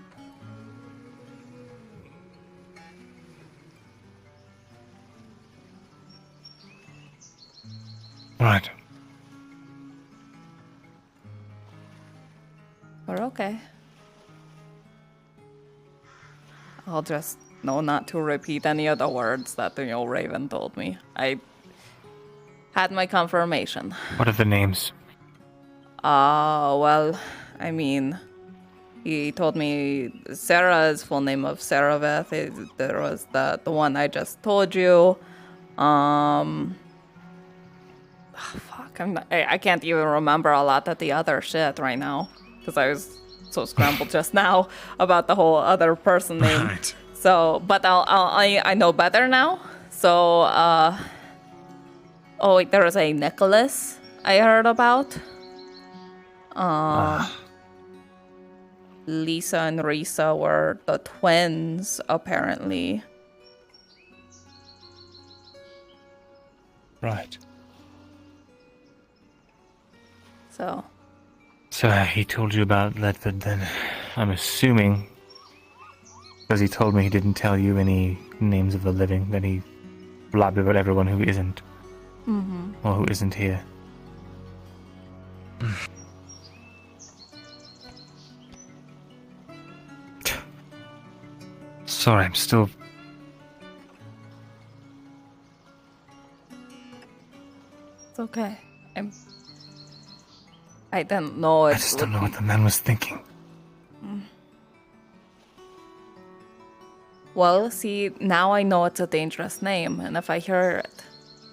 Right. We're okay. I'll just know not to repeat any of the words that Raven told me. I had my confirmation. What are the names? Well, I mean, he told me Sarah's full name of Saraveth. There was the one I just told you. Fuck, I can't even remember a lot of the other shit right now. Because I was so scrambled just now about the whole other person name. Right. So, but I know better now. So, oh wait, there was a Nicholas I heard about. Lisa and Risa were the twins, apparently. Right. So he told you about Ledford then. I'm assuming, because he told me he didn't tell you any names of the living, that he blabbed about everyone who isn't. Mm-hmm. Or who isn't here. Sorry, I'm still... It's okay. I didn't know it. I just don't know what the man was thinking. Well, see, now I know it's a dangerous name, and if I hear it...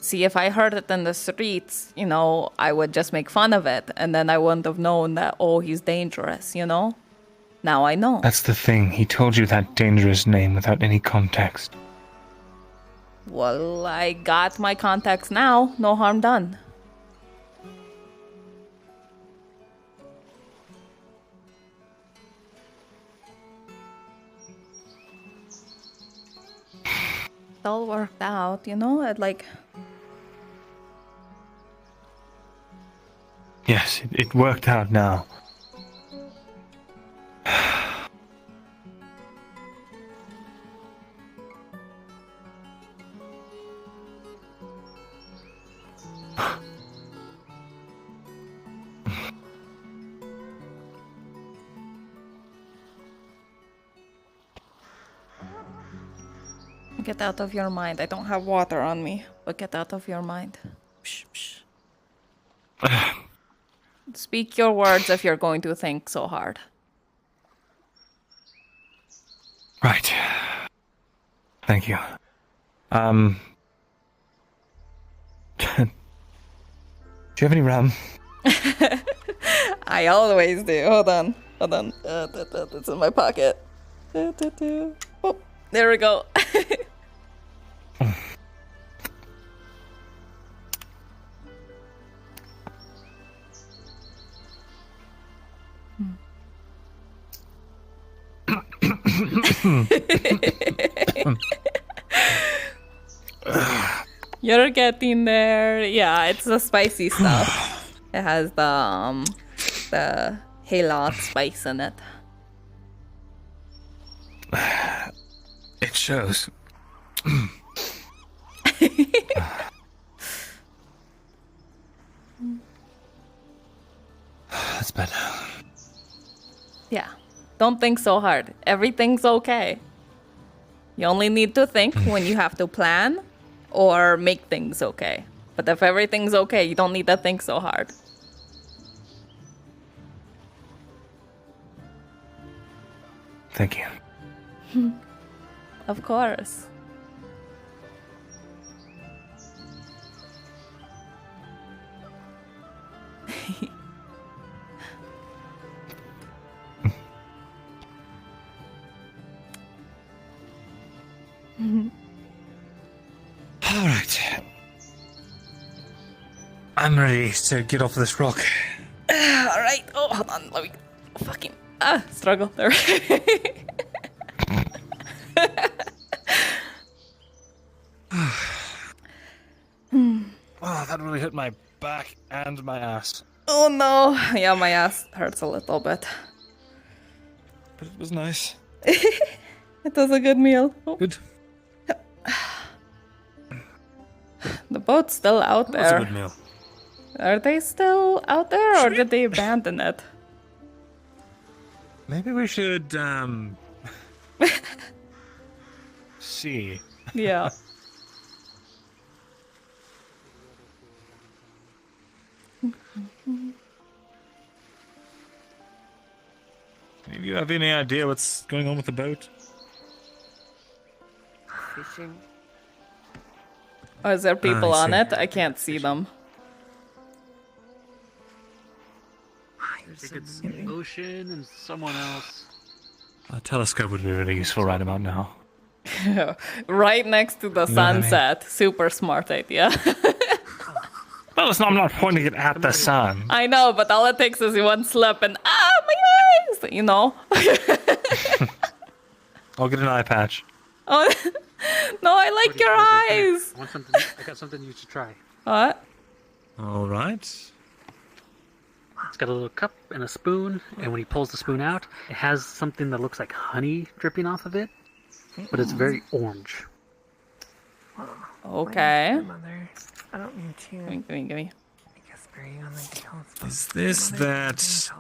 See, if I heard it in the streets, I would just make fun of it, and then I wouldn't have known that, he's dangerous, Now I know. That's the thing. He told you that dangerous name without any context. Well, I got my context now. No harm done. It all worked out, Yes, it worked out now. Get out of your mind. I don't have water on me, but get out of your mind. Psh, psh. Speak your words if you're going to think so hard. Right. Thank you. Do you have any rum? I always do. Hold on. It's in my pocket. Oh, there we go. You're getting there. Yeah, it's the spicy stuff. It has the halot spice in it. It shows. That's better. Yeah. Don't think so hard. Everything's okay. You only need to think when you have to plan or make things okay. But if everything's okay, you don't need to think so hard. Thank you. Of course. All right. I'm ready to get off this rock. All right. Oh, hold on. Let me fucking struggle there. Oh, that really hit my back and my ass. Oh no. Yeah, my ass hurts a little bit. But it was nice. It was a good meal. Oh. Good. The boat's still out It there. was a good meal. Are they still out there, or did they abandon it? Maybe we should, see. Yeah. Maybe you have any idea what's going on with the boat? Fishing. Oh, is there people I on see. it? I can't see them. I think it's the ocean and someone else. A telescope would be really useful right about now. Right next to the You know what I mean? sunset. Super smart idea. Well, I'm not pointing it at the sun. I know, but all it takes is one slip and my eyes! You know? I'll get an eye patch. Oh, no, I like your eyes! I want something. I got something you should try. What? All right. It's got a little cup and a spoon, and when he pulls the spoon out, it has something that looks like honey dripping off of it, but it's very orange. Okay. Mother, I don't need to. Give me. Is this that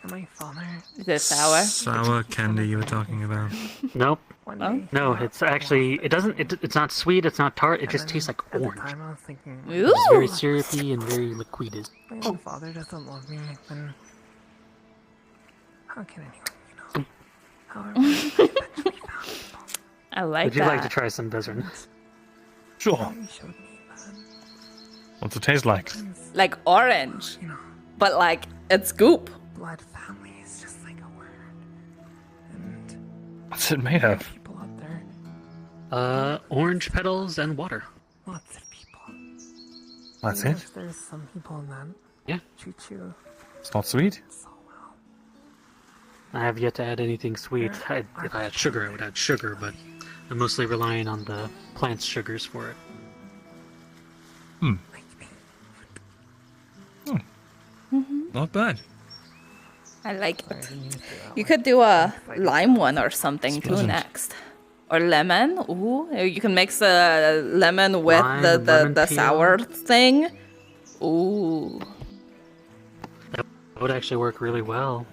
My father. Is it sour? sour candy you were talking about? Nope. Oh? No, it's actually it doesn't. It's not sweet. It's not tart. It just tastes like orange. I was thinking, It's very syrupy and very liquid. my own father doesn't love me, then how can anyone, you know? However, I like Would you that. like to try some, Bezrin? Sure. What's it taste like? Like orange. But like, it's goop. blood family is just like a word. What's it made of? People out there, Orange petals and water. lots of people. That's Even it? if there's some people in that. Yeah. Choo-choo. It's not sweet? I have yet to add anything sweet. If I had sugar, I would add sugar, but I'm mostly relying on the plant's sugars for it. Not bad. I like it. You could do a lime one or something too Pleasant. next. Or lemon. Ooh, you can mix a lemon with Lime, the lemon peel. sour thing. Ooh. That would actually work really well.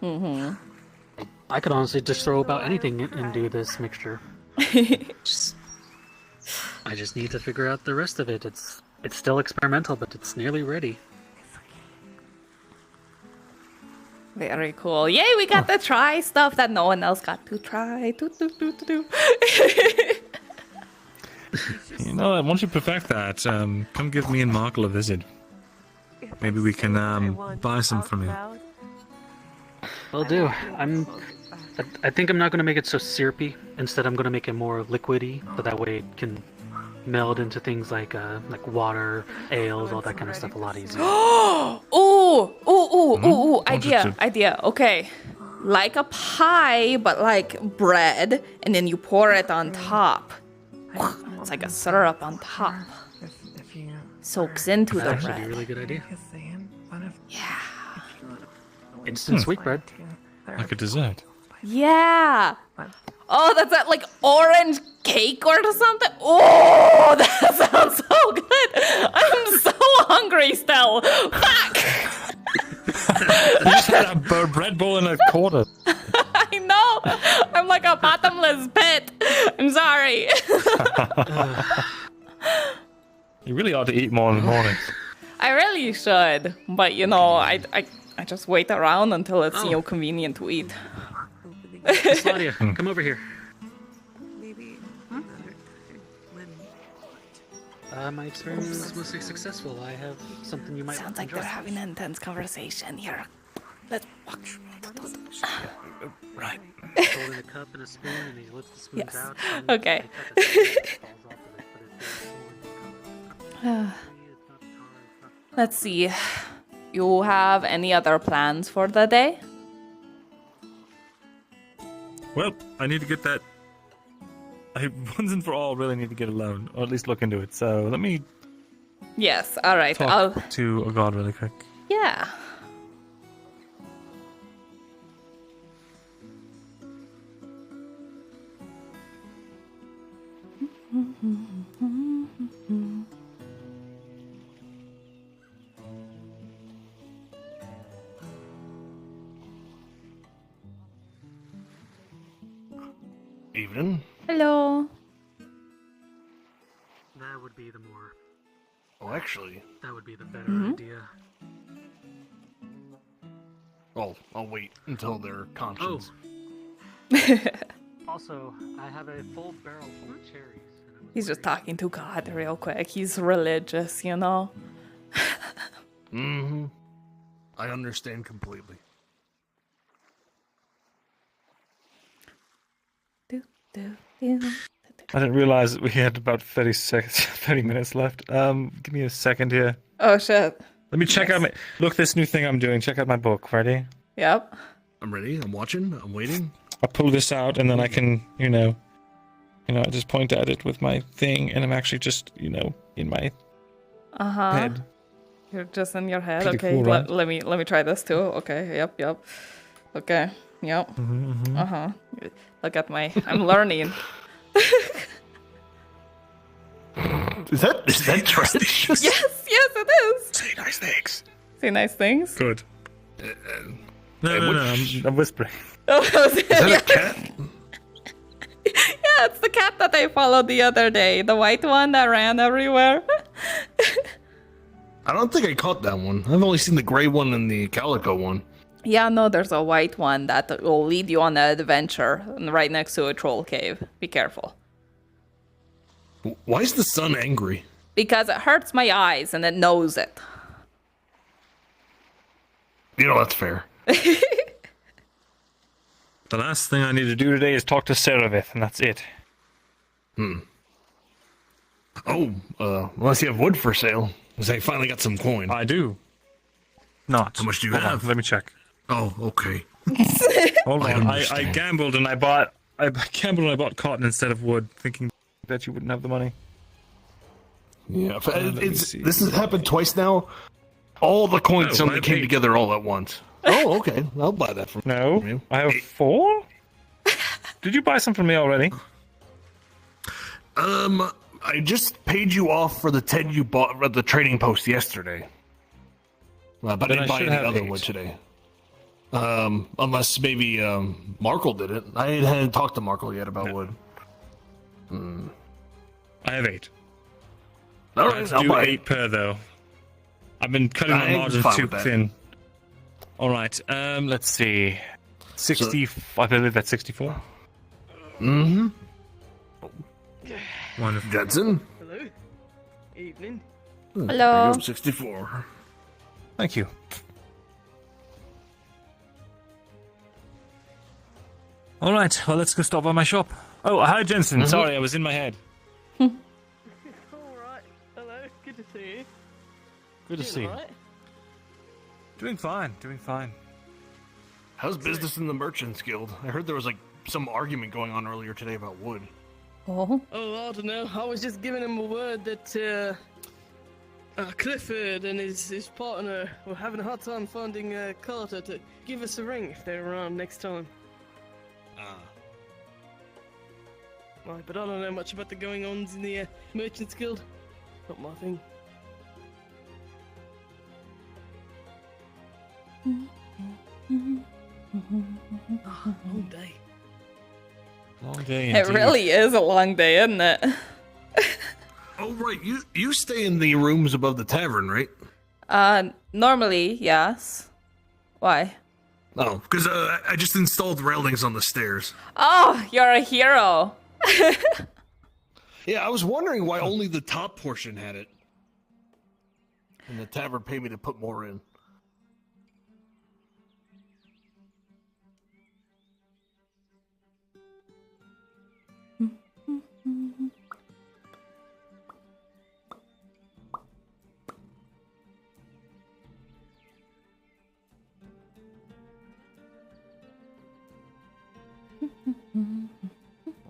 Mm-hmm. I could honestly just throw about anything and do this mixture. I just need to figure out the rest of it. It's still experimental, but it's nearly ready. Very cool. Yay, we got to try stuff that no one else got to try. Do. You know what? Once you perfect that, come give me and Markle a visit. Maybe we can buy some from you. Will do. I think I'm not going to make it so syrupy. Instead, I'm going to make it more liquidy, so that way it can meld into things like water, ales, all that kind of stuff a lot easier. Ooh, idea. Okay. Like a pie, but like bread, and then you pour it on top. It's like a syrup on top. Soaks into That'd the actually be a bread. really good idea. Yeah. Instant sweetbread. Like a dessert. Yeah. Oh, that's that like orange cake or something. Oh, that sounds so good. I'm so hungry still. Fuck. got a Red Bull in a quarter. I know. I'm like a bottomless pit. I'm sorry. You really ought to eat more in the morning. I really should, but I just wait around until it's convenient to eat. Claudia, come over here. My experiment was mostly successful. I have something you might Sounds like enjoy. they're having an intense conversation here. Let's watch. Right. Holding a cup and a spoon, and he lifts the spoons Yes. out. Okay. Let's see. You have any other plans for the day? Well, I need to get that. I once and for all really need to get a loan, or at least look into it. So let me Yes. All right. talk to a god really quick. Yeah. Evening. Hello. That would be the more. Oh, actually. That would be the better Mm-hmm. idea. I'll wait until their conscience. Also, I have a full barrel full of cherries. He's just talking to God real quick. He's religious, you know. Mm-hmm. I understand completely. I didn't realize that we had about 30 minutes left. Give me a second here. Oh shit. Let me check out my look. This new thing I'm doing. Check out my book. Ready? Yep. I'm ready. I'm watching. I'm waiting. I pull this out and then I can, I just point at it with my thing, and I'm actually just, in my head. You're just in your head. Pretty Okay. cool, right? Let me try this too. Okay. Yep. Okay. Yep. Mm-hmm. Look at I'm learning. Is that trash? Yes, it is. Say nice things. Say nice things. Good. No, I'm whispering. Is that a cat? Yeah, it's the cat that I followed the other day. The white one that ran everywhere. I don't think I caught that one. I've only seen the gray one and the calico one. Yeah, no, there's a white one that will lead you on an adventure right next to a troll cave. Be careful. Why is the sun angry? Because it hurts my eyes and it knows it. That's fair. The last thing I need to do today is talk to Seravith, and that's it. Oh, unless you have wood for sale. Because I finally got some coin. I do. Not. How much do you Hold on, have? let me check. Oh, okay. Hold I on. I understand. gambled and I bought cotton instead of wood, thinking that you wouldn't have the money. Yeah, this has happened twice now. All the coins suddenly came together all at once. Oh, okay. I'll buy that from you. I have 4? Did you buy some from me already? I just paid you off for the 10 you bought at the trading post yesterday. But I didn't buy any other one today. Unless maybe Markle did it. I hadn't talked to Markle yet about wood. I have 8. All I right, have to I'll do buy 8 per though. I've been cutting my I'm margins fine too with that. thin. All right. Let's see. 60. I believe that's 64. Mm-hmm. Wonderful. Judson. Hello. Evening. Hello. 64. Thank you. All right. Well, let's go stop by my shop. Oh, hi, Jensen. Mhm. Sorry, I was in my head. All right. Hello. Good to see you. Good to see you. Right? Doing fine. Doing fine. How's business in the Merchants Guild? I heard there was some argument going on earlier today about wood. Oh. Oh, I don't know. I was just giving him a word that Clifford and his partner were having a hard time finding Carter to give us a ring if they're around next time. Right, but I don't know much about the going-ons in the Merchants Guild. Not my thing. Long day. Long day. It really is a long day, isn't it? Oh right, you stay in the rooms above the tavern, right? Normally, yes. Why? Oh, because I just installed railings on the stairs. Oh, you're a hero. Yeah, I was wondering why only the top portion had it. And the tavern paid me to put more in.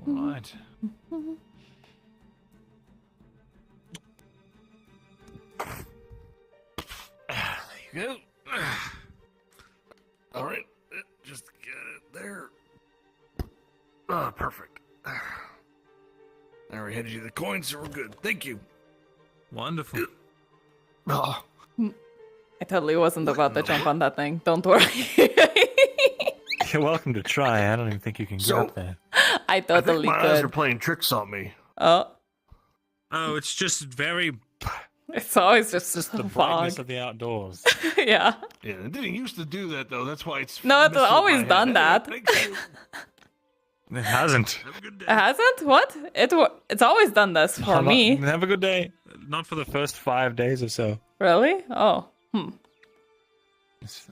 All right. There you go. All right, just get it there. Ah, perfect. I already handed you the coins, so we're good. Thank you. Wonderful. Oh. I totally wasn't about to jump on that thing. Don't worry. You're welcome to try. I don't even think you can get up there. I totally my eyes are could. playing tricks on me. Oh, Oh, it's just very. it's always just the fog. brightness of the outdoors. Yeah. Yeah, it didn't used to do that though. That's why it's No, it's messing with always my head. done that. It hasn't. It hasn't? What? It's always done this for me. Have a good day. Not for the first 5 days or so. Really? Oh. I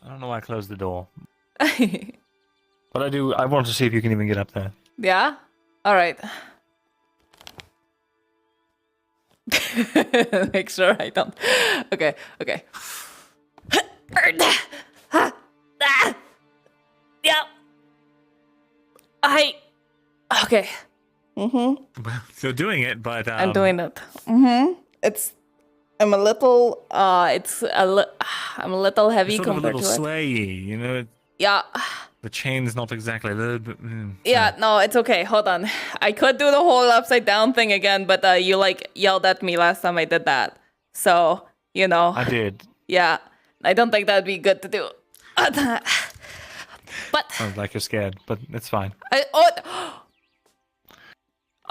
don't know why I closed the door. But I do. I want to see if you can even get up there. Yeah? Alright. Make sure I don't. Okay, okay. Yeah. Okay. Mm-hmm. Well, you're doing it, but I'm doing it. Mm-hmm. I'm a little I'm a little heavy You're sort of a compared little to it. swayy, you know. Yeah. The chain's not exactly. Yeah, no, it's okay. Hold on. I could do the whole upside down thing again, but you yelled at me last time I did that. So, you know. I did. Yeah. I don't think that'd be good to do. But Sounds like you're scared, but it's fine.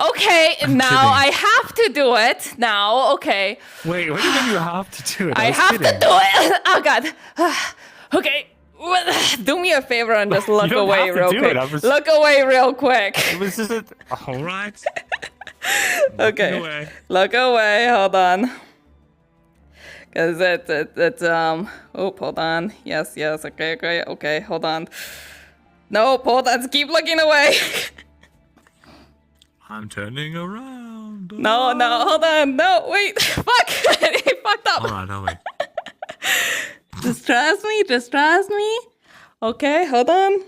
Okay, I'm now kidding. I have to do it. Now, okay. Wait, what do you mean you have to do it? I was have kidding. to do it. Oh god. Okay. Do me a favor and just look You don't away have to real do quick. it, I was- Look away real quick. It was just all right. Okay. away. Look away. Hold on. Cause it's oh, hold on. Yes. Okay. Hold on. No, hold on. Keep looking away. I'm turning around. No, hold on. No, wait. Fuck. I fucked up. All right, I'll wait. Just trust me. Okay, hold on.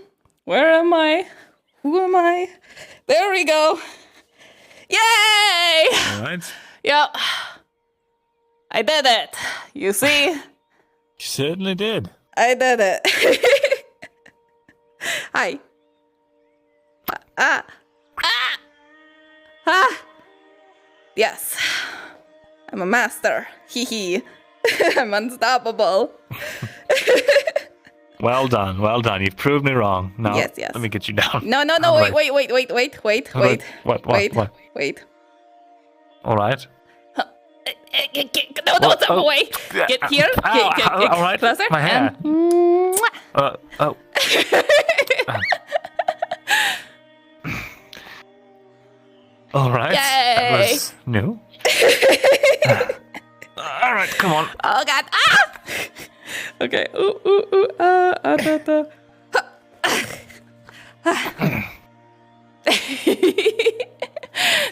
Where am I? Who am I? There we go. Yay! All right. Yep. I did it. You see? You certainly did. I did it. Hi. Yes. I'm a master. Hee hee. I'm unstoppable. Well done. You've proved me wrong. Now, Yes. let me get you down. No, All wait. right. What? Wait. All right. No, step away. Get here. Ow, Get all right. closer. My hair. And Oh. All right. That Yay. was new. All right, come on. Oh God! Okay.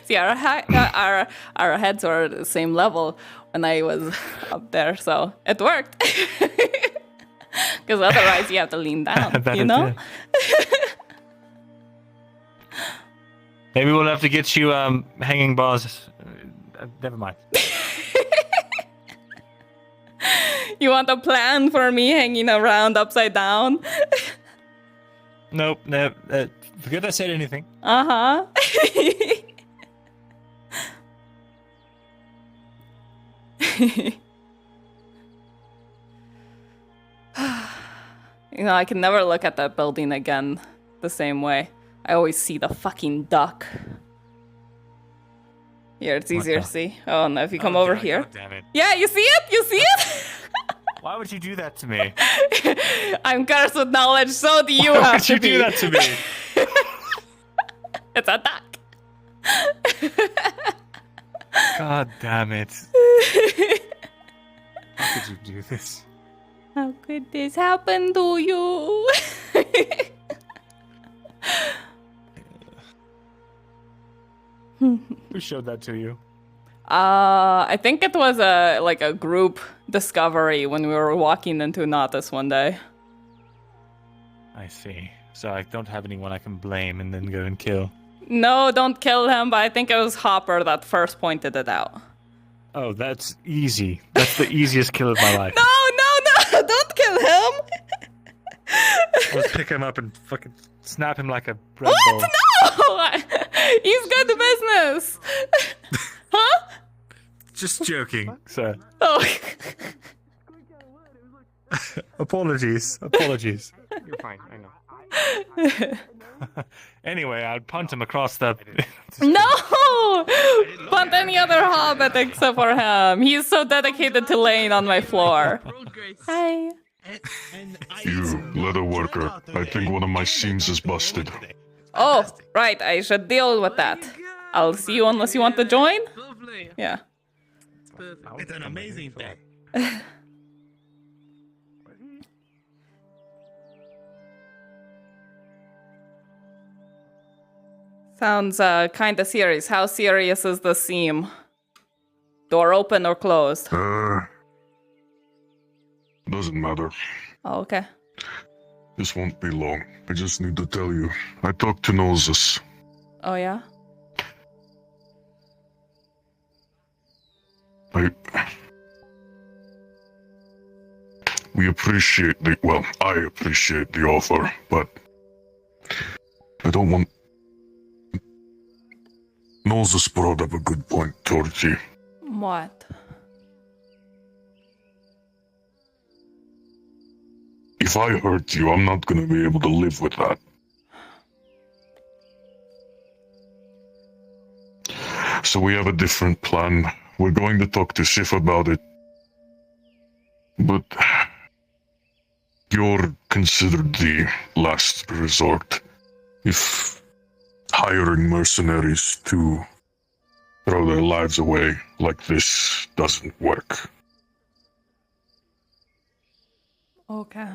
See, our heads were the same level when I was up there, so it worked. Because otherwise, you have to lean down. Bet You it know. did. Maybe we'll have to get you hanging bars. Never mind. You want a plan for me hanging around upside down? Nope. Forget I said anything. Uh-huh. You know, I can never look at that building again the same way. I always see the fucking duck. Here, it's easier to see. Oh, no, if you come over here. God damn it. Yeah, you see it? You see it? Why would you do that to me? I'm cursed with knowledge, so do you Why have would to you be. do that to me? It's a duck. God damn it. How could you do this? How could this happen to you? Who showed that to you? I think it was a group discovery when we were walking into Natus one day. I see. So I don't have anyone I can blame and then go and kill. No, don't kill him, but I think it was Hopper that first pointed it out. Oh, that's easy. That's the easiest kill of my life. No, don't kill him! Let's pick him up and fucking snap him like a bread bowl. What? No! He's good business! Huh? Just joking, sir. Oh. Apologies. You're fine, I know. Anyway, I'd punt him across the... No! Punt any other hobbit except for him. He's so dedicated to laying on my floor. Hi. You, leather worker. I think one of my seams is busted. Oh, right. I should deal with that. I'll see you unless you want to join. Yeah. It's an amazing thing. Sounds kind of serious. How serious is the seam? Door open or closed? Doesn't matter. Oh, okay. This won't be long. I just need to tell you. I talked to Noses. Oh, yeah? We appreciate I appreciate the offer, but I don't want... Noses brought up a good point, Tortie. What? If I hurt you, I'm not gonna be able to live with that. So we have a different plan. We're going to talk to Sif about it. But you're considered the last resort. If hiring mercenaries to throw their lives away like this doesn't work. Okay.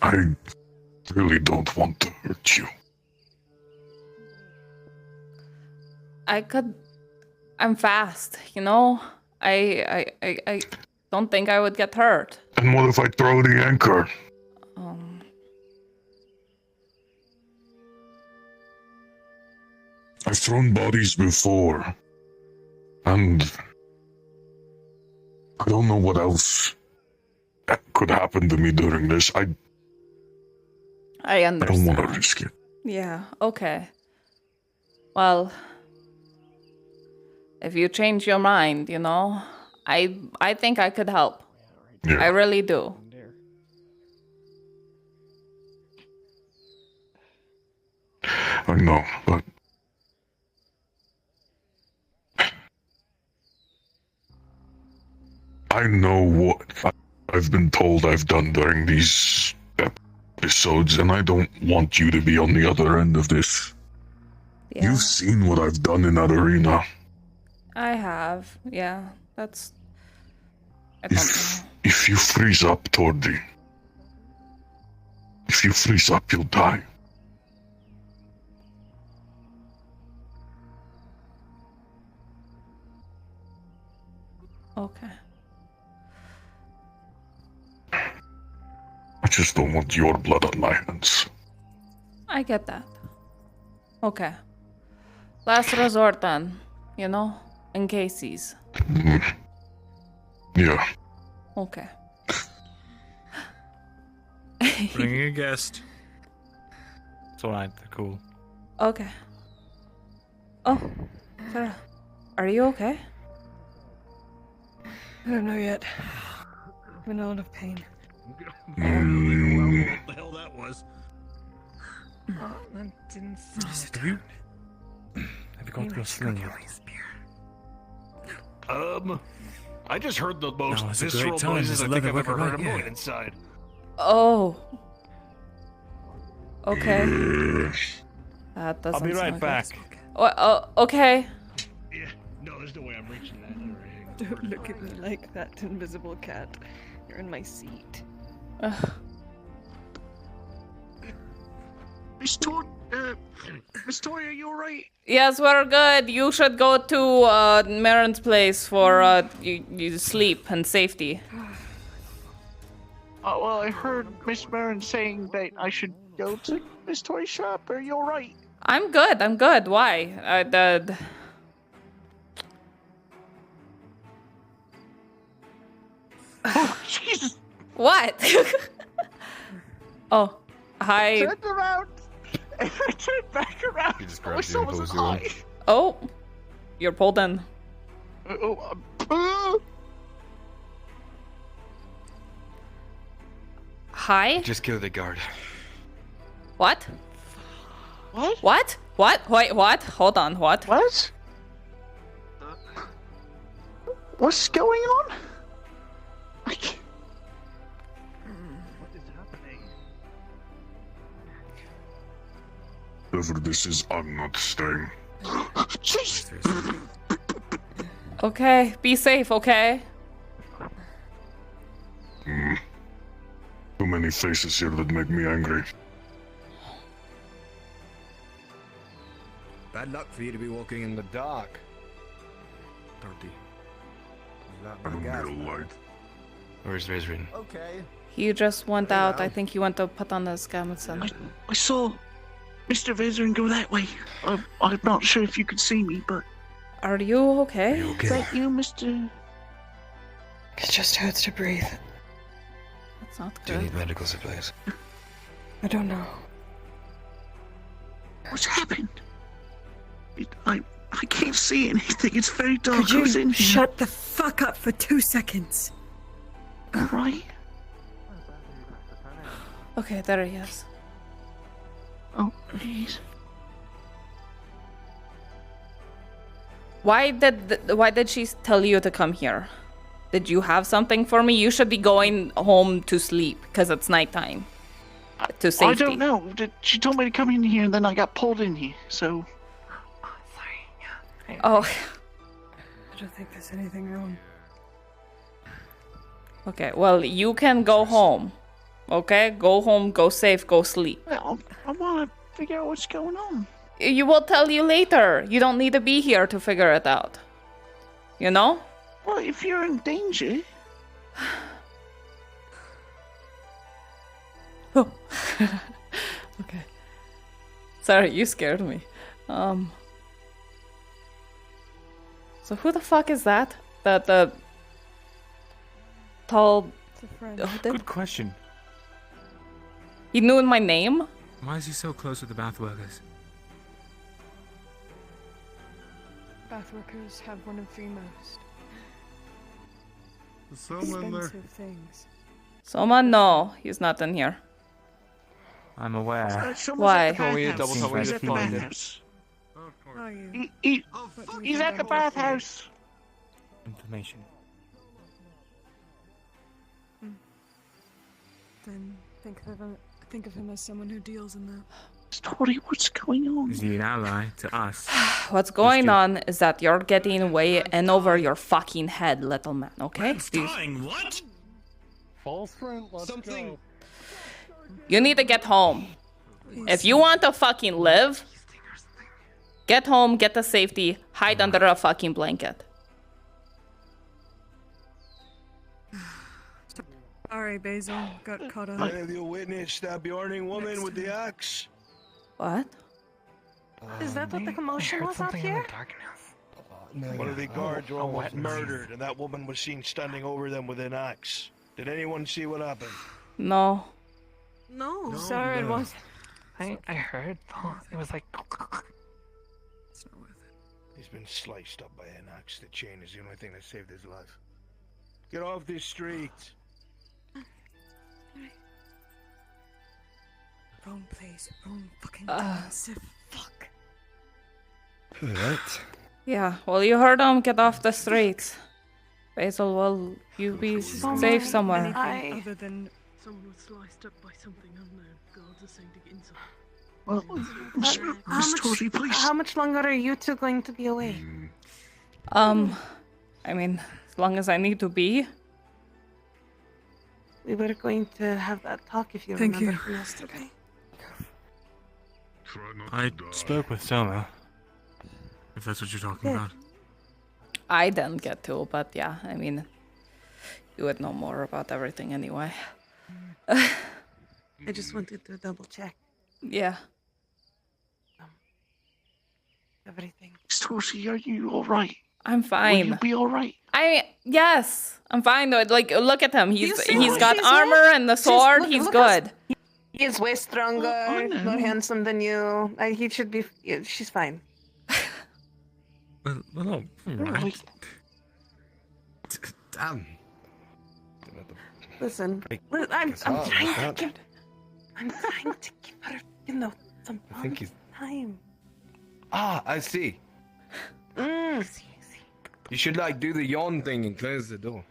I really don't want to hurt you. I'm fast, you know? I don't think I would get hurt. And what if I throw the anchor? I've thrown bodies before. And I don't know what else could happen to me during this. I understand. don't want to risk it. Yeah, okay. Well, if you change your mind, you know, I think I could help. Yeah. I really do. I know, but I know what I've been told I've done during these episodes, and I don't want you to be on the other end of this. Yeah. You've seen what I've done in that arena. I have, yeah. That's... If you freeze up, Tortie. If you freeze up, you'll die. Okay. I just don't want your blood on my hands. I get that. Okay. Last resort then, you know? In cases. Yeah. Okay. Bringing a guest. It's alright, they're cool. Okay. Oh, Sarah, are you okay? I don't know yet. in a lot of pain. I don't know what the hell that was. Oh, that didn't sound Have you got your sling yet? I just heard the most No, it's a great visceral time. noises There's I a think leather I've ever weapon heard right him going here. inside. Oh. Okay. That doesn't I'll be right sound back. good. Okay. Yeah, no, there's no way I'm reaching that. Don't look at me like that, invisible cat. You're in my seat. Miss Tortie, are you alright? Yes, we're good. You should go to Marin's place for you sleep and safety. Oh, well, I heard Miss Marin saying that I should go to Miss Tortie's shop. Are you alright? I'm good. I'm good. Why? Oh, Jesus! What? Oh, hi. Turned around, and I turned back around. He just Oh, grabbed you and someone's pulls you in. high. Oh, you're pulled in. Hi. Just kill the guard. What? What? What? What? Wait, what? Hold on. What? What? What's going on? What is happening? Whatever this is, I'm not staying. Jeez. Okay, be safe, okay? Too many faces here that make me angry. Bad luck for you to be walking in the dark. Tortie. I don't need a light. Where's Vezrin? Okay. He just went out. I think he went to put on his gamutson. I saw Mr. Vezrin go that way. I'm not sure if you could see me, but... Are you okay? Is that you, Mr... It just hurts to breathe. That's not Do you good. need medical supplies? I don't know. What's happened? I can't see anything. It's very dark. Could Who's in you here? shut the fuck up for 2 seconds? Alright. Okay, there he is. Oh, jeez. Why did she tell you to come here? Did you have something for me? You should be going home to sleep because it's nighttime. To safety. I don't know. She told me to come in here, and then I got pulled in here. So Oh. I don't think there's anything wrong. Okay, well, you can go home. Okay? Go home, go safe, go sleep. well, I want to figure out what's going on. You will tell you later. You don't need to be here to figure it out. You know? Well, if you're in danger, Oh. Okay. Sorry, you scared me. So who the fuck is that? The tall. It's a friend. Good question. He knew my name? Why is he so close with the bath workers? Bathworkers have one of the most Someone there. expensive things. Someone? No, he's not in here. I'm aware. someone's Why? at the Oh, we bathhouse. double tap, we He's just at the find it. bathhouse. Are you? He's at the bathhouse. Information. Then think of him as someone who deals in that. Tortie, what's going on? Is he an ally to us? What's going on is that you're getting way in over your fucking head, little man, okay? What? False friend, let's go. You need to get home. If you want to fucking live, get home, get to safety, hide under a fucking blanket. Sorry, Basil. Got caught up. Have you witnessed that Bjorning woman with the axe? What? Is that what the commotion was out here? One of the guards were almost murdered, and that woman was seen standing over them with an axe. Did anyone see what happened? No. No. Sorry, it was. I heard. It was like. It's not worth it. He's been sliced up by an axe. The chain is the only thing that saved his life. Get off this street. Wrong place, wrong fucking time. Fuck. Alright. Yeah, well, you heard him. Get off the streets. Basil, will you be safe somewhere? Anything other than someone was sliced up by something unknown. Guards are saying to get inside. Well, Miss Tortie, please. How much longer are you two going to be away? I mean, as long as I need to be. We were going to have that talk if you Thank remember you. from yesterday. I spoke with Soma. If that's what you're talking about. I didn't get to, but yeah, I mean, you would know more about everything anyway. I just wanted to double check Yeah. everything. Miss Tortie, are you alright? I'm fine. Will you be alright? Yes, I'm fine though. Like, look at him. He's see he's what got she's armor like? and the She's- sword. look- He's look good. He is way stronger, more handsome than you. He should be. She's fine. Well, alright. Damn. Listen, I'm trying to give her, some I think he's. time. Ah, I see. You should do the yawn thing and close the door.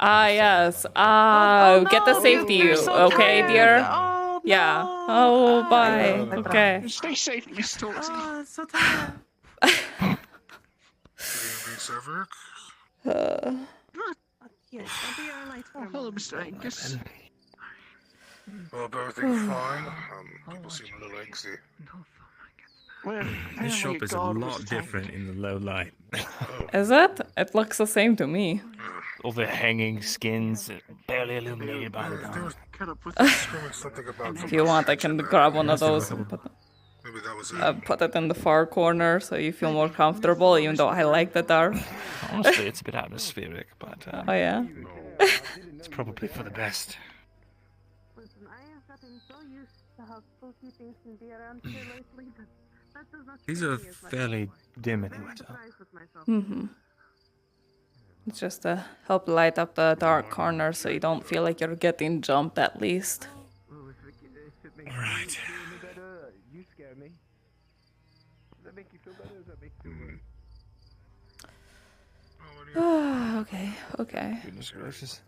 Yes. Get the safety, okay, dear? Yeah. Oh, bye. Okay. Stay safe, Miss Tortie. Oh, so tired. Yes, I'll be alright for a Hello, moment. Mr. Angus. Well, everything's fine. People seem a little angsty. This shop is a lot different in the low light. Is it? It looks the same to me. All the hanging skins, barely illuminated by the dawn. If you want, I can grab one of those and put it in the far corner so you feel more comfortable, even though I like the dark. Honestly, it's a bit atmospheric, but Oh, yeah? it's probably for the best. Listen, I have gotten so used to how spooky things can be around here lately, but that does not These scare are me as much. fairly dim anyway. I'm surprised with myself. Mm-hmm. It's just to help light up the dark corner so you don't feel like you're getting jumped at least. Alright. You scare me. Does that make you feel better? Does that make you feel better? Okay. Goodness gracious.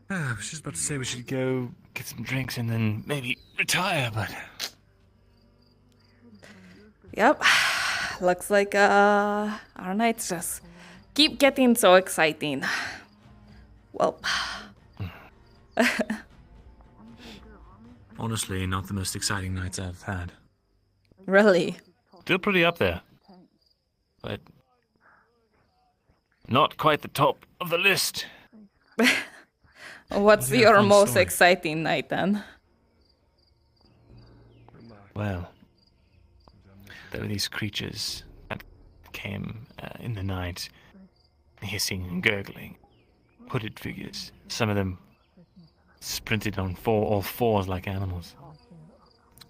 I was just about to say we should go get some drinks and then maybe retire, but Yep. Looks like our nights just keep getting so exciting. Well, honestly, not the most exciting nights I've had. really. Still pretty up there, but not quite the top of the list. What's Yeah, your fun most story. exciting night then? Well, there were these creatures that came in the night, hissing and gurgling. Hooded figures. Some of them sprinted on all fours like animals.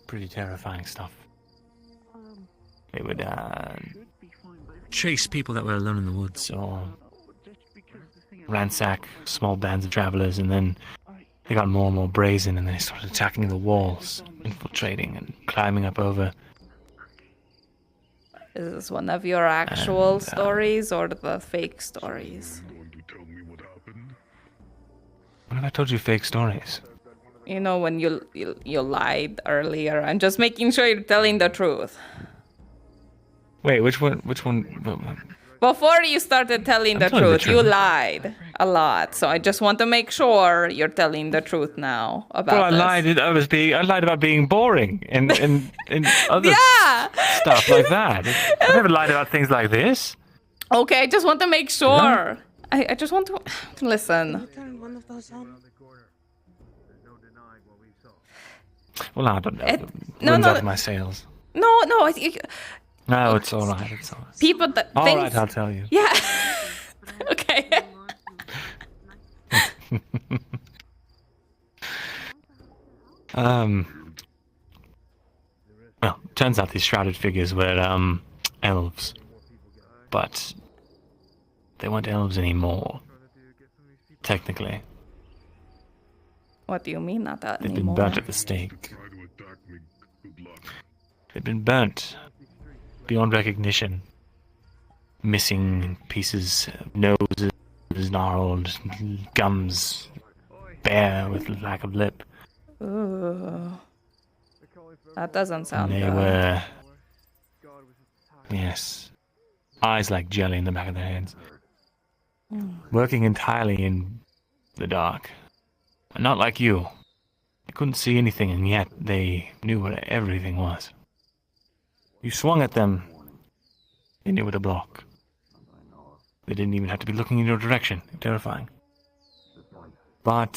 Pretty terrifying stuff. They would chase people that were alone in the woods or ransack small bands of travelers, and then they got more and more brazen and they started attacking the walls, infiltrating and climbing up over. Is this one of your actual stories or the fake stories? When have I told you fake stories? You know, when you lied earlier. I'm just making sure you're telling the truth. Wait, which one? Before you started telling the telling the truth, you truth. lied a lot. So I just want to make sure you're telling the truth now about Well, I this. lied. I lied about being boring and other Yeah! stuff like that. I never lied about things like this. Okay, I just want to make sure. I just want to listen. Turn one of those on. Well, I don't know. no, Runs no. out of my sales. No. No, it's all right. It's all right. People that All things. right, I'll tell you. Yeah. Okay. Well, turns out these shrouded figures were elves. but they weren't elves anymore. Technically. What do you mean, not that They've anymore? been burnt at the stake. They've been burnt beyond recognition. Missing pieces, noses gnarled, gums bare with lack of lip. Ooh. That doesn't sound They good. were... Yes. Eyes like jelly in the back of their heads. Working entirely in the dark. Not like you. They couldn't see anything, and yet they knew what everything was. You swung at them, they knew what to block. They didn't even have to be looking in your direction. Terrifying. But,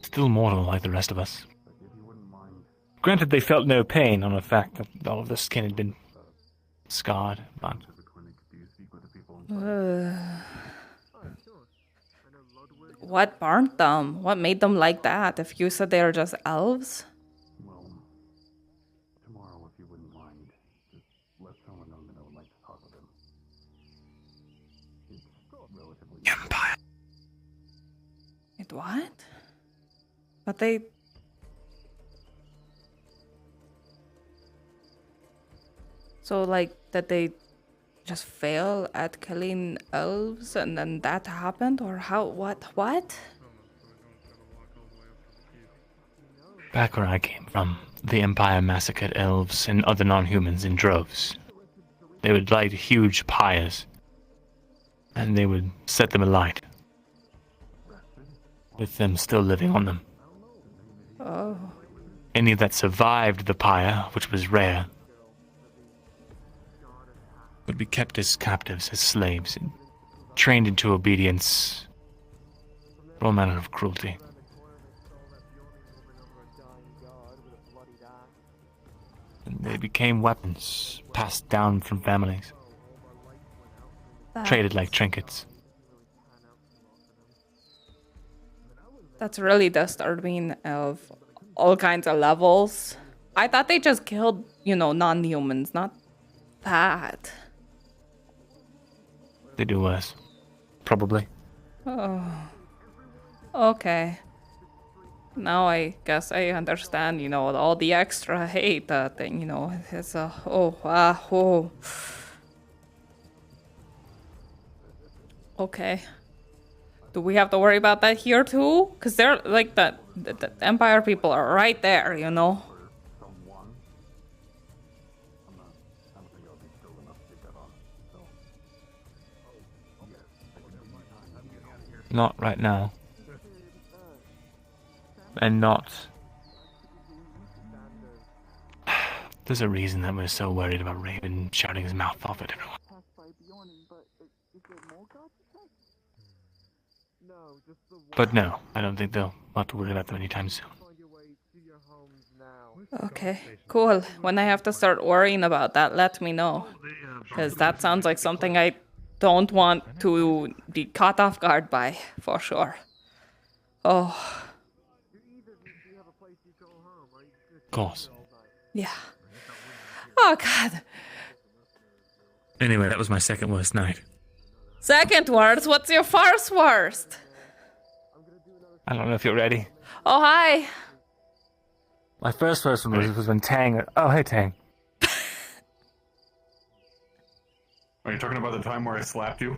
still mortal like the rest of us. Granted, they felt no pain on the fact that all of their skin had been scarred, but... What burnt them? What made them like that? If you said they were just elves? Empire. It what? But they... So, like, that they just fail at killing elves and then that happened? Or how? What? Back where I came from, the Empire massacred elves and other non-humans in droves. They would light huge pyres, and they would set them alight, with them still living on them. Oh. Any that survived the pyre, which was rare, would be kept as captives, as slaves, and trained into obedience for all manner of cruelty. And they became weapons, passed down from families, traded like trinkets. That's really disturbing of all kinds of levels. I thought they just killed, non-humans, not that. They do worse. Probably. Oh. Okay. Now I guess I understand, all the extra hate that, it's oh. Okay. Do we have to worry about that here too? Because they're like the Empire people are right there, Not right now. And not... There's a reason that we're so worried about Raven shouting his mouth off at everyone. But no, I don't think they'll have to worry about them anytime soon. Okay, cool. When I have to start worrying about that, let me know. Because that sounds like something I don't want to be caught off guard by, for sure. Oh. Of course. Yeah. Oh, God. Anyway, that was my second worst night. Second worst? What's your first worst? I don't know if you're ready. Oh, hi. My first worst one was when Tang... Oh, hey, Tang. Are you talking about the time where I slapped you?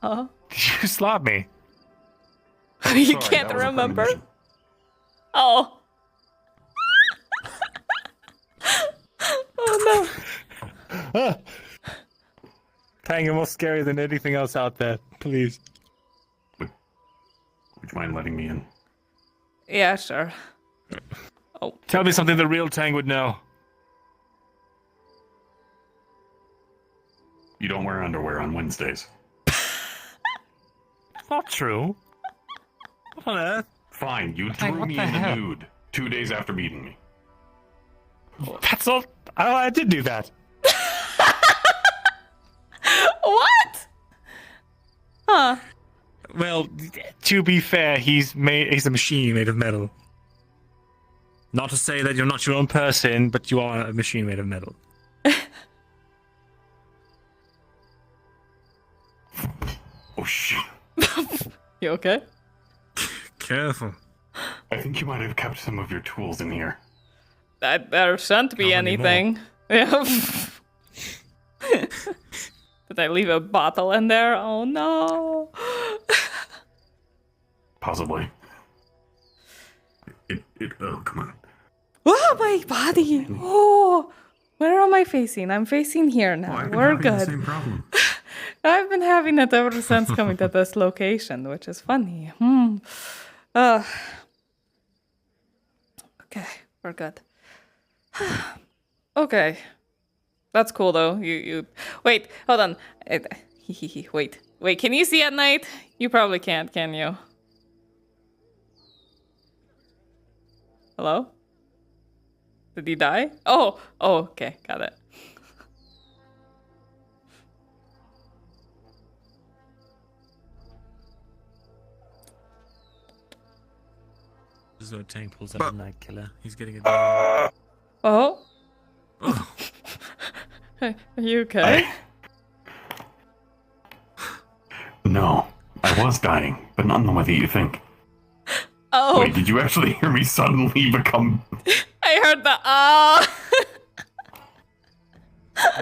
Oh. Did you slap me? You Sorry, can't that was a remember? premonition. Oh. Oh, no. Tang, you're more scary than anything else out there. Please. Would you mind letting me in? Yeah, sure. Oh. Tell me something the real Tang would know. You don't wear underwear on Wednesdays. Not true. What on earth? Fine, you Tang, drew what me the in the hell? nude 2 days after meeting me. That's all. I did do that. What? Huh. Well, to be fair, he's a machine made of metal. Not to say that you're not your own person, but you are a machine made of metal. Oh shit. You okay? Careful. I think you might have kept some of your tools in here. There shouldn't be Not anymore. anything. Yeah. Did I leave a bottle in there? Oh no. Possibly. Oh, come on. Oh, my body. Oh, where am I facing? I'm facing here now. I've been We're having the good. same problem. I've been having it ever since coming to this location, which is funny. Okay, we're good. Okay. That's cool though. You wait, hold on. Wait, can you see at night? You probably can't, can you? Hello? Did he die? Oh, okay, got it. Zo Tank pulls out a night killer. He's getting it down. Oh? Are you okay? No, I was dying, but not in the way that you think. Oh. Wait, did you actually hear me suddenly become... I heard the ah.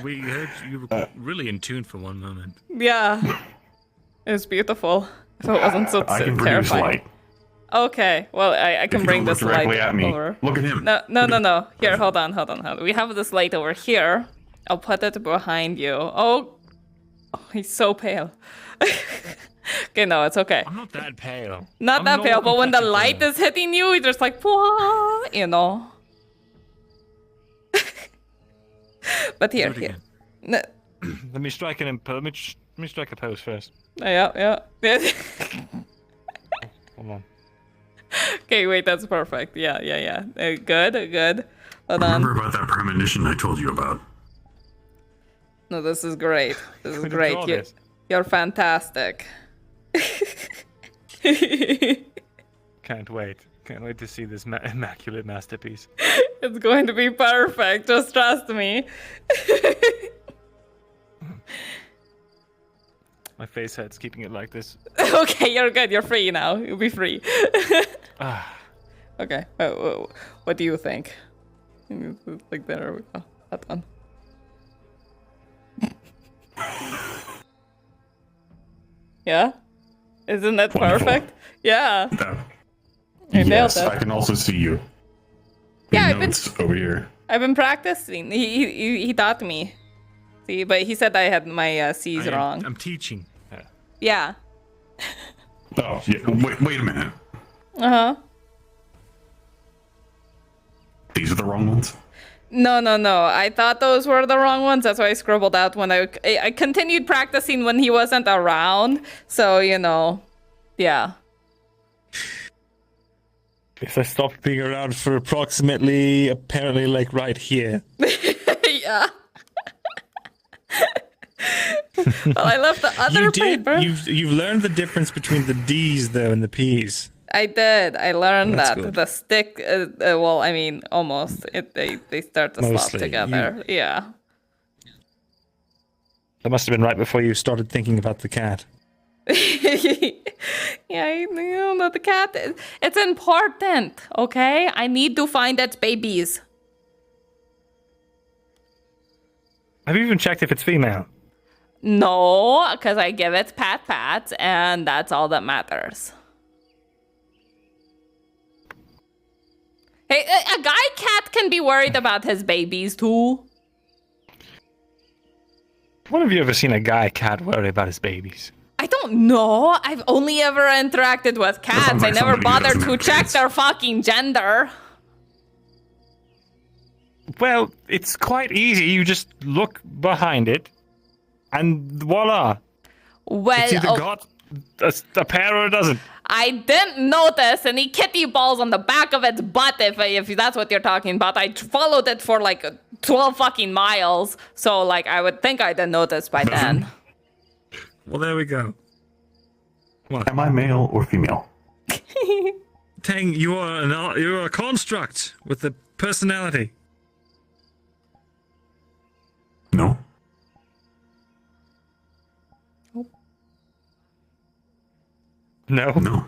We heard you were really in tune for one moment. Yeah. It was beautiful. If it wasn't so I can produce terrifying. light. Okay, well, I can If you bring don't look this light directly at me, over. look at him. No. Here, hold on. We have this light over here. I'll put it behind you. Oh, he's so pale. Okay, no, it's okay. I'm not that pale. Not that pale, but when the light is hitting you, you're just like, "Wah," you know. But here. Let me strike an let me strike a pose first. Yeah. Hold on. Okay, wait, that's perfect. Yeah. Good. Hold on. Remember about that premonition I told you about? No, this is great. This is Who did great. draw this? You're fantastic. Can't wait. Can't wait to see this immaculate masterpiece. It's going to be perfect. Just trust me. My face hurts keeping it like this. Okay, you're good. You're free now. You'll be free. Okay. What do you think? Like there we go. That one. Yeah? Isn't that Wonderful. perfect? Yeah. I nailed Yes, it. I can also see you. Yeah, Notes over here. I've been practicing. He taught me. See, but he said I had my C's wrong. I'm teaching. Yeah. Oh, yeah. Wait a minute. Uh-huh. These are the wrong ones? No. I thought those were the wrong ones. That's why I scribbled out when I continued practicing when he wasn't around. So, yeah. If I stopped being around for approximately, apparently, like right here. Yeah. Well, I left the other paper. You've learned the difference between the D's though and the P's. I did. I learned That's that good. the stick. Well, I mean, almost. They start to slop Mostly. together. Yeah. That must have been right before you started thinking about the cat. Yeah, the cat. It's important. Okay, I need to find its babies. Have you even checked if it's female? No, because I give it pats, and that's all that matters. Hey, a guy cat can be worried about his babies too. When have you ever seen a guy cat worry about his babies? I don't know. I've only ever interacted with cats. I like never somebody who bothered doesn't to have check kids. their fucking gender. Well, it's quite easy. You just look behind it, and voila. Well, It's either got a pair or it doesn't. I didn't notice any kitty balls on the back of its butt, if that's what you're talking about. I followed it for like 12 fucking miles, so like I would think I'd have noticed by then. Well, there we go. Am I male or female? Tang, you're a construct with a personality. No. No. No.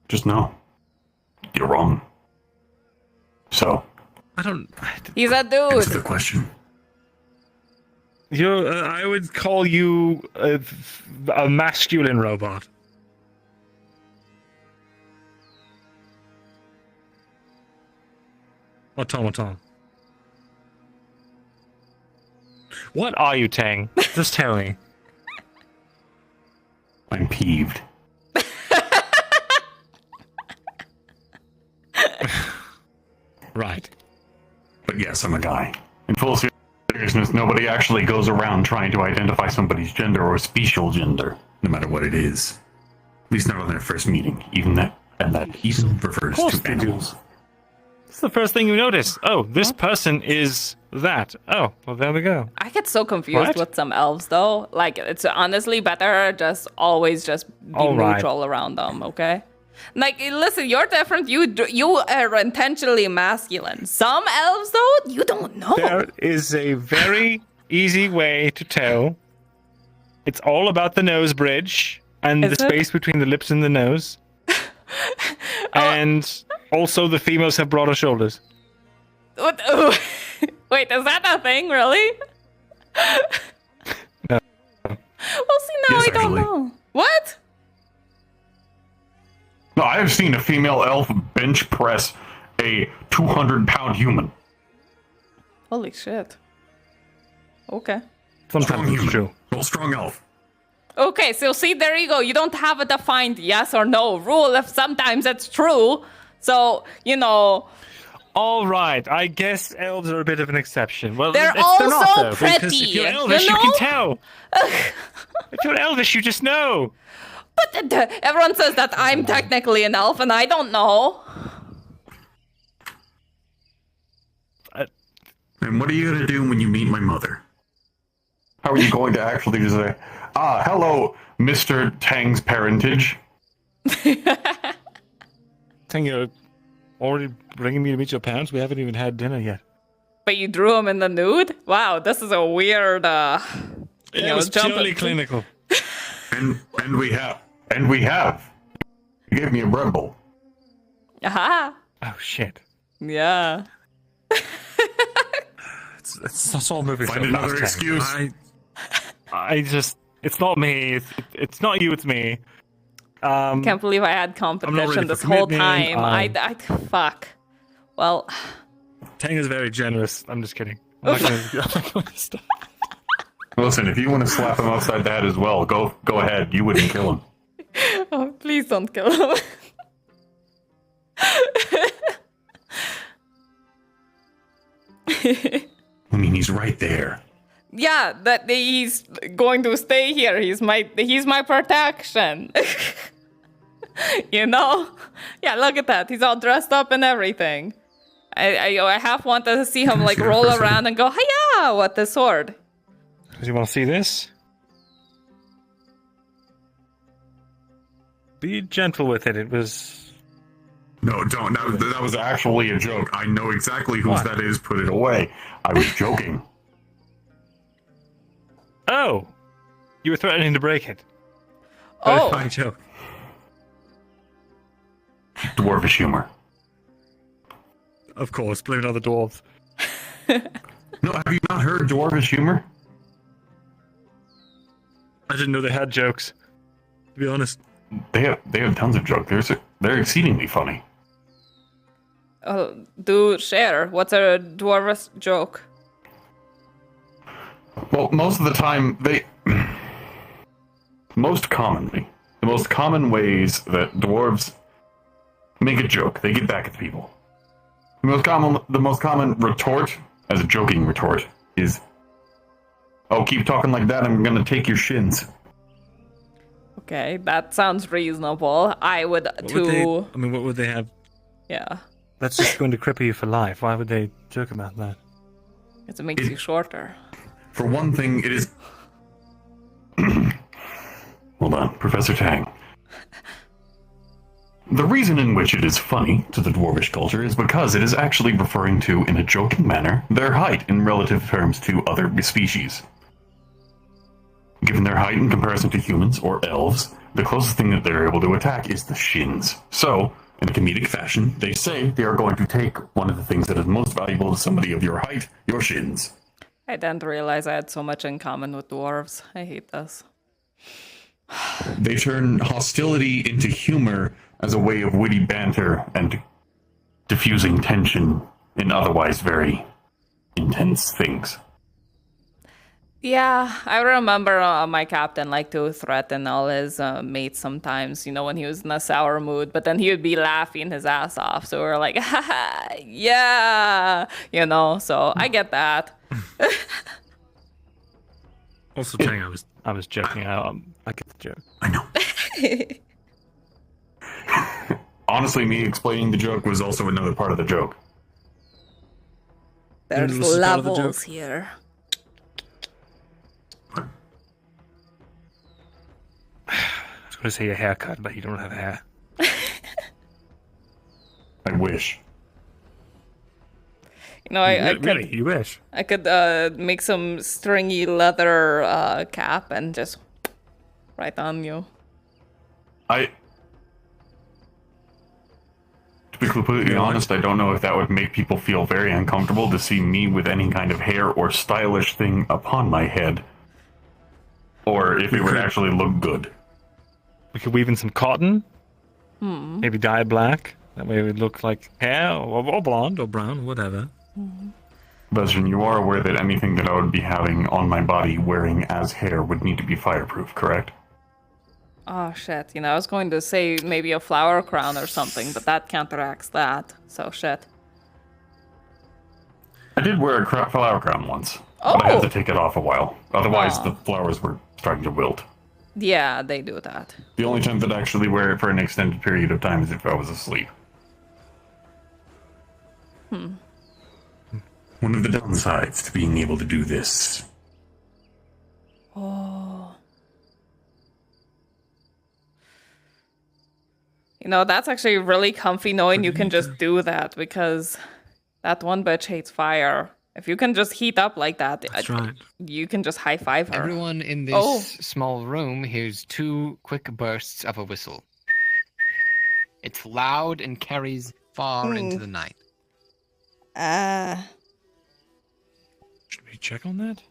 Just no. You're wrong. So. I don't. He's a dude. Answer the question. You're. I would call you a masculine robot. Automaton. What are you, Tang? Just tell me. I'm peeved. Right. But yes, I'm a guy. In full seriousness, nobody actually goes around trying to identify somebody's gender or special gender, no matter what it is. At least not on their first meeting. Even that even refers to animals. It's the first thing you notice. Oh, this person is that. Oh, well, there we go. I get so confused with some elves, though. Like, it's honestly better just always just be neutral around them, okay? Like, listen, you're different. You are intentionally masculine. Some elves, though, you don't know. There is a very easy way to tell. It's all about the nose bridge and the space between the lips and the nose. And also the females have broader shoulders. What? Wait, is that a thing, really? No. Well, see, now I don't know. What? No, I have seen a female elf bench press a 200-pound human. Holy shit. Okay. Sometimes it's true. Well, strong elf. Okay, so see, there you go. You don't have a defined yes or no rule if sometimes it's true. So, you know... All right, I guess elves are a bit of an exception. Well, they're also not, though, pretty. because if you're elvish, you can tell. If you're elvish, you just know. But everyone says that I'm technically an elf, and I don't know. And what are you going to do when you meet my mother? How are you going to actually just say, hello, Mr. Tang's parentage? Tang, you're already bringing me to meet your parents? We haven't even had dinner yet. But you drew him in the nude? Wow, this is a weird, It was purely clinical. And we have. You gave me a Red Bull. Aha. Oh, shit. Yeah. It's all moving Find so another fast, excuse. I just... It's not me. It's not you, it's me. Can't believe I had competition this whole time. I fuck. Well... Tang is very generous. I'm just kidding. I'm not gonna stop. Listen, if you want to slap him upside the head as well, go ahead. You wouldn't kill him. Oh, please don't kill him. I mean, he's right there. Yeah, that he's going to stay here. He's my protection. You know? Yeah, look at that. He's all dressed up and everything. I half want to see him like roll around and go, hiya, with the sword. Do you want to see this? Be gentle with it. It was... No, don't. That was actually a joke. I know exactly whose that is. Put it away. I was joking. Oh! You were threatening to break it. Oh! Fine joke. Dwarvish humor. Of course, blame it on the dwarves. No, have you not heard dwarvish humor? I didn't know they had jokes. To be honest. They have tons of jokes. They're exceedingly funny. Do share. What's a dwarvish joke? Well, most of the time, most commonly, the most common ways that dwarves make a joke, they get back at people. The most common retort, as a joking retort, is, "Oh, keep talking like that, I'm gonna take your shins." Okay, that sounds reasonable. I would too. What would they have? Yeah. That's just going to cripple you for life. Why would they joke about that? It makes you shorter. For one thing, it is... Hold on, Professor Tang. The reason in which it is funny to the dwarvish culture is because it is actually referring to, in a joking manner, their height in relative terms to other species. Given their height in comparison to humans or elves, the closest thing that they're able to attack is the shins. So, in a comedic fashion, they say they are going to take one of the things that is most valuable to somebody of your height, your shins. I didn't realize I had so much in common with dwarves. I hate this. They turn hostility into humor as a way of witty banter and diffusing tension in otherwise very intense things. Yeah, I remember my captain liked to threaten all his mates sometimes, when he was in a sour mood, but then he would be laughing his ass off. So we were like, haha, yeah, so I get that. Also, Chang, I was joking. I get the joke. I know. Honestly, me explaining the joke was also another part of the joke. There's levels here. I was going to say a haircut, but you don't have hair. I wish. Really, you wish. I could make some stringy leather cap and just right on you. To be completely honest, I don't know if that would make people feel very uncomfortable to see me with any kind of hair or stylish thing upon my head. Or if it would actually look good. We could weave in some cotton. Maybe dye it black. That way it would look like hair, or blonde, or brown, whatever. Bezrin, you are aware that anything that I would be having on my body wearing as hair would need to be fireproof, correct? Oh shit, I was going to say maybe a flower crown or something, but that counteracts that, so shit. I did wear a flower crown once, but I had to take it off a while. Otherwise, the flowers were starting to wilt. Yeah, they do that. The only time that I actually wear it for an extended period of time is if I was asleep. One of the downsides to being able to do this. Oh. That's actually really comfy knowing you can just do that, because that one bitch hates fire. If you can just heat up like that, that's right. You can just high-five her. Everyone in this small room hears 2 quick bursts of a whistle. It's loud and carries far into the night. Should we check on that?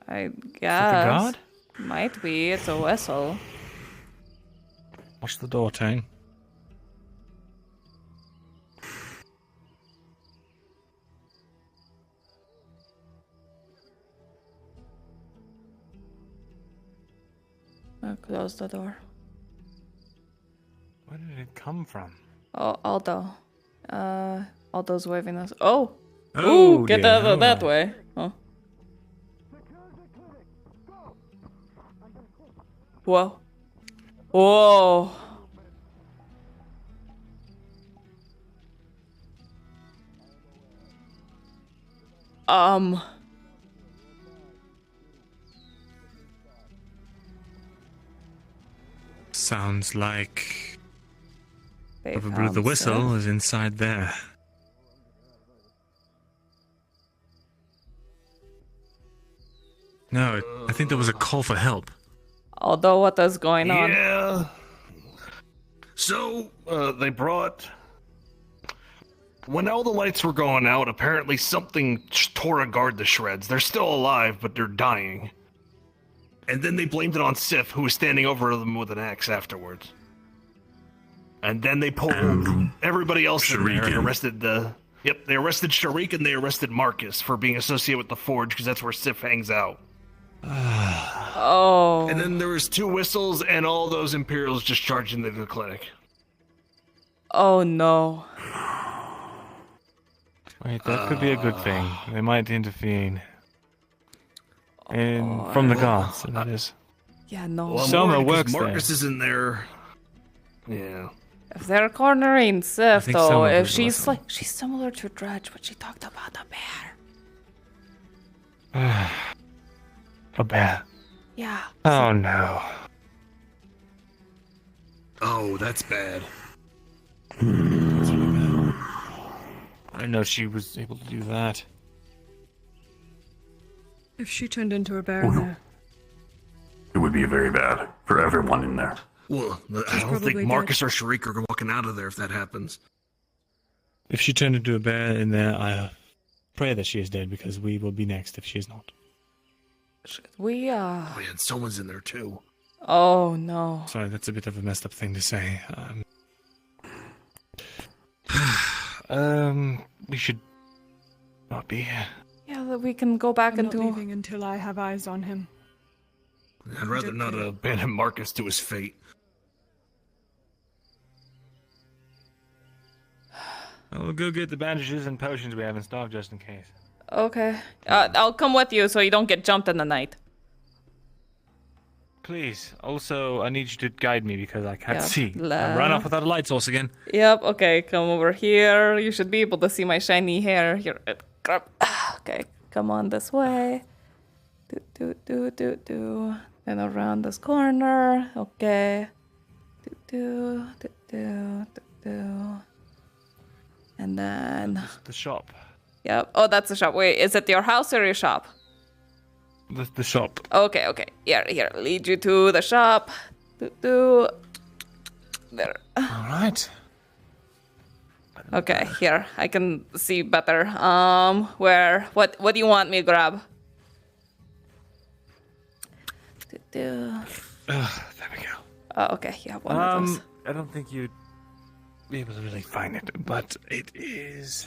I guess. Like a god? Might be. It's a whistle. Watch the door, Tang. I'll close the door. Where did it come from? Oh, Aldo. Aldo's waving us. Oh! Oh, ooh, get out of that way. Oh. Whoa. Whoa. Sounds like They whoever blew the found whistle Seth. is inside there. No, I think there was a call for help. Although, what is going on? Yeah. So, they brought... When all the lights were going out, apparently something tore a guard to shreds. They're still alive, but they're dying. And then they blamed it on Sif, who was standing over them with an axe afterwards. And then they pulled everybody else in there and arrested the... Yep, they arrested Sharik and they arrested Marcus for being associated with the Forge, because that's where Sif hangs out. Oh. And then there was 2 whistles and all those Imperials just charged into the clinic. Oh no. Wait, that could be a good thing. They might intervene. And from the gods, that is. Yeah, no. Well, Soma worried 'cause works Marcus there. is in there. Yeah. If they're cornering Sif, think though, someone if did she's listen. like, she's similar to Dredge, but she talked about a bear. A bear. Yeah. Oh no. Oh, that's bad. I didn't know she was able to do that. If she turned into a bear in there, It would be very bad for everyone in there. Well, I She's don't think probably Marcus dead. or Sharik are walking out of there if that happens. If she turned into a bear in there, I pray that she is dead because we will be next if she is not. We Oh, yeah, and someone's in there too. Oh no. Sorry, that's a bit of a messed up thing to say. We should not be here. Yeah, that we can go back I'm not into. leaving until I have eyes on him. I'd rather not abandon Marcus to his fate. I'll go get the bandages and potions we have in stock just in case. Okay. I'll come with you so you don't get jumped in the night. Please. Also, I need you to guide me because I can't Yeah. see. I ran off without a light source again. Yep, okay, come over here. You should be able to see my shiny hair. Here, grab. Okay, come on this way. Do. And around this corner. Okay. Do. And then. The shop. Yep. Oh, that's the shop. Wait, is it your house or your shop? The shop. Okay. Here. Lead you to the shop. Do. There. All right. Okay, here. I can see better. Where? What do you want me to grab? There we go. Oh, okay. Yeah, one of those. I don't think you'd be able to really find it, but it is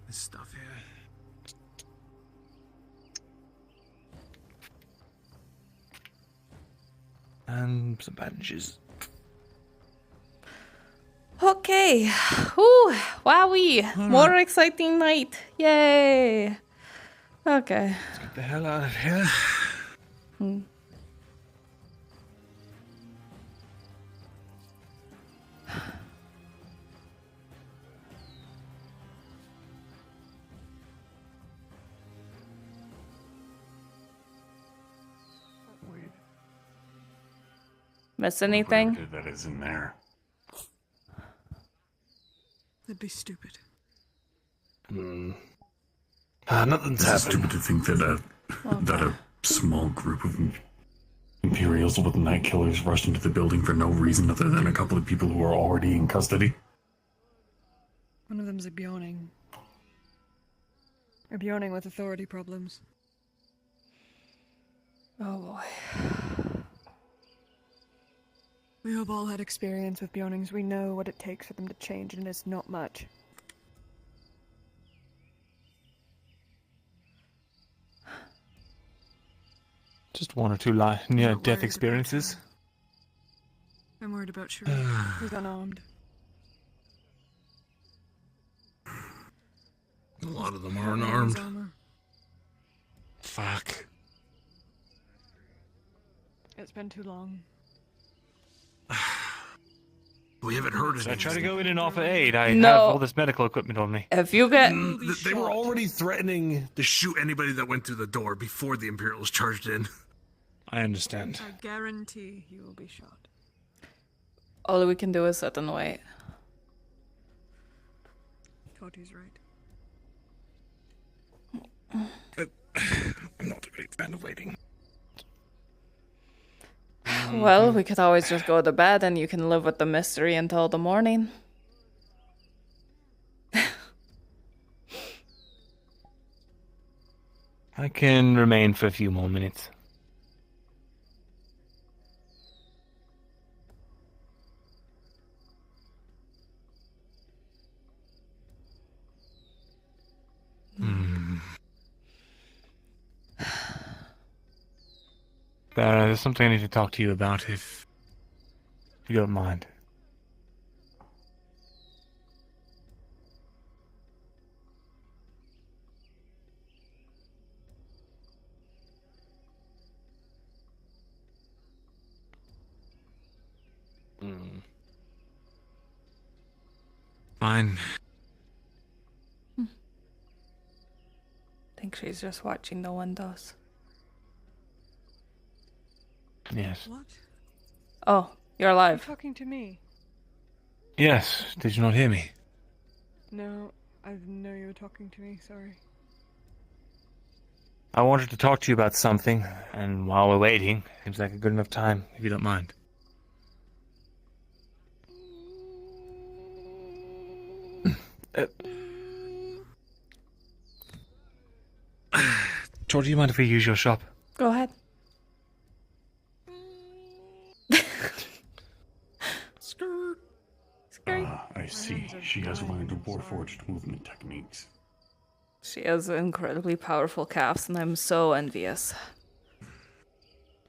this stuff here. And some bandages. Okay. Ooh, wowee. More exciting night. Yay. Okay. Let's get the hell out of here. Miss anything? That is in there. That'd be stupid. Nothing's It's happened. stupid to think that that a small group of Imperials with night killers rushed into the building for no reason other than a couple of people who are already in custody. One of them's a Bjorning. A Bjorning with authority problems. Oh boy. We have all had experience with Bjornings. We know what it takes for them to change, and it's not much. Just one or two near-death experiences. I'm worried about Sharik. He's unarmed. A lot of them are unarmed. Armor. Fuck. It's been too long. We haven't heard Should anything. I try to go in and offer aid? I No. have all this medical equipment on me. If you get. They were already threatening to shoot anybody that went through the door before the Imperials charged in. I understand. I guarantee you will be shot. All we can do is sit and wait. Tortie's right. I'm not a great fan of waiting. Well, we could always just go to bed and you can live with the mystery until the morning. I can remain for a few more minutes. There's something I need to talk to you about if you don't mind. Fine. Think she's just watching the windows. Yes. What? Oh, You're You're alive. talking to me. Yes, did you not hear me? No, I didn't know you were talking to me. Sorry. I wanted to talk to you about something, and while we're waiting, seems like a good enough time, if you don't mind. Tortie, do you mind if we use your shop? Go ahead. I see. She has learned Warforged movement techniques. She has incredibly powerful calves, and I'm so envious.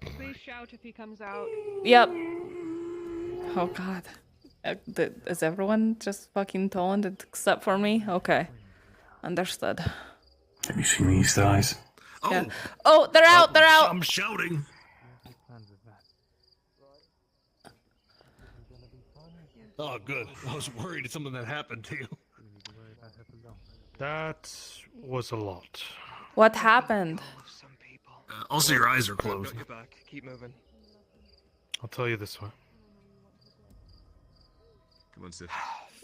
Please shout if he comes out. Yep. Oh god. Is everyone just fucking toned except for me? Okay. Understood. Have you seen these guys? Yeah. Oh, they're out! They're out! I'm shouting. Oh, good. I was worried it's something that happened to you. That was a lot. What happened? Also, your eyes are closed. Got your back. Keep moving. I'll tell you this one. Come on, Sid.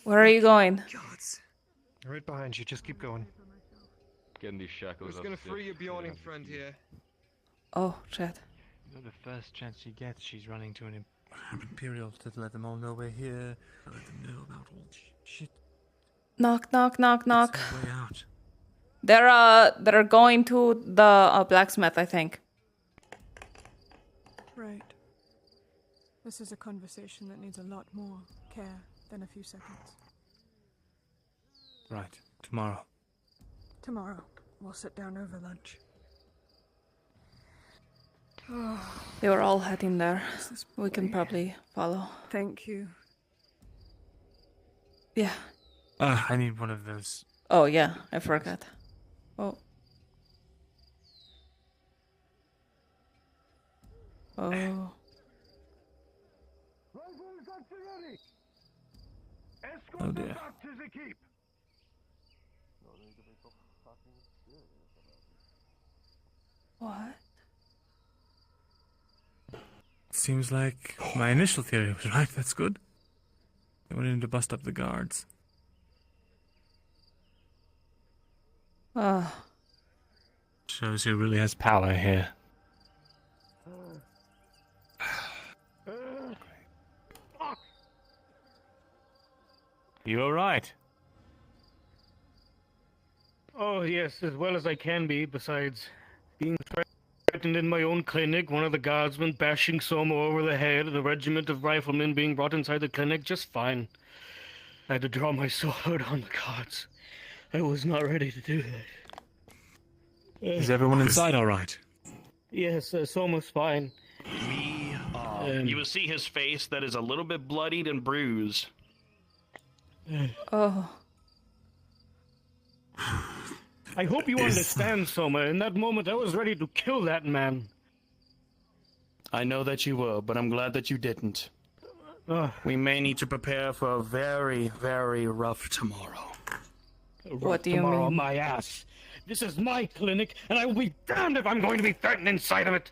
Where are you going? Right behind you. Just keep going. Getting these shackles Who's gonna free your Bjorning friend here? Oh, shit. You know, the first chance she gets, she's running to an Imperial to let them all know we're here. Let them know about all shit. Knock, knock, knock, knock. It's our way out. They're going to the blacksmith, I think. Right. This is a conversation that needs a lot more care than a few seconds. Right. Tomorrow. Tomorrow, we'll sit down over lunch. They were all heading there. We can probably follow. Thank you. Yeah. I need one of those. Oh, yeah. I forgot. Oh. Oh. Oh dear. What? Seems like my initial theory was right. That's good. They went in to bust up the guards. Shows who really has power here. You alright? Oh, yes, as well as I can be, besides being threatened in my own clinic, one of the guardsmen bashing Soma over the head, the regiment of riflemen being brought inside the clinic, just fine. I had to draw my sword on the guards. I was not ready to do that. Is everyone inside alright? Yes, Soma's fine. You will see his face that is a little bit bloodied and bruised. Oh. I hope you understand, Soma. In that moment, I was ready to kill that man. I know that you were, but I'm glad that you didn't. We may need to prepare for a very, very rough tomorrow. What do you Tomorrow, mean? my ass. This is my clinic, and I will be damned if I'm going to be threatened inside of it.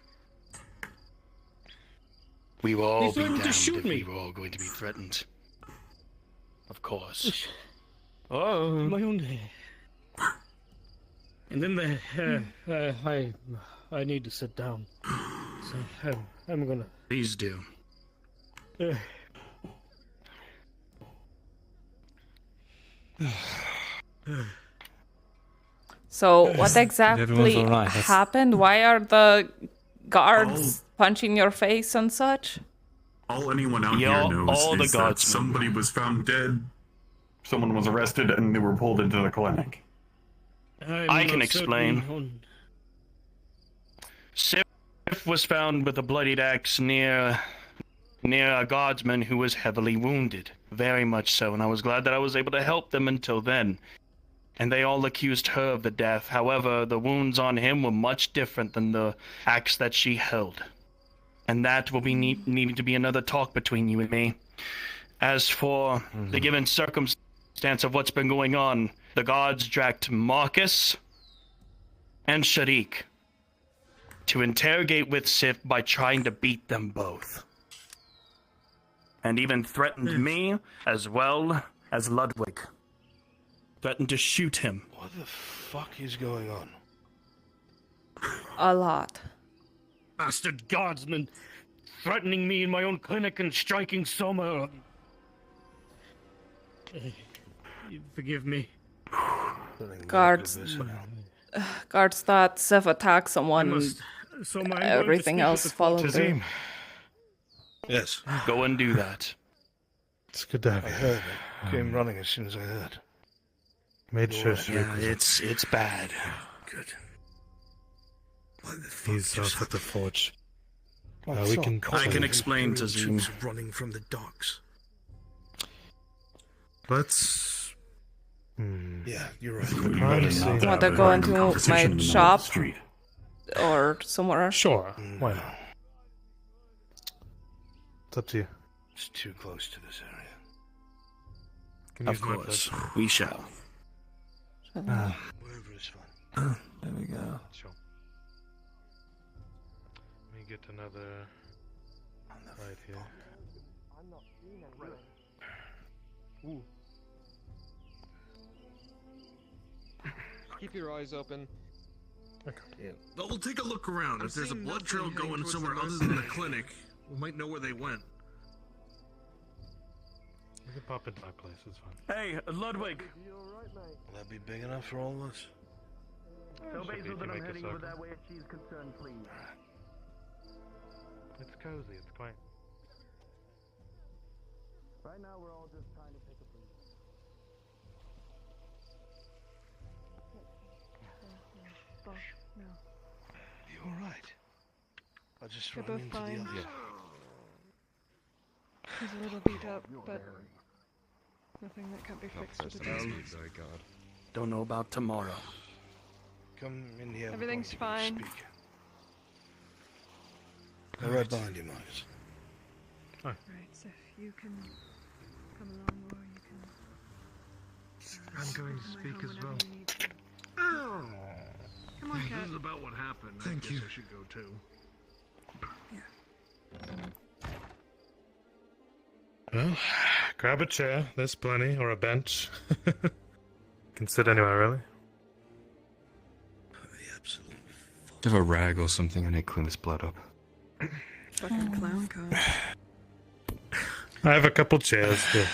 We will all He's be threatened to damned shoot if me. we were all going to be threatened. Of course. Oh, my own day. And then I need to sit down. So I'm gonna. Please do. So, what exactly Everyone's all right. That's- happened? Why are the guards punching your face and such? All anyone out Yeah, here knows all the is that guardsmen. somebody was found dead, someone was arrested, and they were pulled into the clinic. I can explain. Sif was found with a bloodied axe near a guardsman who was heavily wounded. Very much so, and I was glad that I was able to help them until then. And they all accused her of the death. However, the wounds on him were much different than the axe that she held. And that will be needing to be another talk between you and me. As for the given circumstance of what's been going on, the guards dragged Marcus and Sharik to interrogate with Sif by trying to beat them both. and even threatened me as well as Ludwig. Threatened to shoot him. What the fuck is going on? A lot. Bastard guardsmen threatening me in my own clinic and striking Soma. Forgive me. Guards thought Sif attacked someone. Everything else followed through. Yes. Go and do that. It's good to have I you. heard it. Came running as soon as I heard. Made sure Yeah, it's bad. Good. He's off at the forge. I can explain to Zoom. Troops running from the docks. Let's. Yeah, you're right. Want to go into my shop or somewhere? Sure. Why not? It's up to you. It's too close to this area. Can Of use my course, blade. we shall. Wherever is fine. There we go. Sure. Let me get another right here. I'm not seeing any. Ooh. Keep your eyes open. Yeah. But we'll take a look around. I'm If there's a seeing blood nothing trail heading going towards somewhere the other west. than the clinic, we might know where they went. We can pop into my place, it's fine. Hey, Ludwig. Will that be big enough for all of us? Tell Should be Basil to that I'm make a heading over circle. that way if she's concerned, please. It's cozy, it's quiet. Right now, we're all just trying to take a breather. No. You alright? I just They're run both into fine. the others. He's a little beat up, but nothing that can't be fixed with a drug. Don't know about tomorrow. Come in here. Everything's fine. Speak. I'm right behind you, Marcus. Right, so if you can come along, or you can. I'm going to speak as well. Come on, This Cat. is about what happened. Thank I guess you. I should go too. Well, grab a chair, there's plenty, or a bench. Can sit anywhere, really. Have a rag or something and I clean this blood up. Fucking clown car. I have a couple chairs. Yeah.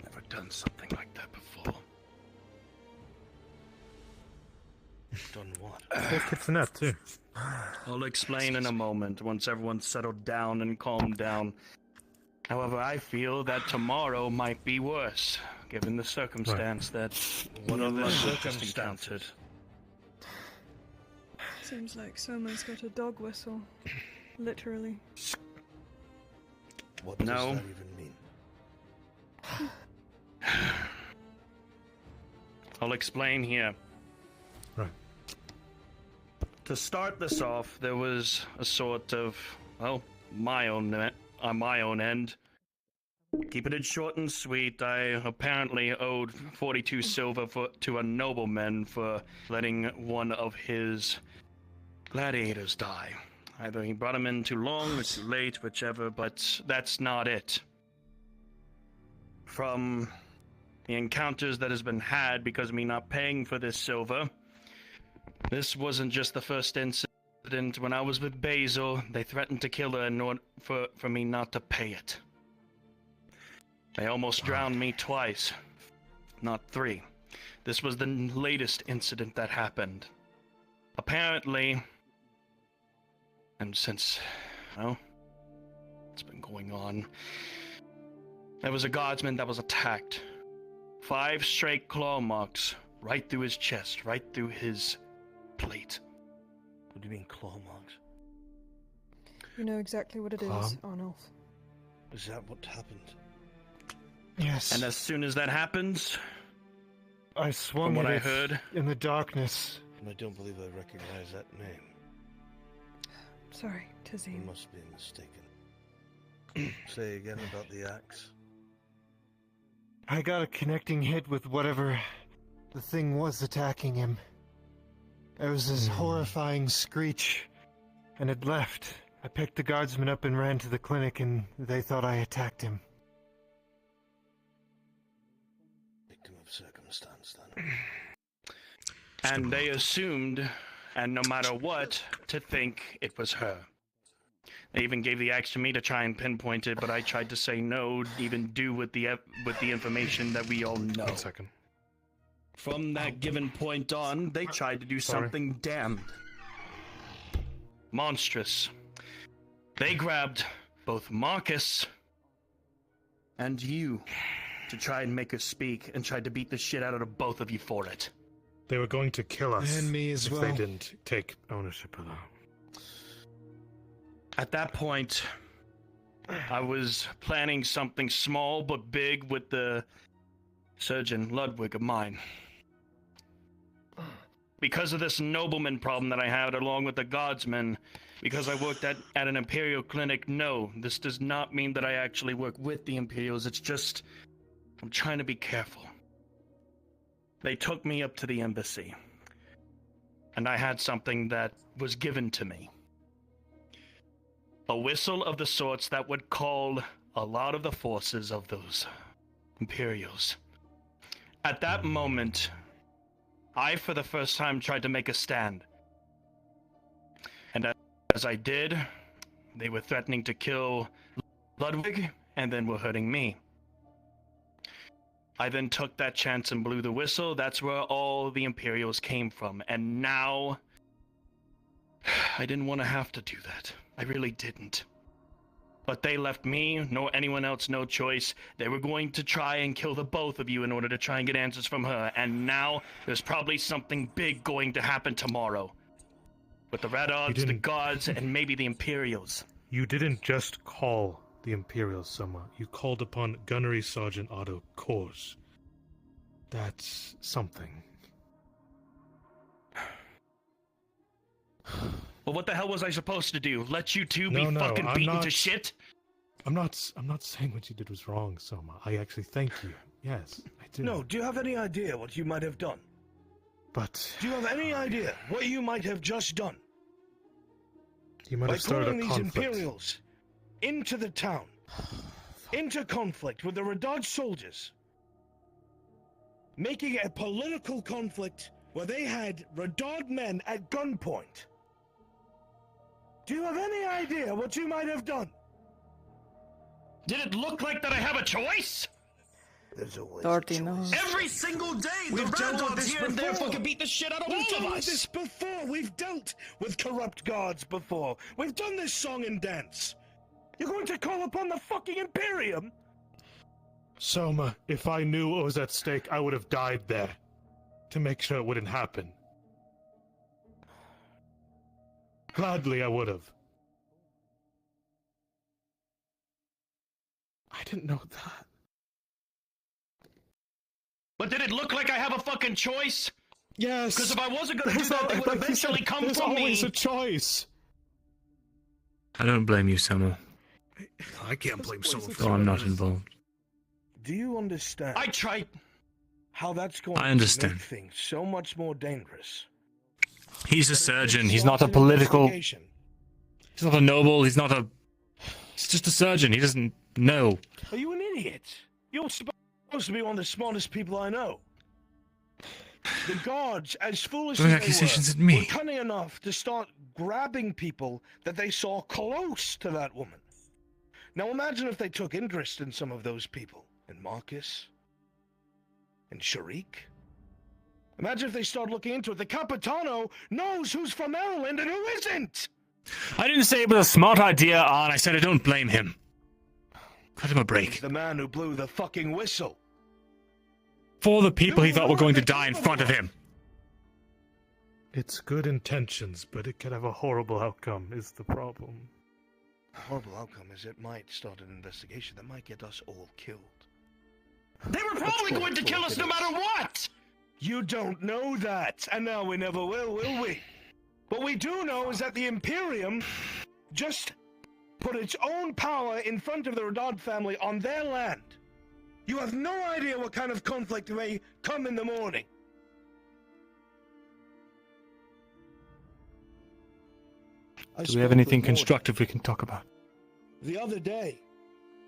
Never done something like that before. Done what? Full kitchenette, too. I'll explain in a moment once everyone's settled down and calmed down. However, I feel that tomorrow might be worse, given the circumstance that What one of are us the just circumstances? encountered. Seems like Soma's got a dog whistle. Literally. What does No. that even mean? I'll explain here. Right. To start this off, there was a sort of, well, my own end. Keeping it short and sweet, I apparently owed 42 silver to a nobleman for letting one of his gladiators die. Either he brought him in too long or too late, whichever, but that's not it. From the encounters that has been had because of me not paying for this silver, this wasn't just the first incident. When I was with Basil, they threatened to kill her in order for me not to pay it. They almost drowned me twice, not three. This was the latest incident that happened. Apparently, and since, well, it's been going on, there was a guardsman that was attacked. 5 straight claw marks right through his chest, right through his plate. What do you mean claw marks? You know exactly what it is, Arnulf. Is that what happened? Yes. And as soon as that happens, I swung from what at I it heard, in the darkness. And I don't believe I recognize that name. Sorry, I Tazim. must be mistaken. Say again about the axe. I got a connecting hit with whatever the thing was attacking him. There was this horrifying screech, and it left. I picked the guardsman up and ran to the clinic, and they thought I attacked him. Victim of circumstance, then. And they assumed, and no matter what, to think it was her. They even gave the axe to me to try and pinpoint it, but I tried to say no, even do with the information that we all know. 1 second. From that given point on, they tried to do something damned monstrous. They grabbed both Marcus and you to try and make us speak, and tried to beat the shit out of the both of you for it. They were going to kill us And me as if well. they didn't take ownership of that. At that point, I was planning something small but big with the surgeon Ludwig of mine. Because of this nobleman problem that I had, along with the guardsmen, because I worked at an Imperial clinic, no, this does not mean that I actually work with the Imperials. It's just, I'm trying to be careful. They took me up to the embassy, and I had something that was given to me. A whistle of the sorts that would call a lot of the forces of those Imperials. At that moment, I, for the first time, tried to make a stand. And as I did, they were threatening to kill Ludwig, and then were hurting me. I then took that chance and blew the whistle. That's where all the Imperials came from. And now, I didn't want to have to do that. I really didn't. But they left me, nor anyone else, no choice. They were going to try and kill the both of you in order to try and get answers from her. And now, there's probably something big going to happen tomorrow. With the Red Odds, the Gods, and maybe the Imperials. You didn't just call the Imperials, Soma. You called upon Gunnery Sergeant Otto Kors. That's something. Well, what the hell was I supposed to do? Let you two be fucking beaten to shit? I'm not saying what you did was wrong, Soma. I actually thank you. Yes, I do. No, do you have any idea what you might have done? But do you have any idea what you might have just done? You might have started a these conflict. Imperials into the town, into conflict with the Radad soldiers, making it a political conflict where they had Radad men at gunpoint. Do you have any idea what you might have done? Did it look like that I have a choice? There's always Tortie knows. Every single day, We've the dealt Red with Dogs this here and there before. fucking beat the shit out of We've all of dealt with us. this before. We've dealt with corrupt guards before. We've done this song and dance. You're going to call upon the fucking Imperium? Soma, if I knew what was at stake, I would have died there. To make sure it wouldn't happen. Gladly, I would have. I didn't know that. But did it look like I have a fucking choice? Yes. Because if I wasn't going to do that, they would eventually come There's from always me. a choice. I don't blame you, Soma. I can't blame someone for Though I'm not involved. Do you understand? I tried. How that's going I understand. to make things so much more dangerous. He's a surgeon. He's not a political. He's not a noble. He's not a. He's just a surgeon. He doesn't know. Are you an idiot? You're supposed to be one of the smartest people I know. The guards, as foolish Throwing as accusations they were, at me. were cunning enough to start grabbing people that they saw close to that woman. Now imagine if they took interest in some of those people. In Marcus. In Sharik. Imagine if they start looking into it. The Capitano knows who's from Maryland and who isn't! I didn't say it was a smart idea, Arn. I said I don't blame him. Cut him a break. He's the man who blew the fucking whistle. For the people he thought were going to die in front of him. It's good intentions, but it could have a horrible outcome, is the problem. Horrible outcome is it might start an investigation that might get us all killed. They were probably going to kill us no matter what! You don't know that, and now we never will we? What we do know is that the Imperium just put its own power in front of the Radad family on their land. You have no idea what kind of conflict may come in the morning. Do we have anything constructive we can talk about? The other day,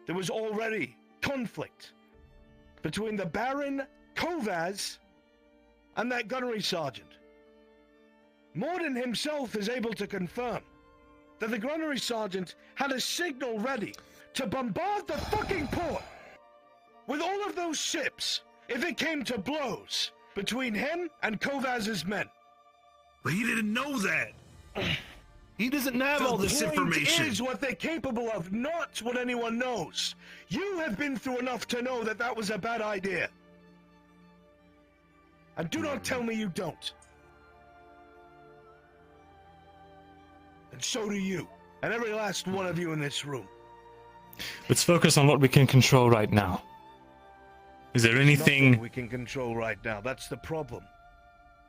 there was already conflict between the Baron, Kovaz, and that gunnery sergeant. Morden himself is able to confirm that the gunnery sergeant had a signal ready to bombard the fucking port with all of those ships if it came to blows between him and Kovaz's men. But he didn't know that. He doesn't have all this The information. point is what they're capable of, not what anyone knows. You have been through enough to know that that was a bad idea. And do not tell me you don't. And so do you, and every last one of you in this room. Let's focus on what we can control right now. Is there There's anything... nothing we can control right now? That's the problem.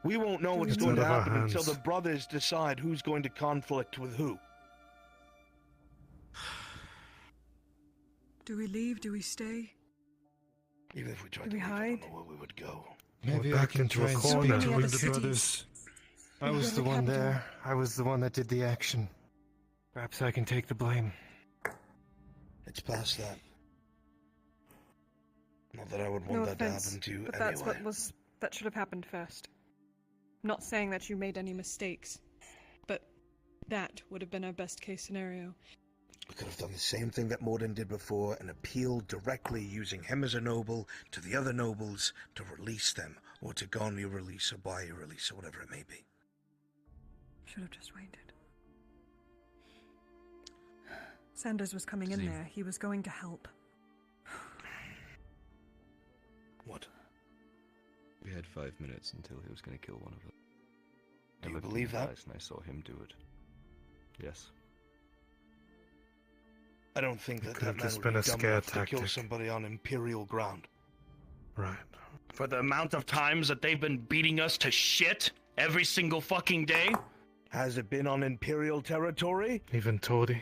We won't know what's going to happen until the brothers decide who's going to conflict with who. Do we leave? Do we stay? Even if we tried Do to we leave, I hide? don't know where we would go. Maybe We're I back can into try a and corner. speak Any with other the brothers. cities? I was the one there. I was the one that did the action. Perhaps I can take the blame. It's past that. Not that I would No want that to offense, happen to you but anyway. that should have happened first. I'm not saying that you made any mistakes, but that would have been our best case scenario. We could have done the same thing that Morden did before and appealed directly using him as a noble to the other nobles to release them, or to garner your release or buy your release or whatever it may be. Should have just waited. Sanders was coming in there. He was going to help. What? We had 5 minutes until he was going to kill one of them. Do you looked in believe his that? eyes and I saw him do it. Yes. I don't think that could have man just would been be a dumb scare enough to kill tactic. somebody on Imperial ground. Right. For the amount of times that they've been beating us to shit every single fucking day? Has it been on Imperial territory? Even Tortie.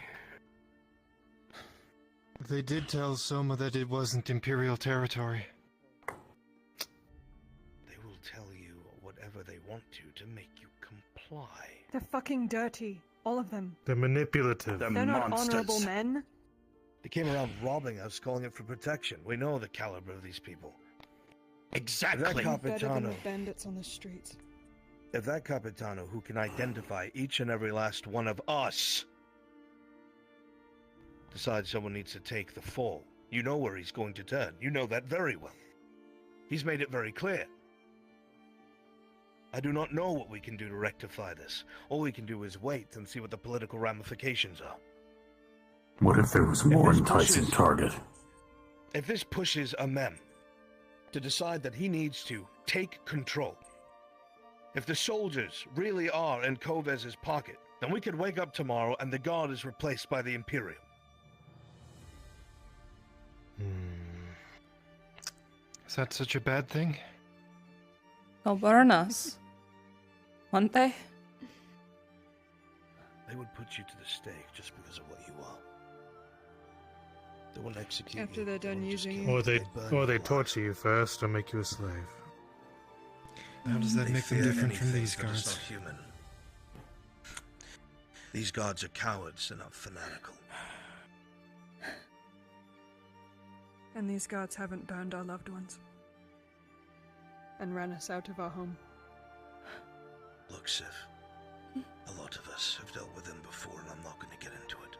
They did tell Soma that it wasn't Imperial territory. They will tell you whatever they want to make you comply. They're fucking dirty. All of them. They're manipulative. They're not honorable men. They came around robbing us, calling it for protection. We know the caliber of these people. Exactly. If that Better than the Capitano, bandits on the streets. if that Capitano who can identify each and every last one of us decides someone needs to take the fall, you know where he's going to turn. You know that very well. He's made it very clear. I do not know what we can do to rectify this. All we can do is wait and see what the political ramifications are. What if there was a more enticing target? If this pushes a mem to decide that he needs to take control, if the soldiers really are in Kovez's pocket, then we could wake up tomorrow and the guard is replaced by the Imperium. Is that such a bad thing? They'll burn us. Won't they? They would put you to the stake just because of what you are. They won't execute After you. they're done using you. Or they burn torture you first or make you a slave. How does that They make them fear different from anything these that is guards? not human. These guards are cowards and not fanatical. And these guards haven't burned our loved ones. And ran us out of our home. Look, Sif, a lot of us have dealt with them before, and I'm not going to get into it.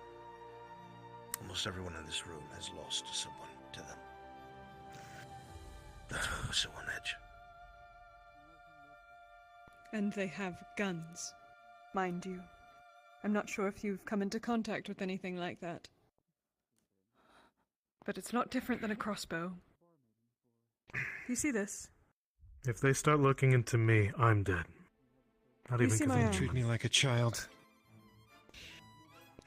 Almost everyone in this room has lost someone to them. That's why we're so on edge. And they have guns. Mind you. I'm not sure if you've come into contact with anything like that. But it's not different than a crossbow. You see this? If they start looking into me, I'm dead. Not You even see because my I'm arm? Treat me like a child.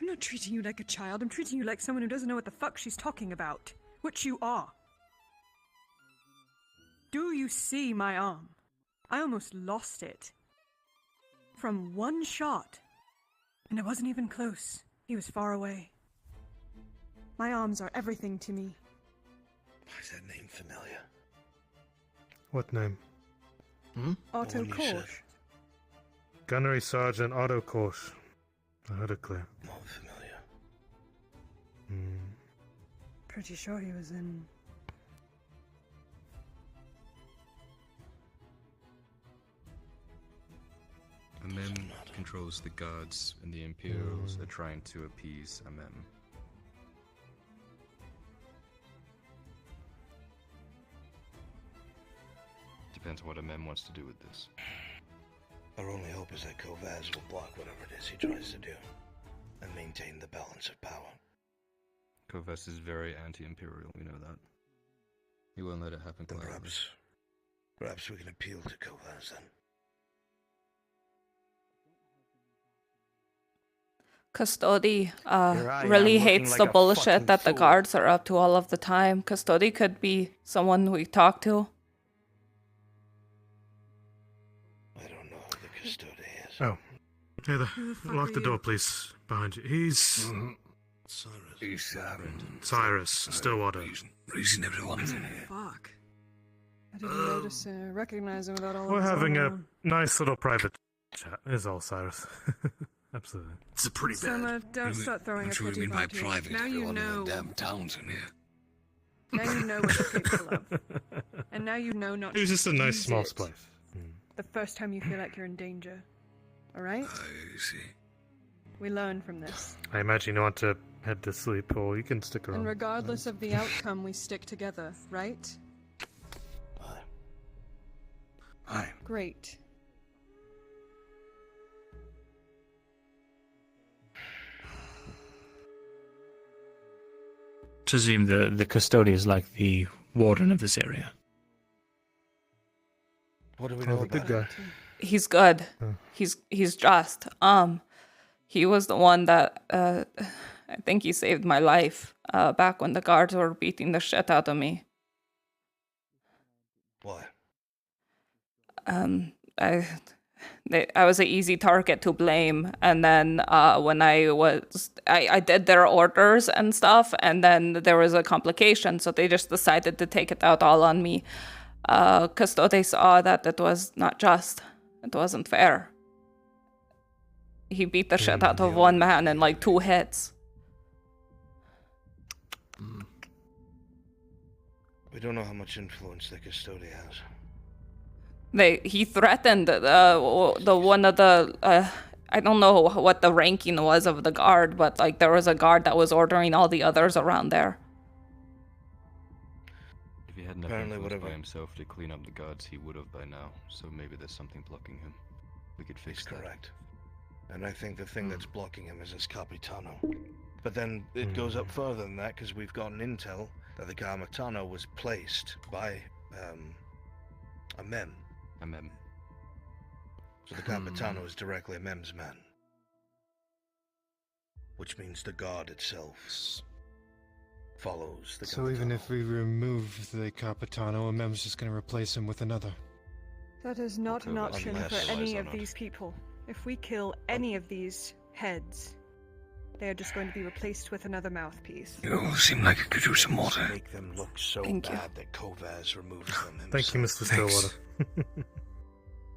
I'm not treating you like a child. I'm treating you like someone who doesn't know what the fuck she's talking about. Which you are. Do you see my arm? I almost lost it. From one shot. And it wasn't even close. He was far away. My arms are everything to me. Why is that name familiar? What name? Otto The one you said. Korsch. Gunnery Sergeant Otto Korsch. I heard it clear. More familiar. Pretty sure he was in. Amem controls the guards, and the Imperials are trying to appease Amem. Depends on what Amem wants to do with this. Our only hope is that Kovaz will block whatever it is he tries to do, and maintain the balance of power. Kovas is very anti-Imperial, we know that. He won't let it happen quietly. Perhaps we can appeal to Kovaz then. Custody Here I really am, hates looking the like a bullshit fucking that the fool. guards are up to all of the time. Custody could be someone we talk to. Oh. Hey there. Lock the door, please. Behind you. He's... He's, Cyrus, Stillwater. Raising everyone. Fuck. I didn't notice recognize him without all We're of his having a armor on. nice little private chat, is all, Cyrus. Absolutely. It's a pretty Summer, bad. don't start throwing I'm a sure you pity mean by party. private. Now you Everyone in know. the damn towns in here. Now you know what you're capable of. And now you know not It was to just a nice use small it splice. the first time you feel like you're in danger. Alright? I see. We learn from this. I imagine you want to head to sleep, or you can stick around. And regardless of the outcome, we stick together, right? Aye. Great. Presume the custodian is like the warden of this area. What do we Oh, know the about big guy. He's good. He's just. He was the one that I think he saved my life back when the guards were beating the shit out of me. Why? I was an easy target to blame, and then when I did their orders and stuff, and then there was a complication, so they just decided to take it out all on me. Custode saw that it was not just. It wasn't fair. He beat the shit out of one man in like 2 hits. We don't know how much influence the Custode has. He threatened the one of the I don't know what the ranking was of the guard, but like there was a guard that was ordering all the others around there. If he had enough Apparently, influence whatever- by himself to clean up the guards, he would have by now. So maybe there's something blocking him. We could fix He's that. correct. And I think the thing that's blocking him is his Capitano. But then it goes up further than that, because we've gotten intel that the Capitano was placed by Amem. Amem. So the Capitano is directly Amem's man. Which means the guard itself follows the So even if we remove the Capitano, Mem's just going to replace him with another. That is not an Okay, option unless- for any of unless or these people. If we kill any of these heads, they are just going to be replaced with another mouthpiece. You seem like you could use some water. Make them look so Thank you. bad that Kovaz removes them himself. Thank you, Mr. Thanks. Stillwater.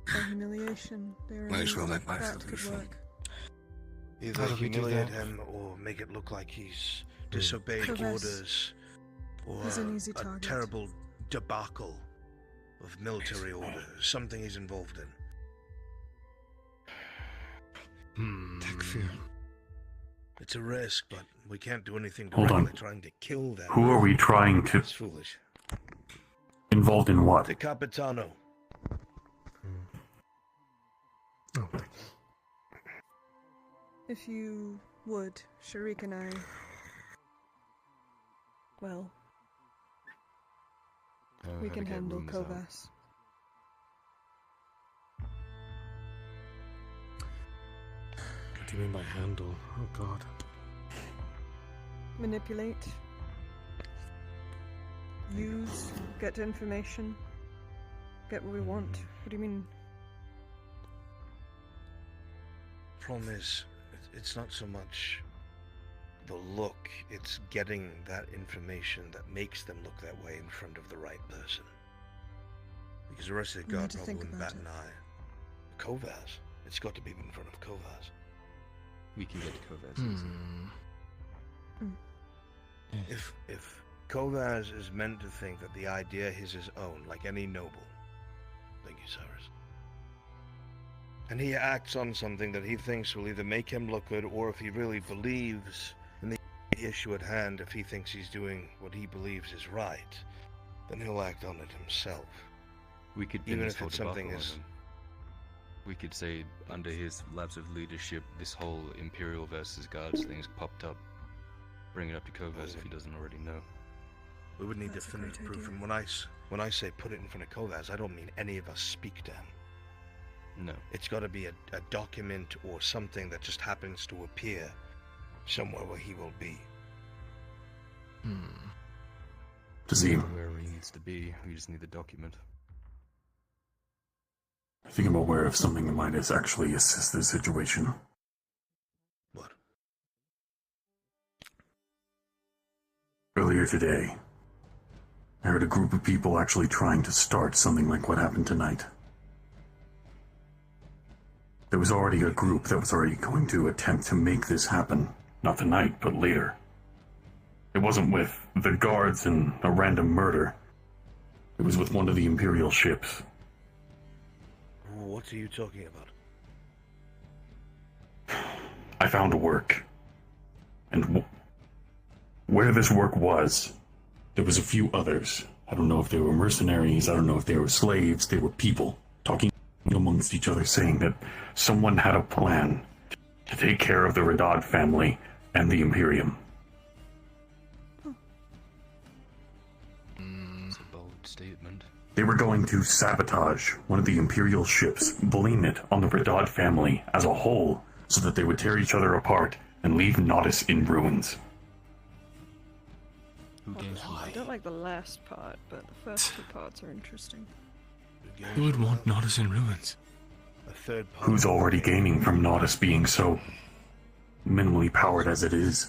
For humiliation, there Might as well make my that food could fun. work. Either How do we do humiliate that? him or make it look like he's disobeyed Kovaz orders, or is an easy a target. terrible debacle of military orders, something he's involved in. Takfir. It's a risk, but we can't do anything Hold directly on. trying to kill them. Who are we trying to... It's foolish. Involved in what? The Capitano. Oh, If you would, Sharik and I. Well, we can handle Kovas. what do you mean by handle? Oh, God. Manipulate. Use. Get information. Get what we want. What do you mean? Problem is, it's not so much the look, it's getting that information that makes them look that way in front of the right person. Because the rest of the We need guard to probably think wouldn't about bat an eye. Kovaz, it's got to be in front of Kovaz. We can get to Kovaz easy. If Kovaz is meant to think that the idea is his own, like any noble, thank you, Cyrus, and he acts on something that he thinks will either make him look good, or if he really believes in the issue at hand, if he thinks he's doing what he believes is right, then he'll act on it himself. We could even if it's something as we could say under his lapse of leadership, this whole Imperial versus Guards thing's popped up. Bring it up to Kovaz if he doesn't already know. We would need definitive proof, and when I say put it in front of Kovaz, I don't mean any of us speak to him. No. It's got to be a document or something that just happens to appear somewhere where he will be. Does he? Wherever he needs to be, we just need the document. I think I'm aware of something that might actually assist this situation. What? Earlier today, I heard a group of people actually trying to start something like what happened tonight. There was already a group that was already going to attempt to make this happen. Not tonight, but later. It wasn't with the guards and a random murder. It was with one of the Imperial ships. What are you talking about? I found a work. And where this work was, there was a few others. I don't know if they were mercenaries, I don't know if they were slaves, they were people talking amongst each other, saying that someone had a plan to take care of the Radad family and the Imperium. It's a bold statement. They were going to sabotage one of the Imperial ships, blame it on the Radad family as a whole, so that they would tear each other apart and leave Nodus in ruins. I don't like the last part, but the first two parts are interesting. Who would want Nodus in ruins? A third party. Who's already gaining from Nodus being so minimally powered as it is?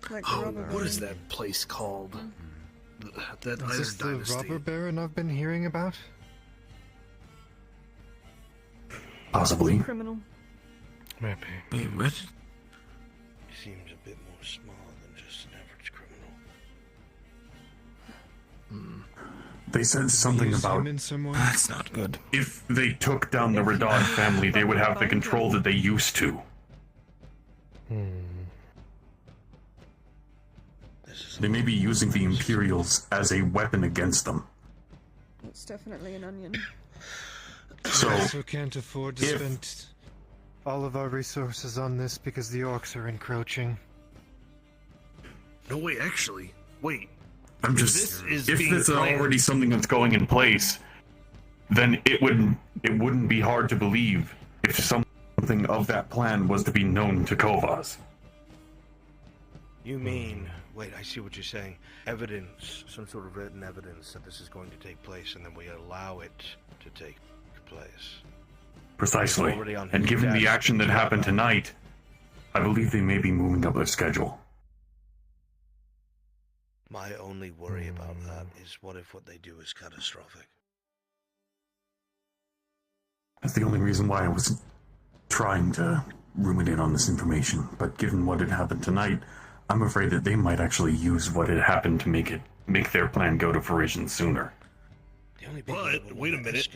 Like what is that place called? That Is this the robber baron I've been hearing about? Possibly. Criminal. Maybe. Wait, what? He seems a bit more small than just an average criminal. They said something about That's not good. if they took down the Radad family, they would have the control that they used to. They may be using the Imperials as a weapon against them. It's definitely an onion. So, We also can't afford to spend all of our resources on this because the orcs are encroaching. No, wait, actually, wait. I'm just, This is if being this is planned. already something that's going in place, then it wouldn't be hard to believe if something of that plan was to be known to Kovaz. You mean, wait, I see what you're saying. Evidence, some sort of written evidence that this is going to take place, and then we allow it to take place. Precisely. Already on And his given the desk. action that happened tonight, I believe they may be moving up their schedule. My only worry about that is what if what they do is catastrophic? That's the only reason why I was trying to ruminate on this information. But given what had happened tonight, I'm afraid that they might actually use what had happened to make their plan go to fruition sooner. But wait a minute.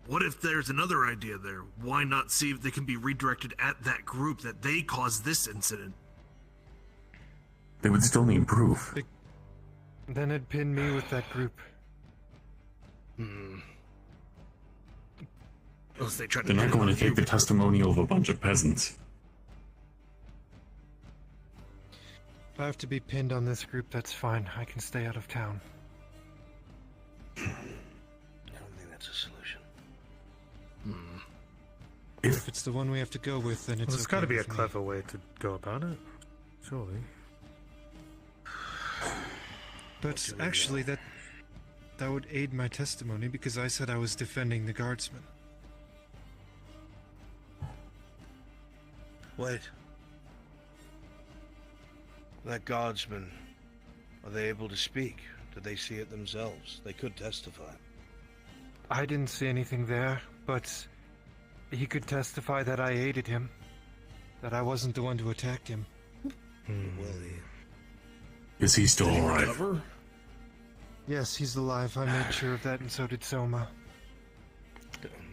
What if there's another idea there? Why not see if they can be redirected at that group that they caused this incident? They would still need proof. Then it'd pin me with that group. Unless they try to They're not going to take the testimonial of a bunch of peasants. If I have to be pinned on this group, that's fine. I can stay out of town. I don't think that's a solution. If it's the one we have to go with, then it's There's okay got to be a with me. clever way to go about it. Surely. But actually, that would aid my testimony because I said I was defending the guardsmen. Wait. That guardsman, are they able to speak? Did they see it themselves? They could testify. I didn't see anything there, but He could testify that I aided him. That I wasn't the one who attacked him. Is he still alive? Recover? Yes, he's alive. I made sure of that, and so did Soma.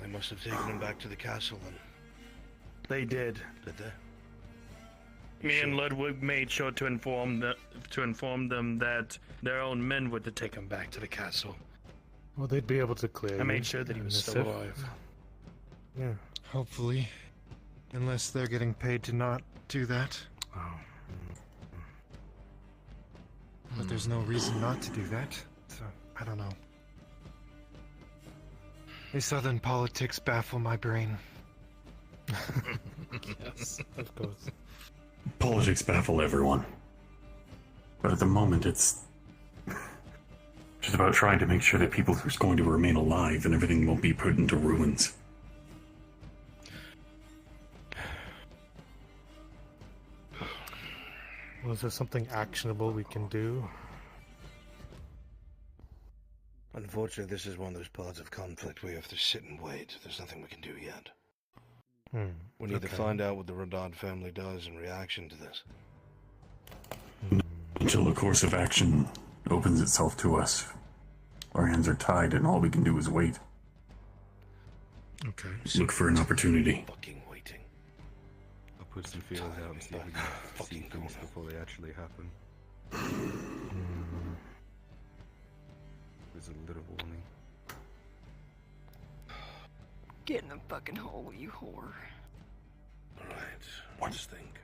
They must have taken him back to the castle then. They did. Did they? Me and Ludwig made sure to inform them that their own men were to take him back to the castle. Well, they'd be able to clear. I you made sure that he was in still this alive. Yeah. Hopefully. Unless they're getting paid to not do that. Oh. But there's no reason not to do that, so I don't know. These southern politics baffle my brain. Yes, of course. Politics baffle everyone. But at the moment, it's just about trying to make sure that people are going to remain alive and everything won't be put into ruins. Well, is there something actionable we can do? Unfortunately, this is one of those parts of conflict where you have to sit and wait. There's nothing we can do yet. We need to find out what the Rodard family does in reaction to this. Until the course of action opens itself to us, our hands are tied and all we can do is wait. Okay. Look for an opportunity. Fucking waiting. I'll put some feelers out and see if we can see things before they actually happen. There's a little warning. Get in the fucking hole, you whore. Alright, let's think.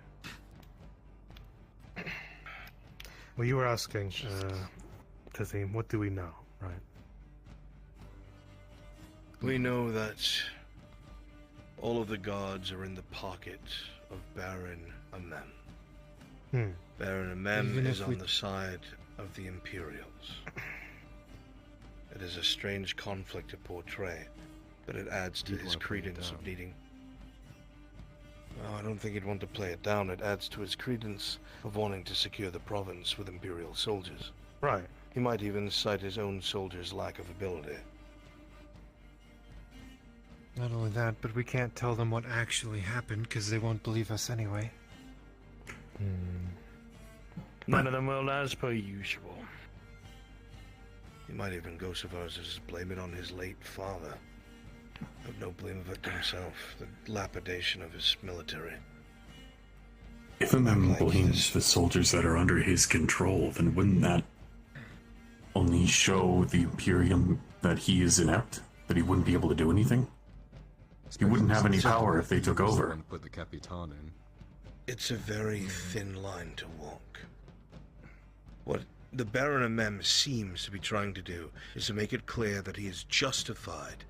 Well, you were asking, Tazim, what do we know, right? We know that all of the gods are in the pocket of Baron Amem. Baron Amem Even is if on we- the side of the Imperials. It is a strange conflict to portray, but it adds to You'd his wanna play it credence of down. needing... No, I don't think he'd want to play it down. It adds to his credence of wanting to secure the province with Imperial soldiers. Right. He might even cite his own soldiers' lack of ability. Not only that, but we can't tell them what actually happened because they won't believe us anyway. None of them will, as per usual. He might even go so far as to just blame it on his late father. Have no blame of it himself. The lapidation of his military. If Amem blames the soldiers that are under his control, then wouldn't that only show the Imperium that he is inept? That he wouldn't be able to do anything? He wouldn't have any power if they took over. Put the Capitan in. It's a very thin line to walk. What the Baron Amem seems to be trying to do is to make it clear that he is justified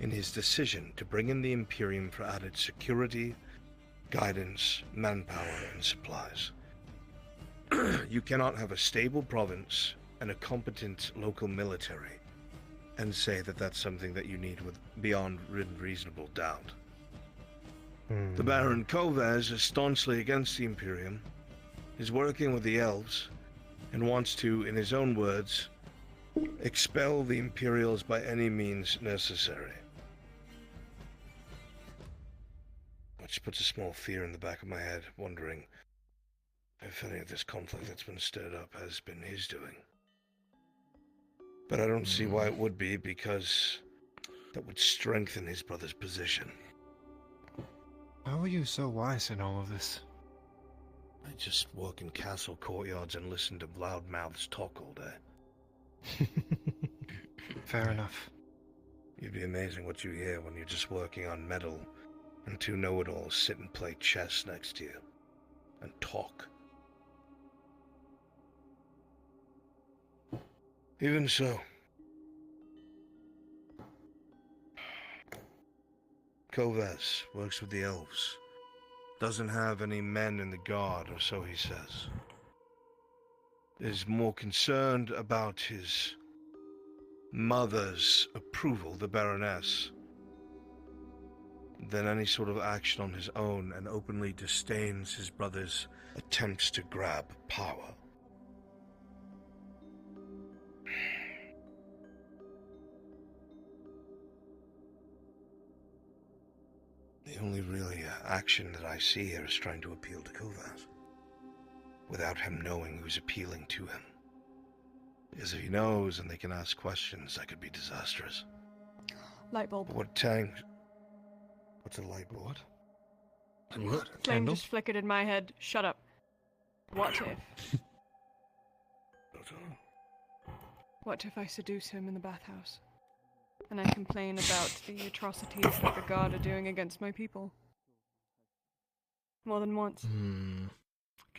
in his decision to bring in the Imperium for added security, guidance, manpower, and supplies. You cannot have a stable province and a competent local military and say that that's something that you need with beyond reasonable doubt. The Baron Kovaz is staunchly against the Imperium, is working with the elves, and wants to, in his own words, expel the Imperials by any means necessary. Which puts a small fear in the back of my head, wondering if any of this conflict that's been stirred up has been his doing. But I don't see why it would be, because that would strengthen his brother's position. How are you so wise in all of this? I just walk in castle courtyards and listen to loudmouths talk all day. Fair enough. You'd be amazing what you hear when you're just working on metal and two know-it-alls sit and play chess next to you and talk. Even so, Kovas works with the elves. Doesn't have any men in the guard, or so he says. Is more concerned about his mother's approval, the Baroness, than any sort of action on his own, and openly disdains his brother's attempts to grab power. The only really action that I see here is trying to appeal to Kovas, without him knowing who's appealing to him. Because if he knows and they can ask questions, that could be disastrous. Light bulb. What Tang... What's a light bulb? Flame Candle? just flickered in my head. Shut up. What if? What if I seduce him in the bathhouse? And I complain about the atrocities that the guard are doing against my people? More than once. Can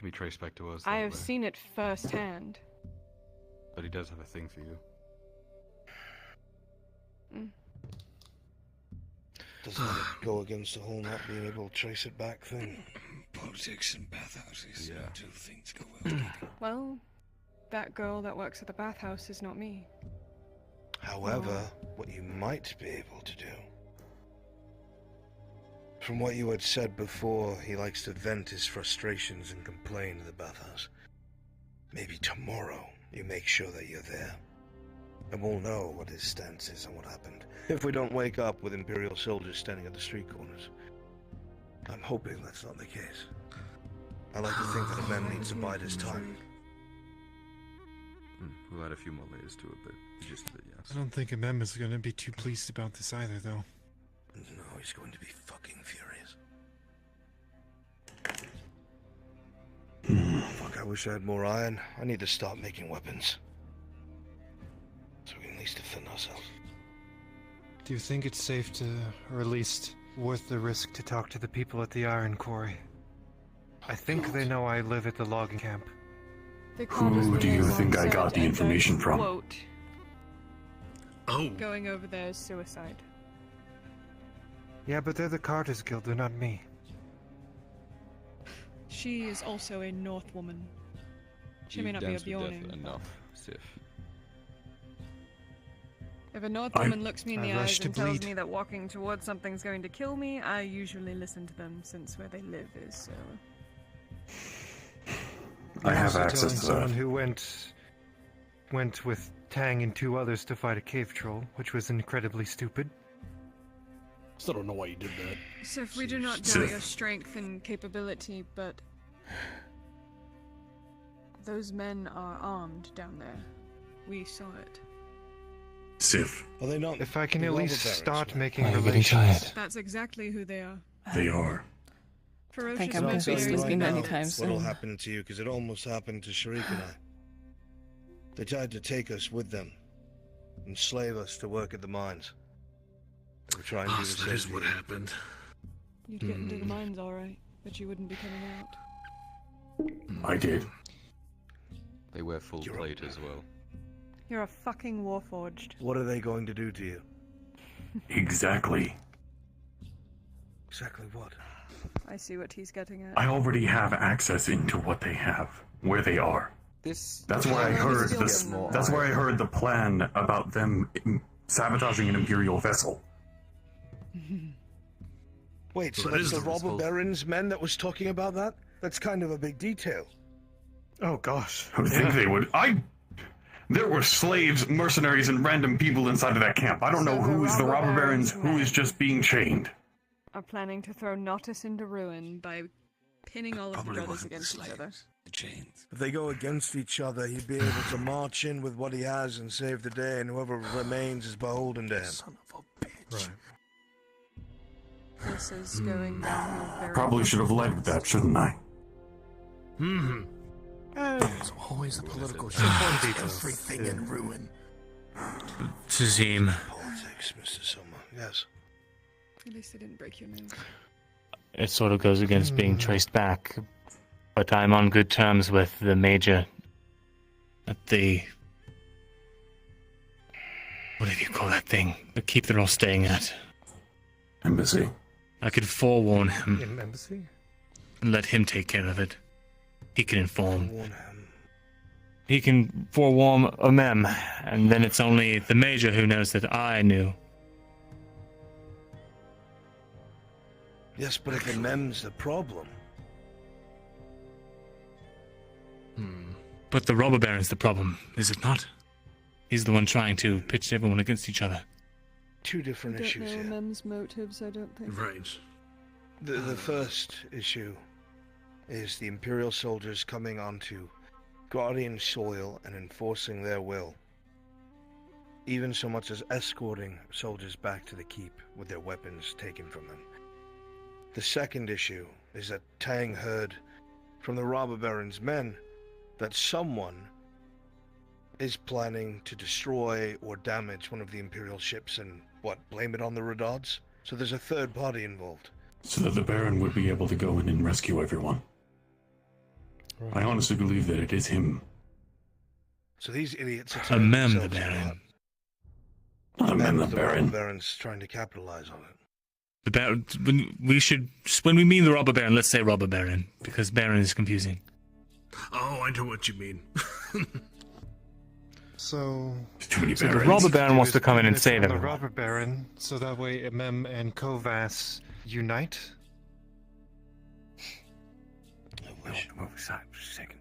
be traced back to us. I that have way. seen it firsthand. But he does have a thing for you. Doesn't it go against the whole not being able to trace it back thing? Politics and bathhouses. Yeah. Two things go well together. Well, that girl that works at the bathhouse is not me. However, what you might be able to do... From what you had said before, he likes to vent his frustrations and complain to the bathhouse. Maybe tomorrow you make sure that you're there. And we'll know what his stance is on what happened. If we don't wake up with Imperial soldiers standing at the street corners. I'm hoping that's not the case. I like to think that a man needs to bide his time. We'll add a few more layers to it, but the gist of it, yes. I don't think Amem is going to be too pleased about this either, though. No, he's going to be fucking furious. Fuck, I wish I had more iron. I need to start making weapons. So we can at least defend ourselves. Do you think it's safe to, or at least worth the risk to talk to the people at the iron quarry? I think they know I live at the logging camp. Who do you think I got the information from? Quote, Oh. going over there is suicide. Yeah, but they're the Carters Guild, they're not me. She is also a North woman. She may You not be a dance with death Bjorning. enough, Sif. If a North woman looks me in the I rush eyes to and tells bleed. me that walking towards something's going to kill me, I usually listen to them, since where they live is so... I have Also access telling to someone that. who went with Tang and 2 others to fight a cave troll, which was incredibly stupid. Still don't know why you did that. So if we do not doubt your strength and capability, but... Those men are armed down there. We saw it. Sif. Are they not? If I can the at robber least barons, start man? making I'm getting relations. tired. That's exactly who they are. They are. Ferocious think I've men been basically very seen many well. times What'll soon. happen to you, because it almost happened to Sharik and I. They tried to take us with them, enslave us to work at the mines. They were trying to do the So same that is thing. what happened. You'd get into the mines alright, but you wouldn't be coming out. I did. They wear full plate as well. You're a fucking warforged. What are they going to do to you? Exactly. Exactly what? I see what he's getting at. I already have access into what they have, where they are. That's where I heard this. That's where I heard the plan about them sabotaging an Imperial vessel. Wait, so Well, that that's is the the robber result. baron's men that was talking about that? That's kind of a big detail. Oh gosh. I would think they would. There were slaves, mercenaries, and random people inside of that camp. I don't know who is the robber barons, who is just being chained. Are planning to throw Nautis into ruin by pinning all of the Probably brothers wasn't the against each other. slaves. The chains. If they go against each other, he'd be able to march in with what he has and save the day, and whoever remains is beholden to him. Son of a bitch. Right. This is going downhill very Probably should have led with that, shouldn't I? There's always a political shift. Everything in ruin. Tazim, Politics, Mr. Summer. Yes. At least they didn't break your nose. it sort of goes against being traced back, but I'm on good terms with the major at the... Whatever you call that thing, the keep they're all staying at. Embassy. I could forewarn him In embassy? and let him take care of it. He can inform. Warn him. He can forewarn Mem, and then it's only the major who knows that I knew. Yes, but if the mem's the problem, But the robber baron's the problem, is it not? He's the one trying to pitch everyone against each other. two different I don't issues know here. Mem's motives, I don't think. Right. The first issue is the Imperial soldiers coming onto Guardian soil and enforcing their will. Even so much as escorting soldiers back to the keep with their weapons taken from them. The second issue is that Tang heard from the robber baron's men that someone is planning to destroy or damage one of the Imperial ships and, blame it on the Redods? So there's a third party involved. So that the Baron would be able to go in and rescue everyone. Right. I honestly believe that it is him. So these idiots are Amem the Baron. Not Amem the the Baron. robber baron's trying to capitalize on it. The Baron. When we mean the robber baron, let's say robber baron, because baron is confusing. Oh, I know what you mean. So, the robber baron wants to come in and save the everyone. robber baron, so that way Mem and Kovas unite. Second.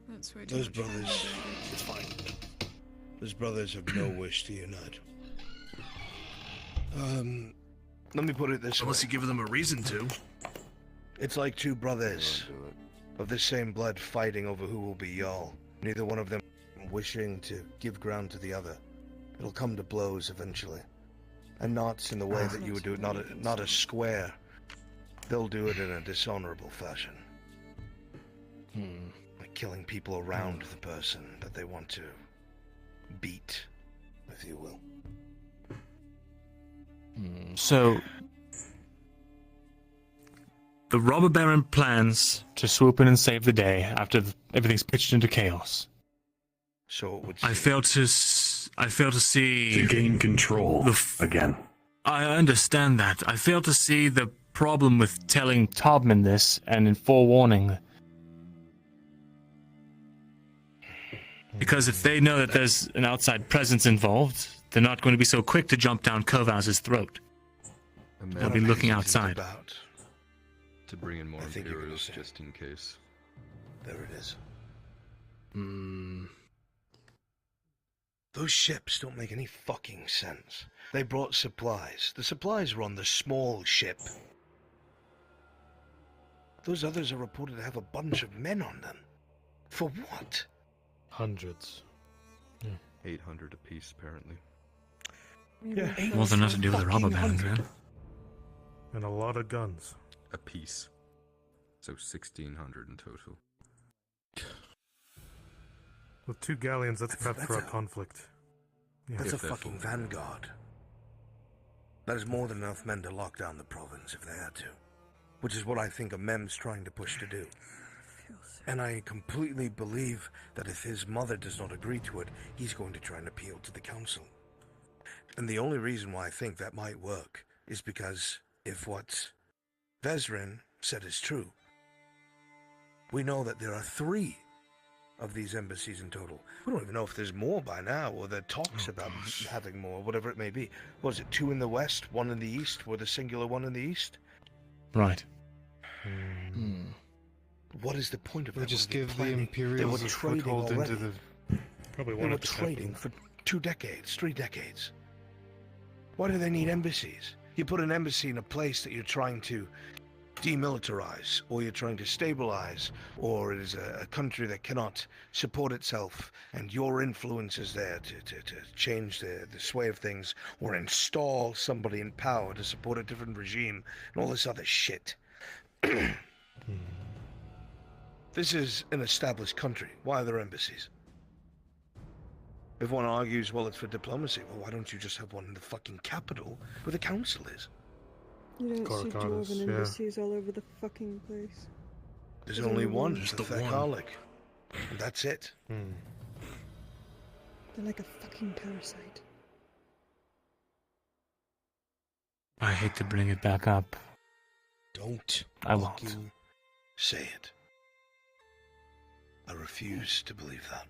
That's way too Those much brothers, it's fine. Those brothers have no wish to unite. Let me put it this way. Unless you give them a reason to. It's like two brothers of the same blood fighting over who will be Jarl. Neither one of them wishing to give ground to the other. It'll come to blows eventually. And not in the way that you would do it, not a square. They'll do it in a dishonorable fashion. Like killing people around the person that they want to beat, if you will. So, the robber baron plans to swoop in and save the day after everything's pitched into chaos. So it would. I fail to see To gain control again. I understand that. I fail to see the problem with telling Tobman this and in forewarning. Because if they know that there's an outside presence involved, they're not going to be so quick to jump down Kovas's throat. They'll be looking outside. To bring in more Imperials just in case. There it is. Those ships don't make any fucking sense. They brought supplies. The supplies were on the small ship. Those others are reported to have a bunch of men on them. For what? Hundreds. 800 apiece, apparently. Yeah. More than enough to do with the robber barons, man. And a lot of guns. A piece. So 1,600 in total. With 2 galleons, that's enough for a conflict. Yeah. That's a fucking vanguard. That is more than enough men to lock down the province if they had to. Which is what I think Mem's trying to push to do. And I completely believe that if his mother does not agree to it, he's going to try and appeal to the council. And the only reason why I think that might work is because if what Vezrin said is true, we know that there are 3 of these embassies in total. We don't even know if there's more by now, or there are talks about having more, whatever it may be. Was it 2 in the west, 1 in the east, with a singular 1 in the east? Right. What is the point of We'll that? just What are they give the planning? Imperials They were a trading foothold into already. the... Probably They one were of the trading for 2 decades, 3 decades. Why do they need embassies? You put an embassy in a place that you're trying to demilitarize, or you're trying to stabilize, or it is a country that cannot support itself, and your influence is there to change the sway of things, or install somebody in power to support a different regime, and all this other shit. This is an established country. Why are there embassies? If one argues, well, it's for diplomacy, well, why don't you just have one in the fucking capital where the council is? You don't see Coruscant, dwarven yeah. embassies all over the fucking place. There's only one, There's the the one. Thekalik. And that's it. They're like a fucking parasite. I hate to bring it back up. Don't I won't. fucking say it. I refuse to believe that.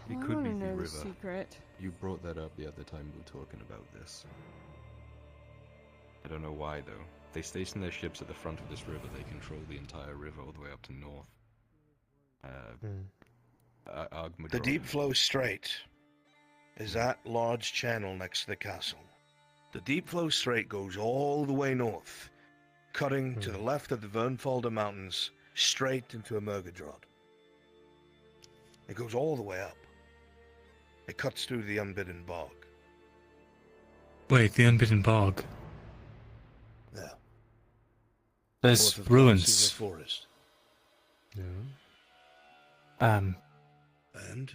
It I could wanna be the know the river. secret. You brought that up the other time we were talking about this. I don't know why though. They station their ships at the front of this river. They control the entire river all the way up to north. The Deep Flow Strait is that large channel next to the castle. The deep flow strait goes all the way north, cutting to the left of the Vernfalder Mountains, straight into a Murgadrod. It goes all the way up. It cuts through the Unbidden Bog. Wait, the Unbidden Bog. Yeah. There's North of ruins. Gardensea Forest. Um, And?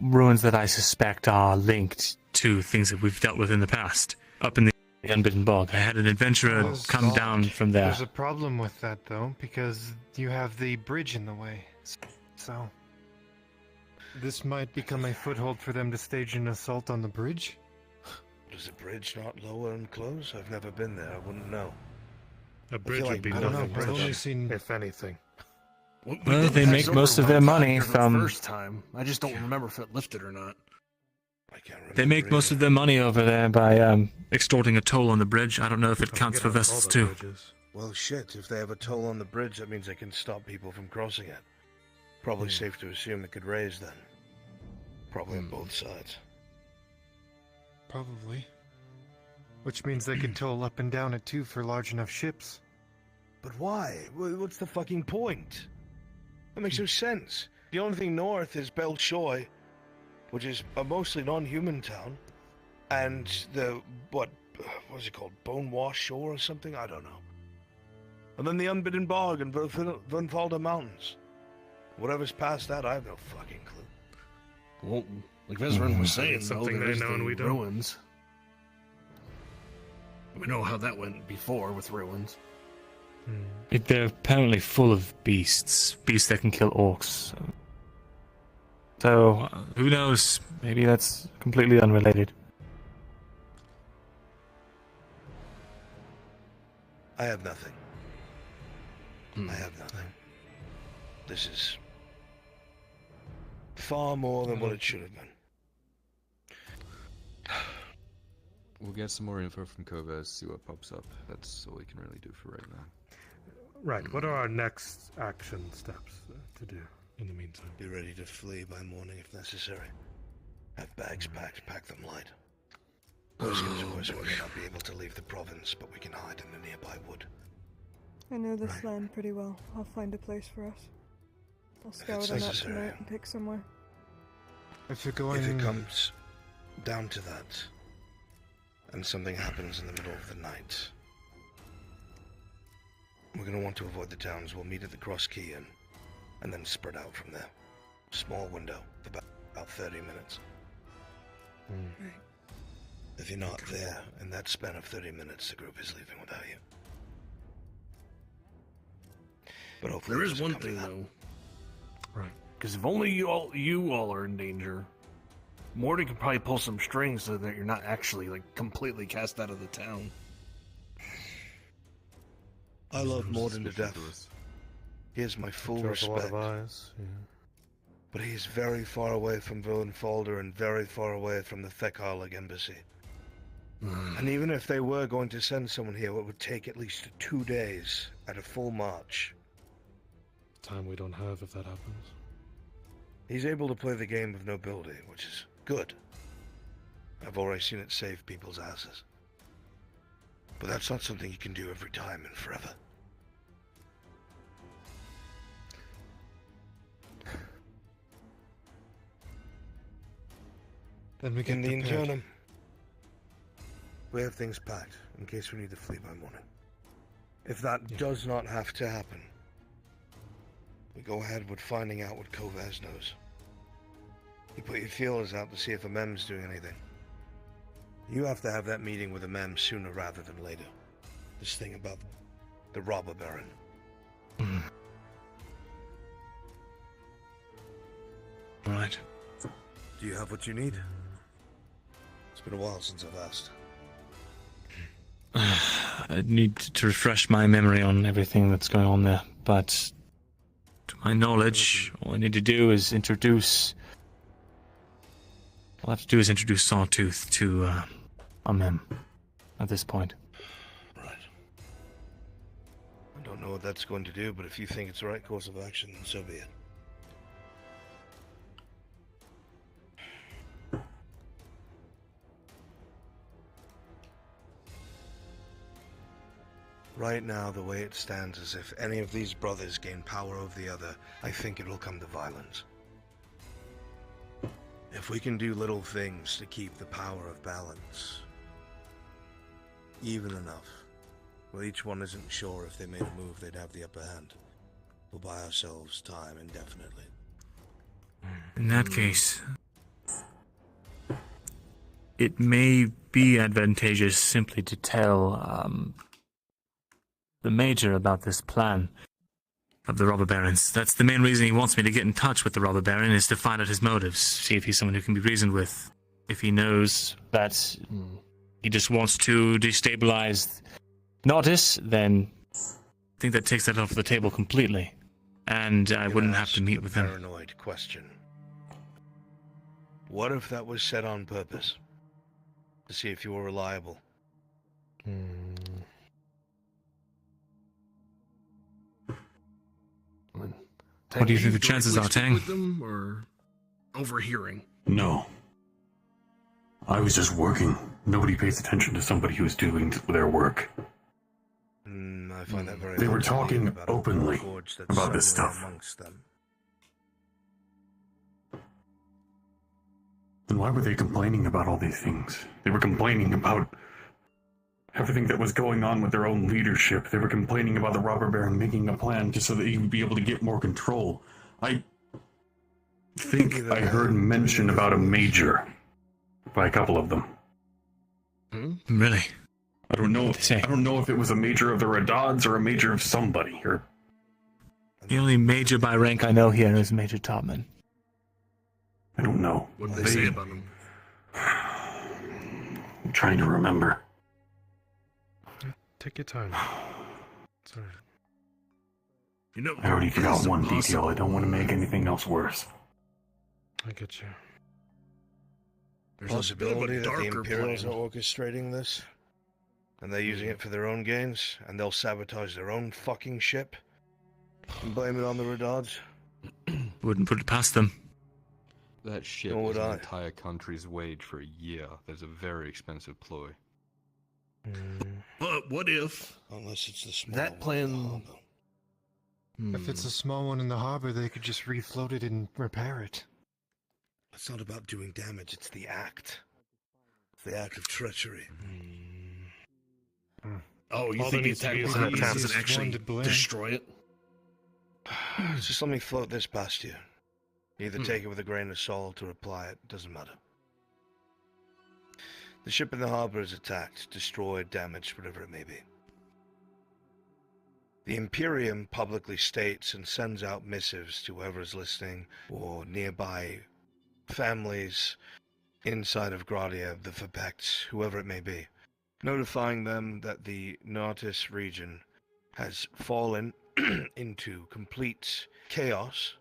ruins that I suspect are linked to things that we've dealt with in the past. Up in the Unbidden Bog. I had an adventurer come down from there. There's a problem with that, though, because you have the bridge in the way. So, this might become a foothold for them to stage an assault on the bridge? Does the bridge not lower and close? I've never been there. I wouldn't know. A bridge like would be I don't know, nothing I've to only them, seen- if anything. Well, they make most of their money from. The first time. I just don't remember if it lifted or not. They make most of their money over there by extorting a toll on the bridge. I don't know if it counts for vessels too. Well, shit. If they have a toll on the bridge, that means they can stop people from crossing it. Probably safe to assume it could raise then. Probably on both sides. Probably. Which means they could toll up and down it too for large enough ships. But why? What's the fucking point? That makes no sense. The only thing north is Belchoy, which is a mostly non-human town, and the, what's it called? Bonewash Shore or something? I don't know. And then the Unbidden Bog and Vernfalder Mountains. Whatever's past that, I have no fucking clue. Well, like Vezran was saying, though, something there's they know and we the don't. ruins. We know how that went before with ruins. They're apparently full of beasts that can kill orcs. So, who knows? Maybe that's completely unrelated. I have nothing. I have nothing. This is far more than what it should have been. We'll get some more info from Kovas, see what pops up. That's all we can really do for right now. Right, what are our next action steps to do in the meantime? Be ready to flee by morning if necessary. Have bags packed, pack them light. Worst comes to worst, we may not be able to leave the province, but we can hide in the nearby wood. I know this land pretty well. I'll find a place for us. I'll scour it's the map necessary. tonight and pick somewhere. If you're going... If it comes down to that, and something happens in the middle of the night, we're going to want to avoid the towns. We'll meet at the Cross Key Inn, and then spread out from there. Small window, about 30 minutes. Right. If you're not there in that span of 30 minutes, the group is leaving without you. But hopefully There it is doesn't one come to thing, that. though. Right. Because if only you all are in danger, Morty can probably pull some strings so that you're not actually, like, completely cast out of the town. I love Morden to death. He has my full Draws a lot respect. of eyes, yeah. But he is very far away from Vernfalder and very far away from the Thekharlig embassy. And even if they were going to send someone here, it would take at least 2 days at a full march. Time we don't have if that happens. He's able to play the game of nobility, which is good. I've already seen it save people's asses. But that's not something you can do every time and forever. Then we get In the prepared. interim, we have things packed in case we need to flee by morning. If that does not have to happen, we go ahead with finding out what Kovaz knows. You put your feelers out to see if a mem's doing anything. You have to have that meeting with a mem sooner rather than later. This thing about the robber baron. Right. Do you have what you need? It's been a while since I've asked. I need to refresh my memory on everything that's going on there, but to my knowledge, all I need to do is introduce... All I have to do is introduce Sawtooth to Mem at this point. Right. I don't know what that's going to do, but if you think it's the right course of action, then so be it. Right now, the way it stands is if any of these brothers gain power over the other, I think it will come to violence. If we can do little things to keep the power of balance even enough, where each one isn't sure if they made a move they'd have the upper hand, we'll buy ourselves time indefinitely. In that case, it may be advantageous simply to tell the Major about this plan of the robber barons. That's the main reason he wants me to get in touch with the robber baron, is to find out his motives, see if he's someone who can be reasoned with. If he knows that he just wants to destabilize Nautis, then I think that takes that off the table completely. And I wouldn't have to meet with him. Paranoid question. What if that was said on purpose? To see if you were reliable? What do you think the chances are, Tang? With them or overhearing? No. I was just working. Nobody pays attention to somebody who's doing their work. I find that very. They were talking openly about this stuff. Amongst them. Then why were they complaining about all these things? They were complaining about everything that was going on with their own leadership. They were complaining about the robber baron making a plan just so that he would be able to get more control. I think I heard mention about a major by a couple of them. Really? I don't know. I don't know if it was a major of the Radads or a major of somebody. Or The only major by rank I know here is Major Topman. I don't know. What did they say about him? I'm trying to remember. Take your time. Sorry. You know, I already forgot one detail. I don't want to make anything else worse. I get you. There's Possibility a bit that of a the darker Imperials plan. are orchestrating this, and they're using it for their own gains, and they'll sabotage their own fucking ship and blame it on the Radads. Wouldn't put it past them. That ship Nor is would an I. entire country's wage for a year. That's a very expensive ploy. But what if Unless it's the small that plan? If it's a small one in the harbor, they could just refloat it and repair it. It's not about doing damage, it's the act. It's the act of treachery. Oh, you All think there the needs to attack be is plan an doesn't easiest actually one to blame. destroy it? Just let me float this past you. Either take it with a grain of salt or apply it, doesn't matter. The ship in the harbor is attacked, destroyed, damaged, whatever it may be. The Imperium publicly states and sends out missives to whoever is listening or nearby families inside of Gradia, the Vapects, whoever it may be, notifying them that the Nautis region has fallen into complete chaos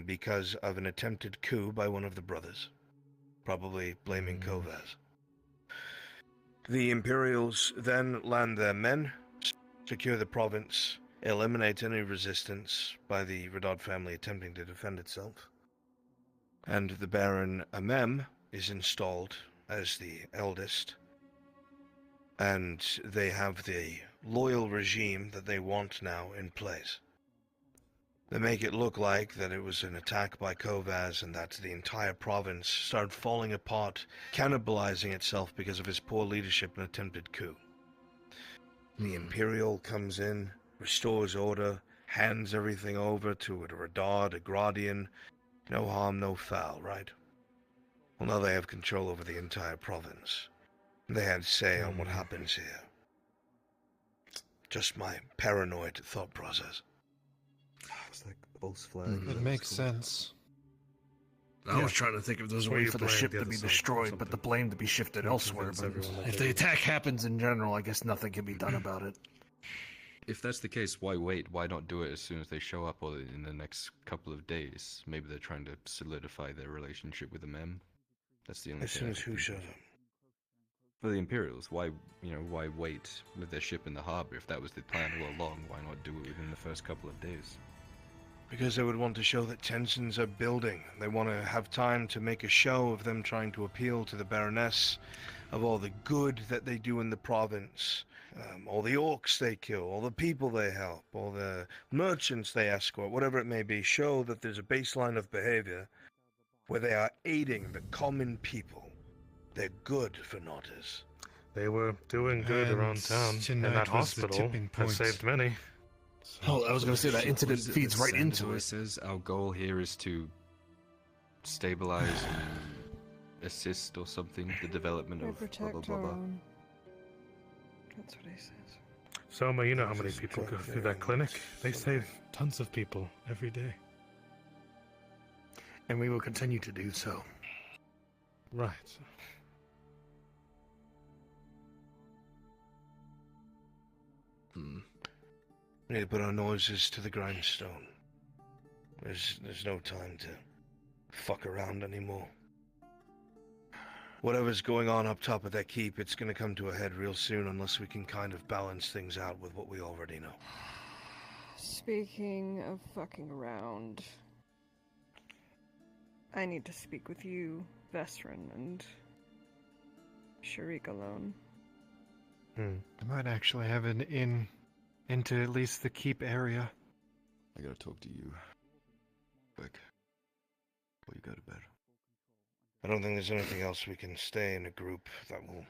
because of an attempted coup by one of the brothers, probably blaming Kovaz. The Imperials then land their men, secure the province, eliminate any resistance by the Radad family attempting to defend itself, and the Baron Amem is installed as the eldest, and they have the loyal regime that they want now in place. They make it look like that it was an attack by Kovaz and that the entire province started falling apart, cannibalizing itself because of his poor leadership and attempted coup. The Imperial comes in, restores order, hands everything over to a Radad, a Gradian. No harm, no foul, right? Well, now they have control over the entire province. They had say on what happens here. Just my paranoid thought process. It's like false flag. It makes sense. I was trying to think if there's a way for the ship to be destroyed, but the blame to be shifted elsewhere. But if the attack happens in general, I guess nothing can be done about it. If that's the case, why wait? Why not do it as soon as they show up or in the next couple of days? Maybe they're trying to solidify their relationship with the Mem. That's the only As thing. soon as who shows up? For the Imperials, why wait with their ship in the harbor? If that was the plan all along, why not do it within the first couple of days? Because they would want to show that tensions are building. They want to have time to make a show of them trying to appeal to the Baroness of all the good that they do in the province, all the orcs they kill, all the people they help, all the merchants they escort, whatever it may be, show that there's a baseline of behavior where they are aiding the common people. They're good for Notters. They were doing good And around town, and tonight that was the hospital tipping has point. saved many. Oh, I was going to say that incident Was it feeds the right Sand into it. Voices? Our goal here is to stabilize and assist or something the development of blah blah blah blah. That's what he says. Soma, you know how many people go through that clinic? They save tons of people every day. And we will continue to do so. Right. We need to put our noses to the grindstone. There's no time to fuck around anymore. Whatever's going on up top of that keep, it's gonna come to a head real soon unless we can kind of balance things out with what we already know. Speaking of fucking around, I need to speak with you, Vestrin, and Sharik alone. I might actually have an in into at least the keep area. I gotta talk to you. Quick. Before you go to bed. I don't think there's anything else we can stay in a group that will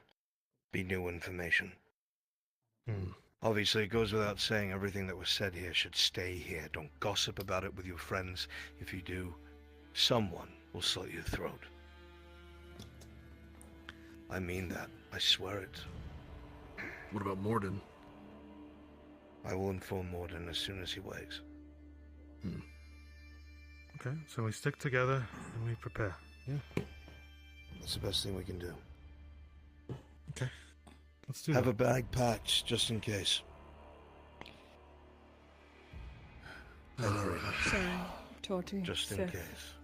be new information. Obviously, it goes without saying everything that was said here should stay here. Don't gossip about it with your friends. If you do, someone will slit your throat. I mean that. I swear it. What about Morden? I will inform Morden as soon as he wakes. Okay, so we stick together and we prepare. Yeah. That's the best thing we can do. Okay. Let's do Have that. a bag packed, just in case. Sorry, Tortie. Just in Sif. case.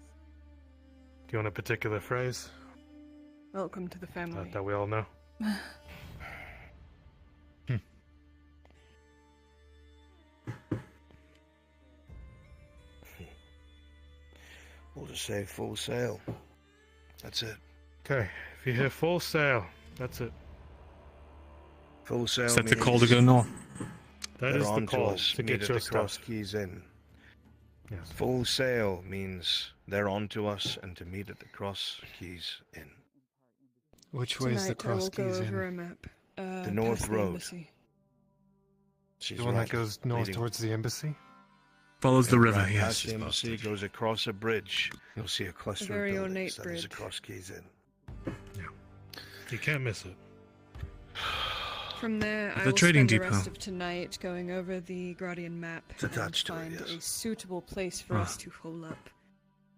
Do you want a particular phrase Welcome to the family. that we all know? We'll just say full sail. That's it. Okay, if you hear full sail, that's it. Full sail. Is that the means call to go north? That they're is the on to call us, to meet get at your the cross stuff. keys in. Yes. Full sail means they're on to us and to meet at the cross keys in. Which way is the Tonight I will cross go keys over in? a map. The North past Road. embassy. She's The one right. that goes north Leading- towards the embassy? Follows the river, right yes. past the embassy, goes across a bridge. You'll see a cluster very of buildings. ornate That is bridge. a cross keys in. You can't miss it. From there, I The will trading spend the depot. rest of tonight going over the Guardian map It's and attached to it, find yes. a suitable place for us to hole up.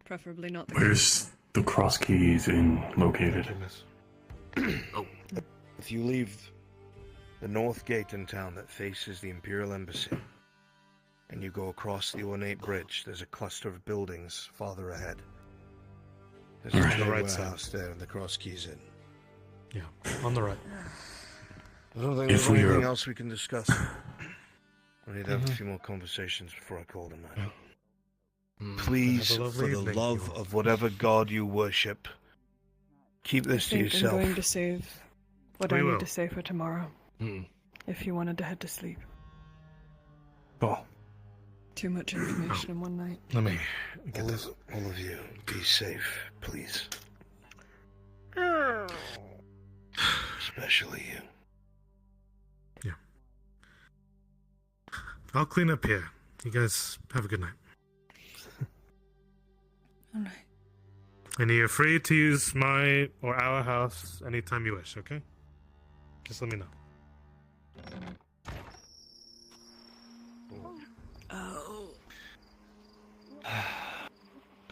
Preferably not the Where's the cross keys in located? If you leave the north gate in town that faces the Imperial Embassy, and you go across the ornate bridge, there's a cluster of buildings farther ahead. There's a On the trade right side. warehouse there, and the cross keys in. Yeah, on the right. I don't think If there's we anything are- else we can discuss. We need to have a few more conversations before I call tonight. Please, Have a for lovely the evening, love you all. of whatever god you worship, keep I this to think I'm yourself. going to save what We I will. need to say for tomorrow. If you wanted to head to sleep. Oh, Too much information in one night. let me get All this. of you, be safe, please. Especially you. I'll clean up here. You guys have a good night. Alright. And you're free to use my or our house anytime you wish, okay? Just let me know. Oh.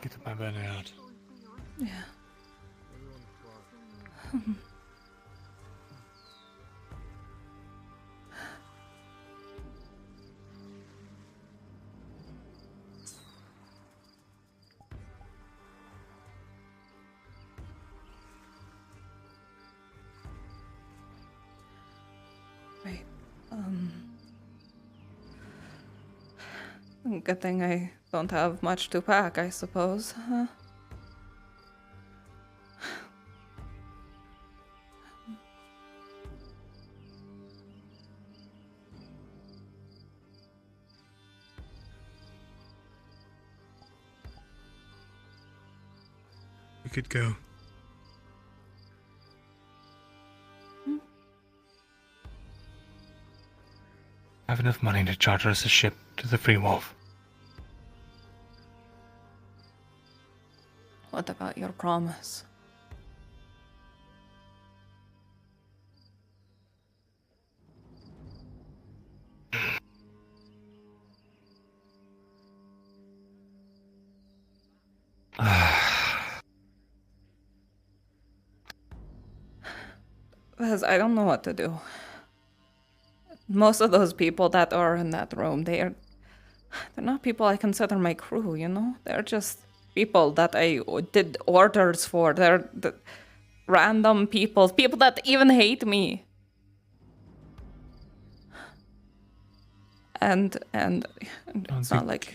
Get my bed out. Yeah. Right. Good thing I don't have much to pack, I suppose, huh? We could go. I have enough money to charter us a ship to the Free Wolf. What about your promise? Because I don't know what to do. Most of those people that are in that room, they're not people I consider my crew, you know? They're just people that I did orders for. They're random people that even hate me. And it's not like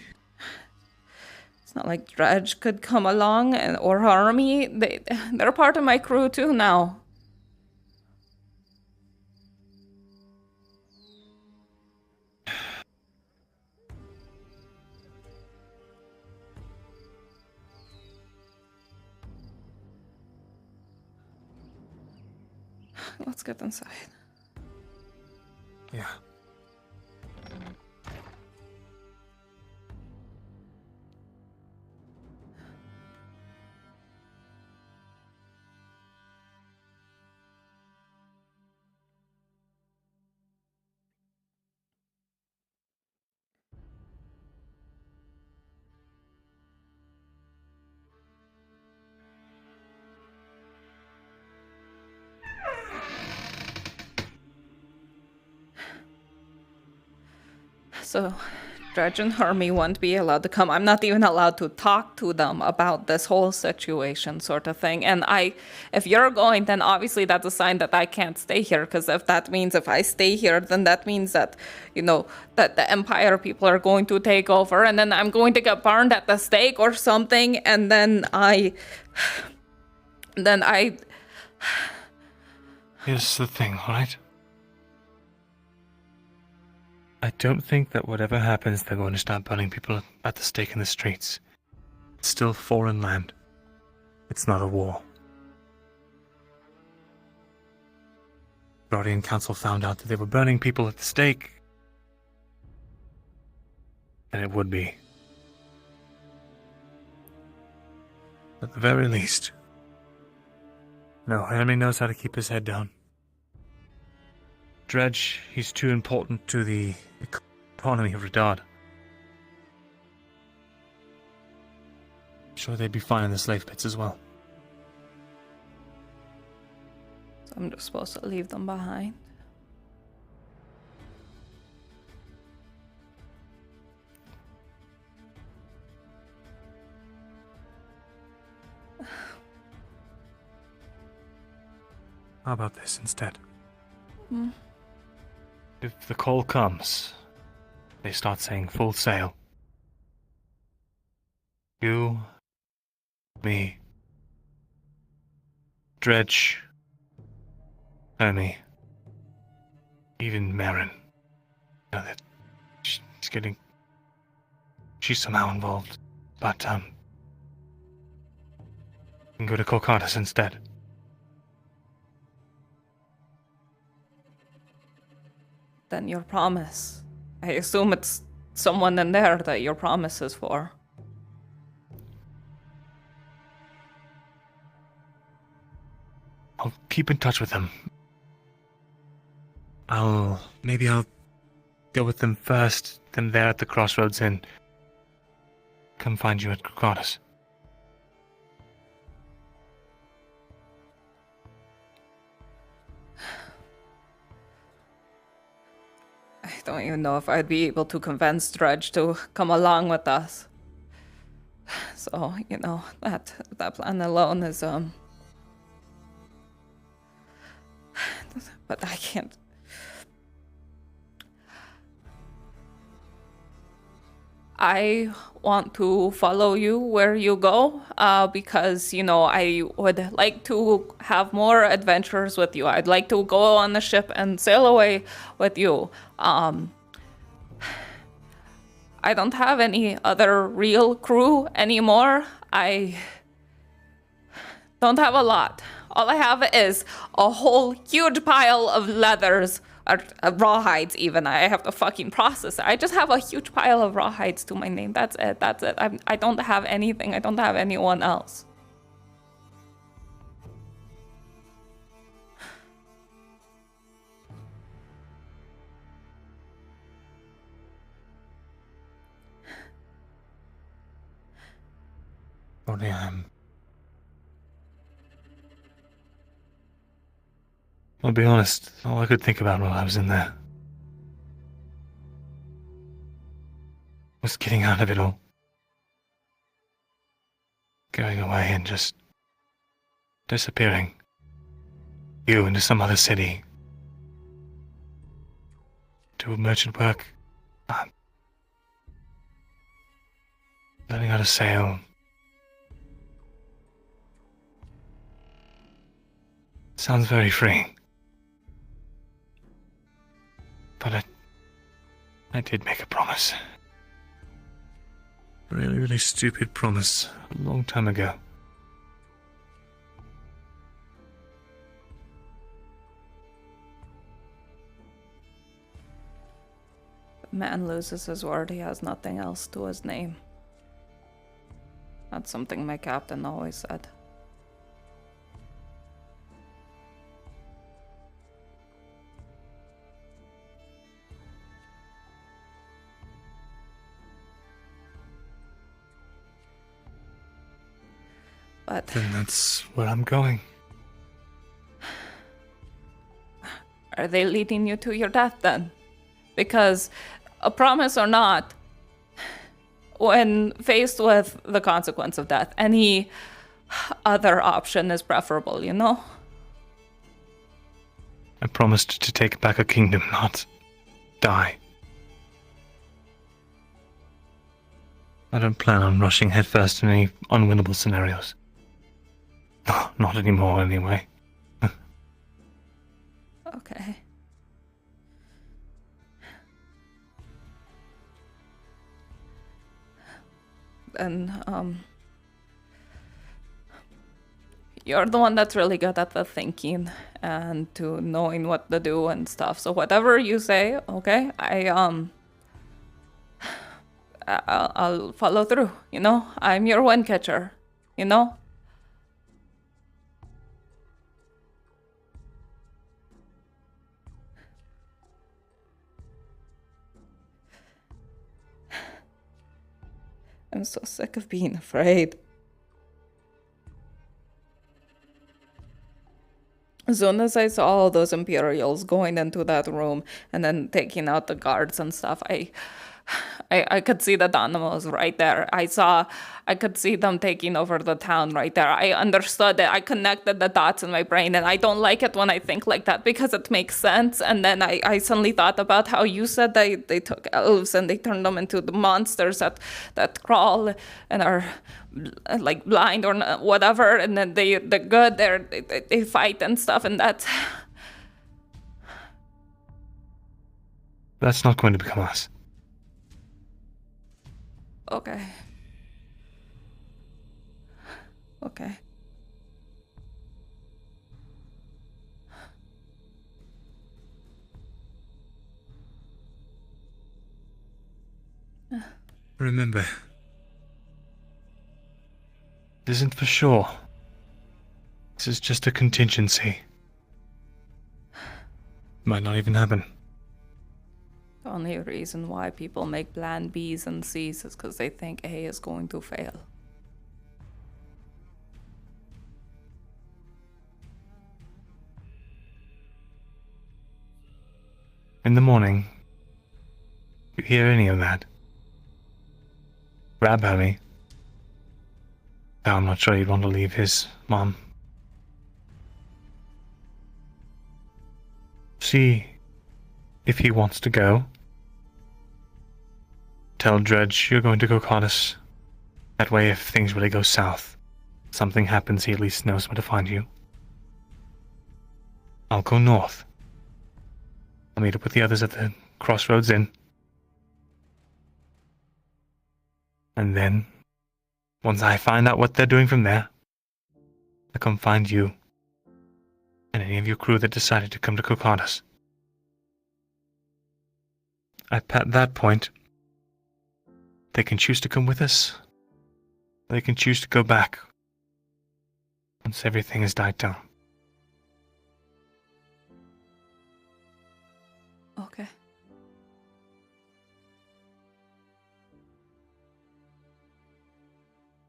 Dredge could come along or harm me. They're part of my crew too now. Let's get inside. Yeah. So, Dredge and Hermie won't be allowed to come. I'm not even allowed to talk to them about this whole situation, sort of thing. And if you're going, then obviously that's a sign that I can't stay here. Because if I stay here, then that means that, that the Empire people are going to take over, and then I'm going to get burned at the stake or something, and then Here's the thing, right? I don't think that whatever happens, they're going to start burning people at the stake in the streets. It's still foreign land. It's not a war. Guardian Council found out that they were burning people at the stake. And it would be. At the very least. No, Hermie knows how to keep his head down. Dredge, he's too important to the economy of Redard. I'm sure they'd be fine in the slave pits as well. So I'm just supposed to leave them behind. How about this instead? Hmm. If the call comes, they start saying full sail. You, me, Dredge, Hermie, even Marin. Know that she's somehow involved, but we can go to Kokardis instead. Then your promise. I assume it's someone in there that your promise is for. I'll keep in touch with them. Maybe I'll go with them first, then there at the crossroads Inn. Come find you at Kokardis. I don't even know if I'd be able to convince Dredge to come along with us. So, that plan alone is, but I can't. I want to follow you where you go, because, I would like to have more adventures with you. I'd like to go on the ship and sail away with you. I don't have any other real crew anymore. Don't have a lot. All I have is a whole huge pile of leathers, or rawhides even. I have to fucking process it. I just have a huge pile of rawhides to my name. That's it. That's it. I don't have anything. I don't have anyone else. Only I'll be honest, all I could think about while I was in there was getting out of it all. Going away and just disappearing. You into some other city. Do merchant work. Learning how to sail. Sounds very freeing. But I did make a promise. A really, really stupid promise a long time ago. If a man loses his word, he has nothing else to his name. That's something my captain always said. But then that's where I'm going. Are they leading you to your death then? Because, a promise or not, when faced with the consequence of death, any other option is preferable, you know? I promised to take back a kingdom, not die. I don't plan on rushing headfirst in any unwinnable scenarios. Not anymore, anyway. Okay. Then, you're the one that's really good at the thinking and to knowing what to do and stuff. So whatever you say, okay, I'll follow through, you know? I'm your wind catcher, you know? I'm so sick of being afraid. As soon as I saw all those Imperials going into that room and then taking out the guards and stuff, I could see the Dynamos right there. I could see them taking over the town right there. I understood it. I connected the dots in my brain, and I don't like it when I think like that because it makes sense. And then I suddenly thought about how you said they took elves and they turned them into the monsters that crawl and are like blind or whatever. And then they're good. They fight and stuff, and that's not going to become us. Okay. Okay. Remember, this isn't for sure. This is just a contingency. Might not even happen. The only reason why people make plan Bs and Cs is because they think A is going to fail. In the morning, if you hear any of that, grab Harry. Though I'm not sure he'd want to leave his mom. See if he wants to go. Tell Dredge you're going to go Cardis. That way, if things really go south, something happens, he at least knows where to find you. I'll go north. I'll meet up with the others at the Crossroads Inn. And then, once I find out what they're doing from there, to come find you and any of your crew that decided to come to cook on us. At that point, they can choose to come with us. They can choose to go back once everything has died down. Okay.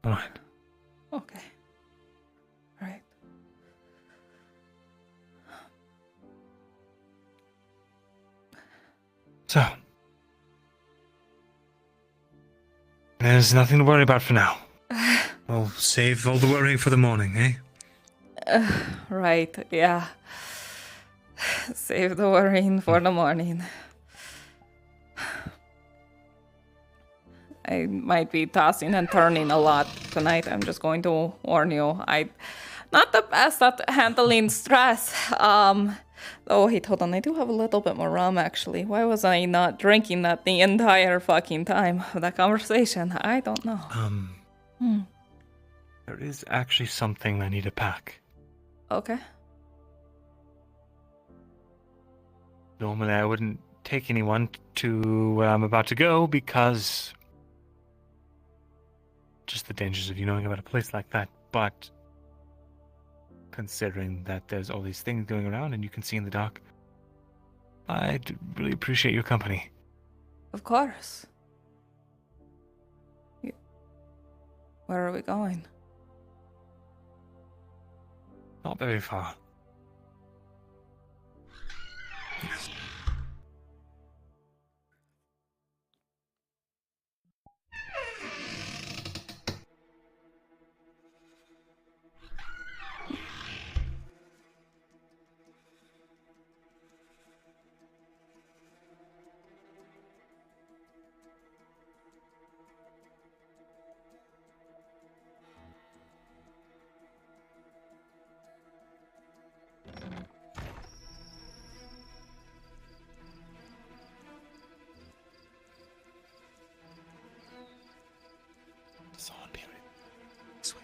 All right. Okay. All right. So, there's nothing to worry about for now. We'll save all the worrying for the morning, eh? Right, yeah. Save the worrying for the morning. I might be tossing and turning a lot tonight. I'm just going to warn you. I'm not the best at handling stress. Oh, wait, hold on. I do have a little bit more rum, actually. Why was I not drinking that the entire fucking time of that conversation? I don't know. There is actually something I need to pack. Okay. Normally I wouldn't take anyone to where I'm about to go because just the dangers of you knowing about a place like that, but considering that there's all these things going around and you can see in the dark, I'd really appreciate your company. Of course. Where are we going? Not very far. Someone period. Swing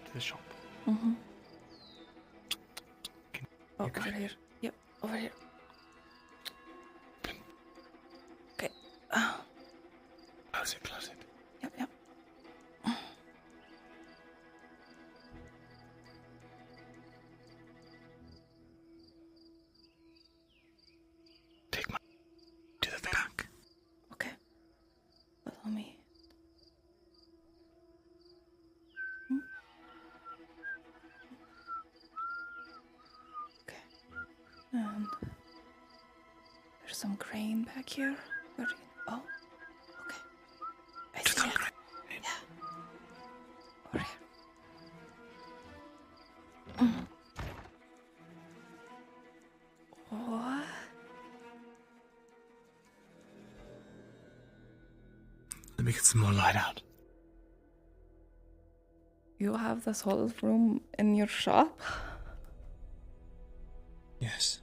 to the shop. Mm-hmm. Oh, over here. Yep, over here. Okay. Close it. Yep. Take my to the back. Okay. Follow me. Okay. And there's some grain back here. Where? Oh. Okay. I see it. Yeah. Over here. What? Let me get some more light out. You have this whole room in your shop? Yes.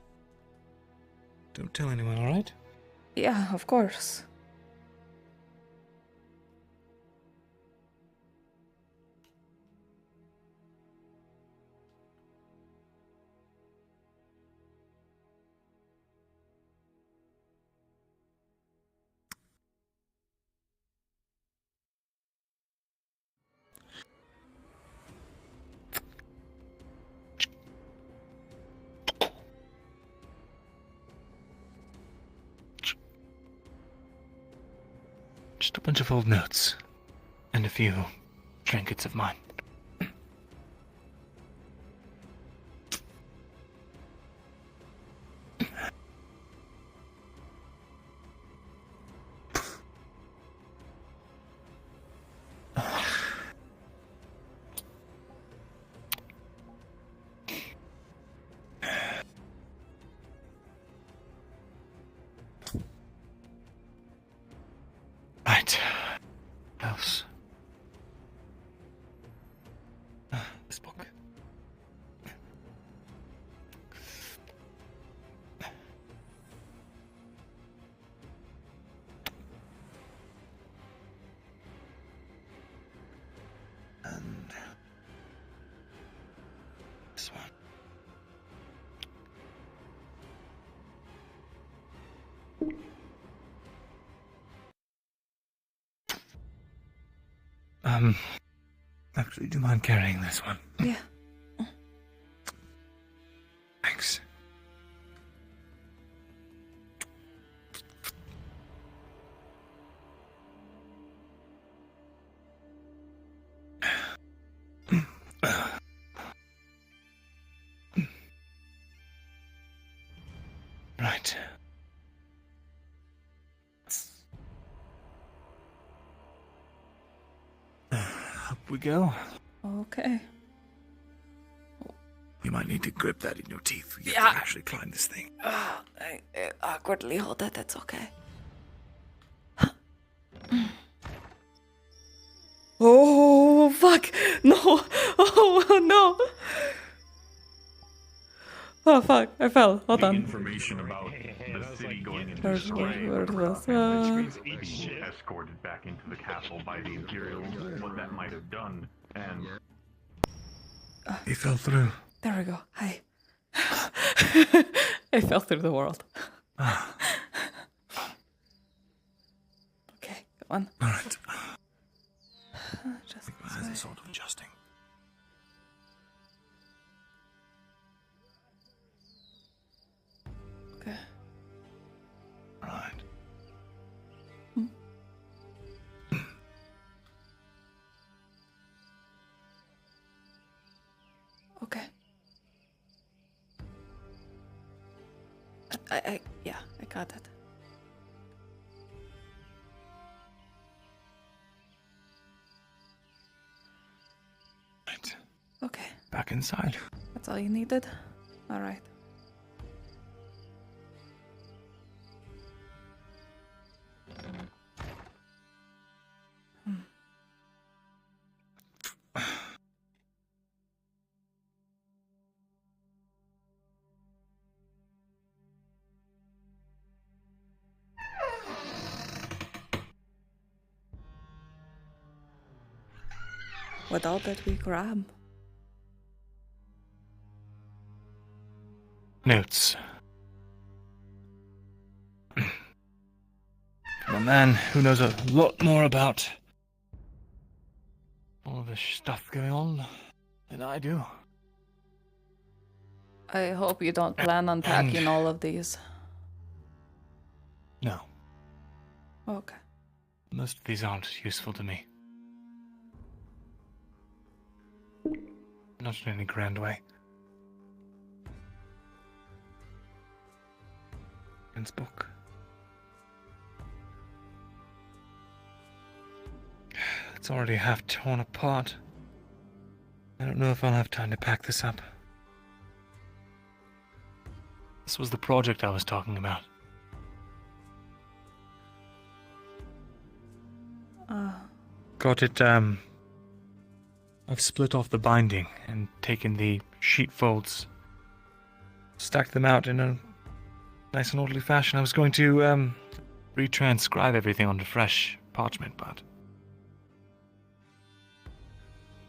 Don't tell anyone, alright? Yeah, of course. Just a bunch of old notes. And a few trinkets of mine. Right. What else? This book. And Actually, do you mind carrying this one? Yeah. Thanks. Right. Up we go. Okay. You might need to grip that in your teeth. You Yeah. have to actually climb this thing. I awkwardly hold it. It's okay. Oh, fuck. No. Oh, no. Oh, fuck. I fell. Hold on. Information about the city going into Where's disarray, this? being escorted back into the castle by the Imperials, what that might have done, and He fell through. There we go. Hi. I fell through the world. Okay, go on. All right. Just My eyes are sort of adjusting. Okay. Right. Okay. Yeah, I got it. Right. Okay. Back inside. That's all you needed? Alright. What all did we grab? Notes. From a man who knows a lot more about all this stuff going on than I do. I hope you don't plan on packing all of these. No, Okay. most of these aren't useful to me. Not in any grand way. Friend's book. It's already half torn apart. I don't know if I'll have time to pack this up. This was the project I was talking about. Got it, I've split off the binding and taken the sheet folds, stacked them out in a nice and orderly fashion. I was going to, retranscribe everything onto fresh parchment, but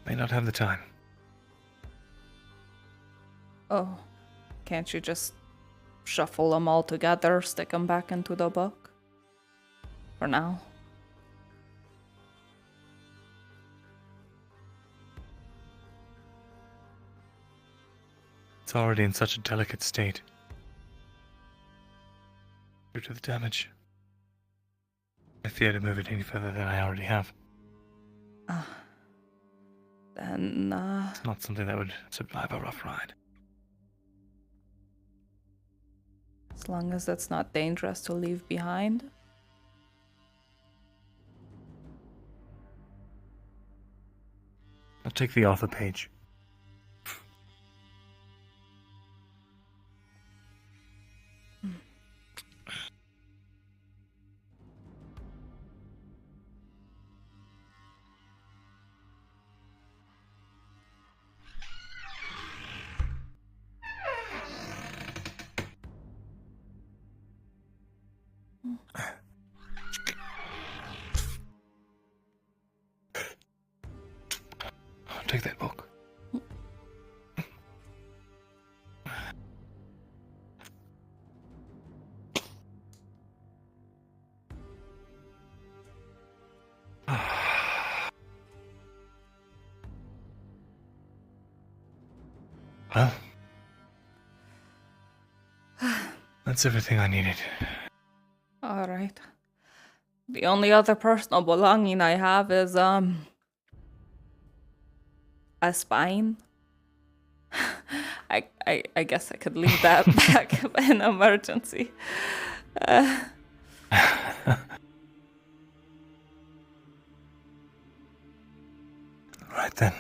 may not have the time. Oh. Can't you just shuffle them all together, stick them back into the book? For now. It's already in such a delicate state. Due to the damage. I fear to move it any further than I already have. Then, It's not something that would survive a rough ride. as long as it's not dangerous to leave behind. I'll take the author page. I'll take that book. Well, that's everything I needed. All right. The only other personal belonging I have is a spine. I guess I could leave that back in emergency. Right then.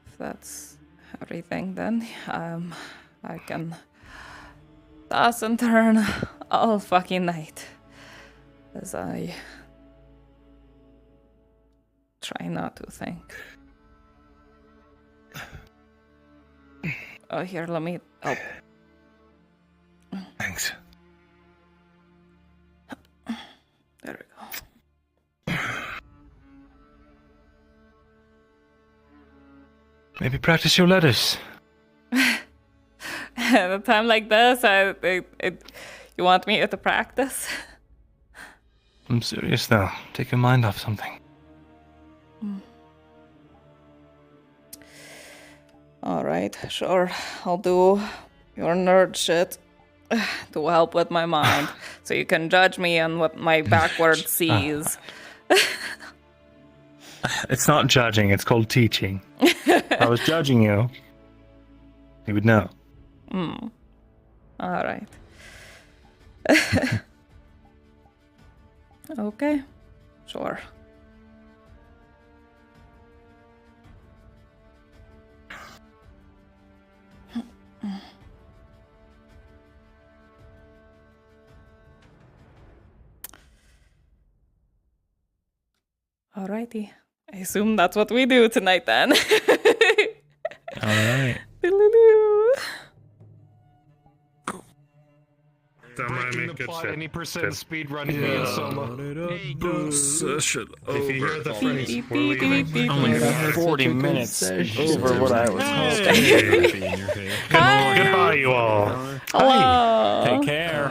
If that's everything, then I can toss and turn all fucking night as I try not to think. Oh, here, let me. Oh. Thanks. There we go. Maybe practice your letters. At a time like this, you want me to practice? I'm serious though. Take your mind off something. Alright, sure. I'll do your nerd shit to help with my mind. So you can judge me on what my backward sees. It's not judging, it's called teaching. If I was judging you, you would know. Alright. Okay, sure. Alrighty. I assume that's what we do tonight then. Alright. Breaking the plot, any percent speed running me and Soma. Session If you hear the phrase, we're leaving. Only 40 minutes over what I was hoping. Goodbye, you all. Hello. Take care.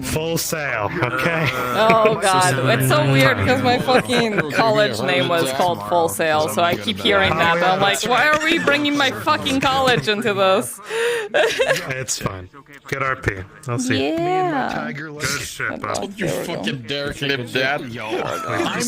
Full sail, okay? Oh god, it's so weird because my fucking college name was called Full Sail, so I keep hearing that. And I'm like, why are we bringing my fucking college into this? It's fine. Good RP. I'll see you. Yeah. Good shit, bud. You fucking dare clip that. I'm